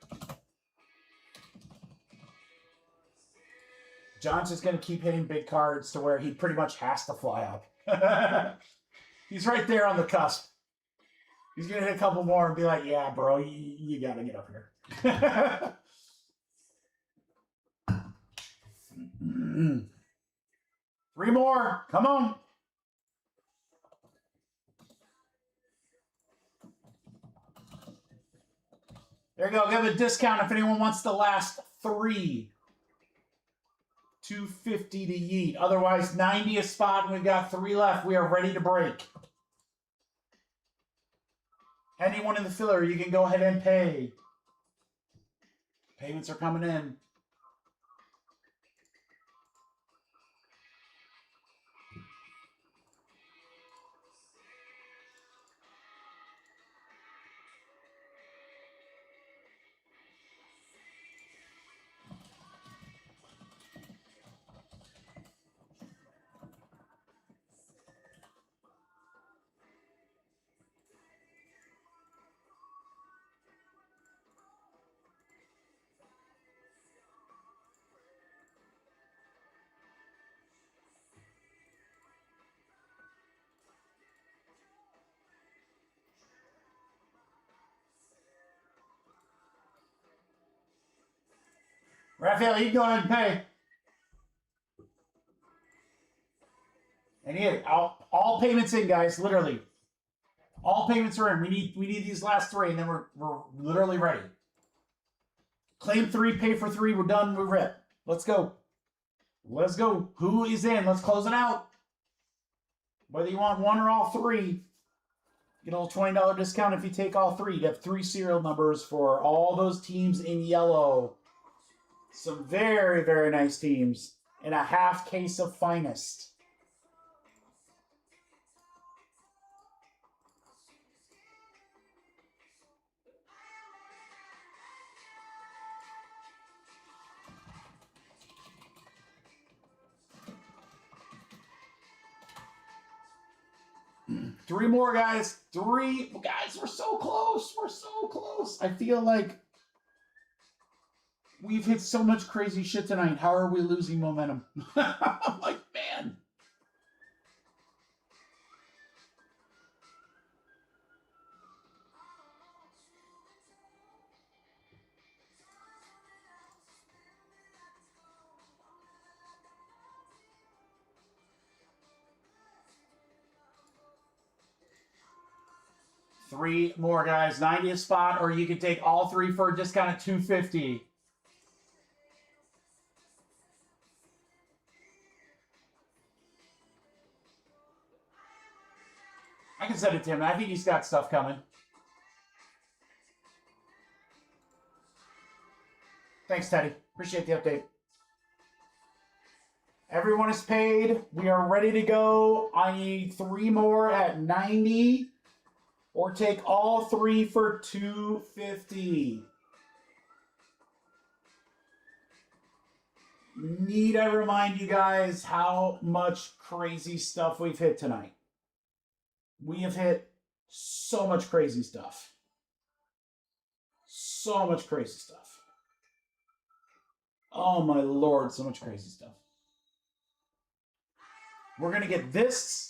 John's just going to keep hitting big cards to where he pretty much has to fly up. He's right there on the cusp. He's going to hit a couple more and be like, yeah, bro, you got to get up here. 3 more. Come on. There you go. Give a discount if anyone wants the last 3. $250 to yeet. Otherwise, 90 a spot, and we've got 3 left. We are ready to break. Anyone in the filler, you can go ahead and pay. Payments are coming in. Raphael, you go ahead and pay. And here, all payments in, guys. Literally, all payments are in. We need these last 3, and then we're literally ready. Claim 3, pay for 3. We're done. We're rip. Let's go. Let's go. Who is in? Let's close it out. Whether you want 1 or all 3, get a little $20 discount if you take all 3. You have 3 serial numbers for all those teams in yellow. Some very, very nice teams. And a half case of finest. Three more, guys. 3. Guys, we're so close. We're so close. I feel like we've hit so much crazy shit tonight. How are we losing momentum? I'm like, man. Three more, guys. 90 a spot, or you can take all 3 for a discount at $250. I can send it to him. I think he's got stuff coming. Thanks, Teddy. Appreciate the update. Everyone is paid. We are ready to go. I need 3 more at 90. Or take all 3 for $250. Need I remind you guys how much crazy stuff we've hit tonight? We have hit so much crazy stuff. So much crazy stuff. Oh my Lord, so much crazy stuff. We're going to get this.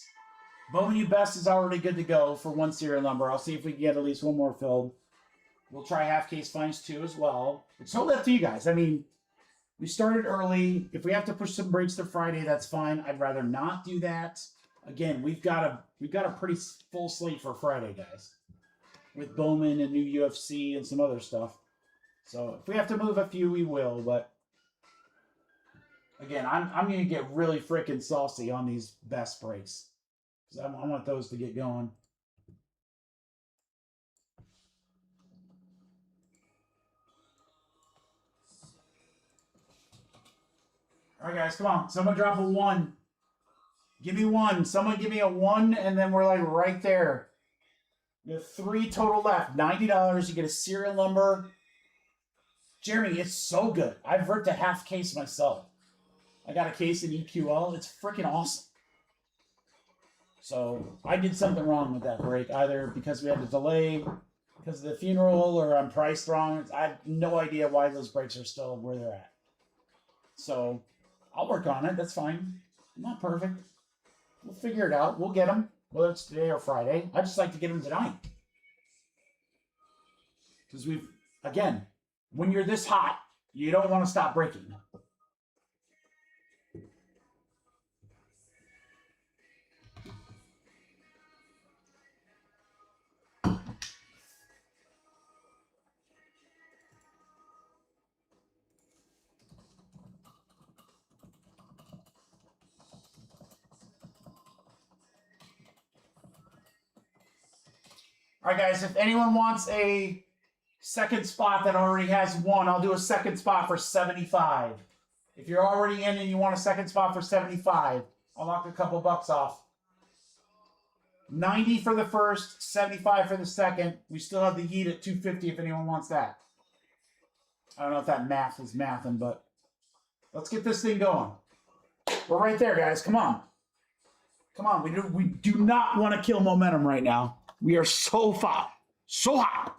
Bowman U Best is already good to go for 1 serial number. I'll see if we can get at least 1 more filled. We'll try half case finds too as well. It's totally up to you guys. I mean, we started early. If we have to push some breaks to Friday, that's fine. I'd rather not do that. Again, we've got a pretty full slate for Friday, guys, with Bowman and new UFC and some other stuff. So if we have to move a few, we will. But again, I'm going to get really freaking saucy on these best breaks because I want those to get going. All right, guys, come on. Someone drop a 1. Give me 1. Someone give me a 1, and then we're like right there. We have 3 total left. $90. You get a serial number. Jeremy, it's so good. I've ripped a half case myself. I got a case in EQL. It's freaking awesome. So I did something wrong with that break, either because we had to delay because of the funeral or I'm priced wrong. I have no idea why those breaks are still where they're at. So I'll work on it. That's fine. I'm not perfect. We'll figure it out. We'll get them, whether it's today or Friday. I just like to get them tonight. Because again, when you're this hot, you don't want to stop breaking. All right, guys, if anyone wants a second spot that already has 1, I'll do a second spot for 75. If you're already in and you want a second spot for 75, I'll knock a couple bucks off. 90 for the first, 75 for the second. We still have the heat at 250 if anyone wants that. I don't know if that math is mathing, but let's get this thing going. We're right there, guys. Come on. Come on. We do not want to kill momentum right now. We are so hot. So hot.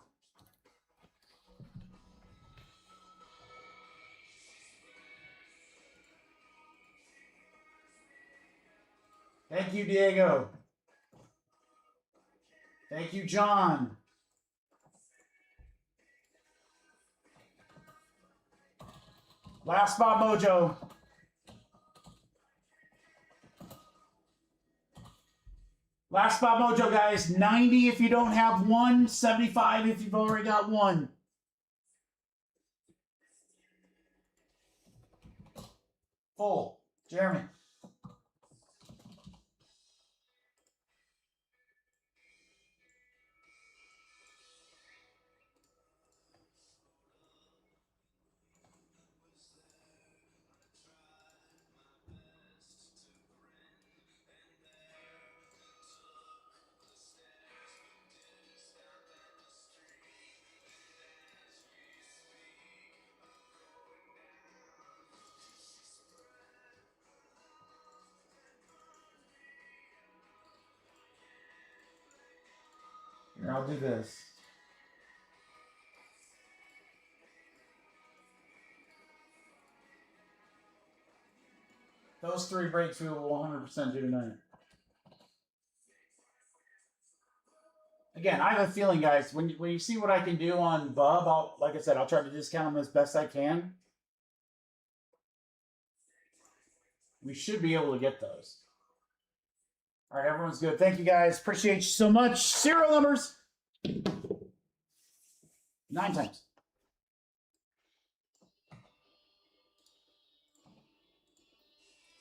Thank you, Diego. Thank you, John. Last spot, Mojo. Last spot, Mojo, guys. 90 if you don't have 1. 75 if you've already got 1. Full. Jeremy. Here, I'll do this. Those 3 breaks we will 100% do tonight. Again, I have a feeling, guys, when you see what I can do on Bub, like I said, I'll try to discount them as best I can. We should be able to get those. All right, everyone's good. Thank you, guys. Appreciate you so much. Serial numbers. 9 times.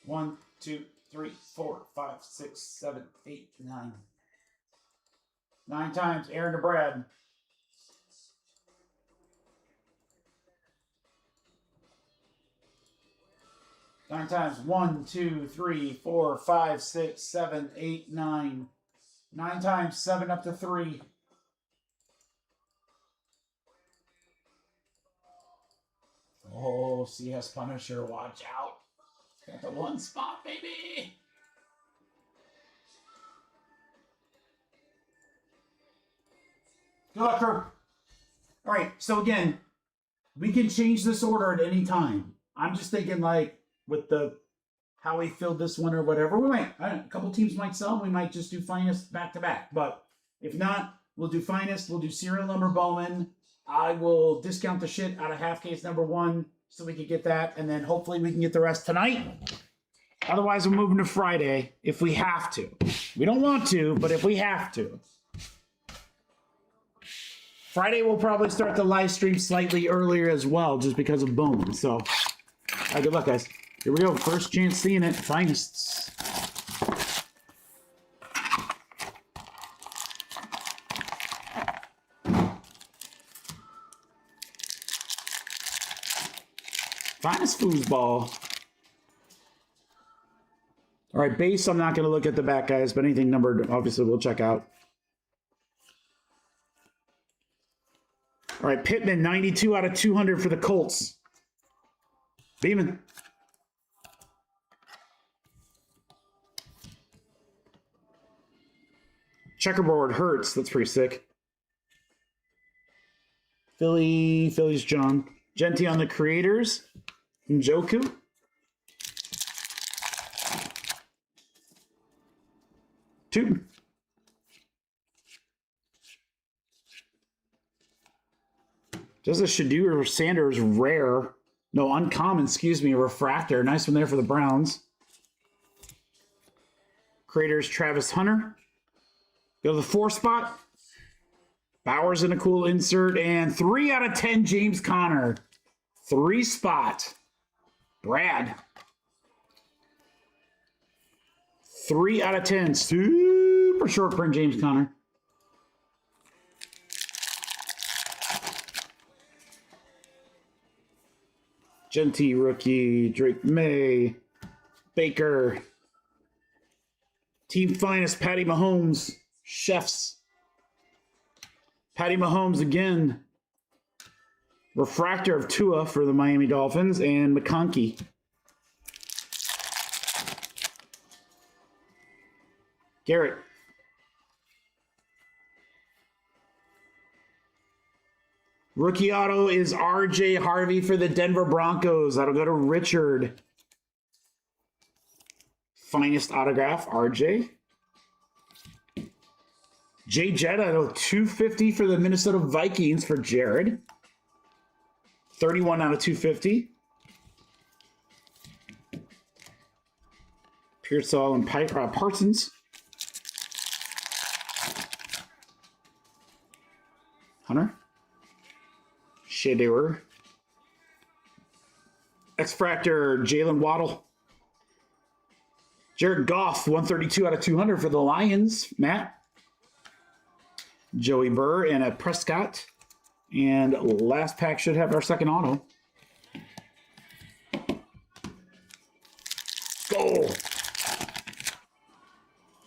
One, 2, 3, 4, 5, 6, 7, 8, 9. 9 times. Aaron to Brad. Nine times. 1, 2, 3, 4, 5, 6, 7, 8, 9. 9 times. 7 up to 3. Oh, CS Punisher, watch out. Got the 1 spot, baby. Good luck, crew. All right, so again, we can change this order at any time. I'm just thinking, like, with how we filled this one or whatever, we might, I don't know, a couple teams might sell. We might just do finest back to back. But if not, we'll do finest. We'll do serial number Bowman. I will discount the shit out of half case number 1 so we can get that, and then hopefully we can get the rest tonight. Otherwise, we're moving to Friday if we have to. We don't want to, but if we have to. Friday, we'll probably start the live stream slightly earlier as well, just because of Bowman. So, all right, good luck, guys. Here we go. First chance seeing it. Finest. Finest foosball. All right, base, I'm not going to look at the back, guys, but anything numbered, obviously, we'll check out. All right, Pittman, 92 out of 200 for the Colts. Beeman. Checkerboard, Hurts. That's pretty sick. Phillies, John. Genty on the creators. Njoku. Two. Does a Shadur Sanders rare? No, uncommon, excuse me, refractor. Nice one there for the Browns. Creators Travis Hunter. Go to the 4 spot. Bowers in a cool insert. And 3 out of 10, James Conner. 3 spot. Brad. 3 out of 10. Super short print, James Conner. Genty rookie. Drake May. Baker. Team finest, Patty Mahomes. Chefs. Patty Mahomes again. Refractor of Tua for the Miami Dolphins. And McConkey. Garrett. Rookie auto is RJ Harvey for the Denver Broncos. That'll go to Richard. Finest autograph, RJ. Jay Jetta, 250 for the Minnesota Vikings for Jared. 31 out of 250. Pearsall and Parsons. Hunter. Shadur. X-Fractor, Jalen Waddle. Jared Goff, 132 out of 200 for the Lions. Matt. Joey Burr and a Prescott. And last pack should have our second auto. Go!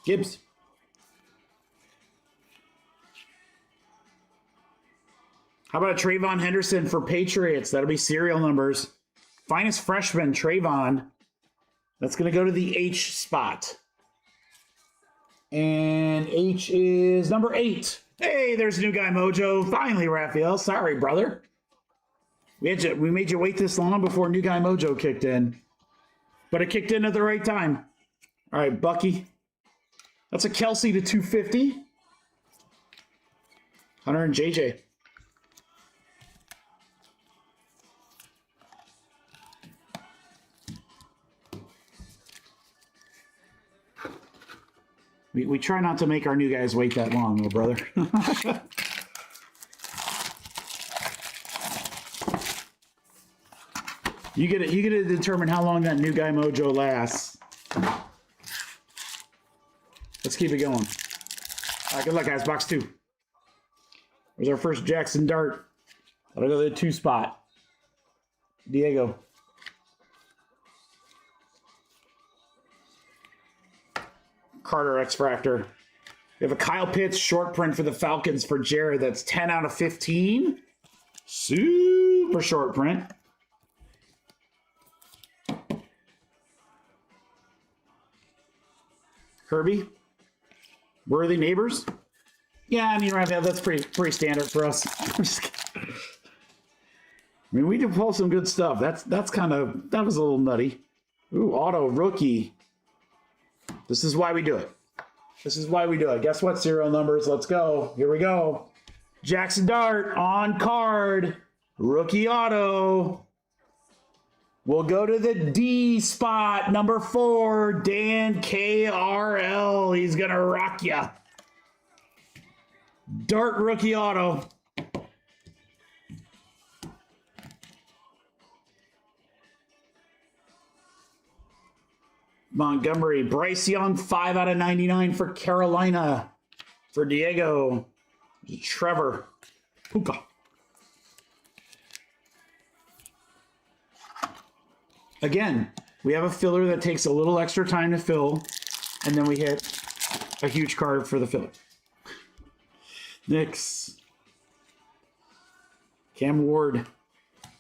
Gibbs. How about a Trayvon Henderson for Patriots? That'll be serial numbers. Finest freshman, Trayvon. That's going to go to the H spot. And H is number 8. Hey, there's New Guy Mojo. Finally, Raphael. Sorry, brother. We made you wait this long before New Guy Mojo kicked in. But it kicked in at the right time. All right, Bucky. That's a Kelsey to 250. Hunter and JJ. We try not to make our new guys wait that long, little brother. You get to determine how long that New Guy Mojo lasts. Let's keep it going. All right, good luck, guys. Box 2. There's our first Jackson Dart. That'll go to the 2 spot. Diego. Carter X-Fractor. We have a Kyle Pitts short print for the Falcons for Jared. That's 10 out of 15. Super short print. Kirby. Worthy Neighbors. Yeah, I mean, right now, that's pretty standard for us. I mean, we did pull some good stuff. That was a little nutty. Ooh, auto rookie. This is why we do it. This is why we do it. Guess what? Serial numbers. Let's go. Here we go. Jackson Dart on card. Rookie auto. We'll go to the D spot. Number 4, Dan KRL. He's going to rock ya. Dart rookie auto. Montgomery. Bryce Young, 5 out of 99 for Carolina. For Diego. Trevor. Puka. Again, we have a filler that takes a little extra time to fill, and then we hit a huge card for the filler. Knicks. Cam Ward.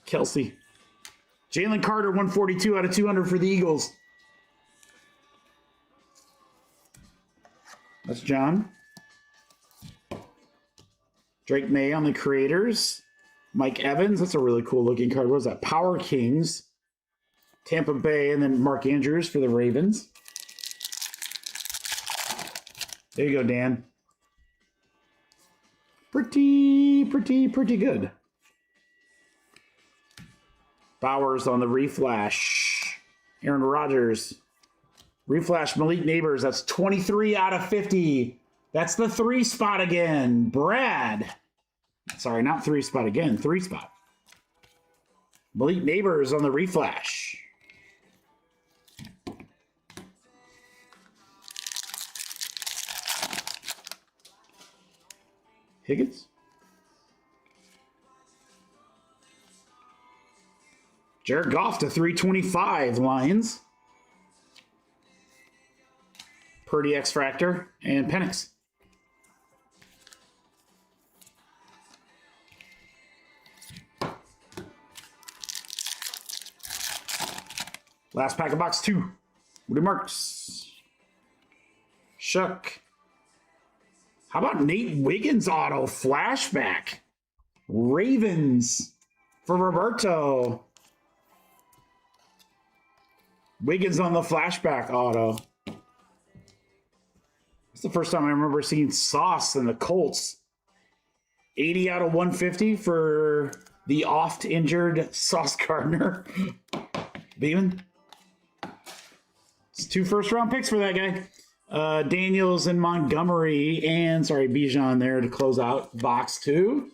Kelsey. Jalen Carter, 142 out of 200 for the Eagles. That's John. Drake May on the Creators. Mike Evans. That's a really cool looking card. What was that? Power Kings. Tampa Bay, and then Mark Andrews for the Ravens. There you go, Dan. Pretty good. Bowers on the Reflash. Aaron Rodgers. Reflash Malik Neighbors. That's 23 out of 50. That's the 3 spot again. Brad. Sorry, not 3 spot again. 3 spot. Malik Neighbors on the Reflash. Higgins. Jared Goff to 325 Lions. Purdy X Fractor and Penix. Last pack of box 2. Woody Marks. Shuck. How about Nate Wiggins auto flashback? Ravens for Roberto. Wiggins on the flashback auto. It's the first time I remember seeing Sauce in the Colts. 80 out of 150 for the oft-injured Sauce Gardner. Beeman. It's 2 first-round picks for that guy. Daniels and Montgomery and, Bijan there to close out box 2.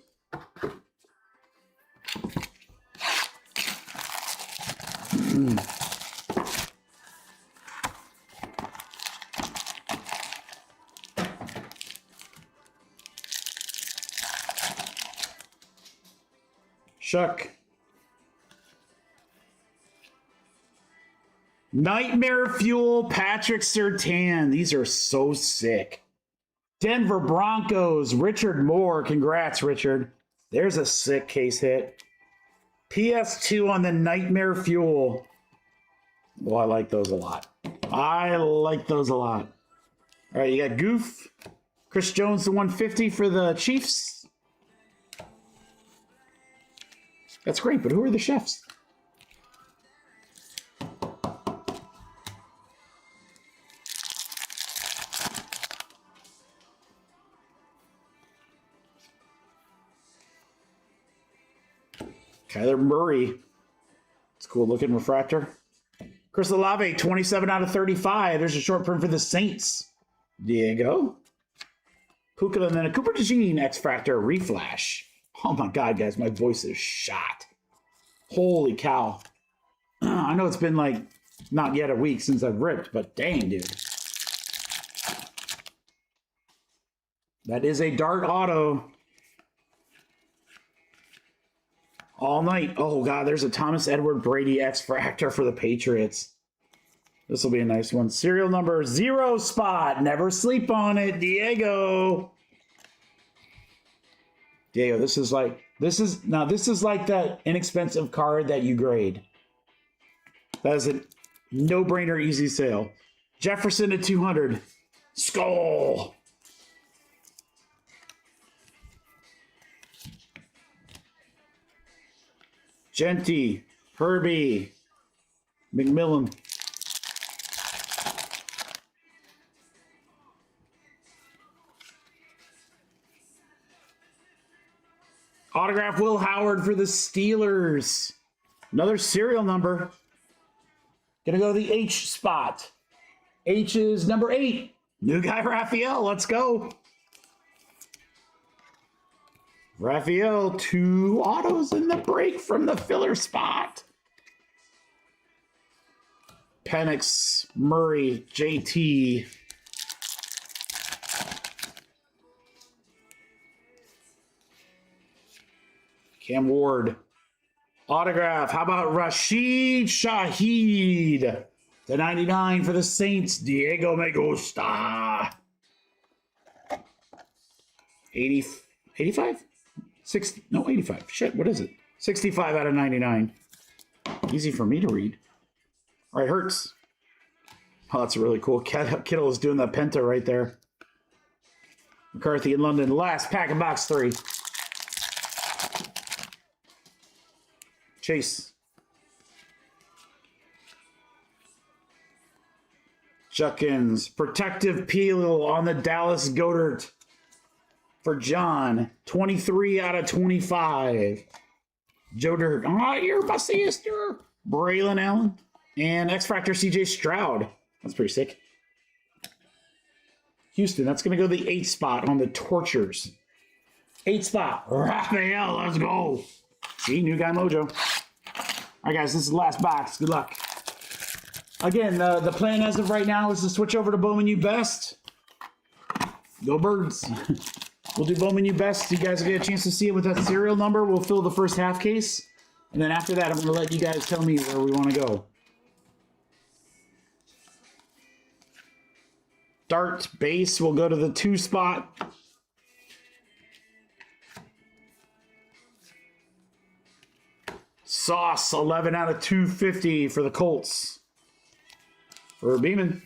Shuck. Nightmare Fuel, Patrick Surtain. These are so sick. Denver Broncos, Richard Moore. Congrats, Richard. There's a sick case hit. PS2 on the Nightmare Fuel. Well, I like those a lot. All right, you got Goof. Chris Jones, the 150 for the Chiefs. That's great, but who are the chefs? Kyler Murray. It's a cool looking refractor. Chris Olave, 27 out of 35. There's a short print for the Saints. Diego. Puka, and then a Cooper DeJean X-Fractor Reflash. Oh my God, guys, my voice is shot. Holy cow. I know it's been like not yet a week since I've ripped, but dang, dude. That is a Dart auto. All night. Oh, God, there's a Thomas Edward Brady X-Fractor for the Patriots. This will be a nice one. Serial number 0 spot. Never sleep on it. Diego. Diego, this is like that inexpensive card that you grade. That is a no-brainer easy sale. Jefferson at 200. Skull. Genty, Herbie, McMillan. Autograph Will Howard for the Steelers. Another serial number. Gonna go to the H spot. H is number 8. New guy Raphael. Let's go. Raphael, 2 autos in the break from the filler spot. Penix, Murray, JT. Cam Ward. Autograph. How about Rashid Shaheed? The 99 for the Saints. Diego Me Gusta. 80, 85? 60, no, 85. Shit, what is it? 65 out of 99. Easy for me to read. All right, Hurts. Oh, that's really cool. Kittle is doing the Penta right there. McCarthy in London. Last pack of box 3. Chase. Juckins. Protective peel on the Dallas Goedert for John. 23 out of 25. Joe Dirt. Oh, you're my sister. Braylon Allen. And X Factor CJ Stroud. That's pretty sick. Houston. That's going to go the 8 spot on the Tortures. 8 spot. Raphael. Let's go. See, new guy mojo. All right, guys, this is the last box. Good luck. Again, the plan as of right now is to switch over to Bowman U Best. Go Birds. We'll do Bowman U Best. So you guys will get a chance to see it with that serial number. We'll fill the first half case. And then after that, I'm going to let you guys tell me where we want to go. Dart base will go to the 2 spot. Sauce, 11 out of 250 for the Colts. For Beeman.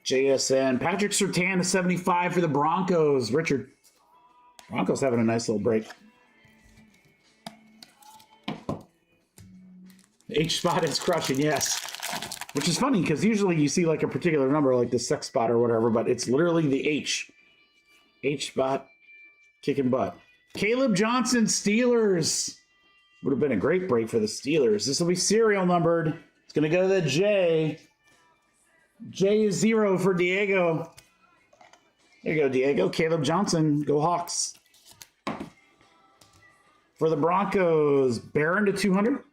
JSN. Patrick Surtain to 75 for the Broncos. Richard. Broncos having a nice little break. H spot is crushing, yes. Which is funny because usually you see like a particular number like the 6 spot or whatever, but it's literally the H. H spot kicking butt. Caleb Johnson, Steelers. Would have been a great break for the Steelers. This will be serial numbered. It's going to go to the J. J is 0 for Diego. There you go, Diego. Caleb Johnson. Go Hawks. For the Broncos, Barron to 200.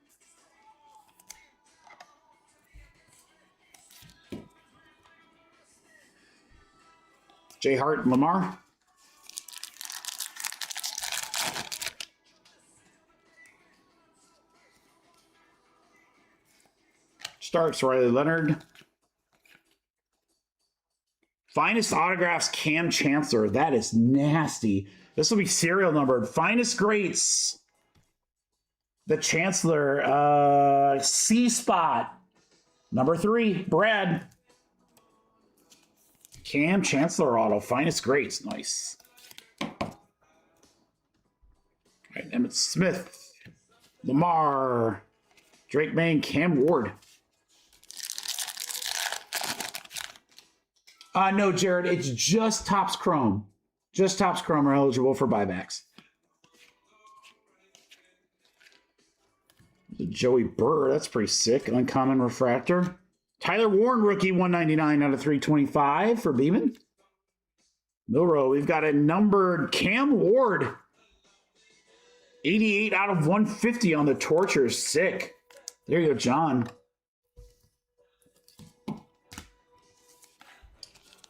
J. Hart, Lamar. Starks, Riley Leonard. Finest autographs, Cam Chancellor. That is nasty. This will be serial numbered. Finest greats. The Chancellor. C spot. Number 3, Brad. Cam Chancellor auto. Finest greats. Nice. All right, Emmett Smith. Lamar. Drake May, Cam Ward. No, Jared, it's just Topps Chrome. Just Topps Chrome are eligible for buybacks. The Joey Burr, that's pretty sick. Uncommon refractor. Tyler Warren, rookie, 199 out of 325 for Beeman. Milrow, we've got a numbered Cam Ward. 88 out of 150 on the Tortures. Sick. There you go, John.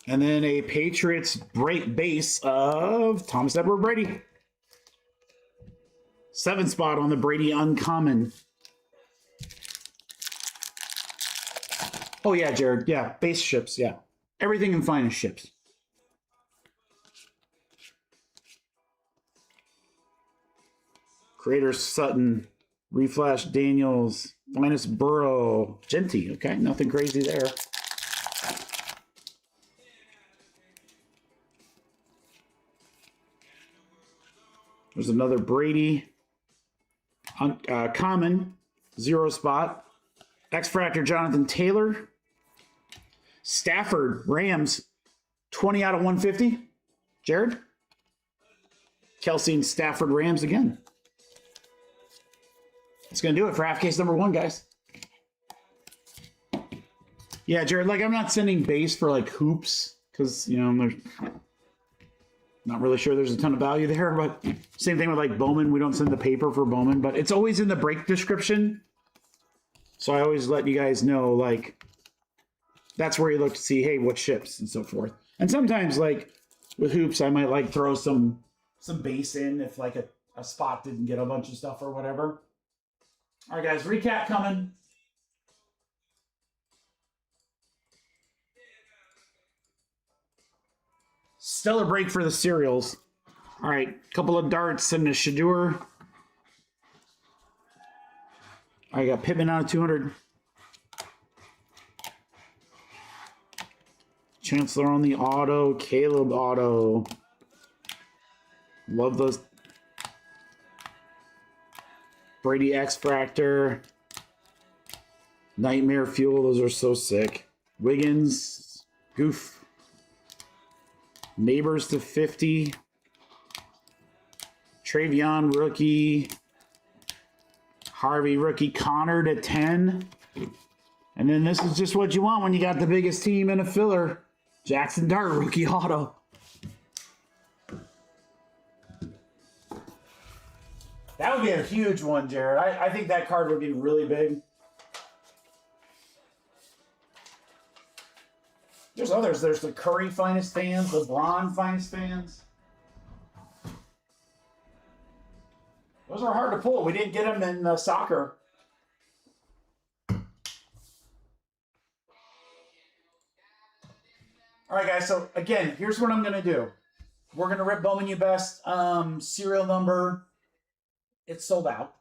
And then a Patriots break base of Thomas Edward Brady. 7 spot on the Brady Uncommon. Oh, yeah, Jared. Yeah, base ships. Yeah. Everything in finest ships. Creator Sutton. Reflash Daniels. Finest Burrow. Genty. Okay, nothing crazy there. There's another Brady. Common. 0 spot. X-Fractor Jonathan Taylor. Stafford, Rams, 20 out of 150. Jared? Kelsey and Stafford Rams again. That's going to do it for half case number 1, guys. Yeah, Jared, like, I'm not sending base for, like, hoops because, you know, there's not really sure there's a ton of value there, but same thing with, like, Bowman. We don't send the paper for Bowman, but it's always in the break description. So I always let you guys know, like, that's where you look to see, hey, what ships and so forth. And sometimes, like, with hoops, I might, like, throw some base in if, like, a spot didn't get a bunch of stuff or whatever. All right, guys, recap coming. Stellar break for the cereals. All right, couple of darts and a Shadur. I got Pittman out of 200. Chancellor on the auto. Caleb auto. Love those. Brady X-Fractor. Nightmare Fuel. Those are so sick. Wiggins. Goof. Neighbors to 50. Travion rookie. Harvey rookie. Connor to 10. And then this is just what you want when you got the biggest team in a filler. Jackson Dart rookie auto. That would be a huge one, Jared. I think that card would be really big. There's others. There's the Curry Finest Fans, LeBron Finest Fans. Those are hard to pull. We didn't get them in soccer. All right, guys. So, again, here's what I'm going to do. We're going to rip Bowman U Best serial number. It's sold out.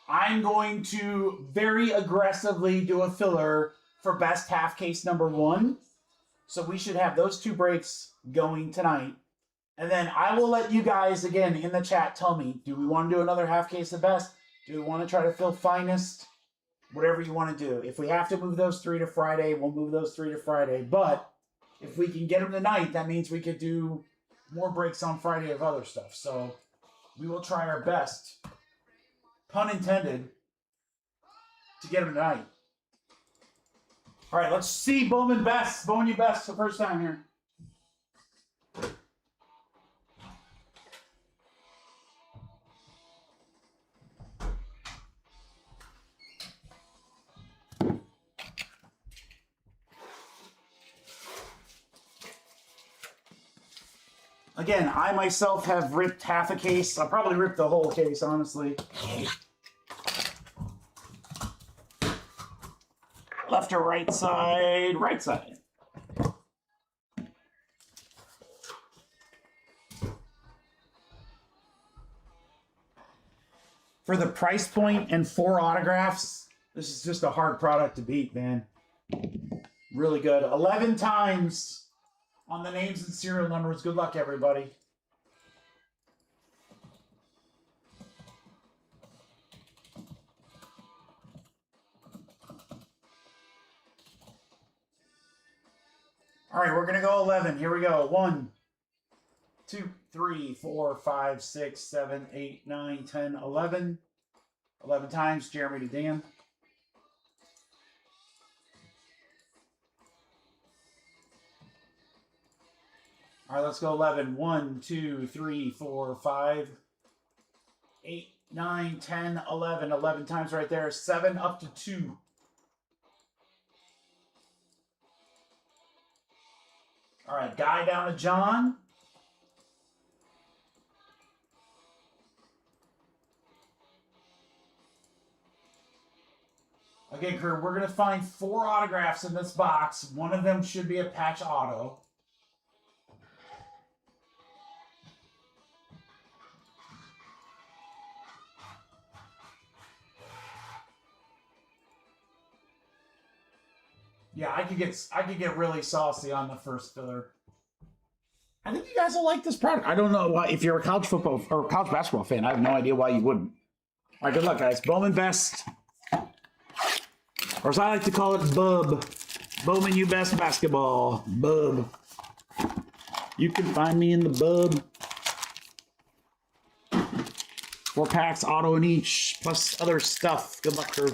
I'm going to very aggressively do a filler for best half case number 1. So we should have those 2 breaks going tonight. And then I will let you guys, again, in the chat, tell me, do we want to do another half case of best? Do we want to try to fill finest? Whatever you want to do. If we have to move those 3 to Friday, we'll move those 3 to Friday. But if we can get them tonight, that means we could do more breaks on Friday of other stuff. So we will try our best, pun intended, to get them tonight. All right, let's see Bowman Best. Bowman U Best the first time here. Again, I myself have ripped half a case. I'll probably rip the whole case, honestly. Left or right side? Right side. For the price point and 4 autographs, this is just a hard product to beat, man. Really good. 11 times on the names and serial numbers. Good luck, everybody. All right, we're going to go 11. Here we go. 1, 2, 3, 4, 5, 6, 7, 8, 9, 10, 11. 11 times, Jeremy to Dan. All right, let's go 11. 1, 2, 3, 4, 5, 8, 9, 10, 11. 11 times right there. 7 up to 2. All right, Guy down to John. Okay, crew, we're going to find 4 autographs in this box. One of them should be a patch auto. Yeah, I could get really saucy on the first filler. I think you guys will like this product. I don't know why. If you're a college football or college basketball fan, I have no idea why you wouldn't. All right, good luck, guys. Bowman Best, or as I like to call it, Bub. Bowman U Best Basketball. Bub. You can find me in the bub. 4 packs, auto in each, plus other stuff. Good luck, crew.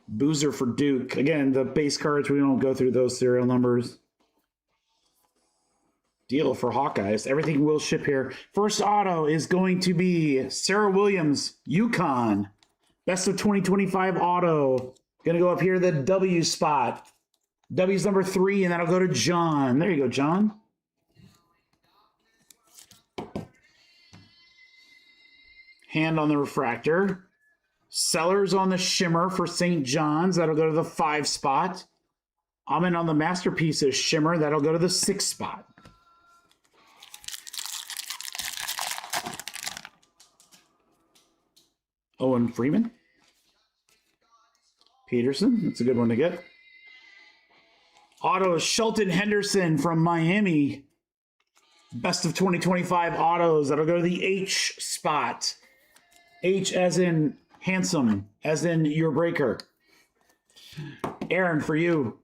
Boozer for Duke. Again, the base cards, we don't go through those serial numbers. Deal for Hawkeyes. Everything will ship here. First auto is going to be Sarah Williams, UConn. Best of 2025 auto. Going to go up here, the W spot. W's number 3, and that'll go to John. There you go, John. Hand on the refractor. Sellers on the shimmer for St. John's. That'll go to the 5 spot. Amin on the masterpieces shimmer. That'll go to the 6 spot. Owen Freeman. Peterson. That's a good one to get. Auto Shelton Henderson from Miami. Best of 2025 autos. That'll go to the H spot. H as in handsome, as in your breaker. Aaron, for you.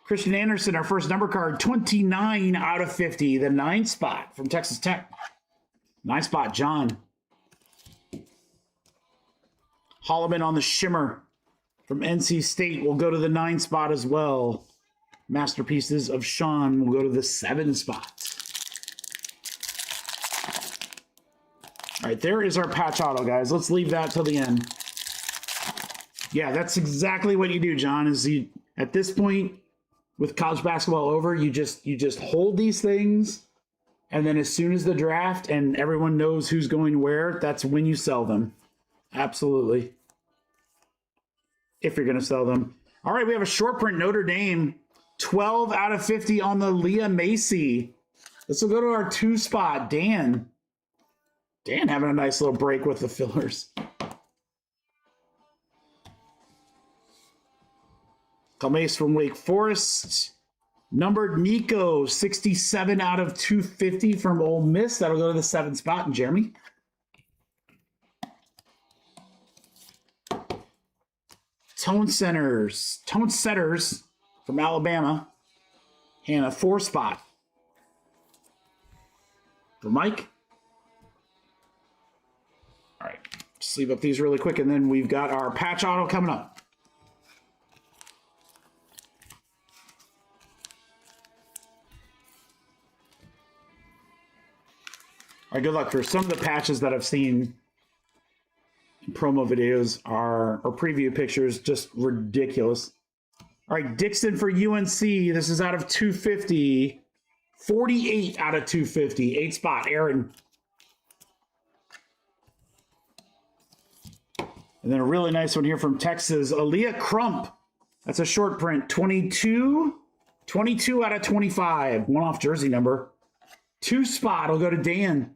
Christian Anderson, our first number card, 29 out of 50. The 9 spot from Texas Tech. 9 spot, John. Holloman on the shimmer from NC State will go to the 9 spot as well. Masterpieces of Sean will go to the 7 spot. All right, there is our patch auto, guys. Let's leave that till the end. Yeah, that's exactly what you do, John, is you, at this point, with college basketball over, you just hold these things, and then as soon as the draft and everyone knows who's going where, that's when you sell them. Absolutely. If you're going to sell them. All right, we have a short print Notre Dame. 12 out of 50 on the Leah Macy. This will go to our 2 spot, Dan. Dan having a nice little break with the fillers. Calmace from Wake Forest. Numbered Nico, 67 out of 250 from Ole Miss. That'll go to the 7 spot. And Jeremy. Tone Setters from Alabama. And a 4 spot for Mike. All right, sleeve up these really quick, and then we've got our patch auto coming up. All right, good luck. For some of the patches that I've seen in promo videos or preview pictures, just ridiculous. All right, Dixon for UNC. This is out of 250. 48 out of 250. 8 spot, Aaron. And then a really nice one here from Texas, Aaliyah Crump. That's a short print, 22 out of 25. One off jersey number. 2 spot will go to Dan.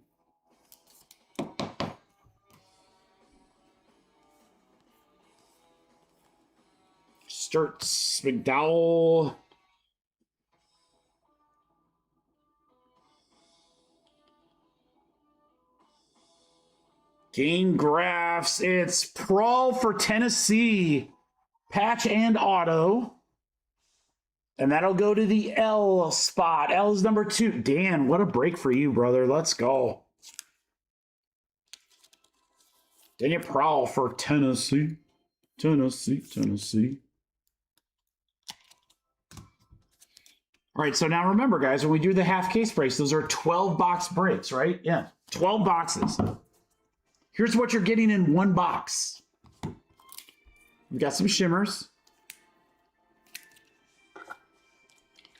Sturts, McDowell. Game graphs. It's Prawl for Tennessee. Patch and auto. And that'll go to the L spot. L is number 2. Dan, what a break for you, brother. Let's go. Daniel Prawl for Tennessee. Tennessee. All right, so now remember, guys, when we do the half case breaks, those are 12-box breaks, right? Yeah, 12 boxes. Here's what you're getting in 1 box. We've got some shimmers.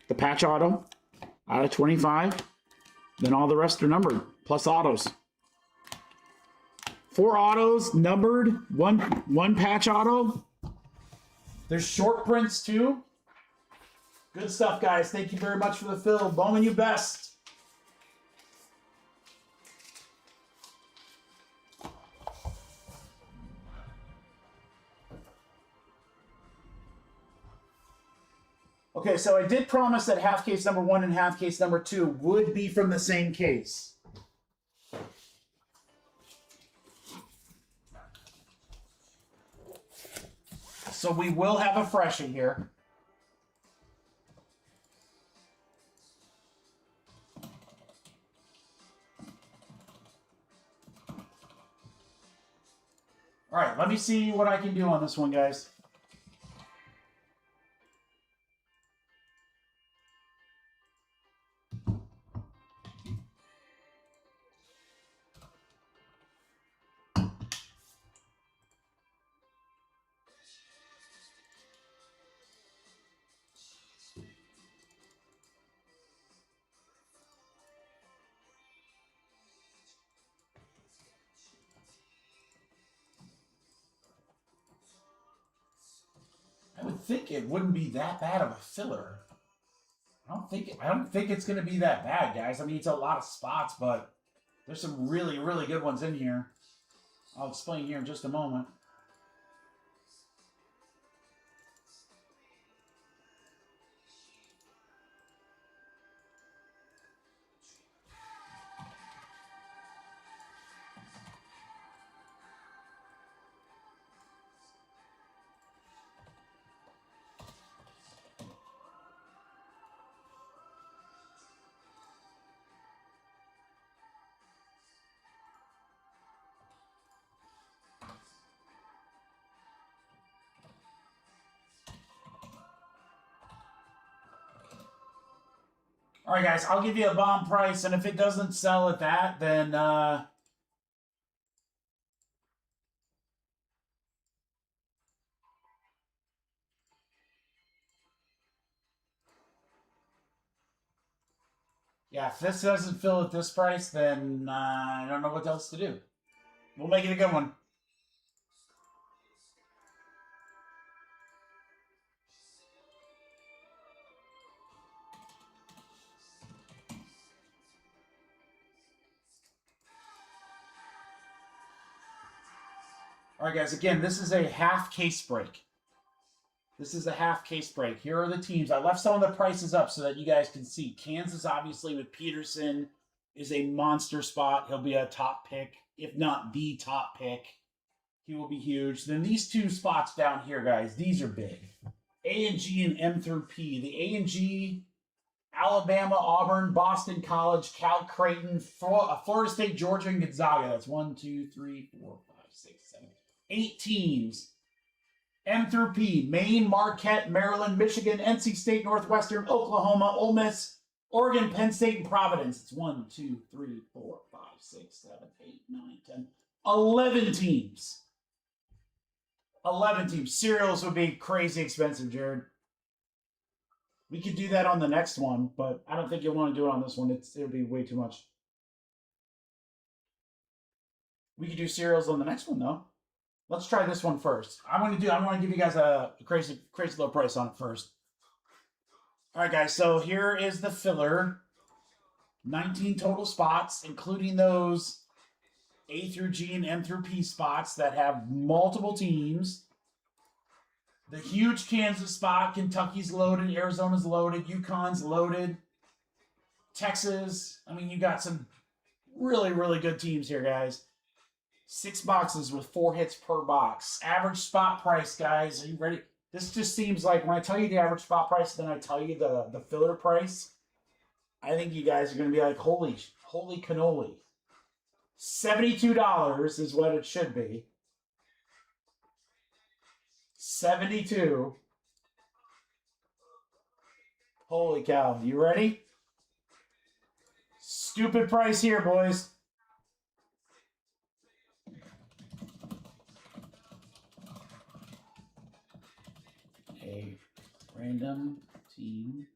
The patch auto out of 25. Then all the rest are numbered, plus autos. 4 autos, numbered, one patch auto. There's short prints too. Good stuff, guys. Thank you very much for the fill. Bowman, you best. Okay, so I did promise that half case number 1 and half case number 2 would be from the same case. So we will have a fresh in here. All right, let me see what I can do on this one, guys. I would think it wouldn't be that bad of a filler. I don't think it's going to be that bad, guys. I mean, it's a lot of spots, but there's some really, really good ones in here. I'll explain here in just a moment. All right, guys, I'll give you a bomb price, and if it doesn't sell at that, then yeah, if this doesn't fill at this price, then I don't know what else to do. We'll make it a good one. All right, guys, again, this is a half case break. This is a half case break. Here are the teams. I left some of the prices up so that you guys can see. Kansas, obviously, with Peterson, is a monster spot. He'll be a top pick, if not the top pick. He will be huge. Then these two spots down here, guys, these are big. A and G and M through P. The A and G, Alabama, Auburn, Boston College, Cal Creighton, Florida State, Georgia, and Gonzaga. That's 1, 2, 3, 4, 5, 6, 7, 8 teams. M through P, Maine, Marquette, Maryland, Michigan, NC State, Northwestern, Oklahoma, Ole Miss, Oregon, Penn State, and Providence. It's 1, 2, 3, 4, 5, 6, 7, 8, 9, 10, 11 teams. 11 teams. Cereals would be crazy expensive, Jared. We could do that on the next one, but I don't think you'll want to do it on this one. It'll be way too much. We could do cereals on the next one, though. Let's try this one first. I want to give you guys a crazy low price on it first. All right, guys. So here is the filler. 19 total spots, including those A through G and M through P spots that have multiple teams. The huge Kansas spot. Kentucky's loaded. Arizona's loaded. UConn's loaded. Texas. I mean, you got some really, really good teams here, guys. 6 boxes with 4 hits per box. Average spot price, guys. Are you ready? This just seems like when I tell you the average spot price, then I tell you the filler price. I think you guys are going to be like, holy cannoli. $72 is what it should be. 72. Holy cow. You ready? Stupid price here, boys. A random team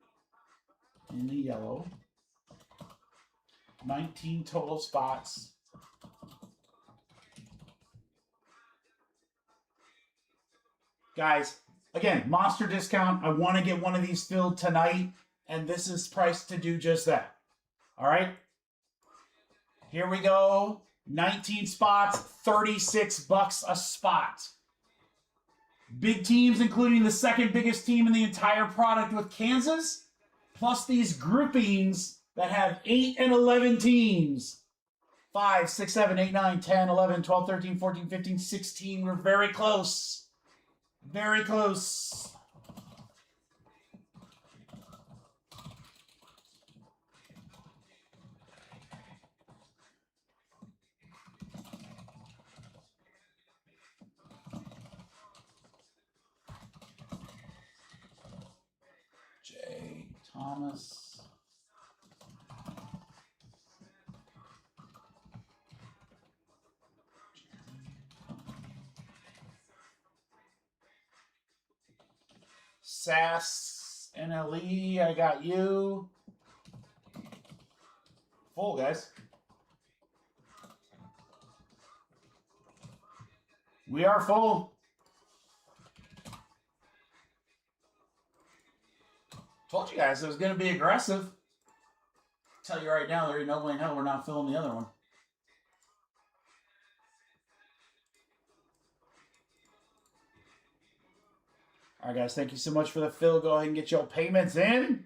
in the yellow. 19 total spots. Guys, again, monster discount. I want to get one of these filled tonight, and this is priced to do just that. All right? Here we go. 19 spots, $36 a spot. Big teams, including the second biggest team in the entire product with Kansas, plus these groupings that have 8 and 11 teams. 5, 6, 7, 8, 9, 10, 11, 12, 13, 14, 15, 16. We're very close. Very close. Thomas. Sass, NLE, I got you. Full, guys. We are full. Told you guys it was going to be aggressive. Tell you right now, there ain't no way in hell we're not filling the other one. All right, guys, thank you so much for the fill. Go ahead and get your payments in.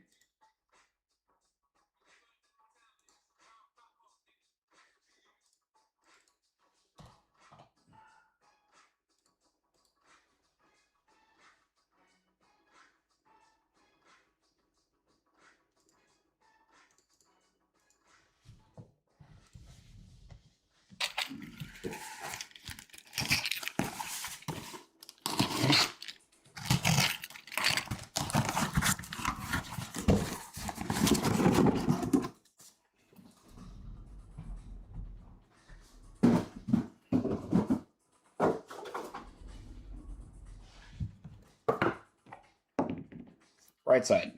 Right side.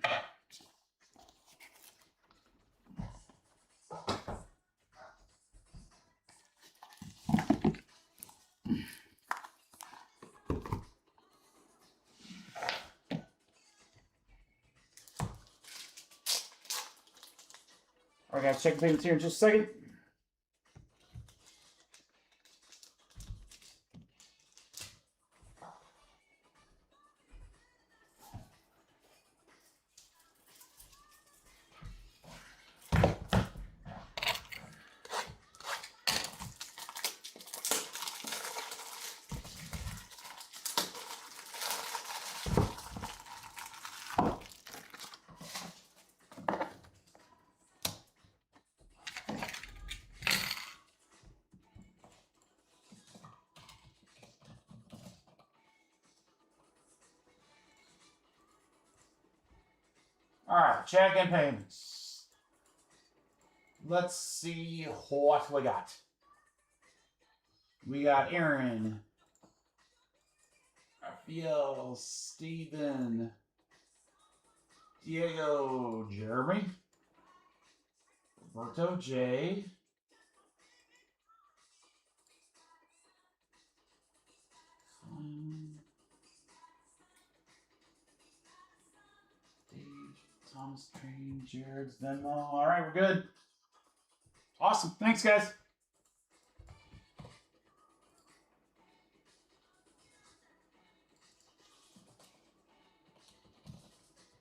All right, guys, check the payments here in just a second. All right, check and payments. Let's see what we got. We got Aaron, Raphael, Steven, Diego, Jeremy, Roberto, J, Dave, Thomas, Train, Jared's Venmo. All right, we're good. Awesome. Thanks, guys.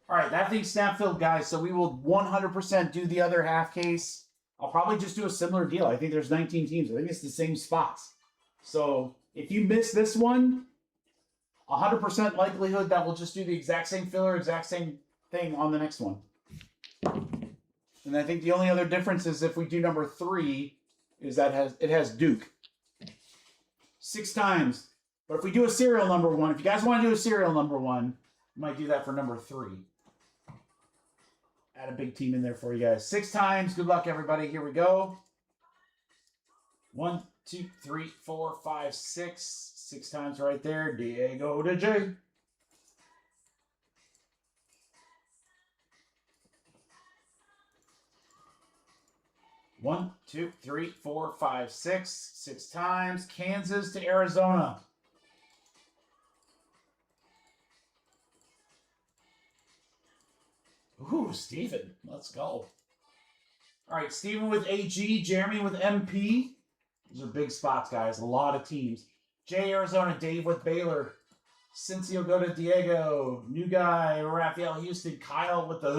All right, that thing's snap filled, guys. So we will 100% do the other half case. I'll probably just do a similar deal. I think there's 19 teams. I think it's the same spots. So if you miss this one, 100% likelihood that we'll just do the exact same filler, exact same thing on the next one. And I think the only other difference is if we do number 3, is that it has Duke 6 times. But if we do a serial number 1, if you guys want to do a serial number 1, we might do that for number 3. Add a big team in there for you guys. 6 times. Good luck, everybody. Here we go. 1, 2, 3, 4, 5, 6. 6 times right there. Diego to J. One, 2, 3, 4, 5, 6. 6 times. Kansas to Arizona. Ooh, Steven. Let's go. All right, Steven with AG. Jeremy with MP. These are big spots, guys. A lot of teams. Jay, Arizona. Dave with Baylor. Cincy will go to Diego. New guy, Raphael Houston. Kyle with the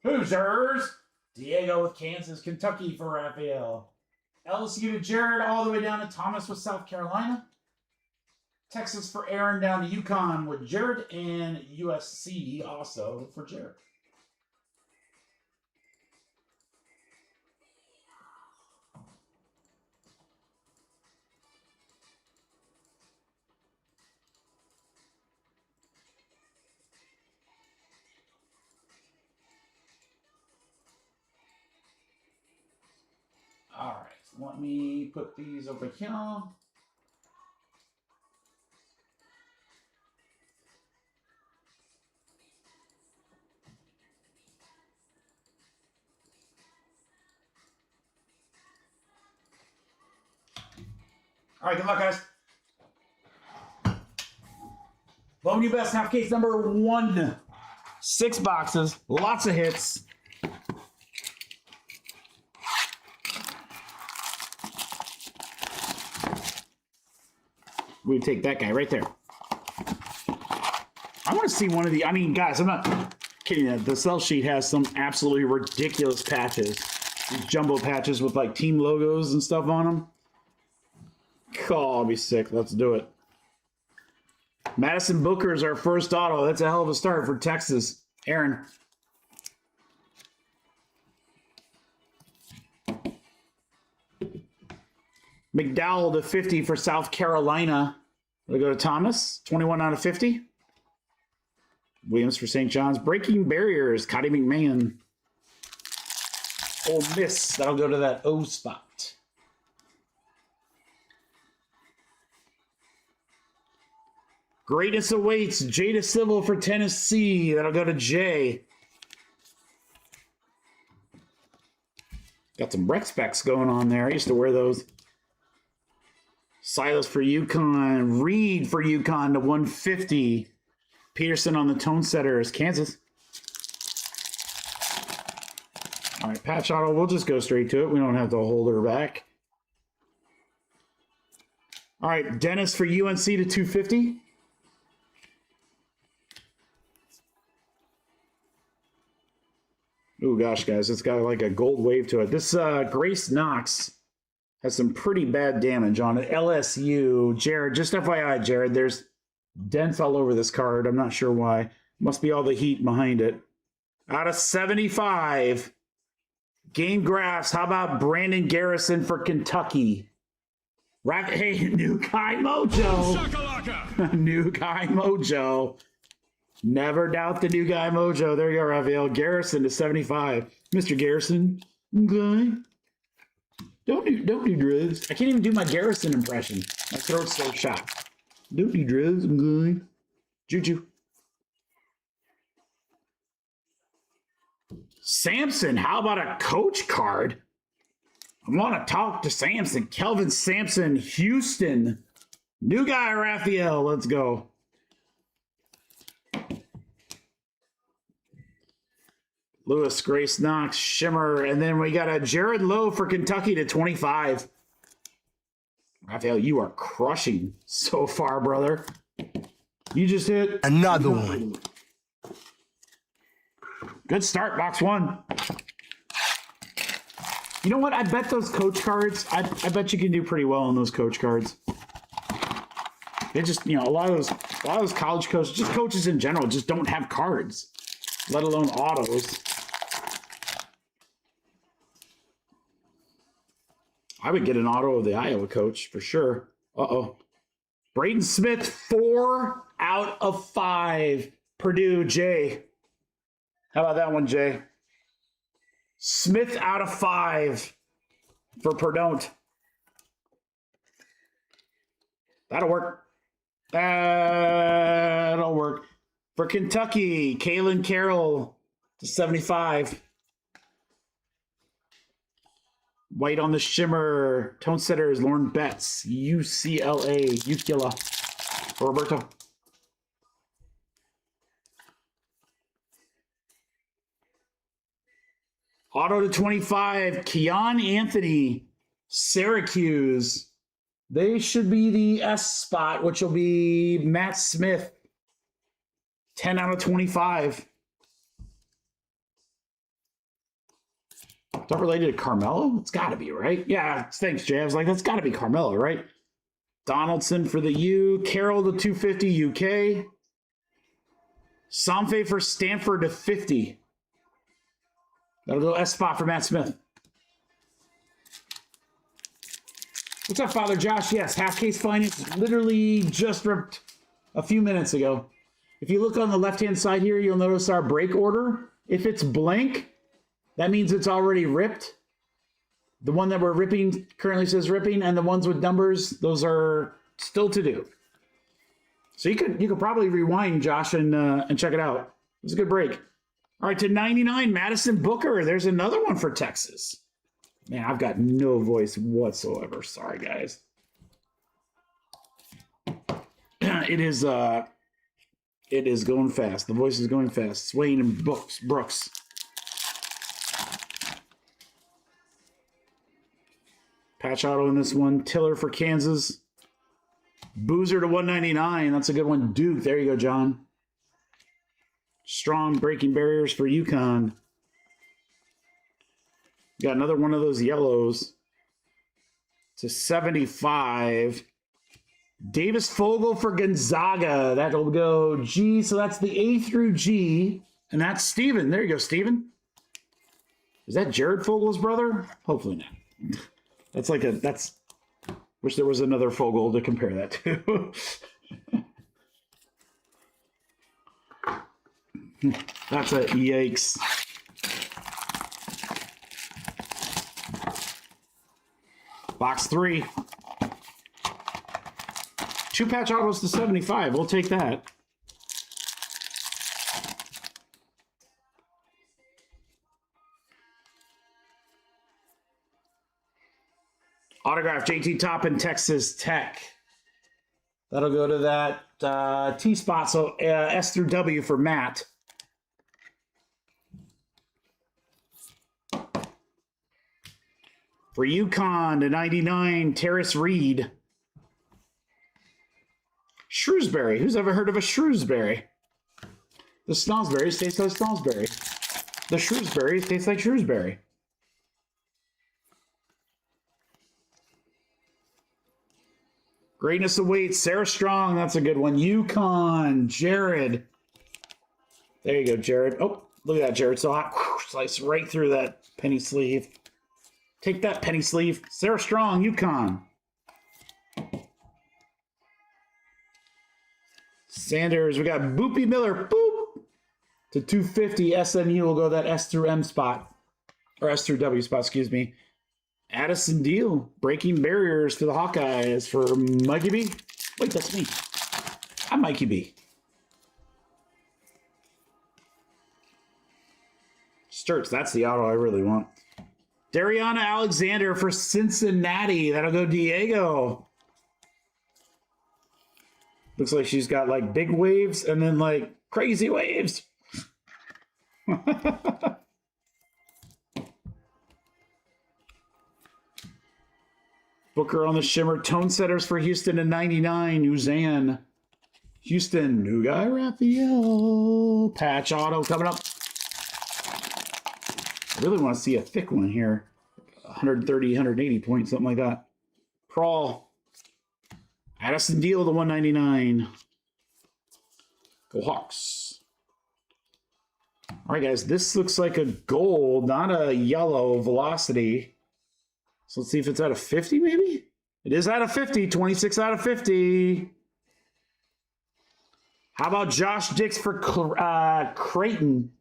Hoosiers. Diego with Kansas. Kentucky for Raphael. LSU to Jared all the way down to Thomas with South Carolina. Texas for Aaron down to UConn with Jared. And USC also for Jared. All right, let me put these over here. All right, good luck, guys. Bowman Best half case number 1. 6 boxes, lots of hits. We take that guy right there. I want to see one of the. I mean, guys, I'm not kidding you. The sell sheet has some absolutely ridiculous patches. These jumbo patches with like team logos and stuff on them. Oh, I'll be sick. Let's do it. Madison Booker is our first auto. That's a hell of a start for Texas. Aaron. McDowell to 50 for South Carolina. We'll go to Thomas. 21 out of 50. Williams for St. John's. Breaking Barriers. Cotty McMahon. Ole Miss. That'll go to that O spot. Greatness awaits. Jada Civil for Tennessee. That'll go to Jay. Got some rec specs going on there. I used to wear those. Silas for UConn. Reed for UConn to 150. Peterson on the tone setters. Kansas. All right, patch auto. We'll just go straight to it. We don't have to hold her back. All right, Dennis for UNC to 250. Oh, gosh, guys, it's got like a gold wave to it. This Grace Knox has some pretty bad damage on it. LSU. Jared, just FYI, Jared, there's dents all over this card. I'm not sure why. Must be all the heat behind it. Out of 75. Game graphs. How about Brandon Garrison for Kentucky? Hey, new guy mojo. New guy mojo. Never doubt the new guy mojo. There you go, Raphael. Garrison to 75. Mr. Garrison. Okay. Don't do drugs. I can't even do my Garrison impression. My throat's so shot. Don't do drugs. Okay. Juju. Samson. How about a coach card? I want to talk to Samson. Kelvin Sampson, Houston. New guy, Raphael. Let's go. Lewis, Grace Knox, Shimmer, and then we got a Jared Lowe for Kentucky to 25. Raphael, you are crushing so far, brother. You just hit another one. Good start, box 1. You know what? I bet those coach cards, I bet you can do pretty well on those coach cards. They just, you know, a lot of those college coaches, just coaches in general, just don't have cards, let alone autos. I would get an auto of the Iowa coach for sure. Uh-oh. Braden Smith, 4 out of 5. Purdue, Jay. How about that one, Jay? Smith out of 5 for Purdue. That'll work. That'll work. For Kentucky, Kaylin Carroll to 75. White on the Shimmer. Tone setters, Lauren Betts. UCLA for Roberto. Auto to 25. Keon Anthony. Syracuse. They should be the S spot, which will be Matt Smith. 10 out of 25. Is that related to Carmelo? It's got to be, right? Yeah, thanks, Jay. I was like, that's got to be Carmelo, right? Donaldson for the U. Carroll to 250 UK. Somfe for Stanford to 50. That'll go S spot for Matt Smith. What's up, Father Josh? Yes, half case finance literally just ripped a few minutes ago. If you look on the left-hand side here, you'll notice our break order. If it's blank, that means it's already ripped. The one that we're ripping currently says ripping, and the ones with numbers, those are still to do. So you could probably rewind, Josh, and check it out. It was a good break. All right, to 99, Madison Booker. There's another one for Texas. Man, I've got no voice whatsoever. Sorry, guys. It is going fast. The voice is going fast. Swain and Brooks. Patch auto in this one. Tiller for Kansas. Boozer to 199. That's a good one. Duke. There you go, John. Strong breaking barriers for UConn. Got another one of those yellows. To 75. Davis Fogel for Gonzaga. That'll go G. So that's the A through G. And that's Steven. There you go, Steven. Is that Jared Fogel's brother? Hopefully not. That's wish there was another Fogel to compare that to. That's a yikes. Box 3. 2 patch autos to 75. We'll take that. Autograph JT Toppin, Texas Tech. That'll go to that T spot. So S through W for Matt. For UConn to 99, Terrace Reed. Shrewsbury. Who's ever heard of a Shrewsbury? The Snosberry tastes like Snosberry. The Shrewsbury tastes like Shrewsbury. Greatness awaits. Sarah Strong. That's a good one. UConn. Jared. There you go, Jared. Oh, look at that, Jared. So hot. Slice right through that penny sleeve. Take that, penny sleeve. Sarah Strong, UConn. Sanders, we got Boopy Miller. Boop. To 250. SMU will go that S through M spot. Or S through W spot, excuse me. Addison Deal. Breaking barriers to the Hawkeyes for Mikey B. Wait, that's me. I'm Mikey B. Sturts, that's the auto I really want. Dariana Alexander for Cincinnati. That'll go Diego. Looks like she's got like big waves and then like crazy waves. Booker on the shimmer. Tone setters for Houston in 99. Uzan. Houston. New guy Raphael. Patch auto coming up. I really want to see a thick one here. 130, 180 points, something like that. Prawl. Addison Deal to 199. Go Hawks. All right, guys. This looks like a gold, not a yellow velocity. So let's see if it's out of 50, maybe? It is out of 50. 26 out of 50. How about Josh Dix for Creighton?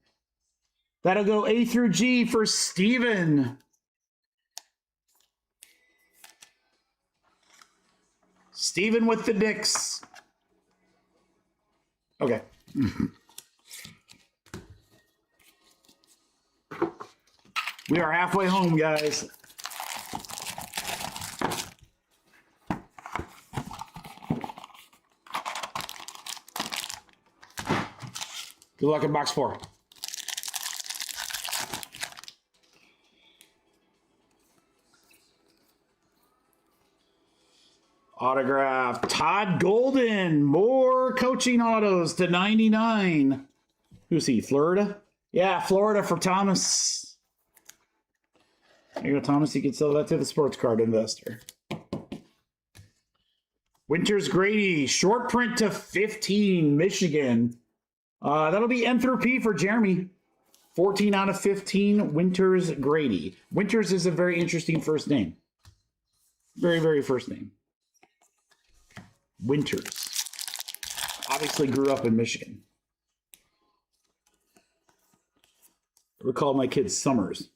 That'll go A through G for Steven. Steven with the Dix. Okay. We are halfway home, guys. Good luck in box 4. Autograph. Todd Golden. More coaching autos to 99. Who's he? Florida? Yeah, Florida for Thomas. There you go, Thomas. You can sell that to the sports card investor. Winters Grady. Short print to 15. Michigan. That'll be N through P for Jeremy. 14 out of 15. Winters Grady. Winters is a very interesting first name. Very, very first name. Winters. Obviously grew up in Michigan. I recall my kid Summers.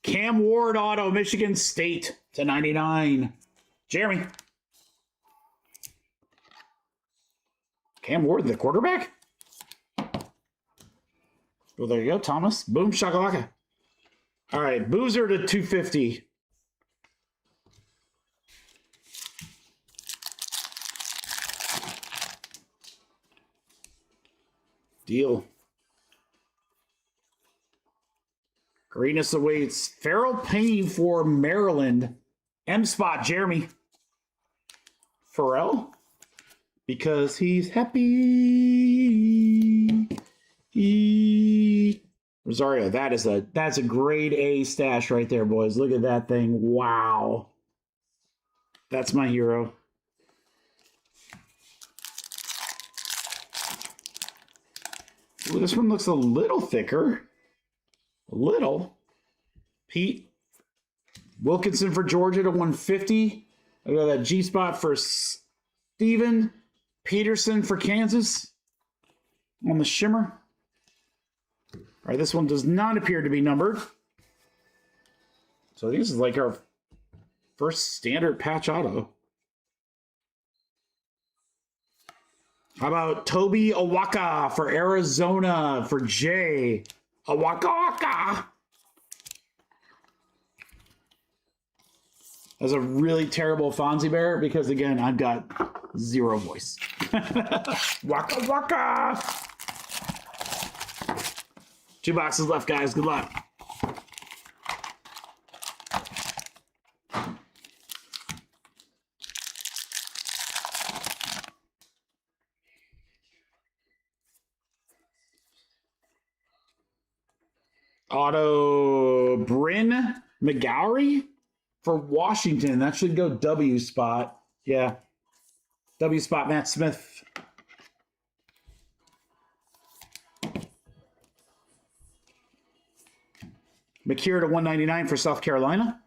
Cam Ward auto, Michigan State to 99. Jeremy. Cam Ward, the quarterback? Well, there you go, Thomas. Boom, shakalaka. All right, Boozer to 250. Deal. Greatness awaits. Farrell Payne for Maryland. M spot, Jeremy. Farrell? Because he's happy. Rosario, that's a grade A stash right there, boys. Look at that thing. Wow. That's my hero. Ooh, this one looks a little thicker. A little. Pete Wilkinson for Georgia to 150. I got that G spot for Steven Peterson for Kansas on the shimmer. All right, this one does not appear to be numbered. So this is like our first standard patch auto. How about Toby Awaka for Arizona for Jay? Awaka. That's a really terrible Fonzie Bear because, again, I've got zero voice. Waka waka. 2 boxes left, guys. Good luck. Auto Bryn McGowry for Washington. That should go W spot. Yeah. W spot, Matt Smith. McKeer to 199 for South Carolina.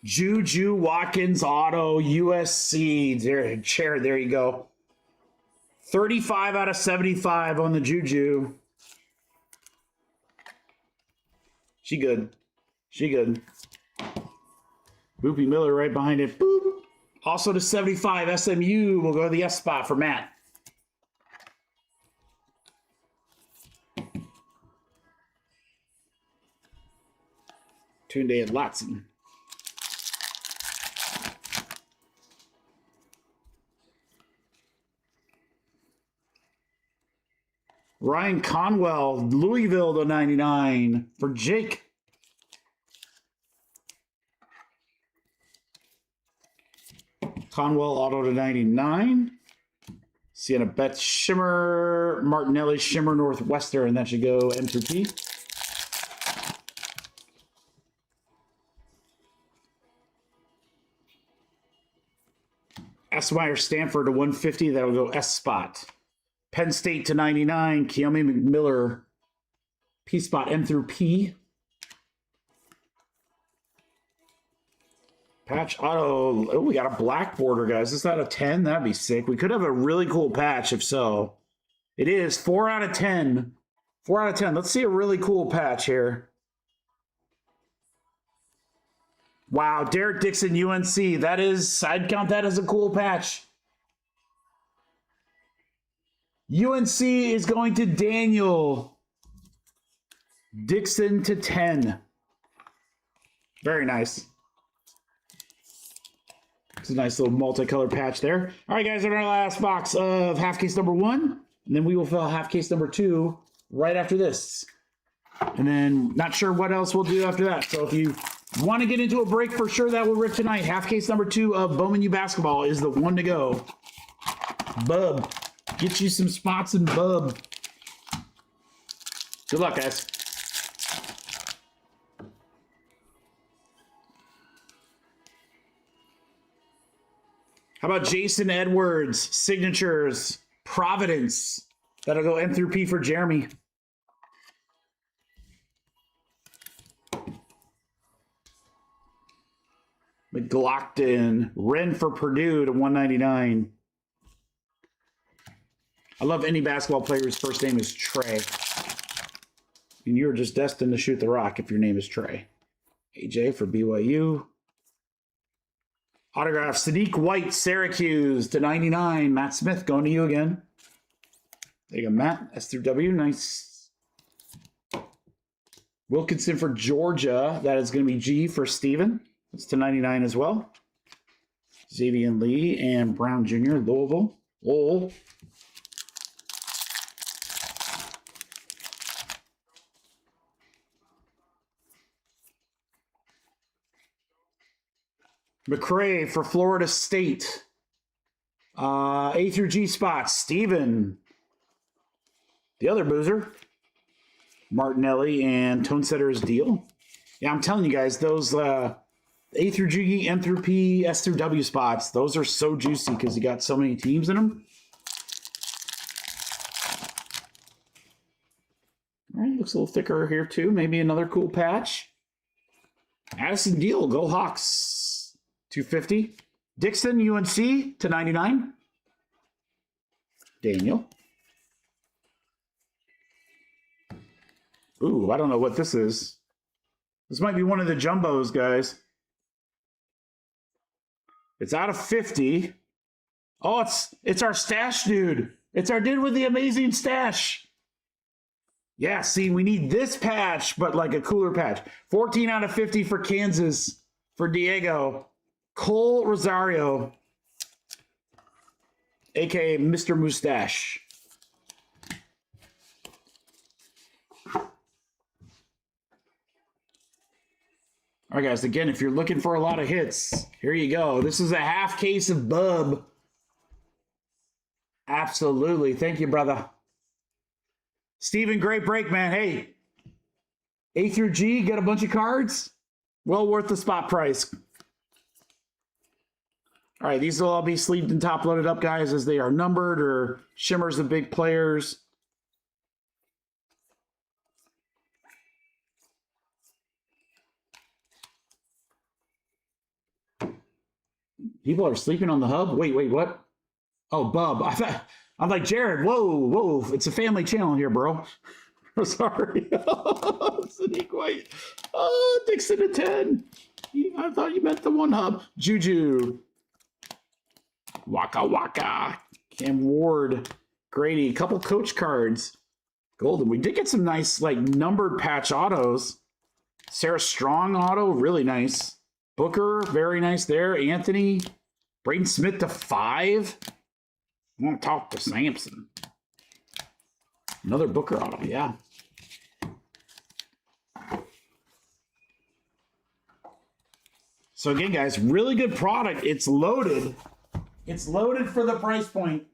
Juju Watkins auto USC. There you go. 35 out of 75 on the Juju. She good. Boopy Miller right behind it. Boop. Also to 75, SMU will go to the S spot for Matt. Tunde and Latson. Ryan Conwell, Louisville to 99 for Jake. Conwell auto to 99. Sienna Betts Shimmer, Martinelli Shimmer Northwestern. That should go M through P. Esmeyer Stanford to 150. That'll go S spot. Penn State to 99. Keomi McMiller. P spot M through P. Patch auto. Oh, we got a black border, guys. Is that a 10? That'd be sick. We could have a really cool patch if so. It is 4 out of 10. 4 out of 10. Let's see a really cool patch here. Wow, Derek Dixon, UNC. That is, I'd count that as a cool patch. UNC is going to Daniel Dixon to 10. Very nice. It's a nice little multicolored patch there. All right, guys, in our last box of half case number 1. And then we will fill half case number 2 right after this. And then not sure what else we'll do after that. So if you want to get into a break for sure, that will rip tonight. Half case number 2 of Bowman U Basketball is the one to go. Bub. Get you some spots and bub. Good luck, guys. How about Jason Edwards, signatures, Providence. That'll go M through P for Jeremy. McGlockton, Wren for Purdue to 199. I love any basketball player whose first name is Trey. And you're just destined to shoot the rock if your name is Trey. AJ for BYU. Autograph, Sadiq White, Syracuse to 99. Matt Smith, going to you again. There you go, Matt. S through W, nice. Wilkinson for Georgia. That is going to be G for Steven. That's to 99 as well. Xavier Lee and Brown Jr., Louisville. Lowell. McCray for Florida State. A through G spots. Steven. The other boozer. Martinelli and Tonesetter's deal. Yeah, I'm telling you guys, those A through G, M through P, S through W spots, those are so juicy because you got so many teams in them. All right, looks a little thicker here too. Maybe another cool patch. Addison Deal, go Hawks. 250. Dixon, UNC to 99. Daniel. Ooh, I don't know what this is. This might be one of the jumbos, guys. It's out of 50. Oh, it's our stash dude. It's our dude with the amazing stash. Yeah, see, we need this patch, but like a cooler patch. 14 out of 50 for Kansas for Diego. Cole Rosario, a.k.a. Mr. Mustache. All right, guys, again, if you're looking for a lot of hits, here you go. This is a half case of Bub. Absolutely. Thank you, brother. Steven, great break, man. Hey, A through G, get a bunch of cards. Well worth the spot price. All right, these will all be sleeved and top loaded up, guys, as they are numbered, or Shimmers the big players. People are sleeping on the hub? Wait, what? Oh, Bub. I'm like, Jared, whoa. It's a family channel here, bro. Sorry. Sadiq White. Oh, Dixon to 10. I thought you meant the one hub. Juju. Waka. Cam Ward. Grady. Couple coach cards. Golden. We did get some nice, like, numbered patch autos. Sarah Strong auto. Really nice. Booker. Very nice there. Anthony. Braden Smith to 5. I want to talk to Sampson. Another Booker auto. Yeah. So again, guys, really good product. It's loaded. It's loaded for the price point.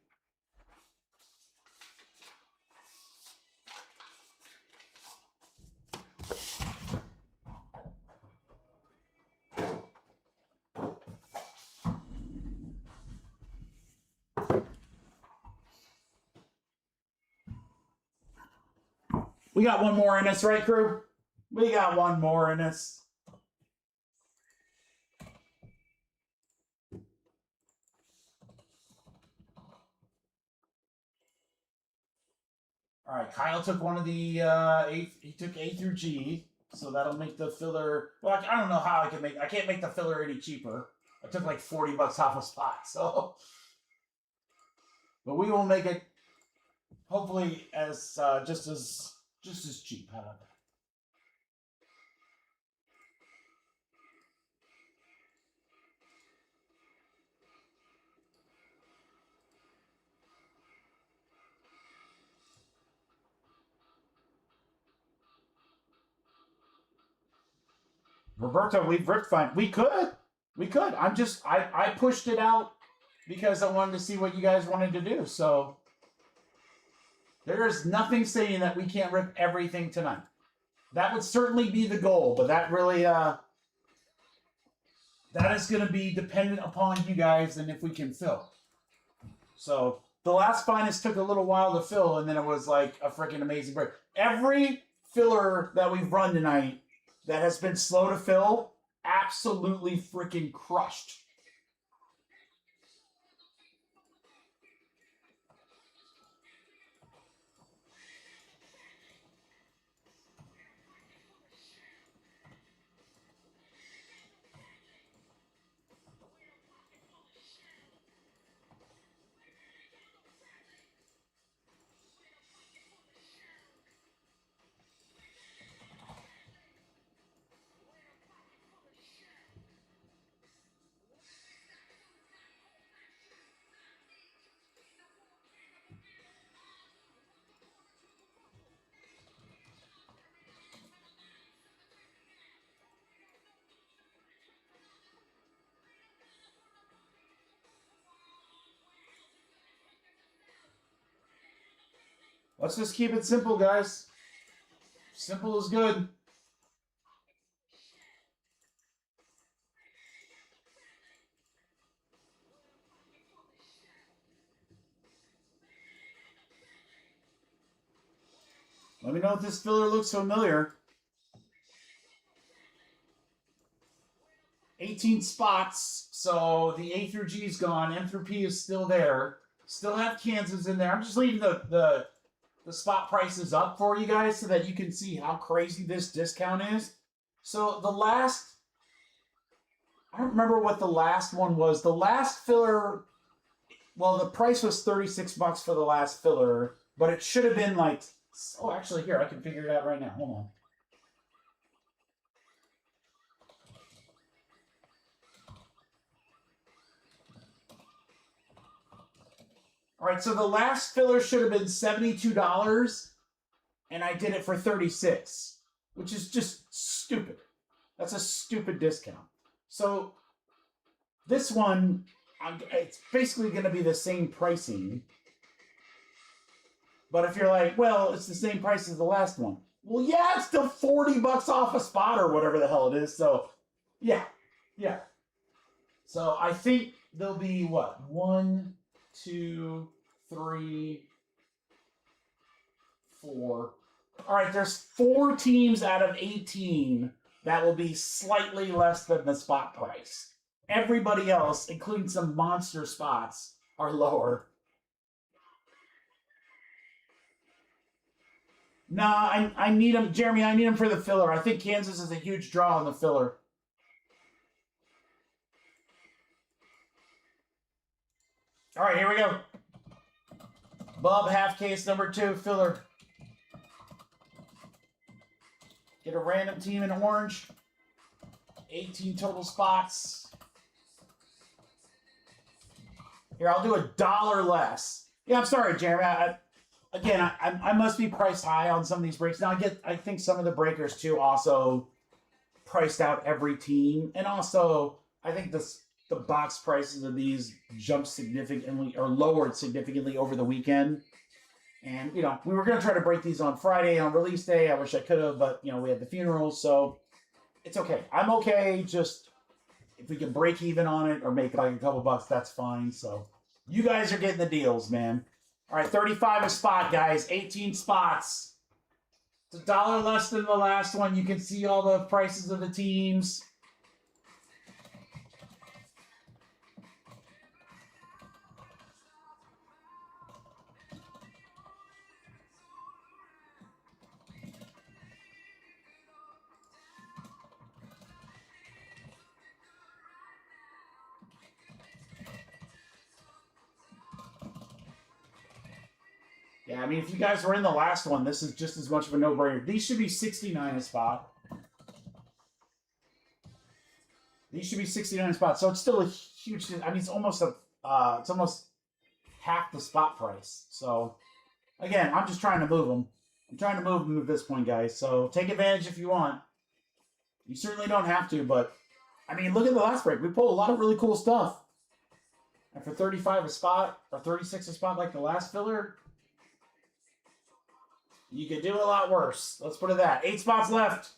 We got one more in us, right, crew? We got one more in us. All right, Kyle took one of the he took A through G, so that'll make the filler. Well, I don't know how I can't make the filler any cheaper. I took like $40 off a spot, so. But we will make it hopefully as just as cheap. How about that? Roberto, we've ripped fine. We could. I pushed it out because I wanted to see what you guys wanted to do. So there is nothing saying that we can't rip everything tonight. That would certainly be the goal, but that really that is going to be dependent upon you guys and if we can fill. So the last finest took a little while to fill, and then it was like a freaking amazing break. Every filler that we've run tonight that has been slow to fill, absolutely freaking crushed. Let's just keep it simple, guys. Simple is good. Let me know if this filler looks familiar. 18 spots, so the A through G is gone. M through P is still there. Still have Kansas in there. I'm just leaving the spot prices up for you guys so that you can see how crazy this discount is. So the last, I don't remember what the last one was. The last filler, well, the price was 36 bucks for the last filler, but it should have been like, oh, actually, here, I can figure it out right now. Hold on. All right, so the last filler should have been $72, and I did it for $36, which is just stupid. That's a stupid discount. So this one, it's basically going to be the same pricing. But if you're like, well, it's the same price as the last one. Well, yeah, it's still 40 bucks off a spot or whatever the hell it is. So, yeah. So I think there'll be what? 1, 2, 3, 4. All right, there's 4 teams out of 18 that will be slightly less than the spot price. Everybody else, including some monster spots, are lower. Nah, I need them, Jeremy. I need them for the filler. I think Kansas is a huge draw on the filler. All right, here we go. Bub, half case number 2, filler. Get a random team in orange. 18 total spots. Here, I'll do $1 less. Yeah, I'm sorry, Jeremy. I must be priced high on some of these breaks. Now, I think some of the breakers, too, also priced out every team. And also, I think the box prices of these jumped significantly or lowered significantly over the weekend. And, we were going to try to break these on Friday on release day. I wish I could have, but, we had the funeral, so it's okay. I'm okay. Just if we can break even on it or make like a couple bucks, that's fine. So you guys are getting the deals, man. All right, 35 a spot, guys. 18 spots. It's $1 less than the last one. You can see all the prices of the teams. Yeah, I mean, if you guys were in the last one, this is just as much of a no-brainer. These should be 69 a spot. These should be 69 a spot. So it's still a huge. I mean, it's almost half the spot price. So again, I'm just trying to move them. I'm trying to move them at this point, guys. So take advantage if you want. You certainly don't have to, but I mean, look at the last break. We pulled a lot of really cool stuff. And for 35 a spot or 36 a spot like the last filler, you could do a lot worse. Let's put it that. 8 spots left.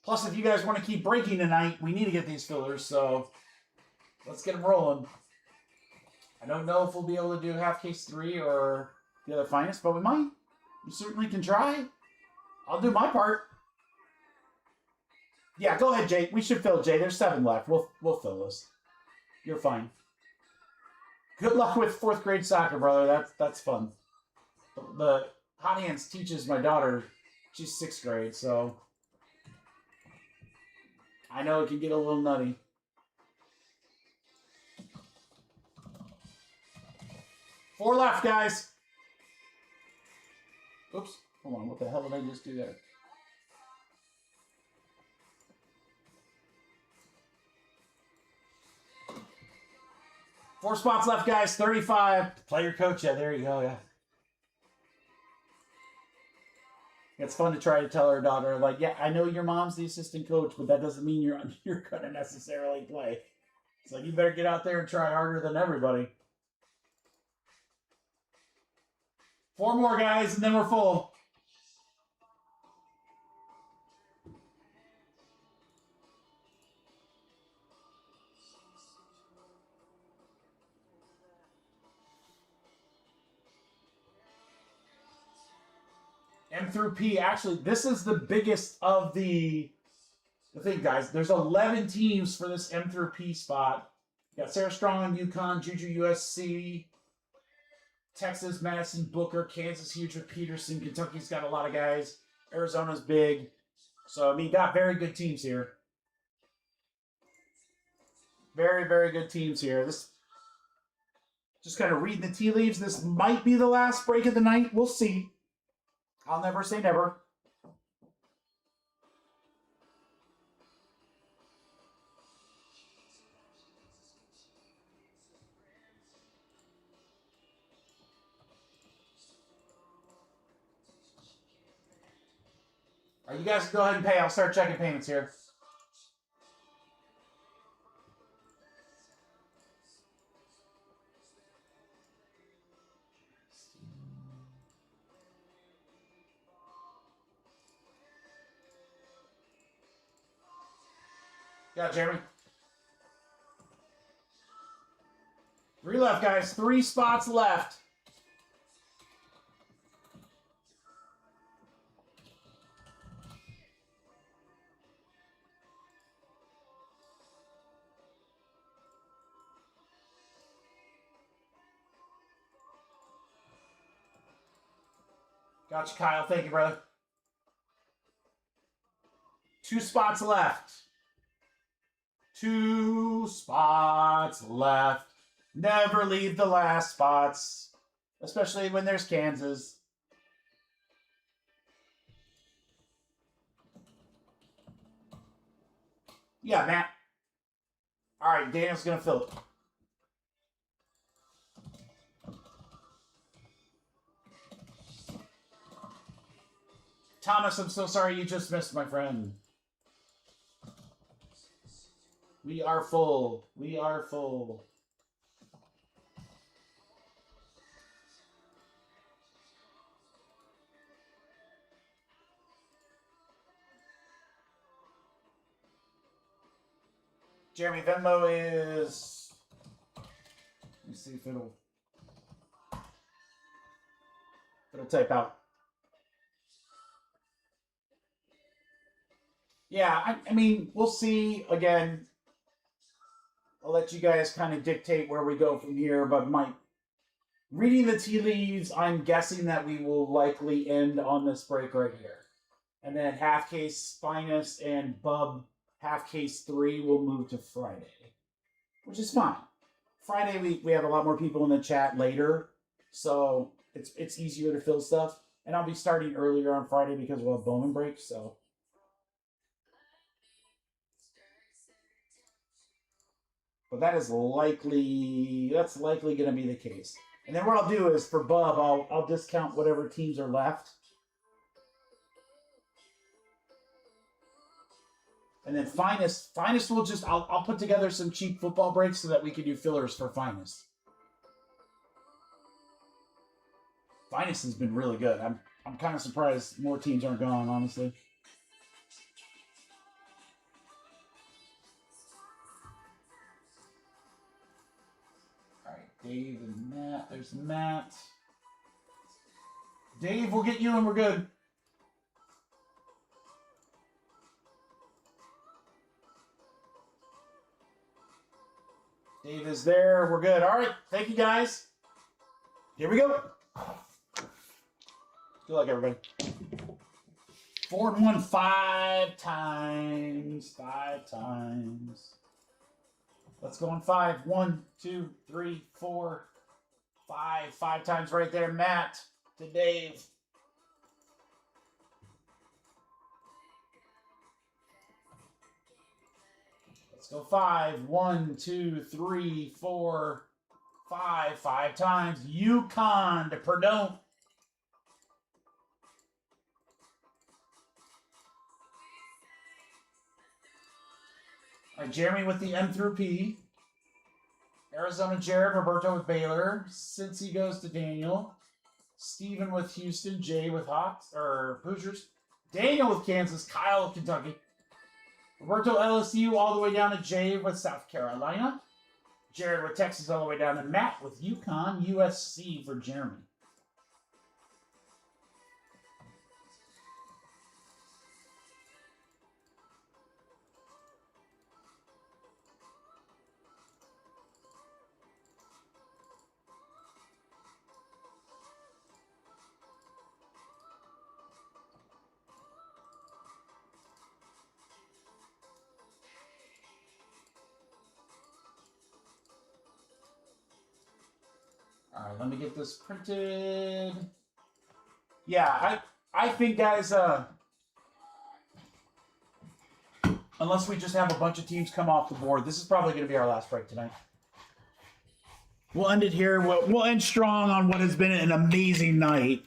Plus, if you guys want to keep breaking tonight, we need to get these fillers, so let's get them rolling. I don't know if we'll be able to do half case 3 or the other finest, but we might. We certainly can try. I'll do my part. Yeah, go ahead, Jay. We should fill, Jay. There's 7 left. We'll fill this. You're fine. Good luck with 4th grade soccer, brother. That's fun. The Hot Hands teaches my daughter. She's 6th grade, so I know it can get a little nutty. Four left, guys. Oops. Hold on. What the hell did I just do there? Four spots left, guys. 35. Player coach. Yeah, there you go. Yeah. It's fun to try to tell her daughter, like, yeah, I know your mom's the assistant coach, but that doesn't mean you're going to necessarily play. It's like, you better get out there and try harder than everybody. 4 more, guys, and then we're full. M through P. Actually, this is the biggest of the thing, guys. There's 11 teams for this M through P spot. You got Sarah Strong, UConn, Juju USC, Texas, Madison, Booker, Kansas, huge with Peterson. Kentucky's got a lot of guys. Arizona's big. So, I mean, you got very good teams here. Very, very good teams here. This, just kind of reading the tea leaves. This might be the last break of the night. We'll see. I'll never say never. All right, you guys go ahead and pay. I'll start checking payments here. Yeah, Jeremy. 3 left, guys. 3 spots left. Gotcha, Kyle. Thank you, brother. 2 spots left. 2 spots left. Never leave the last spots, especially when there's Kansas. Yeah, Matt. All right, Daniel's going to fill it. Thomas, I'm so sorry you just missed, my friend. We are full. We are full. Jeremy, Venmo is... Let me see if it'll type out. Yeah, I mean, we'll see. Again, I'll let you guys kind of dictate where we go from here, but reading the tea leaves, I'm guessing that we will likely end on this break right here. And then half case Finest and Bub half case 3 will move to Friday, which is fine. Friday we have a lot more people in the chat later, so it's easier to fill stuff. And I'll be starting earlier on Friday because we'll have Bowman break, so. But that's likely going to be the case. And then what I'll do is for Bub, I'll discount whatever teams are left. And then Finest will just, I'll put together some cheap football breaks so that we can do fillers for Finest. Finest has been really good. I'm kind of surprised more teams aren't gone, honestly. All right, Dave and Matt. There's Matt. Dave, we'll get you and we're good. Dave is there. We're good. All right. Thank you, guys. Here we go. Good luck, everybody. 4 and 1 5 times. 5 times. Let's go on 5. 1, 2, 3, 4, 5. 5 times right there. Matt to Dave. Let's go 5. 1, 2, 3, 4, 5. 5 times. UConn to Purdue. All right, Jeremy with the M through P. Arizona Jared, Roberto with Baylor. Cincy goes to Daniel. Steven with Houston, Jay with Hawks or Hoosiers, Daniel with Kansas, Kyle with Kentucky, Roberto LSU all the way down to Jay with South Carolina, Jared with Texas all the way down to Matt with UConn, USC for Jeremy. All right, let me get this printed. Yeah, I think, guys, unless we just have a bunch of teams come off the board, this is probably going to be our last break tonight. We'll end it here. We'll end strong on what has been an amazing night.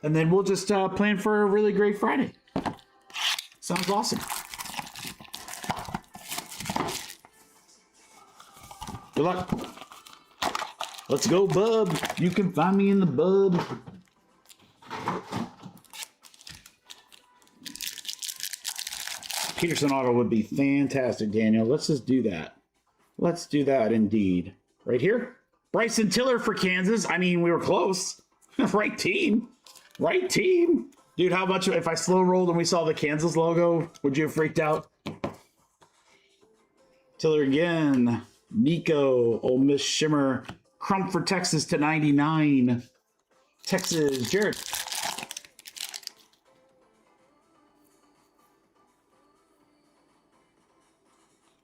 And then we'll just plan for a really great Friday. Sounds awesome. Good luck. Let's go, bub. You can find me in the bub. Peterson auto would be fantastic, Daniel. Let's just do that. Let's do that indeed. Right here. Bryson Tiller for Kansas. I mean, we were close. Right team. Right team. Dude, how much if I slow rolled and we saw the Kansas logo, would you have freaked out? Tiller again. Nico. Ole Miss Shimmer. Crump for Texas to 99. Texas. Jared.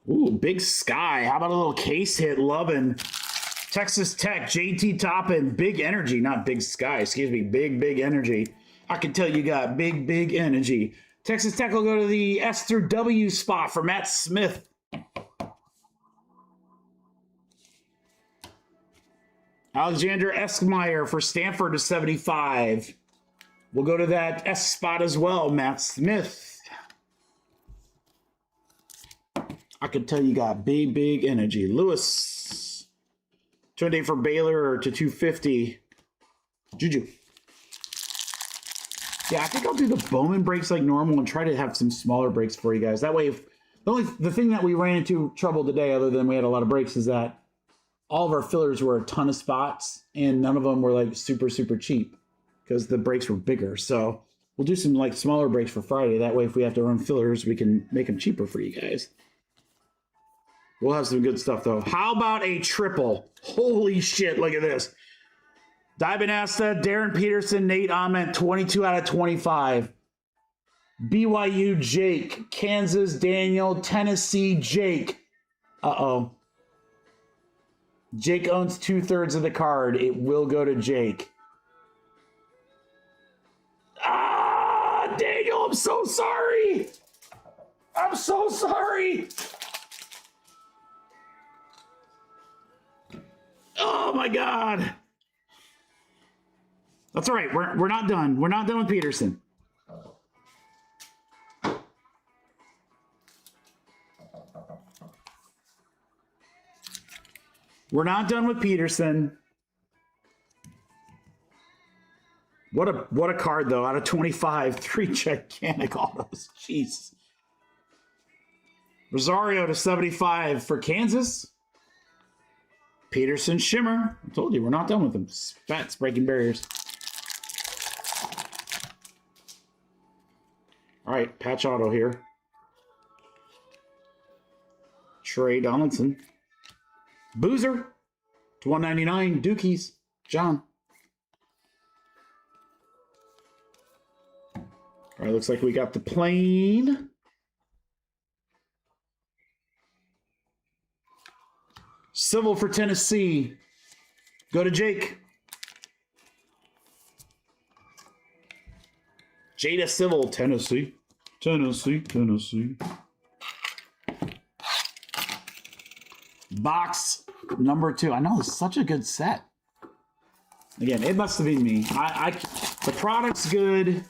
Ooh, Big Sky. How about a little case hit? Loving. Texas Tech. JT Toppin. Big Energy. Not Big Sky. Excuse me. Big Energy. I can tell you got big energy. Texas Tech will go to the S through W spot for Matt Smith. Alexander Eskmeyer for Stanford to 75. We'll go to that S spot as well, Matt Smith. I can tell you got big energy. Lewis. 200 for Baylor to 250. Juju. Yeah, I think I'll do the Bowman breaks like normal and try to have some smaller breaks for you guys. That way, the thing that we ran into trouble today, other than we had a lot of breaks, is that all of our fillers were a ton of spots, and none of them were like super cheap because the breaks were bigger. So we'll do some like smaller breaks for Friday. That way, if we have to run fillers, we can make them cheaper for you guys. We'll have some good stuff though. How about a triple? Holy shit! Look at this. Dibanasta, Darren Peterson, Nate Ament, 22 out of 25. BYU, Jake. Kansas, Daniel. Tennessee, Jake. Uh-oh. Jake owns 2/3 of the card. It will go to Jake. Ah, Daniel, I'm so sorry. I'm so sorry. Oh, my God. That's all right. We're not done. We're not done with Peterson. We're not done with Peterson. What a card though. Out of 25, 3 gigantic autos. Jeez. Rosario to 75 for Kansas. Peterson Shimmer. I told you we're not done with them. Spats breaking barriers. All right, patch auto here. Trey Donaldson. Boozer to 199. Dookies. John. All right, looks like we got the plane. Civil for Tennessee. Go to Jake. Jada Civil, Tennessee. Tennessee. Box number 2. I know it's such a good set. Again, it must have been me. The product's good.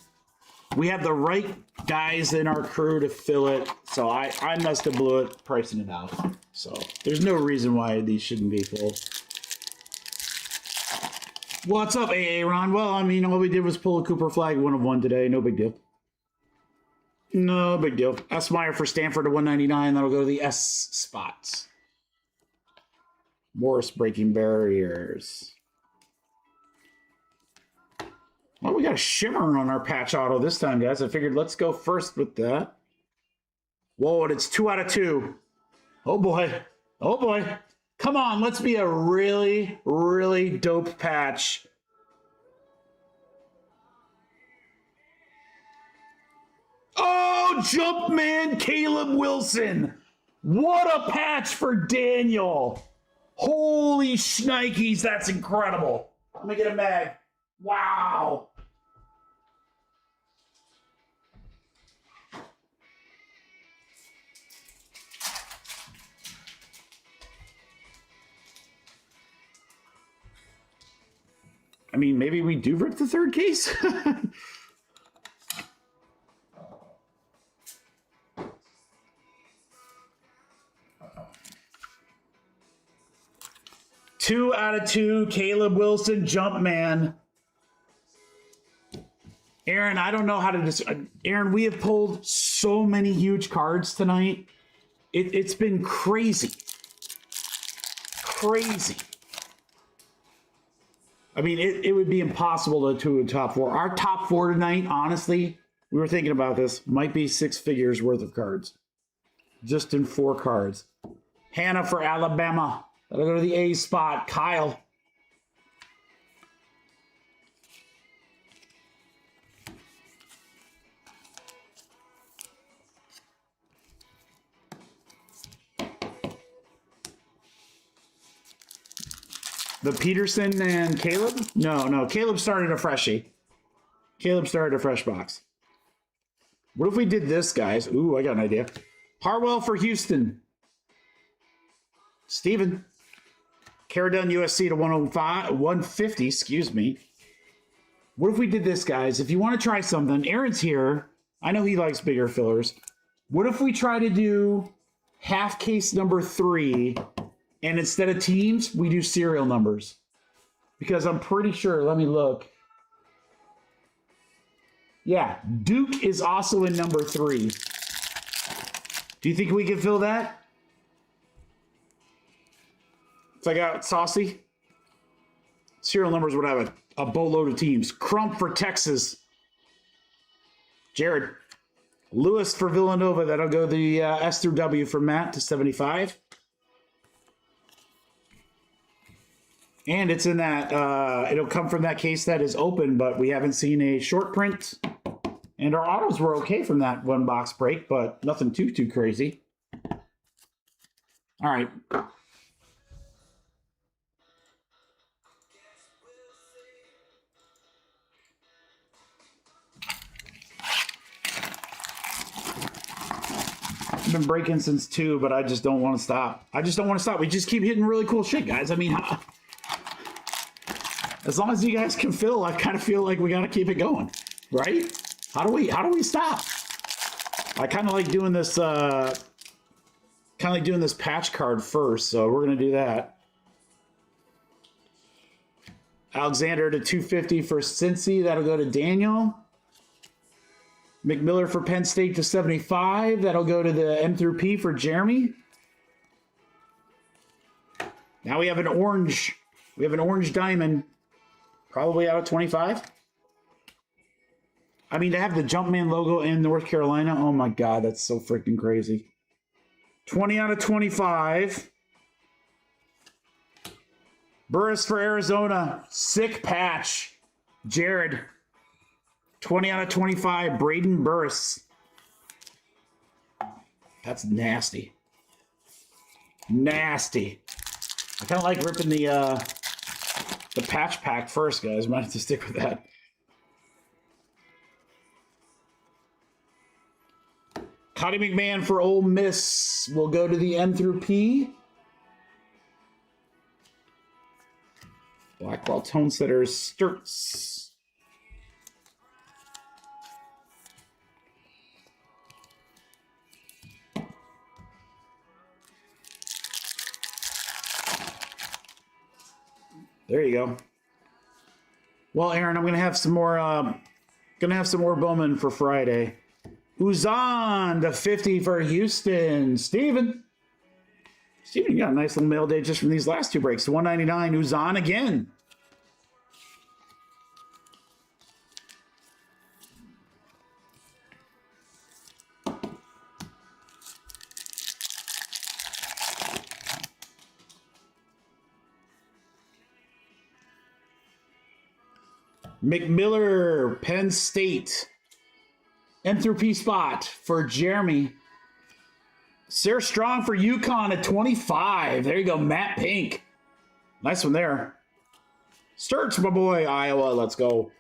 We have the right guys in our crew to fill it. So I must have blew it pricing it out. So there's no reason why these shouldn't be full. What's up, AA Ron? Well, I mean, all we did was pull a Cooper flag 1 of 1 today. No big deal. No big deal. S. Meyer for Stanford to 199. That'll go to the S spots. Morris breaking barriers. Well, we got a shimmer on our patch auto this time, guys. I figured let's go first with that. Whoa, and it's 2 out of 2. Oh, boy. Oh, boy. Come on, let's be a really, really dope patch. Oh, Jumpman Caleb Wilson. What a patch for Daniel. Holy shnikes, that's incredible. Let me get a mag. Wow. I mean, maybe we do rip the third case. Two out of 2, Caleb Wilson, Jumpman. Aaron, I don't know how to Aaron, we have pulled so many huge cards tonight. It's been crazy. Crazy. I mean, it would be impossible to a top 4. Our top 4 tonight, honestly, we were thinking about this, might be 6 figures worth of cards. Just in 4 cards. Hannah for Alabama. That'll go to the A spot. Kyle. The Peterson and Caleb? No. Caleb started a freshie. Caleb started a fresh box. What if we did this, guys? Ooh, I got an idea. Harwell for Houston. Steven. Caradon USC to 150, excuse me. What if we did this, guys? If you want to try something, Aaron's here. I know he likes bigger fillers. What if we try to do half case number 3, and instead of teams, we do serial numbers? Because I'm pretty sure, let me look. Yeah, Duke is also in number 3. Do you think we can fill that? If I got Saucy, serial numbers would have a boatload of teams. Crump for Texas. Jared. Lewis for Villanova. That'll go the S through W for Matt to 75. And it's in that, it'll come from that case that is open, but we haven't seen a short print. And our autos were okay from that 1 box break, but nothing too crazy. All right. I've been breaking since 2, but I just don't want to stop. We just keep hitting really cool shit, guys. I mean, as long as you guys can fill, I kind of feel like we got to keep it going, right? How do we stop? I kind of like doing this, patch card first, so we're gonna do that. Alexander to 250 for Cincy. That'll go to Daniel. McMillan for Penn State to 75. That'll go to the M through P for Jeremy. Now we have an orange. We have an orange diamond. Probably out of 25. I mean, to have the Jumpman logo in North Carolina, oh my God, that's so freaking crazy. 20 out of 25. Burris for Arizona. Sick patch. Jared. 20 out of 25. Braden Burris. That's nasty. Nasty. I kind of like ripping the patch pack first, guys. Might have to stick with that. Cotty McMahon for Ole Miss will go to the N through P. Blackwell Tone Setters Sturts. There you go. Well, Aaron, I'm gonna have some more. Bowman for Friday. Uzan to 50 for Houston. Steven, you got a nice little mail day just from these last two breaks. 199. Uzan again. McMiller, Penn State. M through P spot for Jeremy. Sarah Strong for UConn at 25. There you go, Matt Pink. Nice one there. Sturts, my boy, Iowa. Let's go.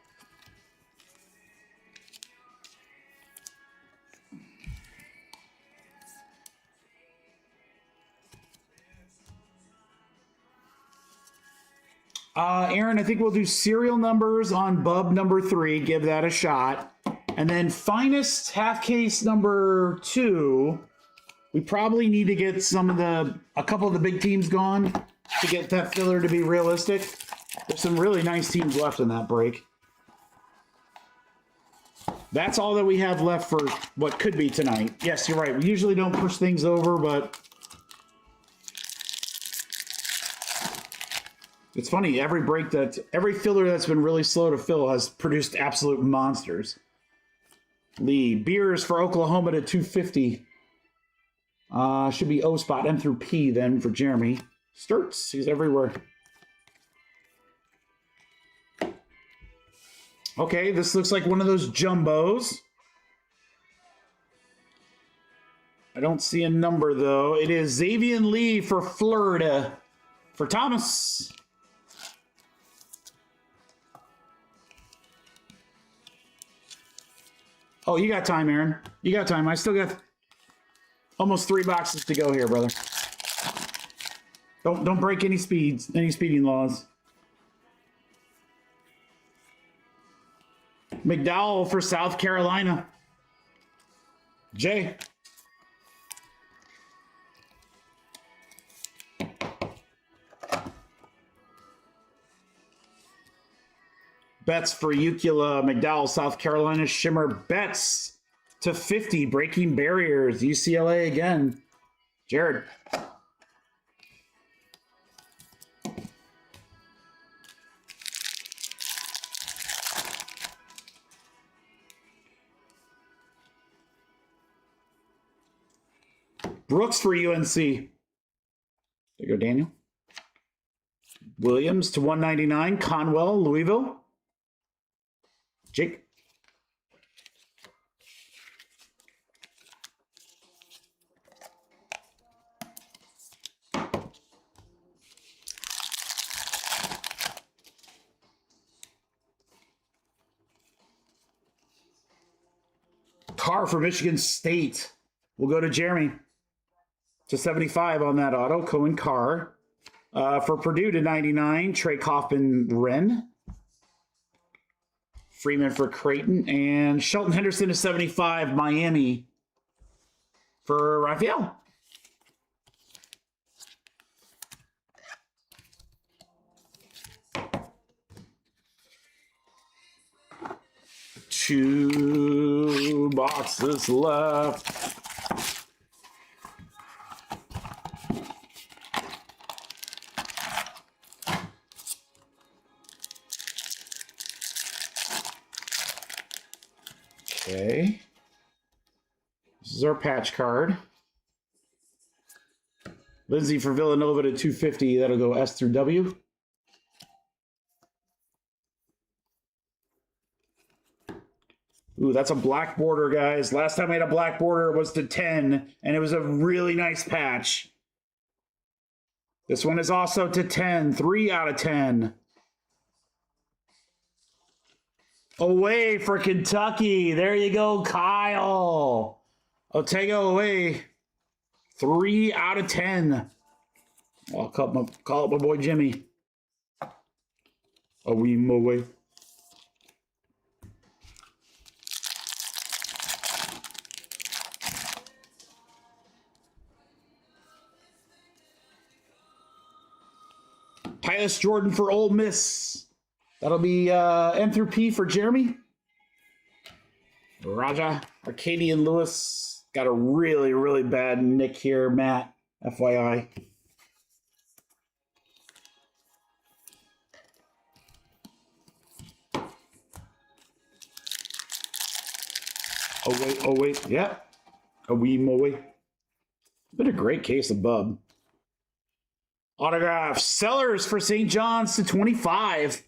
Aaron, I think we'll do serial numbers on Bub number 3. Give that a shot. And then finest half case number 2. We probably need to get a couple of the big teams gone to get that filler to be realistic. There's some really nice teams left in that break. That's all that we have left for what could be tonight. Yes, you're right. We usually don't push things over, but it's funny. Every filler that's been really slow to fill has produced absolute monsters. Lee Beers for Oklahoma to 250. Should be O spot M through P then for Jeremy. Sturts, he's everywhere. Okay, this looks like one of those jumbos. I don't see a number though. It is Xavier Lee for Florida for Thomas. Oh, you got time, Aaron. You got time. I still got almost 3 boxes to go here, brother. Don't break any speeding laws. McDowell for South Carolina. Jay. Betts for Ucula, McDowell, South Carolina. Shimmer Betts to 50, breaking barriers. UCLA again. Jared. Brooks for UNC. There you go, Daniel. Williams to 199. Conwell, Louisville. Jake. Carr for Michigan State. We'll go to Jeremy. To 75 on that auto. Cohen Carr. For Purdue to 99. Trey Kaufman Wren. Freeman for Creighton. And Shelton Henderson to 75. Miami for Raphael. Two boxes left. Okay. This is our patch card. Lindsay for Villanova to 250. That'll go S through W. Ooh, that's a black border, guys. Last time I had a black border was to 10, and it was a really nice patch. This one is also to 10. 3 out of 10. Away for Kentucky. There you go, Kyle. Otego away. 3 out of 10. I'll call up my boy Jimmy. Away, away. Tyus Jordan for Ole Miss. That'll be N through P for Jeremy. Raja, Arcadian Lewis. Got a really, really bad nick here, Matt. FYI. Oh wait, yeah. A wee moe. Been a great case of Bub. Autograph Sellers for St. John's to 25.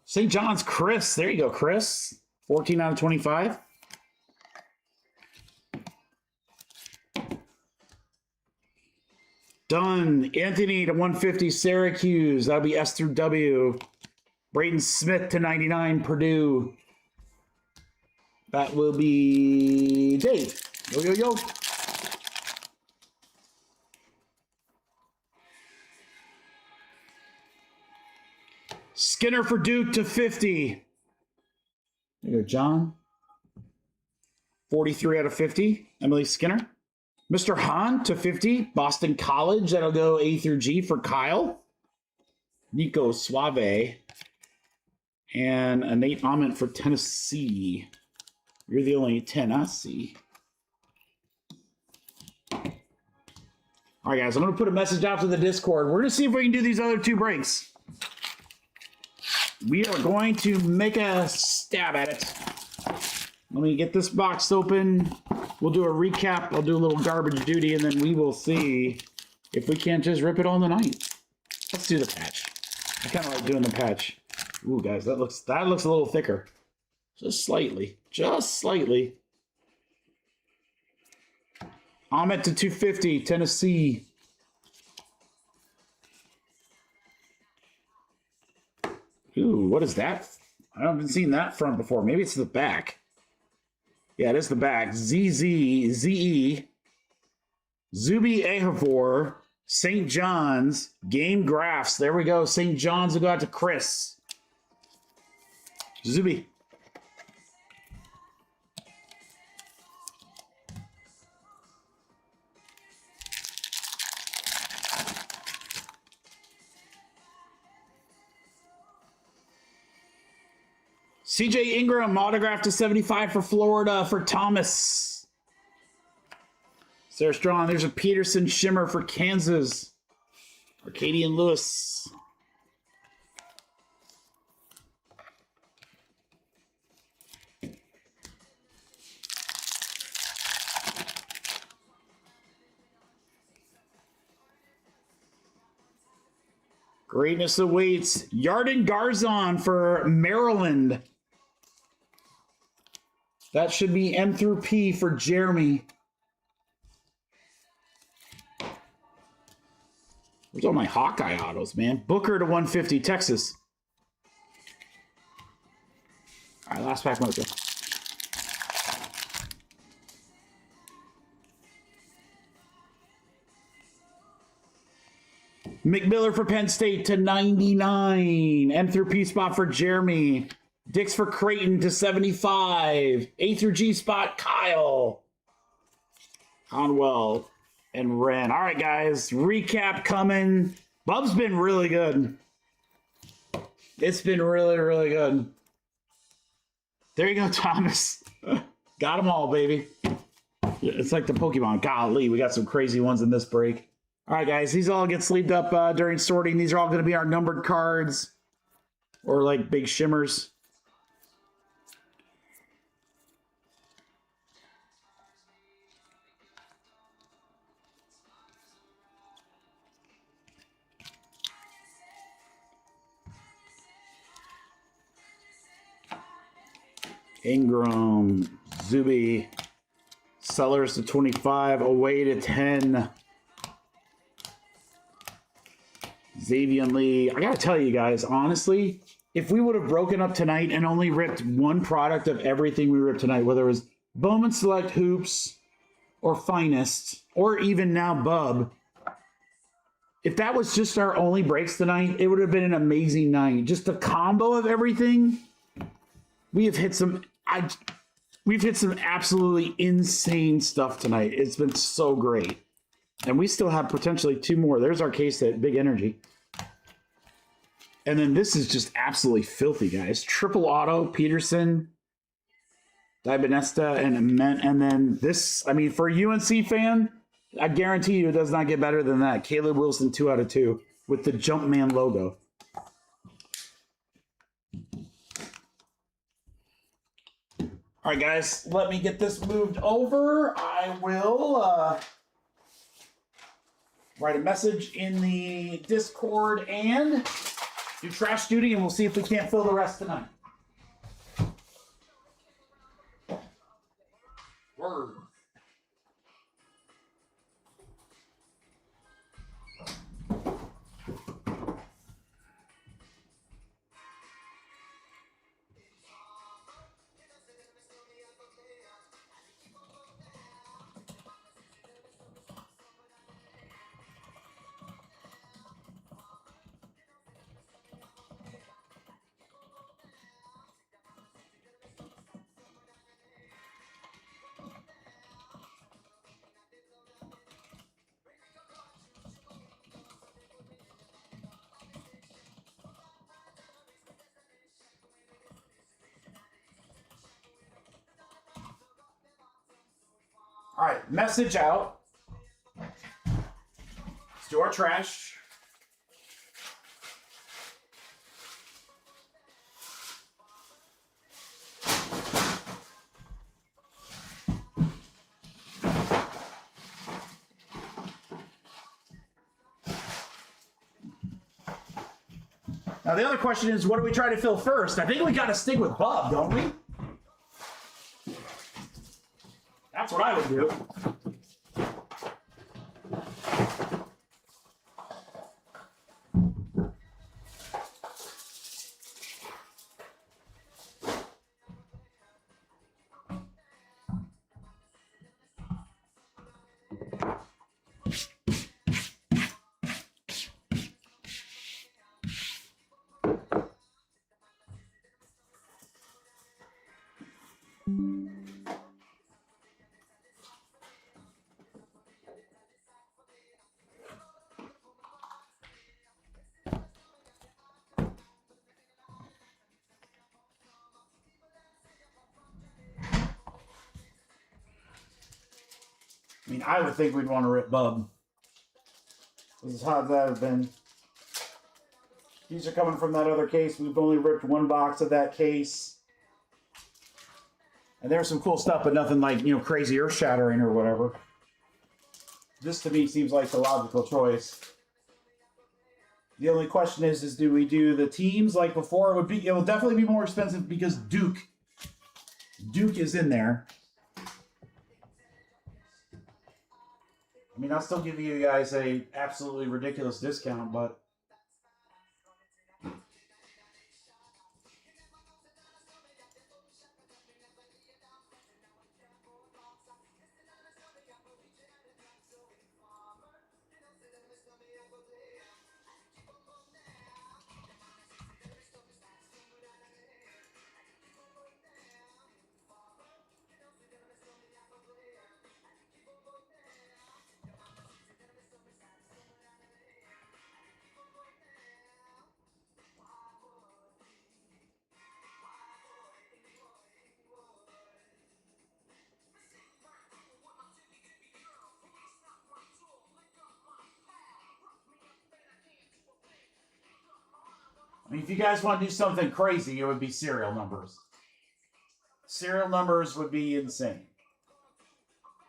St. John's Chris. There you go, Chris. 14 out of 25. Done. Anthony to 150 Syracuse. That'll be S through W. Braden Smith to 99 Purdue. That will be Dave. Yo. Skinner for Duke to 50. There you go, John. 43 out of 50. Emily Skinner. Mr. Hahn to 50. Boston College. That'll go A through G for Kyle. Nico Suave. And a Nate Ament for Tennessee. You're the only 10 I see. All right, guys. I'm going to put a message out to the Discord. We're going to see if we can do these other two breaks. We are going to make a stab at it. Let me get this box open. We'll do a recap. I'll do a little garbage duty, and then we will see if we can't just rip it all tonight. Let's do the patch. I kind of like doing the patch. Ooh, guys, that looks a little thicker. Just slightly. Just slightly. Ahmet to 250, Tennessee. Ooh, what is that? I haven't seen that front before. Maybe it's the back. Yeah, it is the back. ZE, Zuby Ahevor, St. John's, Game Graphs. There we go. St. John's will go out to Chris. Zuby. CJ Ingram, autograph to 75 for Florida for Thomas. Sarah Strong, there's a Peterson Shimmer for Kansas. Arcadian Lewis. Greatness awaits. Yarden Garzon for Maryland. That should be M through P for Jeremy. Where's all my Hawkeye autos, man? Booker to 150, Texas. All right, last pack, Mojo. McMillan for Penn State to 99. M through P spot for Jeremy. Dix for Creighton to 75. A through G spot, Kyle. Conwell and Wren. All right, guys. Recap coming. Bub's been really good. It's been really, really good. There you go, Thomas. Got them all, baby. It's like the Pokemon. Golly, we got some crazy ones in this break. All right, guys. These all get sleeved up during sorting. These are all going to be our numbered cards or like big shimmers. Ingram, Zuby, Sellers to 25, away to 10. Xavier Lee. I gotta tell you guys, honestly, if we would have broken up tonight and only ripped one product of everything we ripped tonight, whether it was Bowman Select Hoops or Finest or even now Bub, if that was just our only breaks tonight, it would have been an amazing night. Just the combo of everything. We have hit some we've hit some absolutely insane stuff tonight. It's been so great. And we still have potentially two more. There's our case at Big Energy. And then this is just absolutely filthy, guys. Triple auto, Peterson, Dibanesta, and Ament. And then this, I mean, for a UNC fan, I guarantee you it does not get better than that. Caleb Wilson, 2 out of 2, with the Jumpman logo. All right, guys, let me get this moved over. I will write a message in the Discord and do trash duty, and we'll see if we can't fill the rest tonight. Word. All right, message out. Let's do our trash. Now, the other question is, what do we try to fill first? I think we got to stick with Bub, don't we? That's what I would do. I mean, I would think we'd want to rip Bub. This is how that have been. These are coming from that other case. We've only ripped one box of that case. And there's some cool stuff, but nothing like, you know, crazy earth-shattering or whatever. This, to me, seems like the logical choice. The only question is do we do the teams like before? It will definitely be more expensive because Duke is in there. I mean, I'll still give you guys a absolutely ridiculous discount, but I mean, if you guys want to do something crazy, it would be serial numbers. Serial numbers would be insane.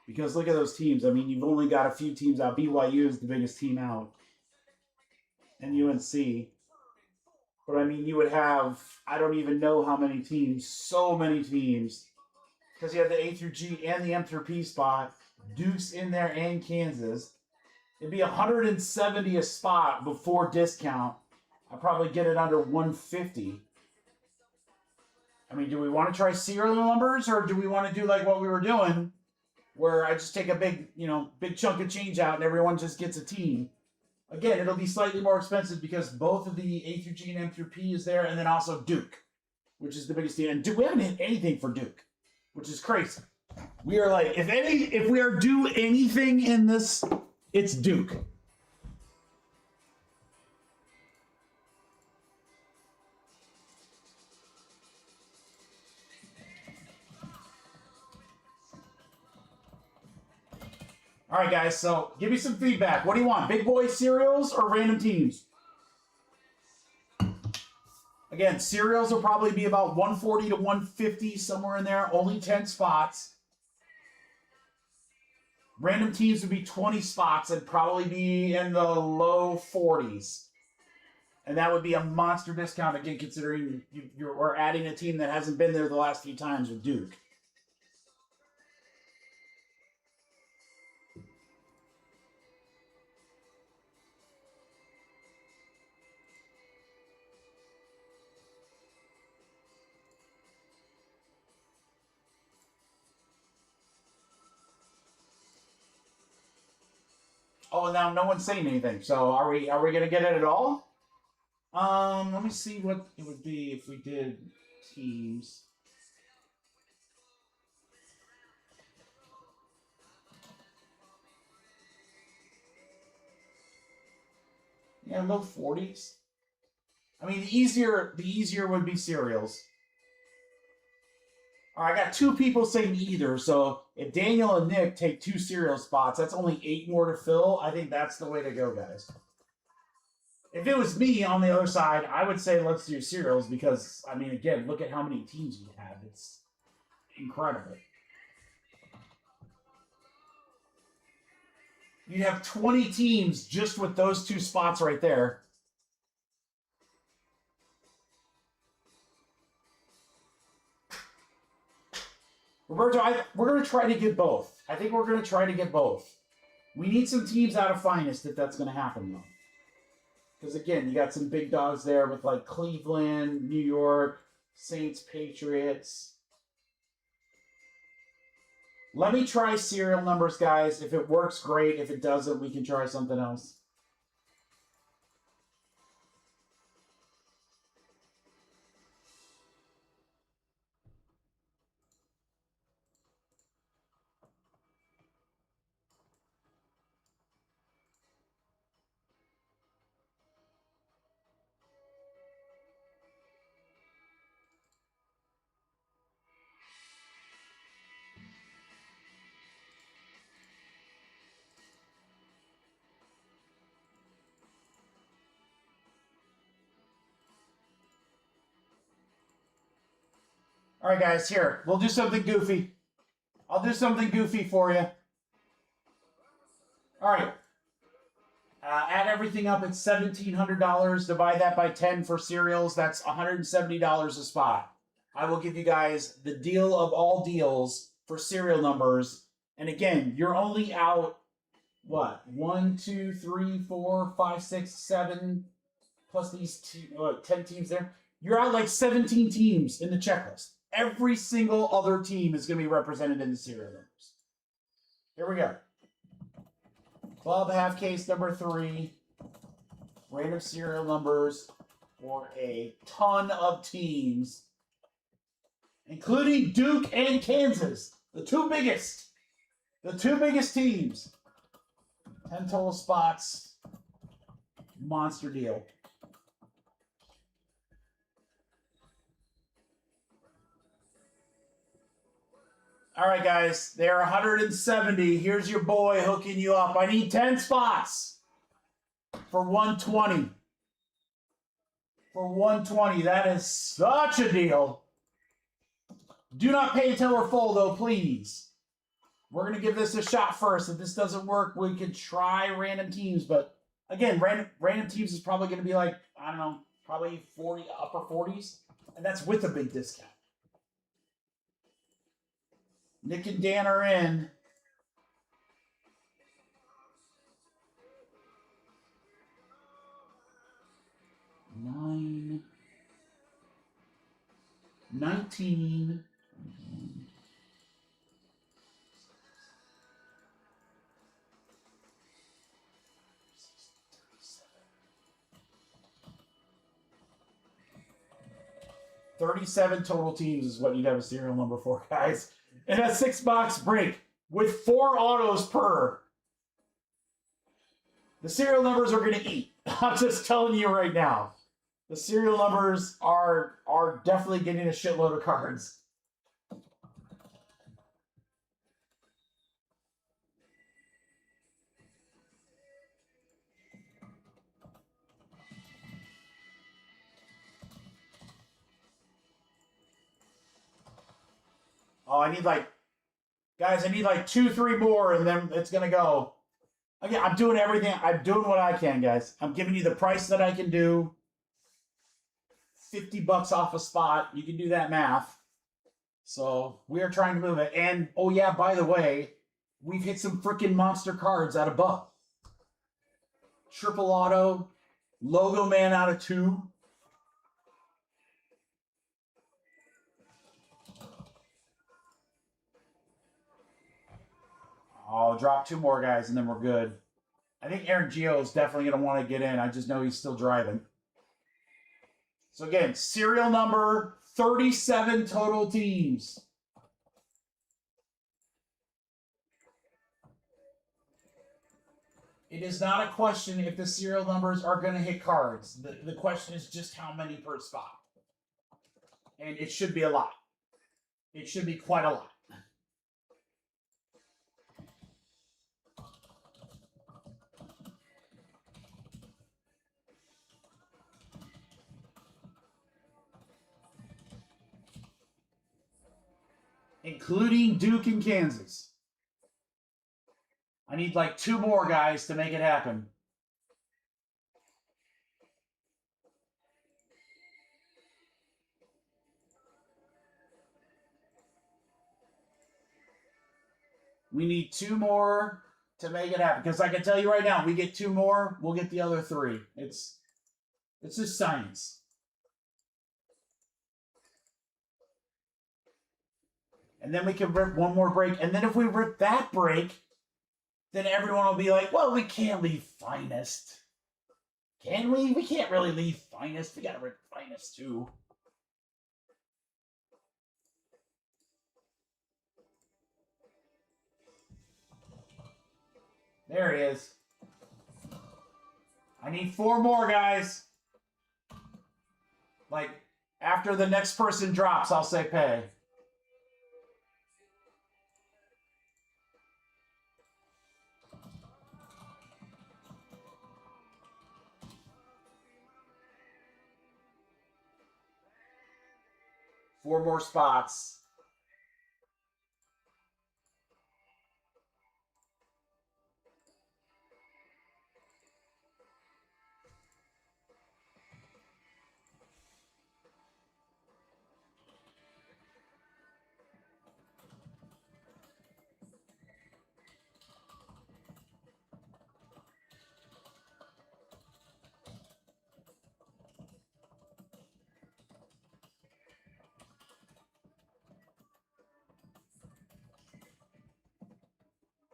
Because look at those teams. I mean, you've only got a few teams out. BYU is the biggest team out. And UNC. But, I mean, you would have, I don't even know how many teams. So many teams. Because you have the A through G and the M through P spot. Duke's in there and Kansas. It'd be 170 a spot before discount. I'll probably get it under 150. I mean, do we want to try serial numbers, or do we want to do like what we were doing, where I just take a big chunk of change out and everyone just gets a team? Again, it'll be slightly more expensive because both of the A through G and M through P is there, and then also Duke, which is the biggest team. And we haven't hit anything for Duke, which is crazy. We are like, if we are due anything in this, it's Duke. All right, guys, so give me some feedback. What do you want, big boy cereals or random teams? Again, cereals will probably be about 140 to 150, somewhere in there, only 10 spots. Random teams would be 20 spots and probably be in the low 40s. And that would be a monster discount, again, considering we're adding a team that hasn't been there the last few times with Duke. Oh, now no one's saying anything. So are we gonna get it at all? Let me see what it would be if we did teams. Yeah, low 40s. I mean, the easier would be cereals. All right, I got two people saying either. So if Daniel and Nick take 2 cereal spots, that's only 8 more to fill. I think that's the way to go, guys. If it was me on the other side, I would say let's do cereals because, I mean, again, look at how many teams we have. It's incredible. You'd have 20 teams just with those 2 spots right there. Roberto, we're going to try to get both. I think we're going to try to get both. We need some teams out of Finest if that's going to happen, though. Because, again, you got some big dogs there with, like, Cleveland, New York, Saints, Patriots. Let me try serial numbers, guys. If it works, great. If it doesn't, we can try something else. All right, guys, here. We'll do something goofy. I'll do something goofy for you. All right. Add everything up. It's $1,700. Divide that by 10 for cereals. That's $170 a spot. I will give you guys the deal of all deals for serial numbers. And again, you're only out, what? 1, 2, 3, 4, 5, 6, 7, plus these 10 teams there. You're out like 17 teams in the checklist. Every single other team is going to be represented in the serial numbers. Here we go. Club half case number 3. Random serial numbers for a ton of teams, including Duke and Kansas. The two biggest teams. 10 total spots. Monster deal. All right, guys, they're 170. Here's your boy hooking you up. I need 10 spots for 120. For 120, that is such a deal. Do not pay until we're full, though, please. We're going to give this a shot first. If this doesn't work, we can try random teams. But, again, random teams is probably going to be like, I don't know, probably 40, upper 40s. And that's with a big discount. Nick and Dan are in. Nine, 19, 37 total teams is what you'd have a serial number for, guys. In a 6-box break with 4 autos per. The serial numbers are going to eat. I'm just telling you right now. The serial numbers are definitely getting a shitload of cards. Oh, I need like, guys, I need like 2, 3 more, and then it's gonna go. Again, I'm doing everything. I'm doing what I can, guys. I'm giving you the price that I can do. $50 off a spot. You can do that math. So we are trying to move it. And oh yeah, by the way, we've hit some freaking monster cards out of Buck. Triple auto, logo man out of 2. I'll drop 2 more guys and then we're good. I think Aaron Gio is definitely going to want to get in. I just know he's still driving. So again, serial number 37 total teams. It is not a question if the serial numbers are going to hit cards. The question is just how many per spot. And it should be a lot. It should be quite a lot. Including Duke and Kansas. I need like 2 more guys to make it happen. We need 2 more to make it happen. Because I can tell you right now, we get 2 more, we'll get the other 3. It's just science. And then we can rip 1 more break. And then if we rip that break, then everyone will be like, well, we can't leave finest. Can we? We can't really leave finest. We got to rip finest too. There he is. I need 4 more, guys. Like, after the next person drops, I'll say pay. Four more spots.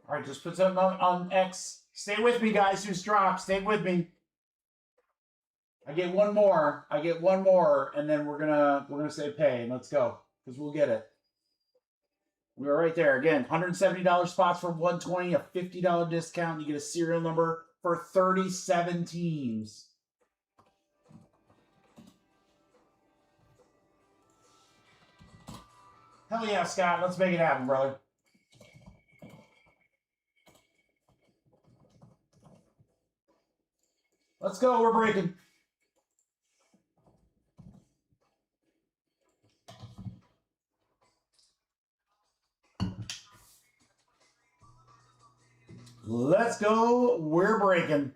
All right, just put something on X. Stay with me, guys. Who's dropped? Stay with me. I get 1 more. I get 1 more, and then we're gonna say pay. Let's go, because we'll get it. We are right there again. $170 spots for 120, a $50 discount. You get a serial number for 37 teams. Hell yeah, Scott. Let's make it happen, brother. Let's go. We're breaking. Let's go. We're breaking.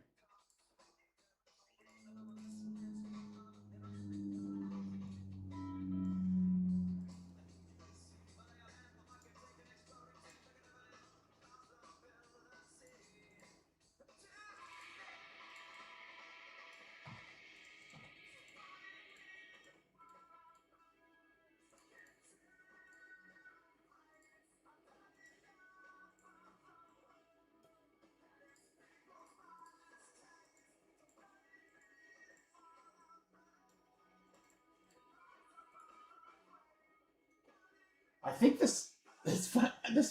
I think this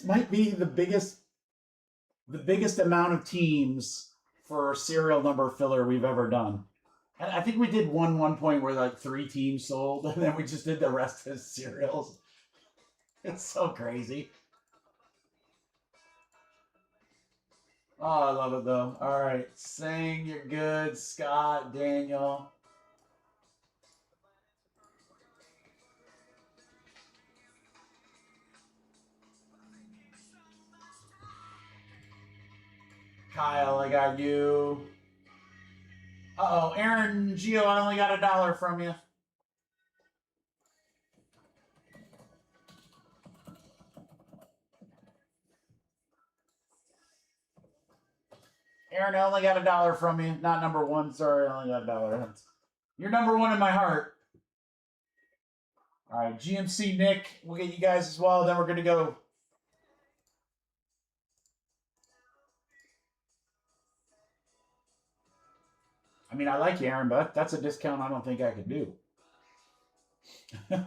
might be the biggest amount of teams for serial number filler we've ever done. And I think we did one point where like 3 teams sold, and then we just did the rest as serials. It's so crazy. Oh, I love it though. All right, Sing, you're good. Scott, Daniel. Kyle, I got you. Uh-oh, Aaron Gio, I only got $1 from you. Aaron, I only got $1 from you. Not number one, sorry, I only got $1. You're number one in my heart. All right, GMC Nick, we'll get you guys as well. Then we're going to go. I mean, I like you, Aaron, but that's a discount I don't think I could do. All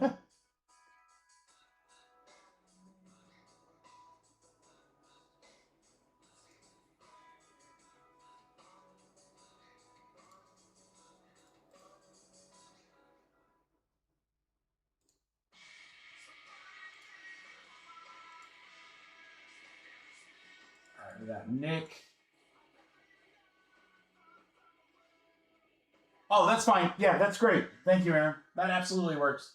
right, we got Nick. Oh, that's fine. Yeah, that's great. Thank you, Aaron. That absolutely works.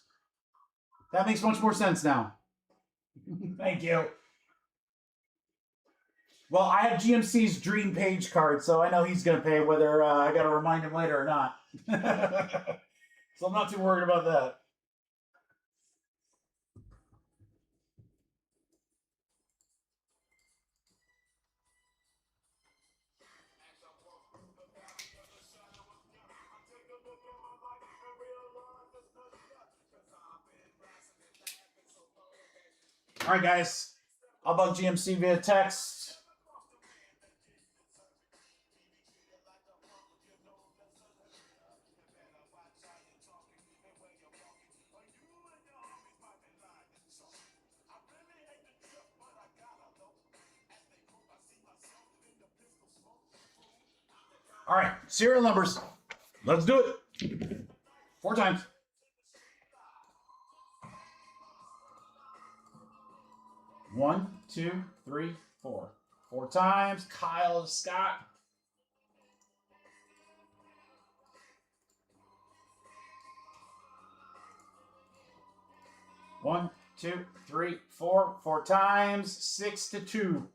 That makes much more sense now. Thank you. Well, I have GMC's Dream Page card, so I know he's going to pay whether I got to remind him later or not. So I'm not too worried about that. All right, guys. I'll bug GMC via text. All right, serial numbers. Let's do it. 4 times. 1, 2, 3, 4. 4 times. Kyle Scott. One, 2, 3, 4. 4 times. 6 to 2.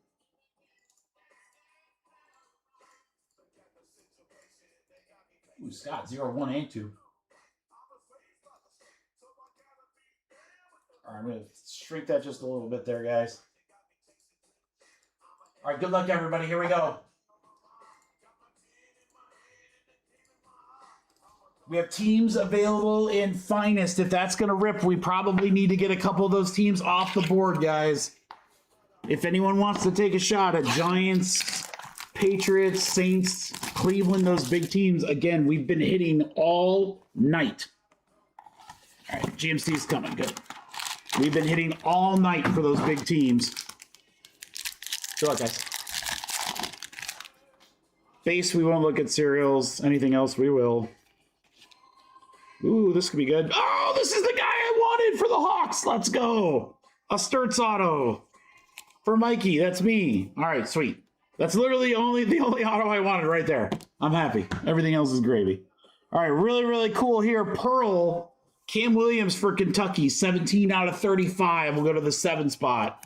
Ooh, Scott, 0, 1, and 2. All right, I'm going to shrink that just a little bit there, guys. All right, good luck, everybody. Here we go. We have teams available in Finest. If that's going to rip, we probably need to get a couple of those teams off the board, guys. If anyone wants to take a shot at Giants, Patriots, Saints, Cleveland, those big teams, again, we've been hitting all night. All right, GMC's coming. Good. We've been hitting all night for those big teams. Good luck, guys. Base, we won't look at serials. Anything else, we will. Ooh, this could be good. Oh, this is the guy I wanted for the Hawks. Let's go. A Sturts auto for Mikey. That's me. All right, sweet. That's literally the only auto I wanted right there. I'm happy. Everything else is gravy. All right, really, really cool here. Pearl, Cam Williams for Kentucky, 17 out of 35. We'll go to the 7 spot.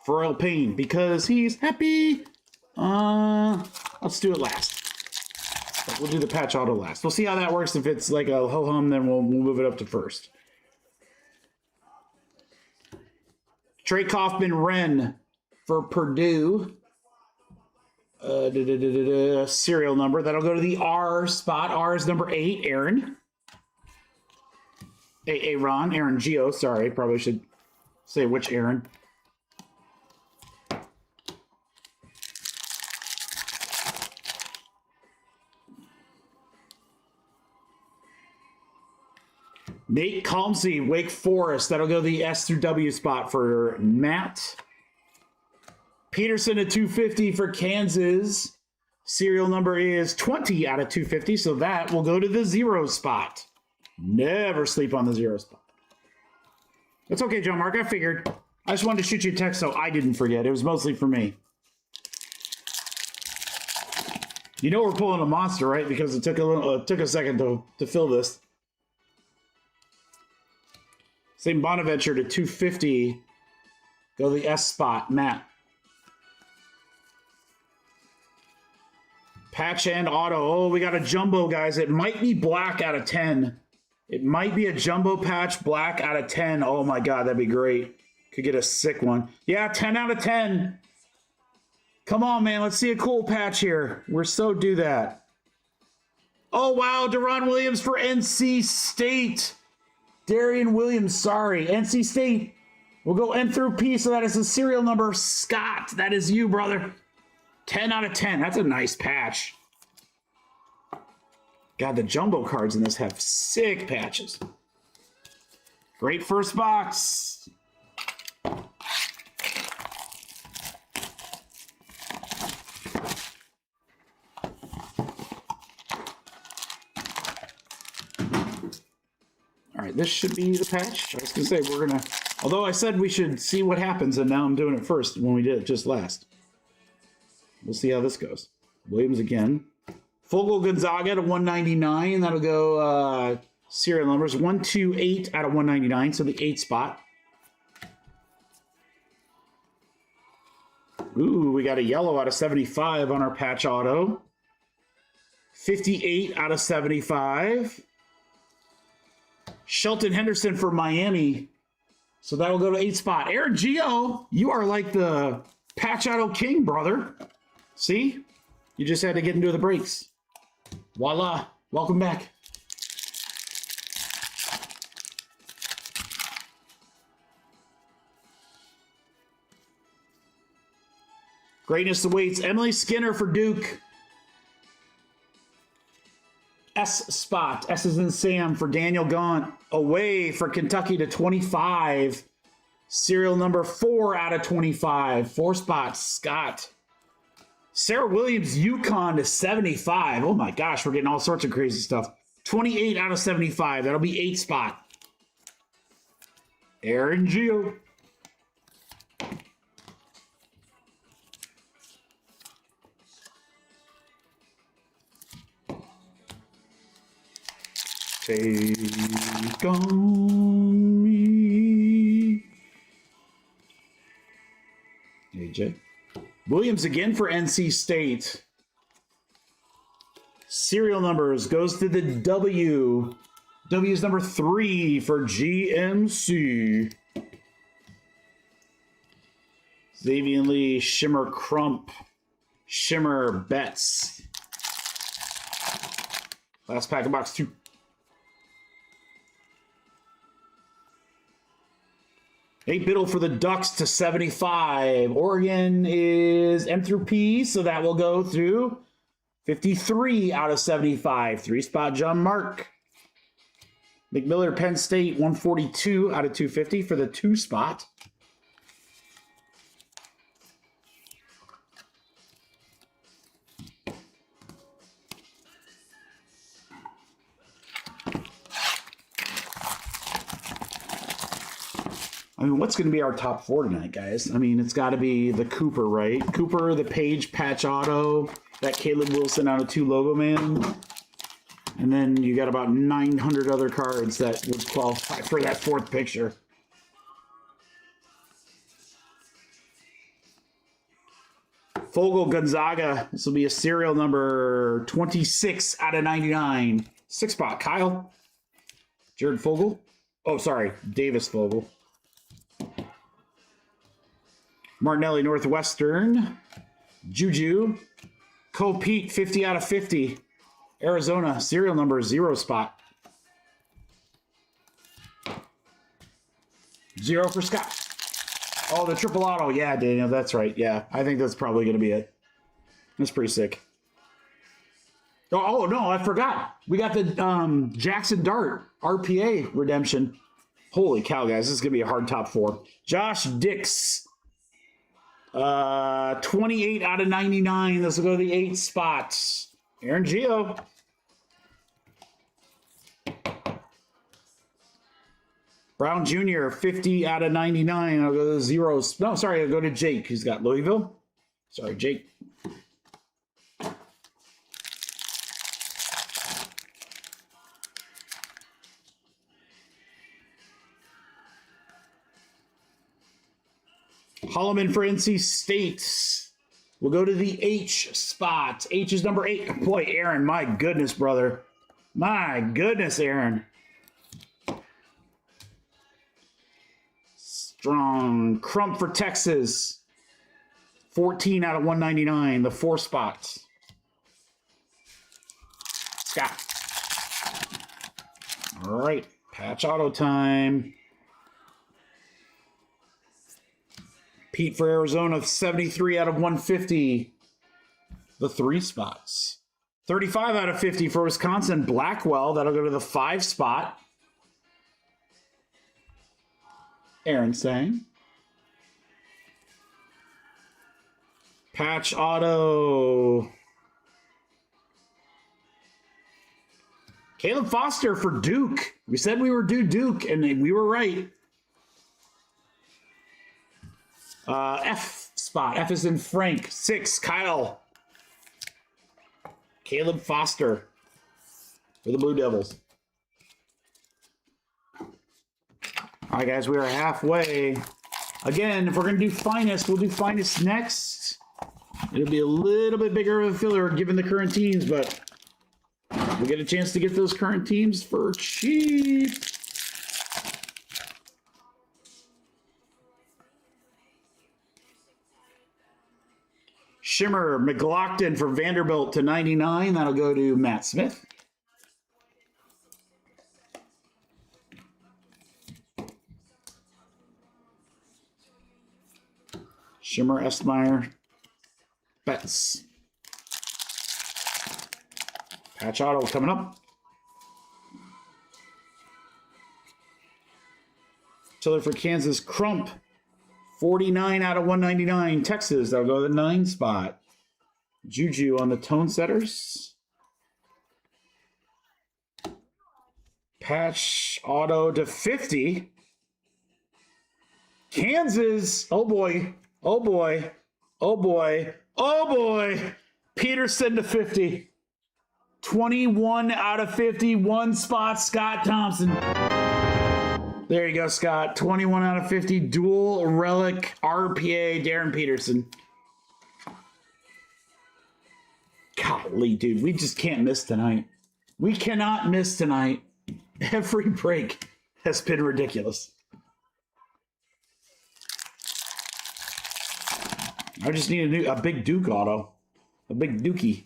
Pharrell Payne, because he's happy. Let's do it last. We'll do the patch auto last. We'll see how that works. If it's like a ho-hum, then we'll move it up to first. Trey Kaufman-Wren for Purdue. Serial number. That'll go to the R spot. R is number 8. Aaron. Aaron Geo. Sorry, probably should say which Aaron. Nate Calmsey, Wake Forest. That'll go the S through W spot for Matt. Peterson at 250 for Kansas. Serial number is 20 out of 250, so that will go to the 0 spot. Never sleep on the 0 spot. That's okay, Joe Mark. I figured. I just wanted to shoot you a text so I didn't forget. It was mostly for me. You know we're pulling a monster, right? Because it took a second to fill this. St. Bonaventure to 250. Go to the S spot, Matt. Patch and auto. Oh, we got a jumbo, guys. It might be black out of 10. It might be a jumbo patch black out of 10. Oh my God, that'd be great. Could get a sick one. Yeah, 10 out of 10. Come on, man. Let's see a cool patch here. We're so do that. Oh, wow. Deron Williams for NC State. Darian Williams, sorry. NC State. We'll go N through P, so that is the serial number. Scott, that is you, brother. 10 out of 10. That's a nice patch. God, the jumbo cards in this have sick patches. Great first box. All right, this should be the patch. I was going to say, we're going to... Although I said we should see what happens, and now I'm doing it first when we did it just last. We'll see how this goes. Williams again. Fogel Gonzaga to 199. That'll go serial numbers 128 out of 199, so the 8 spot. Ooh, we got a yellow out of 75 on our patch auto. 58 out of 75. Shelton Henderson for Miami. So that'll go to 8 spot. Aaron Gio, you are like the patch auto king, brother. See? You just had to get into the breaks. Voila. Welcome back. Greatness awaits. Emily Skinner for Duke. S spot. S is in Sam for Daniel Gaunt. Away for Kentucky to 25. Serial number 4 out of 25. 4 spots. Scott. Sarah Williams, UConn to 75. Oh my gosh, we're getting all sorts of crazy stuff. 28 out of 75. That'll be 8 spot. Aaron Gio. Take on me. AJ. Williams again for NC State. Serial numbers goes to the W. W is number 3 for GMC. Xavier Lee, Shimmer Crump, Shimmer Betts. Last pack of box 2. Nate Biddle for the Ducks to 75. Oregon is M through P, so that will go through 53 out of 75. 3 spot John Mark. McMillan Penn State 142 out of 250 for the 2 spot. I mean, what's going to be our top 4 tonight, guys? I mean, it's got to be the Cooper, right? Cooper, the Page patch auto, that Caleb Wilson out of 2 logo man. And then you got about 900 other cards that would qualify for that 4th picture. Fogel Gonzaga. This will be a serial number 26 out of 99. 6 spot. Kyle. Jared Fogel. Oh, sorry. Davis Fogel. Martinelli Northwestern. Juju. Cole Pete 50 out of 50. Arizona serial number 0 spot. 0 for Scott. Oh, the triple auto. Yeah, Daniel, that's right. Yeah, I think that's probably going to be it. That's pretty sick. Oh, no, I forgot. We got the Jackson Dart RPA redemption. Holy cow, guys. This is going to be a hard top 4. Josh Dix. 28 out of 99. This will go to the 8 spots. Aaron Gio. Brown Jr., 50 out of 99. I'll go to 0. No, sorry, I'll go to Jake, who's got Louisville. Sorry, Jake. Holloman for NC State. We'll go to the H spot. H is number 8. Boy, Aaron, my goodness, brother. My goodness, Aaron. Strong. Crump for Texas. 14 out of 199, the 4 spot. Scott. All right, patch auto time. Pete for Arizona, 73 out of 150, the 3 spots. 35 out of 50 for Wisconsin, Blackwell. That'll go to the 5 spot. Aaron saying. Patch auto. Caleb Foster for Duke. We said we were due Duke, and we were right. F spot. F is in Frank. 6, Kyle. Caleb Foster for the Blue Devils. All right, guys, we are halfway. Again, if we're going to do Finest, we'll do Finest next. It'll be a little bit bigger of a filler given the current teams, but we'll get a chance to get those current teams for cheap. Shimmer, McLaughlin for Vanderbilt to 99. That'll go to Matt Smith. Shimmer, Estmeyer, Betts. Patch auto coming up. Tiller for Kansas, Crump. 49 out of 199, Texas. That'll go to the 9 spot. Juju on the tone setters. Patch auto to 50. Kansas. Oh boy. Oh boy. Oh boy. Oh boy. Peterson to 50. 21 out of 50. 1 spot, Scott Thompson. There you go, Scott. 21 out of 50. Dual relic RPA Darren Peterson. Golly, dude. We just can't miss tonight. We cannot miss tonight. Every break has been ridiculous. I just need a big Duke auto. A big Dookie.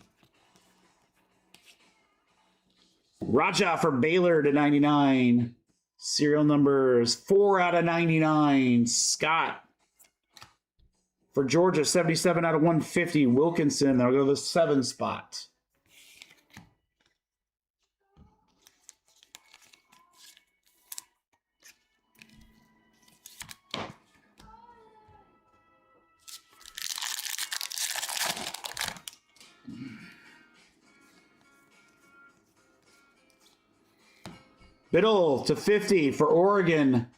Raja for Baylor to 99. Serial numbers 4 out of 99. Scott for Georgia, 77 out of 150. Wilkinson, that'll go to the 7 spot. Biddle to 50 for Oregon.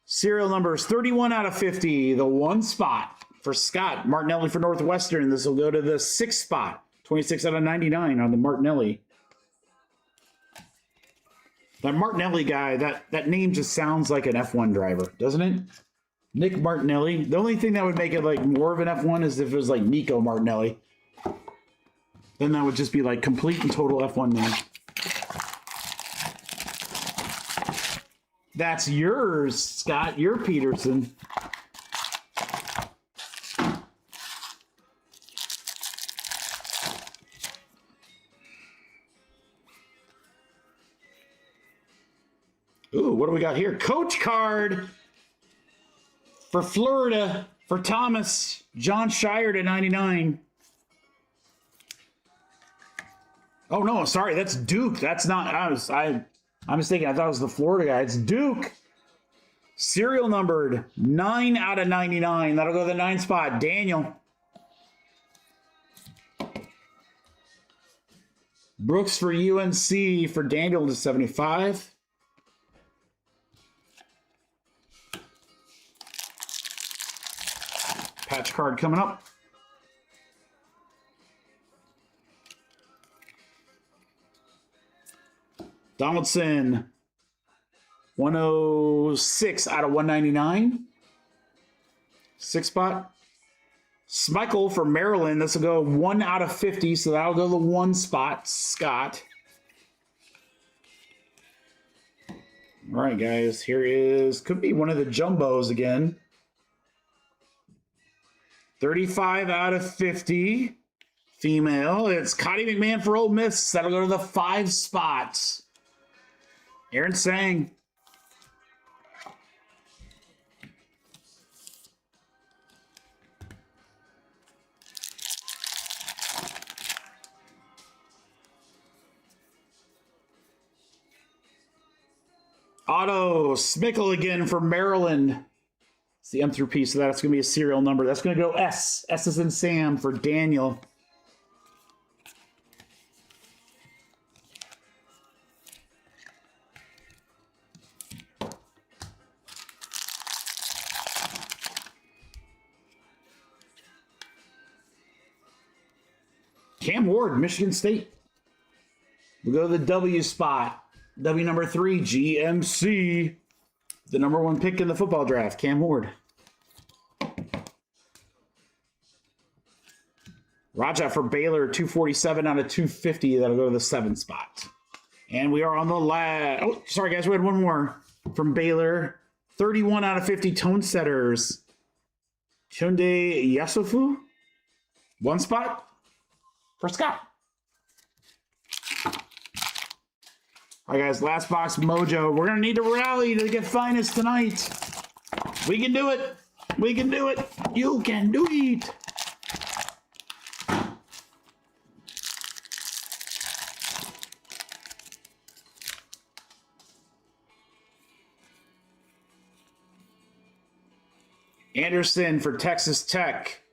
Serial numbers 31 out of 50. The 1 spot for Scott. Martinelli for Northwestern. This will go to the 6 spot. 26 out of 99 on the Martinelli. That Martinelli guy, that name just sounds like an F1 driver, doesn't it? Nick Martinelli. The only thing that would make it like more of an F1 is if it was like Nico Martinelli. Then that would just be like complete and total F1 name. That's yours, Scott. You're Peterson. Ooh, what do we got here? Coach card for Florida for Thomas. John Shire to 99. Oh, no, sorry. That's Duke. That's not... I'm mistaken. I thought it was the Florida guy. It's Duke. Serial numbered 9 out of 99. That'll go to the 9 spot. Daniel. Brooks for UNC for Daniel to 75. Patch card coming up. Donaldson, 106 out of 199. 6 spot. Smichael for Maryland. This will go 1 out of 50, so that'll go the 1 spot. Scott. All right, guys. Here is, could be one of the jumbos again. 35 out of 50. Female. It's Connie McMahon for Ole Miss. That'll go to the 5 spots. Aaron Sang. Otto Smickle again for Maryland. It's the M through P, so that's going to be a serial number. That's going to go S. S is in Sam for Daniel. Cam Ward, Michigan State. We'll go to the W spot. W number 3, GMC. The number 1 pick in the football draft, Cam Ward. Raja for Baylor, 247 out of 250. That'll go to the 7 spot. And we are on the last. Oh, sorry, guys. We had one more from Baylor. 31 out of 50 tone setters. Chunde Yasufu. 1 spot for Scott. All right, guys, last box mojo. We're going to need to rally to get finest tonight. We can do it. We can do it. You can do it. Anderson for Texas Tech.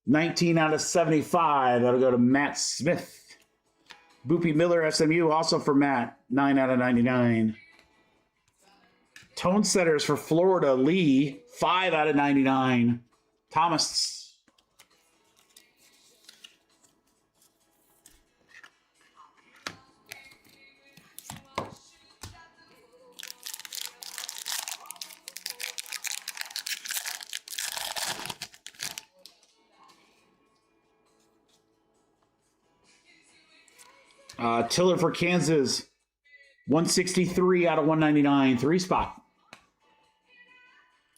19 out of 75. That'll go to Matt Smith. Boopy Miller, SMU, also for Matt, 9 out of 99. Tone setters for Florida, Lee, 5 out of 99. Thomas. Tiller for Kansas, 163 out of 199, 3 spot.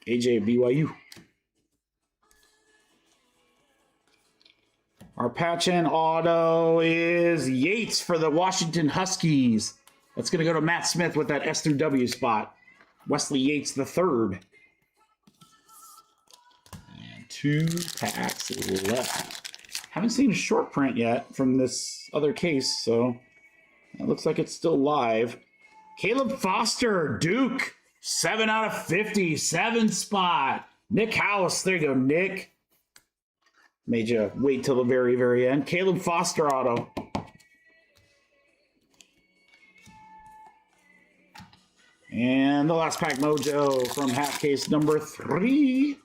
AJ BYU. Our patch and auto is Yates for the Washington Huskies. That's going to go to Matt Smith with that S through W spot. Wesley Yates the 3rd. And 2 packs left. Haven't seen a short print yet from this other case, so it looks like it's still live. Caleb Foster, Duke, 7 out of 50, 7 spot. Nick House, there you go, Nick. Made you wait till the very, very end. Caleb Foster auto. And the last pack mojo from half case number 3.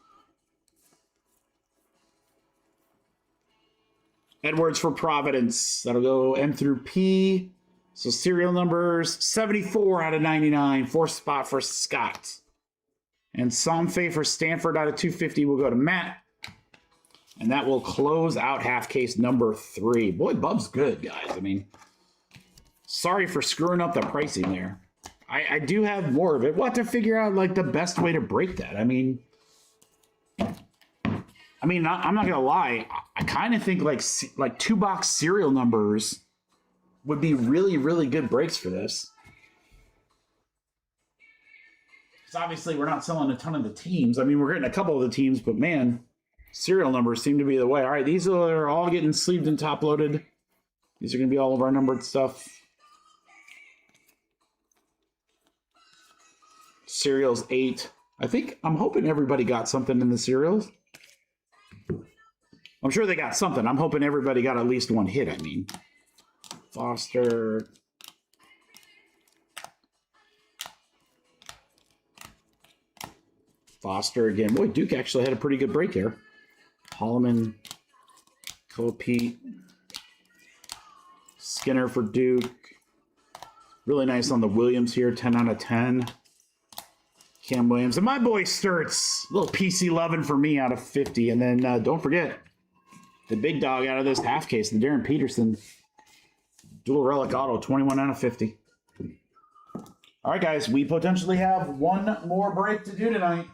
Edwards for Providence. That'll go M through P. So serial numbers 74 out of 99. 4th spot for Scott. And Somfay for Stanford out of 250 will go to Matt. And that will close out half case number 3. Boy, Bub's good, guys. I mean, sorry for screwing up the pricing there. I do have more of it. We'll have to figure out like the best way to break that. I mean, I'm not gonna lie. I kind of think like 2-box serial numbers would be really, really good breaks for this. Because obviously we're not selling a ton of the teams. I mean, we're getting a couple of the teams, but man, serial numbers seem to be the way. All right, these are all getting sleeved and top loaded. These are gonna be all of our numbered stuff. Serials 8. I'm hoping everybody got something in the serials. I'm sure they got something. I'm hoping everybody got at least one hit, I mean. Foster. Foster again. Boy, Duke actually had a pretty good break here. Holloman. Colpete. Skinner for Duke. Really nice on the Williams here, 10 out of 10. Cam Williams. And my boy Sturts. A little PC loving for me out of 50. And then don't forget the big dog out of this half case, the Darren Peterson dual relic auto, 21 out of 50. All right, guys, we potentially have one more break to do tonight.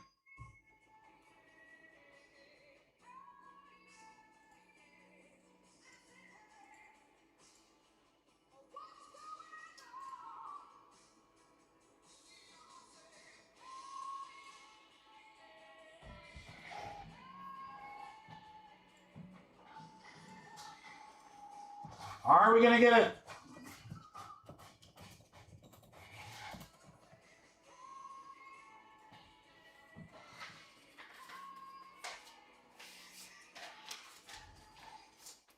Are we going to get it?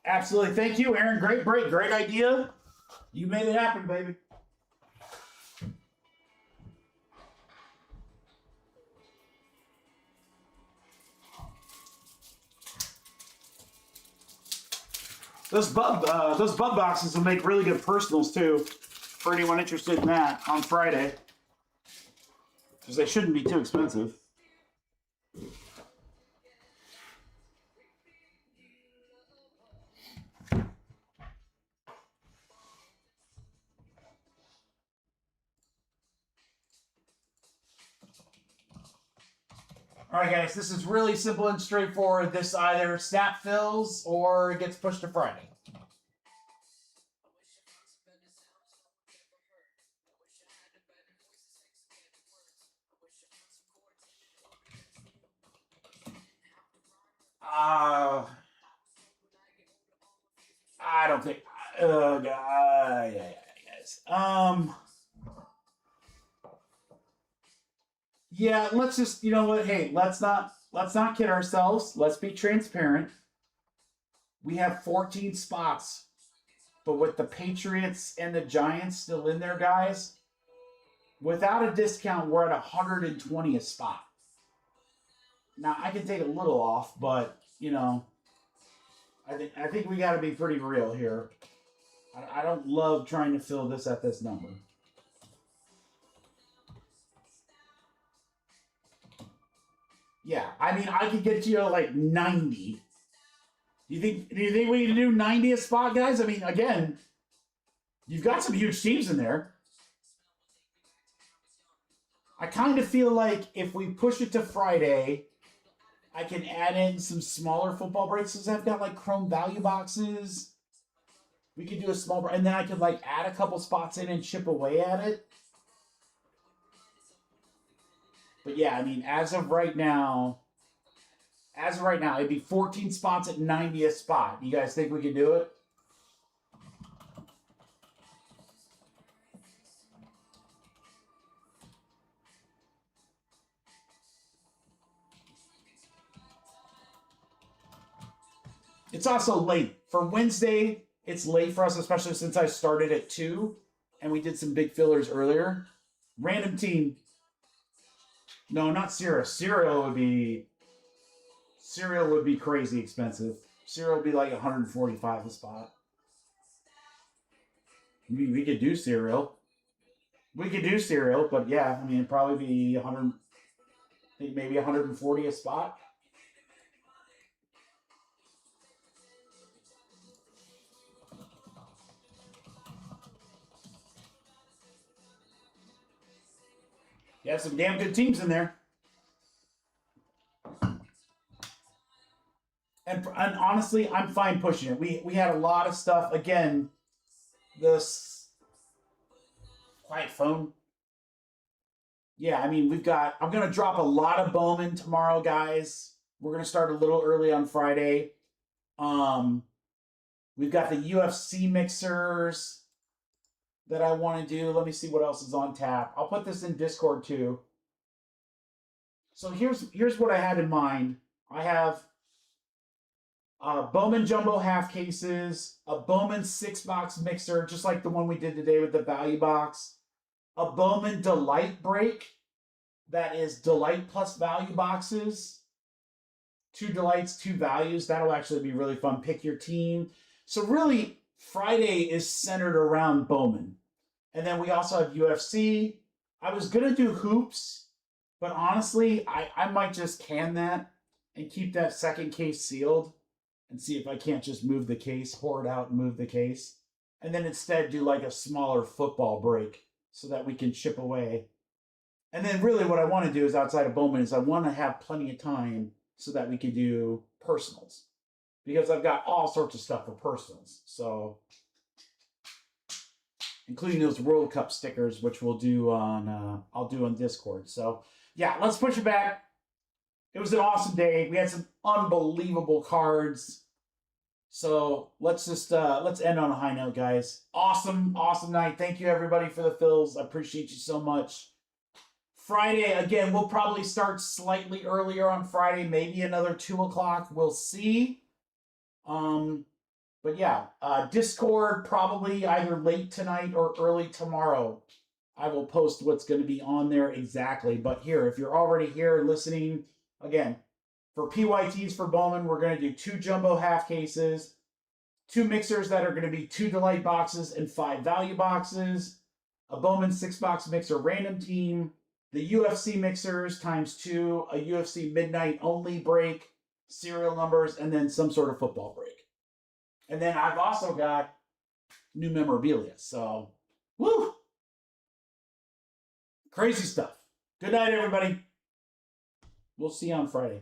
Absolutely. Thank you, Aaron. Great break. Great idea. You made it happen, baby. Those bug boxes will make really good personals too, for anyone interested in that on Friday, because they shouldn't be too expensive. All right, guys, this is really simple and straightforward. This either snap fills or it gets pushed to Friday. I don't think. Yeah, guys. Yeah, let's just, you know what? Hey, let's not kid ourselves. Let's be transparent. We have 14 spots, but with the Patriots and the Giants still in there, guys, without a discount, we're at 120 a spot. Now I can take a little off, but you know, I think we got to be pretty real here. I don't love trying to fill this at this number. Yeah, I mean, I could get you to like 90. Do you think we can do 90 a spot, guys? I mean, again, you've got some huge teams in there. I kind of feel like if we push it to Friday, I can add in some smaller football breaks because I've got like chrome value boxes. We could do a small, and then I could like add a couple spots in and chip away at it. But yeah, I mean, as of right now, it'd be 14 spots at 90 a spot. You guys think we can do it? It's also late. For Wednesday, it's late for us, especially since I started at 2 and we did some big fillers earlier. Random team. No, not cereal. Cereal would be crazy expensive. Cereal would be like 145 a spot. We could do cereal. We could do cereal, but yeah, I mean, it'd probably be 100, I think maybe 140 a spot. You have some damn good teams in there. And honestly, I'm fine pushing it. We had a lot of stuff. Again, this quiet phone. Yeah, I mean, I'm going to drop a lot of Bowman tomorrow, guys. We're going to start a little early on Friday. We've got the UFC mixers that I want to do. Let me see what else is on tap. I'll put this in Discord too. So here's what I had in mind. I have Bowman Jumbo half cases, a Bowman 6-box mixer, just like the one we did today with the value box, a Bowman Delight break that is Delight plus value boxes, 2 Delights, 2 values. That'll actually be really fun. Pick your team. So really, Friday is centered around Bowman. And then we also have UFC. I was going to do hoops, But honestly, I might just can that and keep that second case sealed and see if I can't just move the case, pour it out and move the case. And then instead do like a smaller football break so that we can chip away. And then really what I want to do is outside of Bowman is I want to have plenty of time so that we can do personals. Because I've got all sorts of stuff for personals. So including those World Cup stickers, which we'll do on I'll do on Discord. So yeah, let's push it back. It was an awesome day. We had some unbelievable cards. So let's just let's end on a high note, guys. Awesome night. Thank you everybody for the fills. I appreciate you so much. Friday again, we'll probably start slightly earlier on Friday, maybe another 2 o'clock. We'll see. But yeah, Discord probably either late tonight or early tomorrow. I will post what's going to be on there exactly. But here, if you're already here listening, again, for PYTs for Bowman, we're going to do 2 jumbo half cases, 2 mixers that are going to be 2 delight boxes and 5 value boxes, a Bowman 6-box mixer random team, the UFC mixers times 2, a UFC midnight only break, serial numbers, and then some sort of football break. And then I've also got new memorabilia. So, woo! Crazy stuff. Good night, everybody. We'll see you on Friday.